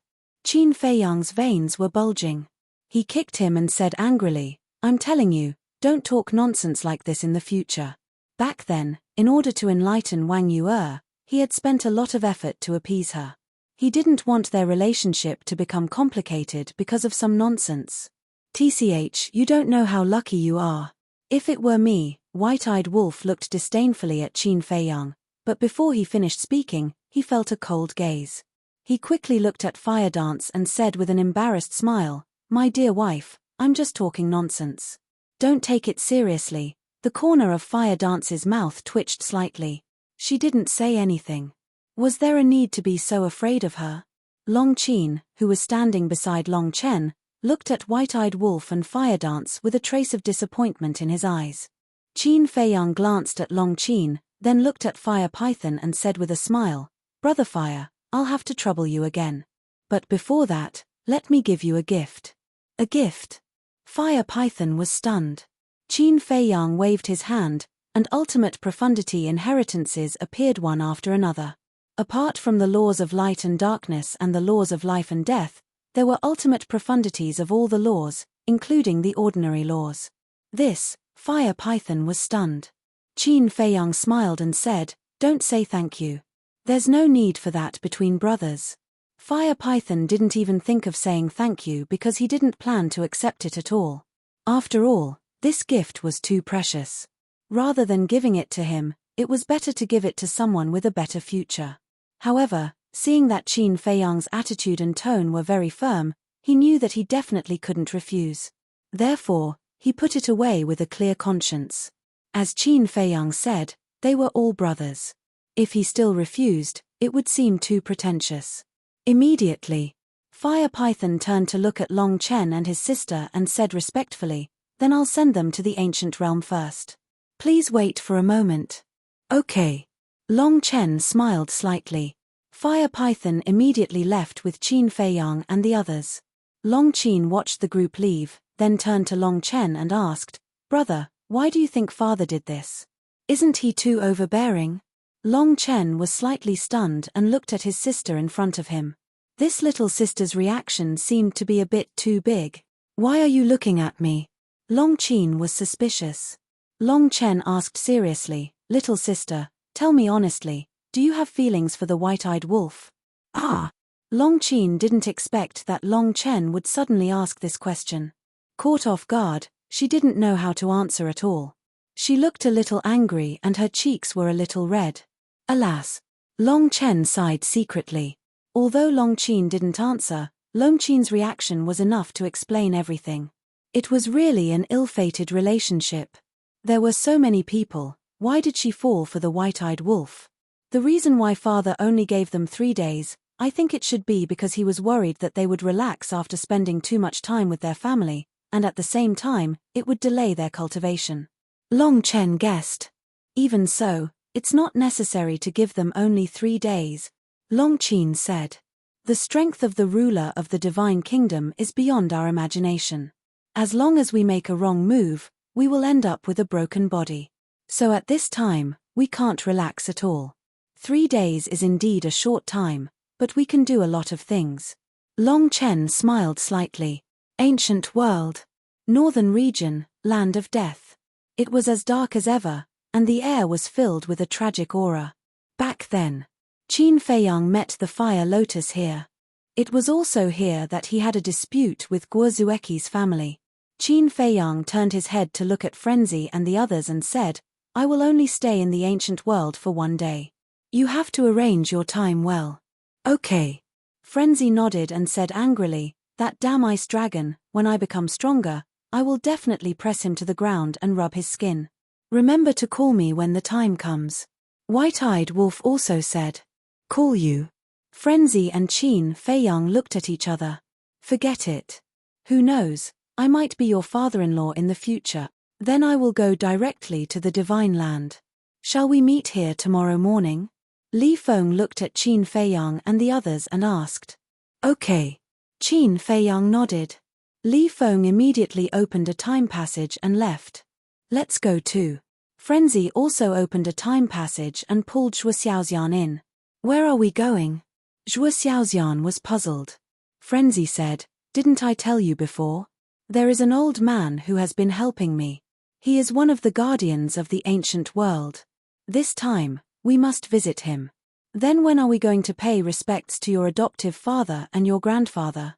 Qin Feiyang's veins were bulging. He kicked him and said angrily, I'm telling you, don't talk nonsense like this in the future. Back then, in order to enlighten Wang Yu, he had spent a lot of effort to appease her. He didn't want their relationship to become complicated because of some nonsense. TCH, you don't know how lucky you are. If it were me, White-eyed Wolf looked disdainfully at Qin Feiyang, but before he finished speaking, he felt a cold gaze. He quickly looked at Fire Dance and said with an embarrassed smile, My dear wife, I'm just talking nonsense. Don't take it seriously. The corner of Fire Dance's mouth twitched slightly. She didn't say anything. Was there a need to be so afraid of her? Long Qin, who was standing beside Long Chen, looked at White-eyed Wolf and Fire Dance with a trace of disappointment in his eyes. Qin Feiyang glanced at Long Qin, then looked at Fire Python and said with a smile, Brother Fire, I'll have to trouble you again. But before that, let me give you a gift. A gift? Fire Python was stunned. Qin Feiyang waved his hand, and ultimate profundity inheritances appeared one after another. Apart from the laws of light and darkness and the laws of life and death, there were ultimate profundities of all the laws, including the ordinary laws. This, Fire Python was stunned. Qin Feiyang smiled and said, Don't say thank you. There's no need for that between brothers. Fire Python didn't even think of saying thank you because he didn't plan to accept it at all. After all, This gift was too precious. Rather than giving it to him, it was better to give it to someone with a better future. However, seeing that Qin Feiyang's attitude and tone were very firm, he knew that he definitely couldn't refuse. Therefore, he put it away with a clear conscience. As Qin Feiyang said, they were all brothers. If he still refused, it would seem too pretentious. Immediately, Fire Python turned to look at Long Chen and his sister and said respectfully, "Then I'll send them to the ancient realm first. Please wait for a moment." "Okay." Long Chen smiled slightly. Fire Python immediately left with Qin Feiyang and the others. Long Qin watched the group leave, then turned to Long Chen and asked, "Brother, why do you think father did this? Isn't he too overbearing?" Long Chen was slightly stunned and looked at his sister in front of him. This little sister's reaction seemed to be a bit too big. "Why are you looking at me?" Long Qin was suspicious. Long Chen asked seriously, "Little sister, tell me honestly, do you have feelings for the white-eyed wolf?" Ah! Long Qin didn't expect that Long Chen would suddenly ask this question. Caught off guard, she didn't know how to answer at all. She looked a little angry and her cheeks were a little red. Alas! Long Chen sighed secretly. Although Long Qin didn't answer, Long Qin's reaction was enough to explain everything. It was really an ill-fated relationship. There were so many people, why did she fall for the white-eyed wolf? The reason why father only gave them 3 days, I think it should be because he was worried that they would relax after spending too much time with their family, and at the same time, it would delay their cultivation. Long Chen guessed. Even so, it's not necessary to give them only 3 days. Long Qin said. The strength of the ruler of the divine kingdom is beyond our imagination. As long as we make a wrong move, we will end up with a broken body. So at this time, we can't relax at all. 3 days is indeed a short time, but we can do a lot of things. Long Chen smiled slightly. Ancient world. Northern region, land of death. It was as dark as ever, and the air was filled with a tragic aura. Back then, Qin Feiyang met the Fire Lotus here. It was also here that he had a dispute with Guo Zueqi's family. Qin Feiyang turned his head to look at Frenzy and the others and said, "I will only stay in the ancient world for 1 day. You have to arrange your time well." "Okay." Frenzy nodded and said angrily, "That damn ice dragon, when I become stronger, I will definitely press him to the ground and rub his skin. Remember to call me when the time comes." White-eyed wolf also said, "Call you?" Frenzy and Qin Feiyang looked at each other. "Forget it. Who knows, I might be your father-in-law in the future, then I will go directly to the divine land. Shall we meet here tomorrow morning?" Li Feng looked at Qin Feiyang and the others and asked. "Okay." Qin Feiyang nodded. Li Feng immediately opened a time passage and left. "Let's go too." Frenzy also opened a time passage and pulled Zhuo Xiaoxian in. "Where are we going?" Zhuo Xiaoxian was puzzled. Frenzy said, "Didn't I tell you before? There is an old man who has been helping me. He is one of the guardians of the ancient world. This time, we must visit him. Then when are we going to pay respects to your adoptive father and your grandfather?"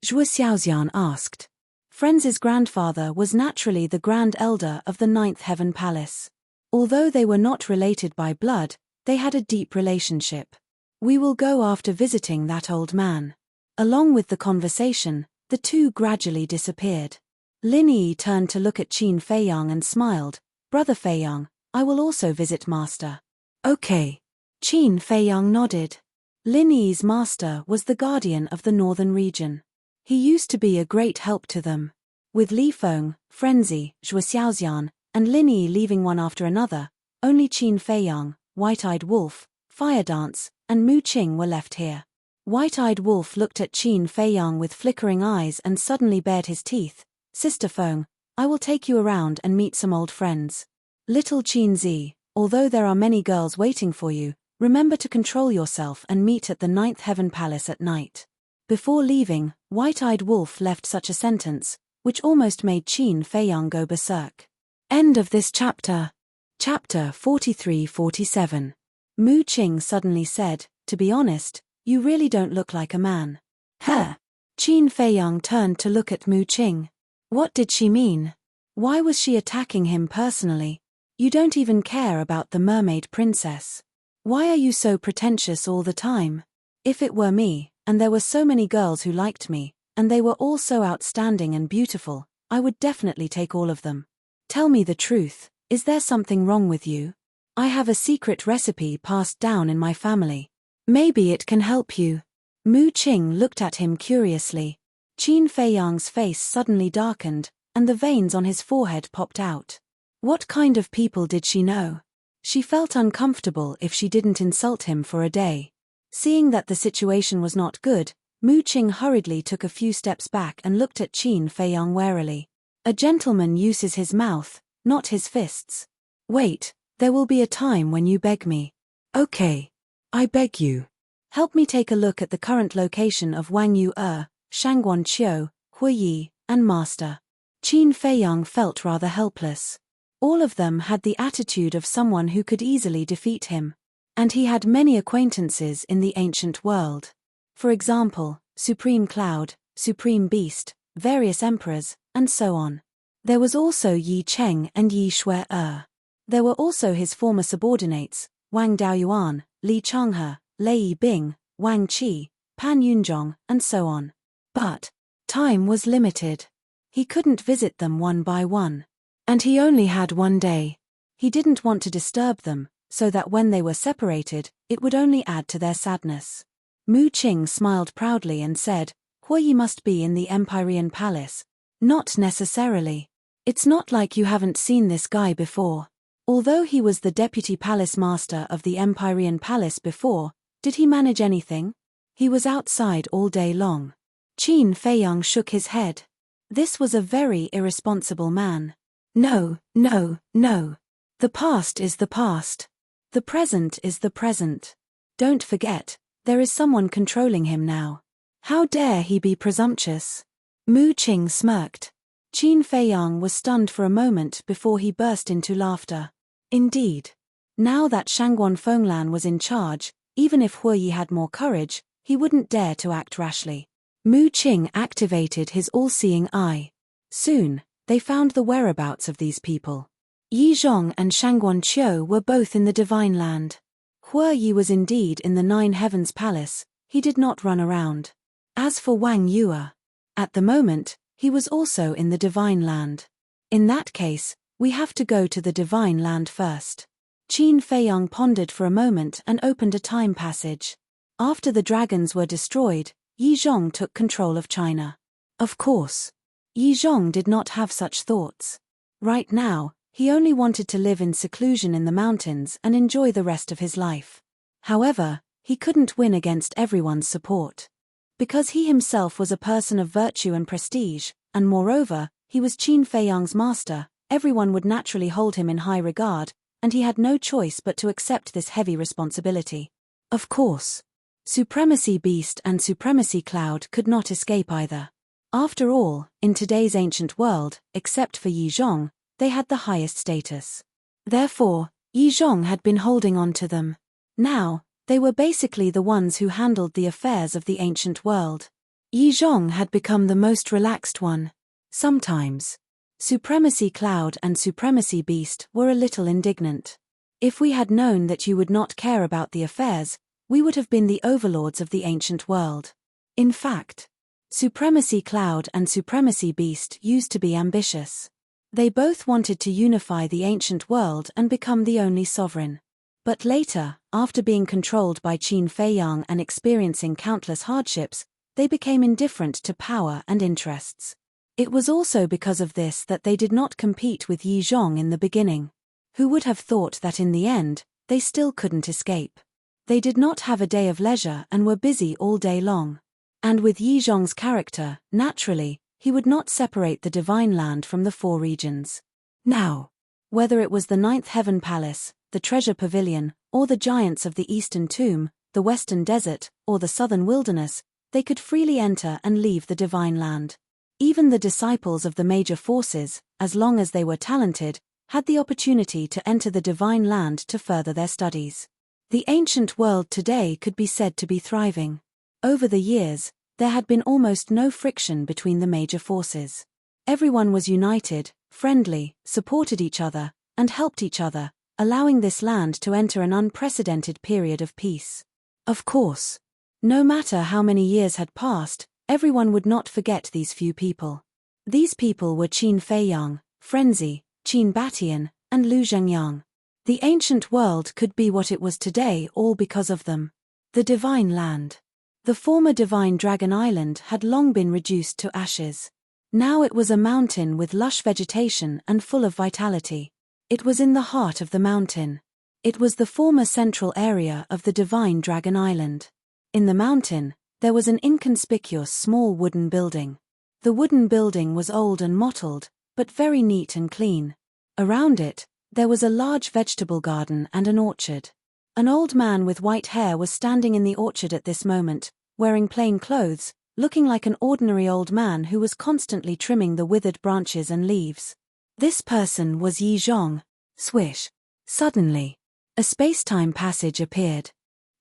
Zhuo Xiaoxian asked. Frenzy's grandfather was naturally the Grand Elder of the Ninth Heaven Palace. Although they were not related by blood, they had a deep relationship. "We will go after visiting that old man." Along with the conversation, the two gradually disappeared. Lin Yi turned to look at Qin Feiyang and smiled, "Brother Feiyang, I will also visit master." "Okay." Qin Feiyang nodded. Lin Yi's master was the guardian of the northern region. He used to be a great help to them. With Li Feng, Frenzy, Zhuo Xiaoxian, and Lin Yi leaving one after another, only Qin Feiyang, White-eyed Wolf, Fire Dance, and Mu Qing were left here. White-eyed Wolf looked at Qin Feiyang with flickering eyes and suddenly bared his teeth. "Sister Feng, I will take you around and meet some old friends. Little Qin Zi, although there are many girls waiting for you, remember to control yourself and meet at the Ninth Heaven Palace at night." Before leaving, White-eyed Wolf left such a sentence, which almost made Qin Feiyang go berserk. End of this chapter. Chapter 43-47. Mu Qing suddenly said, "To be honest, you really don't look like a man." Huh? Qin Feiyang turned to look at Mu Qing. What did she mean? Why was she attacking him personally? You don't even care about the mermaid princess. Why are you so pretentious all the time? If it were me, and there were so many girls who liked me, and they were all so outstanding and beautiful, I would definitely take all of them. Tell me the truth, is there something wrong with you? I have a secret recipe passed down in my family. Maybe it can help you. Mu Qing looked at him curiously. Qin Feiyang's face suddenly darkened, and the veins on his forehead popped out. What kind of people did she know? She felt uncomfortable if she didn't insult him for a day. Seeing that the situation was not good, Mu Qing hurriedly took a few steps back and looked at Qin Feiyang warily. A gentleman uses his mouth, not his fists. Wait, there will be a time when you beg me. Okay. I beg you. Help me take a look at the current location of Wang Yu, Shangguan Qiu, Hui Yi, and Master. Qin Feiyang felt rather helpless. All of them had the attitude of someone who could easily defeat him. And he had many acquaintances in the ancient world. For example, Supreme Cloud, Supreme Beast, various emperors, and so on. There was also Yi Cheng and Yi Shui. There were also his former subordinates, Wang Daoyuan, Li Changhe, Lei Bing, Wang Qi, Pan Yunzhong, and so on. But time was limited. He couldn't visit them one by one. And he only had one day. He didn't want to disturb them, so that when they were separated, it would only add to their sadness. Mu Qing smiled proudly and said, Hui Yi must be in the Empyrean Palace. Not necessarily. It's not like you haven't seen this guy before. Although he was the deputy palace master of the Empyrean Palace before, did he manage anything? He was outside all day long. Qin Feiyang shook his head. This was a very irresponsible man. No. The past is the past. The present is the present. Don't forget, there is someone controlling him now. How dare he be presumptuous? Mu Qing smirked. Qin Feiyang was stunned for a moment before he burst into laughter. Indeed. Now that Shangguan Fenglan was in charge, even if Hui Yi had more courage, he wouldn't dare to act rashly. Mu Qing activated his all-seeing eye. Soon, they found the whereabouts of these people. Yi Zhong and Shangguan Qiu were both in the Divine Land. Hui Yi was indeed in the Nine Heavens Palace, he did not run around. As for Wang Yue, at the moment, he was also in the Divine Land. In that case, we have to go to the Divine Land first. Qin Feiyang pondered for a moment and opened a time passage. After the dragons were destroyed, Yi Zhong took control of China. Of course. Yi Zhong did not have such thoughts. Right now, he only wanted to live in seclusion in the mountains and enjoy the rest of his life. However, he couldn't win against everyone's support. Because he himself was a person of virtue and prestige, and moreover, he was Qin Feiyang's master, everyone would naturally hold him in high regard, and he had no choice but to accept this heavy responsibility. Of course. Supremacy Beast and Supremacy Cloud could not escape either. After all, in today's ancient world, except for Yi Zhong, they had the highest status. Therefore, Yi Zhong had been holding on to them. Now, they were basically the ones who handled the affairs of the ancient world. Yi Zhong had become the most relaxed one. Sometimes. Supremacy Cloud and Supremacy Beast were a little indignant. If we had known that you would not care about the affairs, we would have been the overlords of the ancient world. In fact, Supremacy Cloud and Supremacy Beast used to be ambitious. They both wanted to unify the ancient world and become the only sovereign. But later, after being controlled by Qin Feiyang and experiencing countless hardships, they became indifferent to power and interests. It was also because of this that they did not compete with Yi Zhong in the beginning. Who would have thought that in the end, they still couldn't escape? They did not have a day of leisure and were busy all day long. And with Yi Zhong's character, naturally, he would not separate the Divine Land from the four regions. Now, whether it was the Ninth Heaven Palace, the Treasure Pavilion, or the giants of the Eastern Tomb, the Western Desert, or the Southern Wilderness, they could freely enter and leave the Divine Land. Even the disciples of the major forces, as long as they were talented, had the opportunity to enter the Divine Land to further their studies. The ancient world today could be said to be thriving. Over the years, there had been almost no friction between the major forces. Everyone was united, friendly, supported each other, and helped each other, allowing this land to enter an unprecedented period of peace. Of course, no matter how many years had passed, everyone would not forget these few people. These people were Qin Feiyang, Frenzy, Qin Batian, and Lu Zhengyang. The ancient world could be what it was today all because of them. The Divine Land. The former Divine Dragon Island had long been reduced to ashes. Now it was a mountain with lush vegetation and full of vitality. It was in the heart of the mountain. It was the former central area of the Divine Dragon Island. In the mountain, there was an inconspicuous small wooden building. The wooden building was old and mottled, but very neat and clean. Around it, there was a large vegetable garden and an orchard. An old man with white hair was standing in the orchard at this moment, wearing plain clothes, looking like an ordinary old man who was constantly trimming the withered branches and leaves. This person was Yi Zhong. Swish. Suddenly, a space-time passage appeared.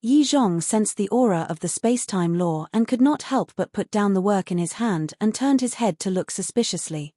Yi Zhong sensed the aura of the space-time law and could not help but put down the work in his hand and turned his head to look suspiciously.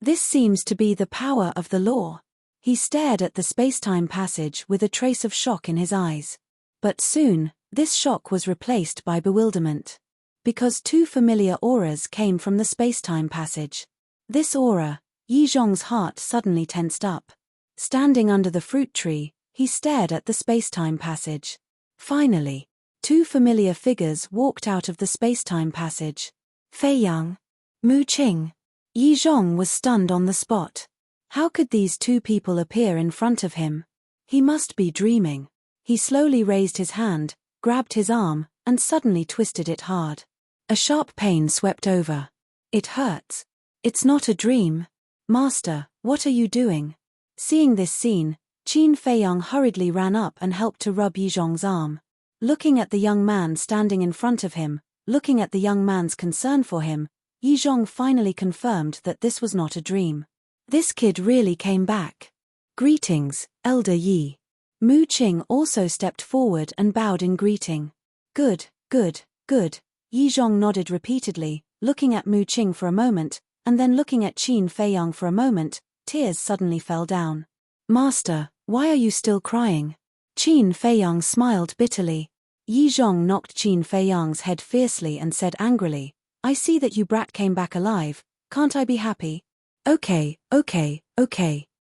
This seems to be the power of the law. He stared at the space-time passage with a trace of shock in his eyes. But soon, this shock was replaced by bewilderment. Because two familiar auras came from the space-time passage. This aura, Yi Zhong's heart suddenly tensed up. Standing under the fruit tree, he stared at the space-time passage. Finally, two familiar figures walked out of the space-time passage. Fei Yang, Mu Qing. Yi Zhong was stunned on the spot. How could these two people appear in front of him? He must be dreaming. He slowly raised his hand, grabbed his arm, and suddenly twisted it hard. A sharp pain swept over. It hurts. It's not a dream. Master, what are you doing? Seeing this scene, Qin Feiyang hurriedly ran up and helped to rub Yi Zhong's arm. Looking at the young man standing in front of him, looking at the young man's concern for him, Yi Zhong finally confirmed that this was not a dream. This kid really came back. Greetings, Elder Yi. Mu Qing also stepped forward and bowed in greeting. Good, good, good. Yi Zhong nodded repeatedly, looking at Mu Qing for a moment, and then looking at Qin Feiyang for a moment. Tears suddenly fell down. Master, why are you still crying? Qin Feiyang smiled bitterly. Yi Zhong knocked Qin Feiyang's head fiercely and said angrily, I see that you brat came back alive, can't I be happy? Okay.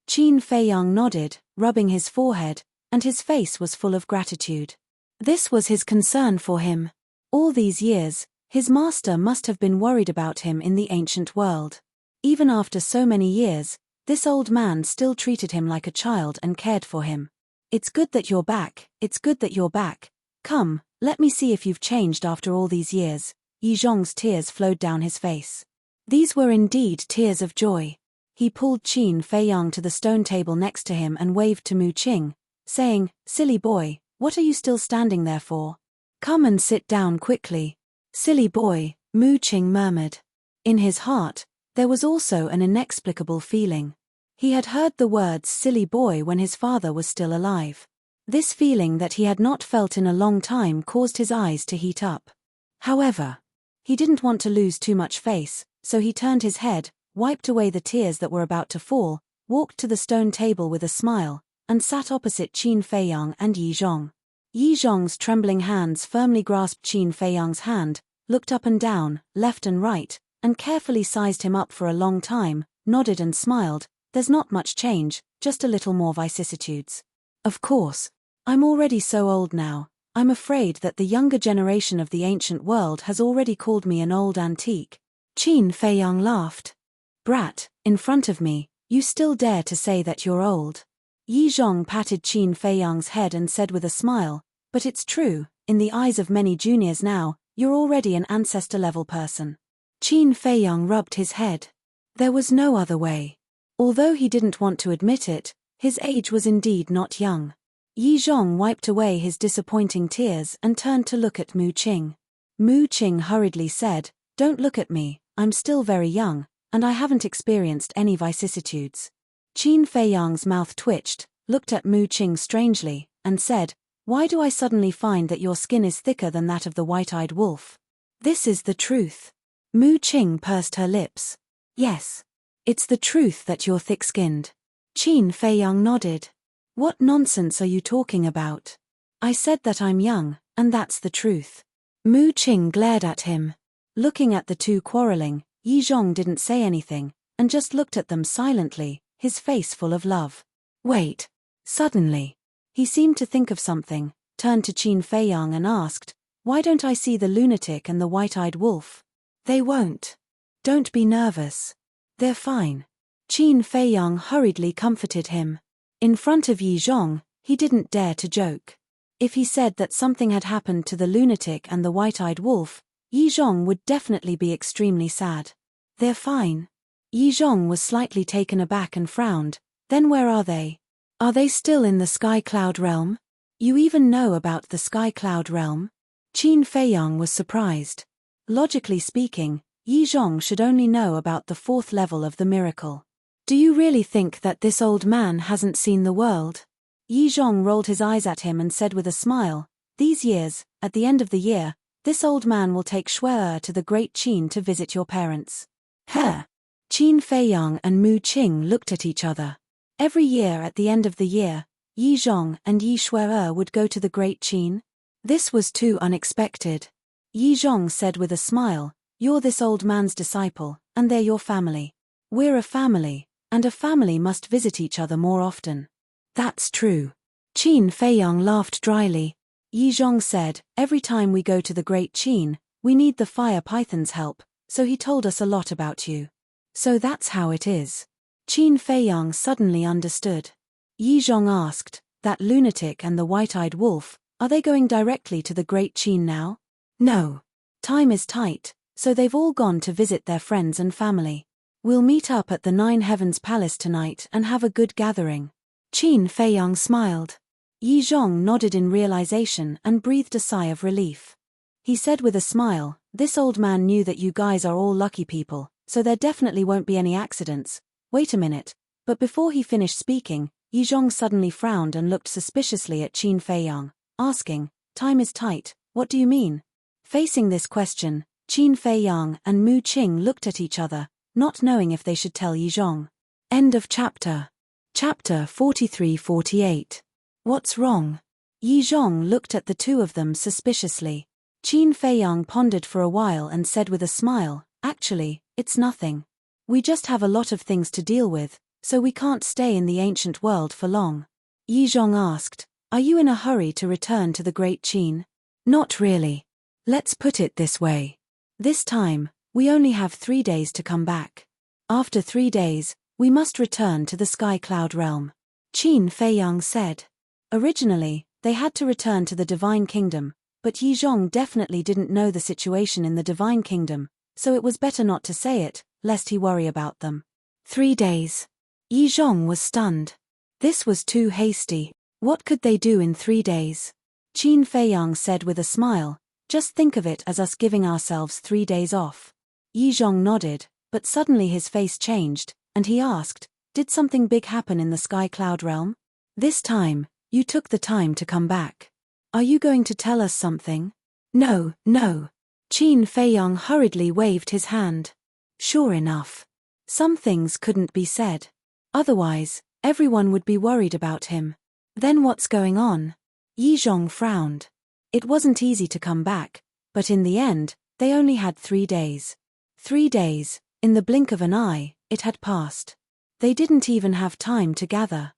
Qin Feiyang nodded, rubbing his forehead, and his face was full of gratitude. This was his concern for him. All these years, his master must have been worried about him in the ancient world. Even after so many years, this old man still treated him like a child and cared for him. It's good that you're back, it's good that you're back. Come, let me see if you've changed after all these years. Yi Zhong's tears flowed down his face. These were indeed tears of joy. He pulled Qin Feiyang to the stone table next to him and waved to Mu Qing, saying, Silly boy, what are you still standing there for? Come and sit down quickly. Silly boy, Mu Qing murmured. In his heart, there was also an inexplicable feeling. He had heard the words silly boy when his father was still alive. This feeling that he had not felt in a long time caused his eyes to heat up. However, he didn't want to lose too much face, so he turned his head, wiped away the tears that were about to fall, walked to the stone table with a smile, and sat opposite Qin Feiyang and Yi Zhong. Yi Zhong's trembling hands firmly grasped Qin Feiyang's hand, looked up and down, left and right, and carefully sized him up for a long time, nodded and smiled. There's not much change, just a little more vicissitudes. Of course. I'm already so old now, I'm afraid that the younger generation of the ancient world has already called me an old antique. Qin Feiyang laughed. Brat, in front of me, you still dare to say that you're old. Yi Zhong patted Qin Feiyang's head and said with a smile, but it's true, in the eyes of many juniors now, you're already an ancestor-level person. Qin Feiyang rubbed his head. There was no other way. Although he didn't want to admit it, his age was indeed not young. Yi Zhong wiped away his disappointing tears and turned to look at Mu Qing. Mu Qing hurriedly said, Don't look at me, I'm still very young, and I haven't experienced any vicissitudes. Qin Feiyang's mouth twitched, looked at Mu Qing strangely, and said, Why do I suddenly find that your skin is thicker than that of the white-eyed wolf? This is the truth. Mu Qing pursed her lips. Yes. It's the truth that you're thick-skinned. Qin Feiyang nodded. What nonsense are you talking about? I said that I'm young, and that's the truth. Mu Qing glared at him. Looking at the two quarreling, Yi Zhong didn't say anything, and just looked at them silently, his face full of love. Wait. Suddenly, he seemed to think of something, turned to Qin Feiyang and asked, why don't I see the lunatic and the white-eyed wolf? They won't. Don't be nervous. They're fine. Qin Feiyang hurriedly comforted him. In front of Yi Zhong, he didn't dare to joke. If he said that something had happened to the lunatic and the white-eyed wolf, Yi Zhong would definitely be extremely sad. They're fine. Yi Zhong was slightly taken aback and frowned. Then where are they? Are they still in the Sky Cloud realm? You even know about the Sky Cloud realm? Qin Feiyang was surprised. Logically speaking, Yi Zhong should only know about the 4th level of the miracle. Do you really think that this old man hasn't seen the world? Yi Zhong rolled his eyes at him and said with a smile, these years, at the end of the year, this old man will take Shui to the Great Qin to visit your parents. Huh? Qin Feiyang and Mu Qing looked at each other. Every year at the end of the year, Yi Zhong and Yi Shui would go to the Great Qin. This was too unexpected. Yi Zhong said with a smile, you're this old man's disciple, and they're your family. We're a family, and a family must visit each other more often. That's true. Qin Feiyang laughed dryly. Yi Zhong said, every time we go to the Great Qin, we need the fire python's help, so he told us a lot about you. So that's how it is. Qin Feiyang suddenly understood. Yi Zhong asked, that lunatic and the white-eyed wolf, are they going directly to the Great Qin now? No. Time is tight, so they've all gone to visit their friends and family. We'll meet up at the 9 Heavens Palace tonight and have a good gathering. Qin Feiyang smiled. Yi Zhong nodded in realization and breathed a sigh of relief. He said with a smile, this old man knew that you guys are all lucky people, so there definitely won't be any accidents. Wait a minute. But before he finished speaking, Yi Zhong suddenly frowned and looked suspiciously at Qin Feiyang, asking, time is tight, what do you mean? Facing this question, Qin Feiyang and Mu Qing looked at each other, not knowing if they should tell Yi Zhong. End of chapter. Chapter 43-48. What's wrong? Yi Zhong looked at the two of them suspiciously. Qin Feiyang pondered for a while and said with a smile, actually, it's nothing. We just have a lot of things to deal with, so we can't stay in the ancient world for long. Yi Zhong asked, are you in a hurry to return to the Great Qin? Not really. Let's put it this way. This time, we only have 3 days to come back. After 3 days, we must return to the Sky Cloud realm. Qin Feiyang said. Originally, they had to return to the Divine Kingdom, but Yi Zhong definitely didn't know the situation in the Divine Kingdom, so it was better not to say it, lest he worry about them. 3 days. Yi Zhong was stunned. This was too hasty. What could they do in 3 days? Qin Feiyang said with a smile, just think of it as us giving ourselves 3 days off. Yi Zhong nodded, but suddenly his face changed, and he asked, did something big happen in the Sky Cloud realm? This time, you took the time to come back. Are you going to tell us something? No. Qin Feiyang hurriedly waved his hand. Sure enough. Some things couldn't be said. Otherwise, everyone would be worried about him. Then what's going on? Yi Zhong frowned. It wasn't easy to come back, but in the end, they only had 3 days. 3 days, in the blink of an eye, it had passed. They didn't even have time to gather.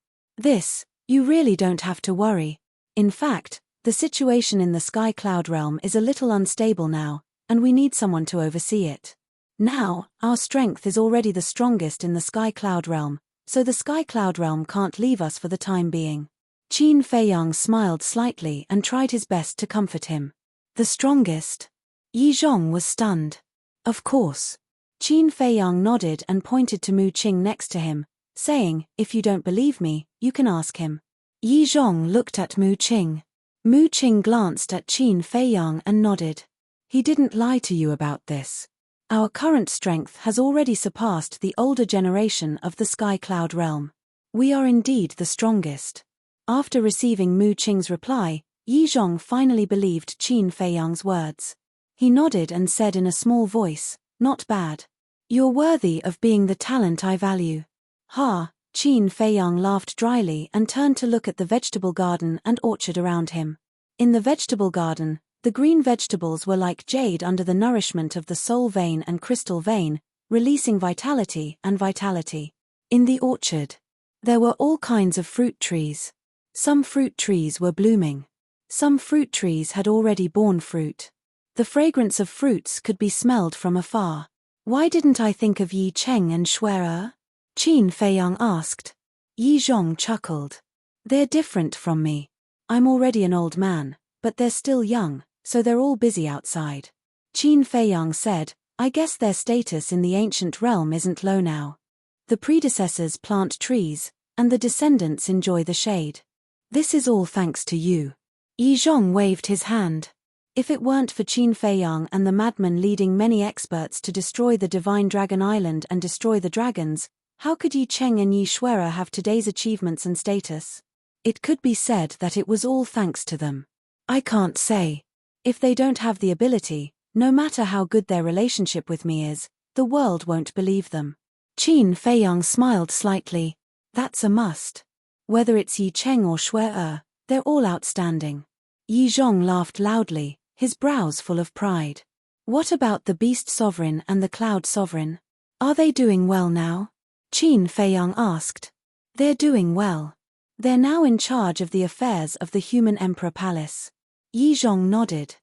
You really don't have to worry. In fact, the situation in the Sky Cloud realm is a little unstable now, and we need someone to oversee it. Now, our strength is already the strongest in the Sky Cloud realm, so the Sky Cloud realm can't leave us for the time being. Qin Feiyang smiled slightly and tried his best to comfort him. The strongest? Yi Zhong was stunned. Of course. Qin Feiyang nodded and pointed to Mu Qing next to him, saying, if you don't believe me, you can ask him. Yi Zhong looked at Mu Qing. Mu Qing glanced at Qin Feiyang and nodded. He didn't lie to you about this. Our current strength has already surpassed the older generation of the Sky Cloud realm. We are indeed the strongest. After receiving Mu Qing's reply, Yi Zhong finally believed Qin Feiyang's words. He nodded and said in a small voice, not bad. You're worthy of being the talent I value. Ha, Qin Feiyang laughed dryly and turned to look at the vegetable garden and orchard around him. In the vegetable garden, the green vegetables were like jade under the nourishment of the soul vein and crystal vein, releasing vitality and vitality. In the orchard, there were all kinds of fruit trees. Some fruit trees were blooming. Some fruit trees had already borne fruit. The fragrance of fruits could be smelled from afar. Why didn't I think of Yi Cheng and Shui? Qin Feiyang asked. Yi Zhong chuckled. They're different from me. I'm already an old man, but they're still young, so they're all busy outside. Qin Feiyang said, I guess their status in the ancient realm isn't low now. The predecessors plant trees, and the descendants enjoy the shade. This is all thanks to you. Yi Zhong waved his hand. If it weren't for Qin Feiyang and the madman leading many experts to destroy the divine Dragon Island and destroy the dragons, how could Yi Cheng and Yi Shui have today's achievements and status? It could be said that it was all thanks to them. I can't say. If they don't have the ability, no matter how good their relationship with me is, the world won't believe them. Qin Feiyang smiled slightly. That's a must. Whether it's Yi Cheng or Shui, they're all outstanding. Yi Zhong laughed loudly, his brows full of pride. What about the Beast Sovereign and the Cloud Sovereign? Are they doing well now? Qin Feiyang asked. They're doing well. They're now in charge of the affairs of the Human Emperor Palace. Yi Zhong nodded.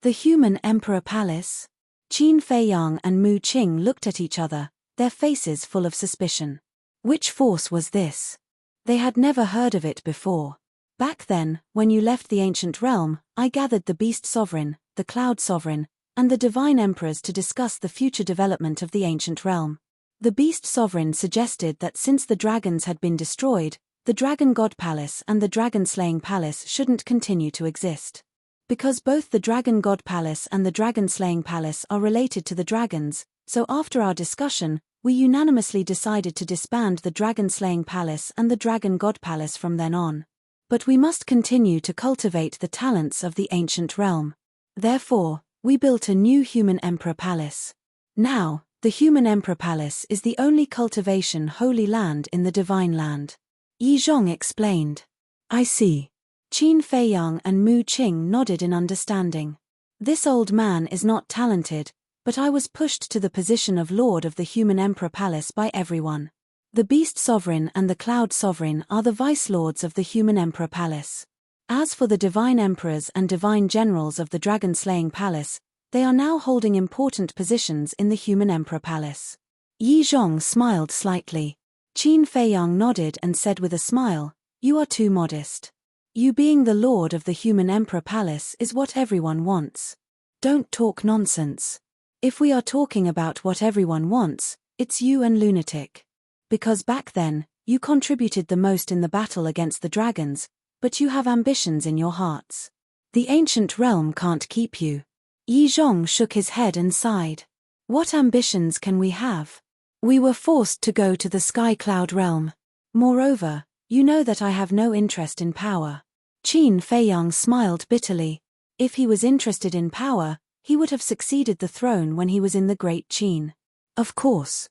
The Human Emperor Palace? Qin Feiyang and Mu Qing looked at each other, their faces full of suspicion. Which force was this? They had never heard of it before. Back then, when you left the ancient realm, I gathered the Beast Sovereign, the Cloud Sovereign, and the Divine Emperors to discuss the future development of the ancient realm. The Beast Sovereign suggested that since the dragons had been destroyed, the Dragon God Palace and the Dragon Slaying Palace shouldn't continue to exist. Because both the Dragon God Palace and the Dragon Slaying Palace are related to the dragons, so after our discussion, we unanimously decided to disband the Dragon Slaying Palace and the Dragon God Palace from then on. But we must continue to cultivate the talents of the ancient realm. Therefore, we built a new Human Emperor Palace. Now, the Human Emperor Palace is the only cultivation holy land in the Divine Land. Yi Zhong explained. I see. Qin Feiyang and Mu Qing nodded in understanding. This old man is not talented, but I was pushed to the position of Lord of the Human Emperor Palace by everyone. The Beast Sovereign and the Cloud Sovereign are the Vice-Lords of the Human Emperor Palace. As for the Divine Emperors and Divine Generals of the Dragon Slaying Palace, they are now holding important positions in the Human Emperor Palace. Yi Zhong smiled slightly. Qin Feiyang nodded and said with a smile, You are too modest. You being the Lord of the Human Emperor Palace is what everyone wants. Don't talk nonsense. If we are talking about what everyone wants, it's you and Lunatic. Because back then, you contributed the most in the battle against the dragons, but you have ambitions in your hearts. The ancient realm can't keep you. Yi Zhong shook his head and sighed. What ambitions can we have? We were forced to go to the Sky Cloud realm. Moreover, you know that I have no interest in power. Qin Feiyang smiled bitterly. If he was interested in power, he would have succeeded the throne when he was in the Great Qin. Of course.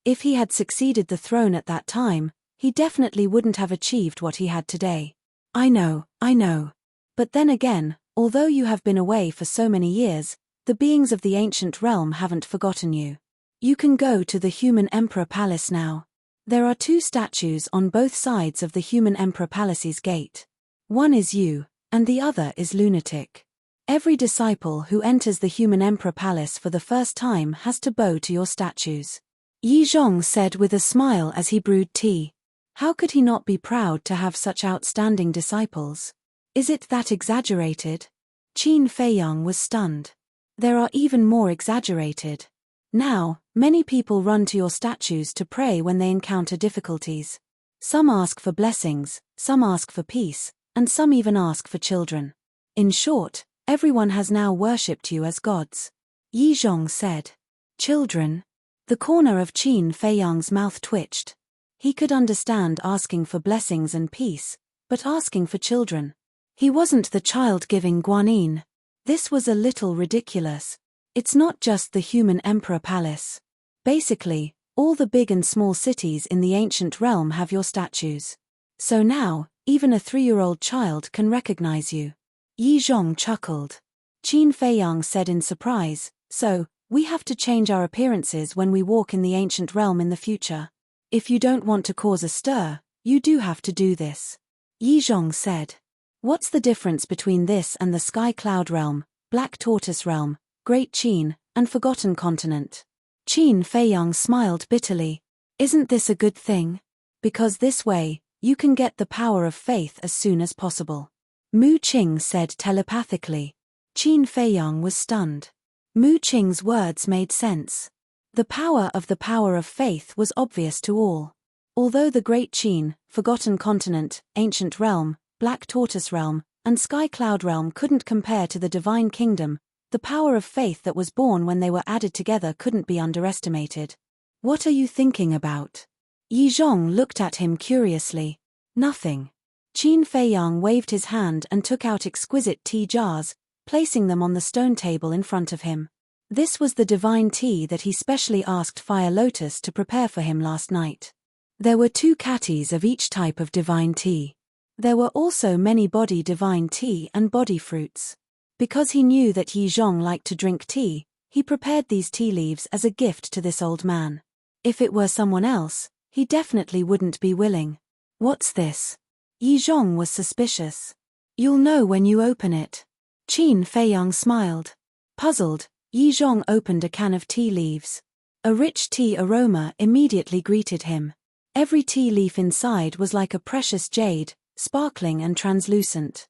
If he had succeeded the throne at that time, he definitely wouldn't have achieved what he had today. I know. But then again, although you have been away for so many years, the beings of the ancient realm haven't forgotten you. You can go to the Human Emperor Palace now. There are 2 statues on both sides of the Human Emperor Palace's gate. One is you, and the other is Lunatic. Every disciple who enters the Human Emperor Palace for the first time has to bow to your statues. Yi Zhong said with a smile as he brewed tea. How could he not be proud to have such outstanding disciples? Is it that exaggerated? Qin Feiyang was stunned. There are even more exaggerated. Now, many people run to your statues to pray when they encounter difficulties. Some ask for blessings, some ask for peace, and some even ask for children. In short, everyone has now worshipped you as gods. Yi Zhong said. Children? The corner of Qin Feiyang's mouth twitched. He could understand asking for blessings and peace, but asking for children. He wasn't the child-giving Guanyin. This was a little ridiculous. It's not just the Human Emperor Palace. Basically, all the big and small cities in the ancient realm have your statues. So now, even a 3-year-old child can recognize you. Yi Zhong chuckled. Qin Feiyang said in surprise, so, we have to change our appearances when we walk in the ancient realm in the future. If you don't want to cause a stir, you do have to do this. Yi Zhong said. What's the difference between this and the Sky Cloud Realm, Black Tortoise Realm, Great Qin, and Forgotten Continent? Qin Feiyang smiled bitterly. Isn't this a good thing? Because this way, you can get the power of faith as soon as possible. Mu Qing said telepathically. Qin Feiyang was stunned. Mu Qing's words made sense. The power of faith was obvious to all. Although the Great Qin, Forgotten Continent, Ancient Realm, Black Tortoise Realm, and Sky Cloud Realm couldn't compare to the Divine Kingdom, the power of faith that was born when they were added together couldn't be underestimated. What are you thinking about? Yi Zhong looked at him curiously. Nothing. Qin Feiyang waved his hand and took out exquisite tea jars, placing them on the stone table in front of him. This was the divine tea that he specially asked Fire Lotus to prepare for him last night. There were 2 catties of each type of divine tea. There were also many body divine tea and body fruits. Because he knew that Yi Zhong liked to drink tea, he prepared these tea leaves as a gift to this old man. If it were someone else, he definitely wouldn't be willing. What's this? Yi Zhong was suspicious. You'll know when you open it. Qin Feiyang smiled. Puzzled, Yi Zhong opened a can of tea leaves. A rich tea aroma immediately greeted him. Every tea leaf inside was like a precious jade, sparkling and translucent.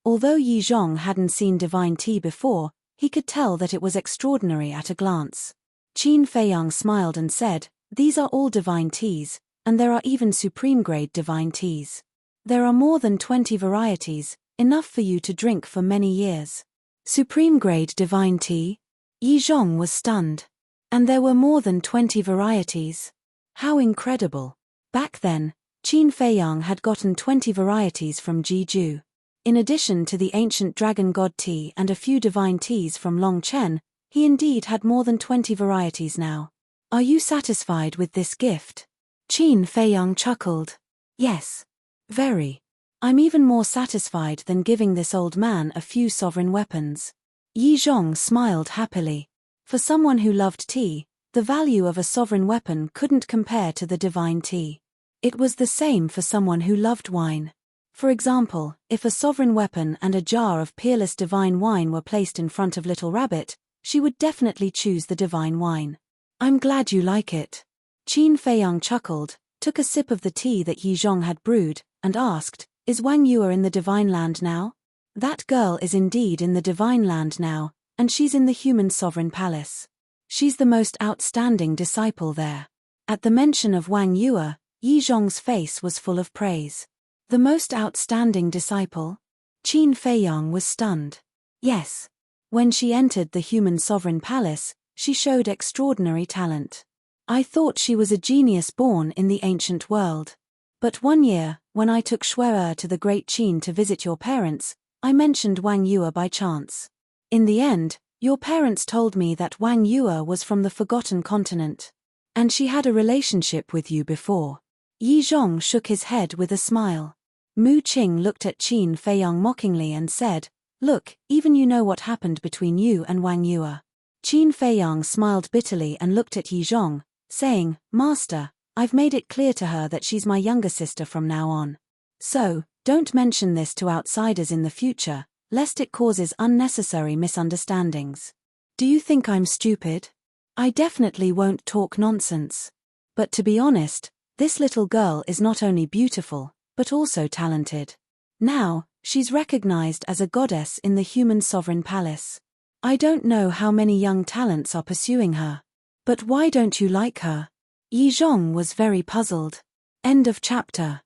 Although Yi Zhong hadn't seen divine tea before, he could tell that it was extraordinary at a glance. Qin Feiyang smiled and said, these are all divine teas, and there are even supreme-grade divine teas. There are more than 20 varieties, enough for you to drink for many years. Supreme-grade divine tea? Yi Zhong was stunned. And there were more than 20 varieties. How incredible. Back then, Qin Feiyang had gotten 20 varieties from Jeju. In addition to the ancient dragon god tea and a few divine teas from Long Chen, he indeed had more than 20 varieties now. Are you satisfied with this gift? Qin Feiyang chuckled. Yes. Very. I'm even more satisfied than giving this old man a few sovereign weapons. Yi Zhong smiled happily. For someone who loved tea, the value of a sovereign weapon couldn't compare to the divine tea. It was the same for someone who loved wine. For example, if a sovereign weapon and a jar of peerless divine wine were placed in front of Little Rabbit, she would definitely choose the divine wine. I'm glad you like it. Qin Feiyang chuckled, took a sip of the tea that Yi Zhong had brewed, and asked, is Wang Yue in the Divine Land now? That girl is indeed in the Divine Land now, and she's in the human sovereign palace. She's the most outstanding disciple there. At the mention of Wang Yue, Yi Zhong's face was full of praise. The most outstanding disciple? Qin Feiyang was stunned. Yes. When she entered the human sovereign palace, she showed extraordinary talent. I thought she was a genius born in the ancient world. But one year, when I took Shuer to the Great Qin to visit your parents, I mentioned Wang Yue by chance. In the end, your parents told me that Wang Yue was from the Forgotten Continent. And she had a relationship with you before. Yi Zhong shook his head with a smile. Mu Qing looked at Qin Feiyang mockingly and said, look, even you know what happened between you and Wang Yue. Qin Feiyang smiled bitterly and looked at Yi Zhong, saying, Master, I've made it clear to her that she's my younger sister from now on. So, don't mention this to outsiders in the future, lest it causes unnecessary misunderstandings. Do you think I'm stupid? I definitely won't talk nonsense. But to be honest, this little girl is not only beautiful, but also talented. Now, she's recognized as a goddess in the human sovereign palace. I don't know how many young talents are pursuing her. But why don't you like her? Yi Zhong was very puzzled. End of chapter.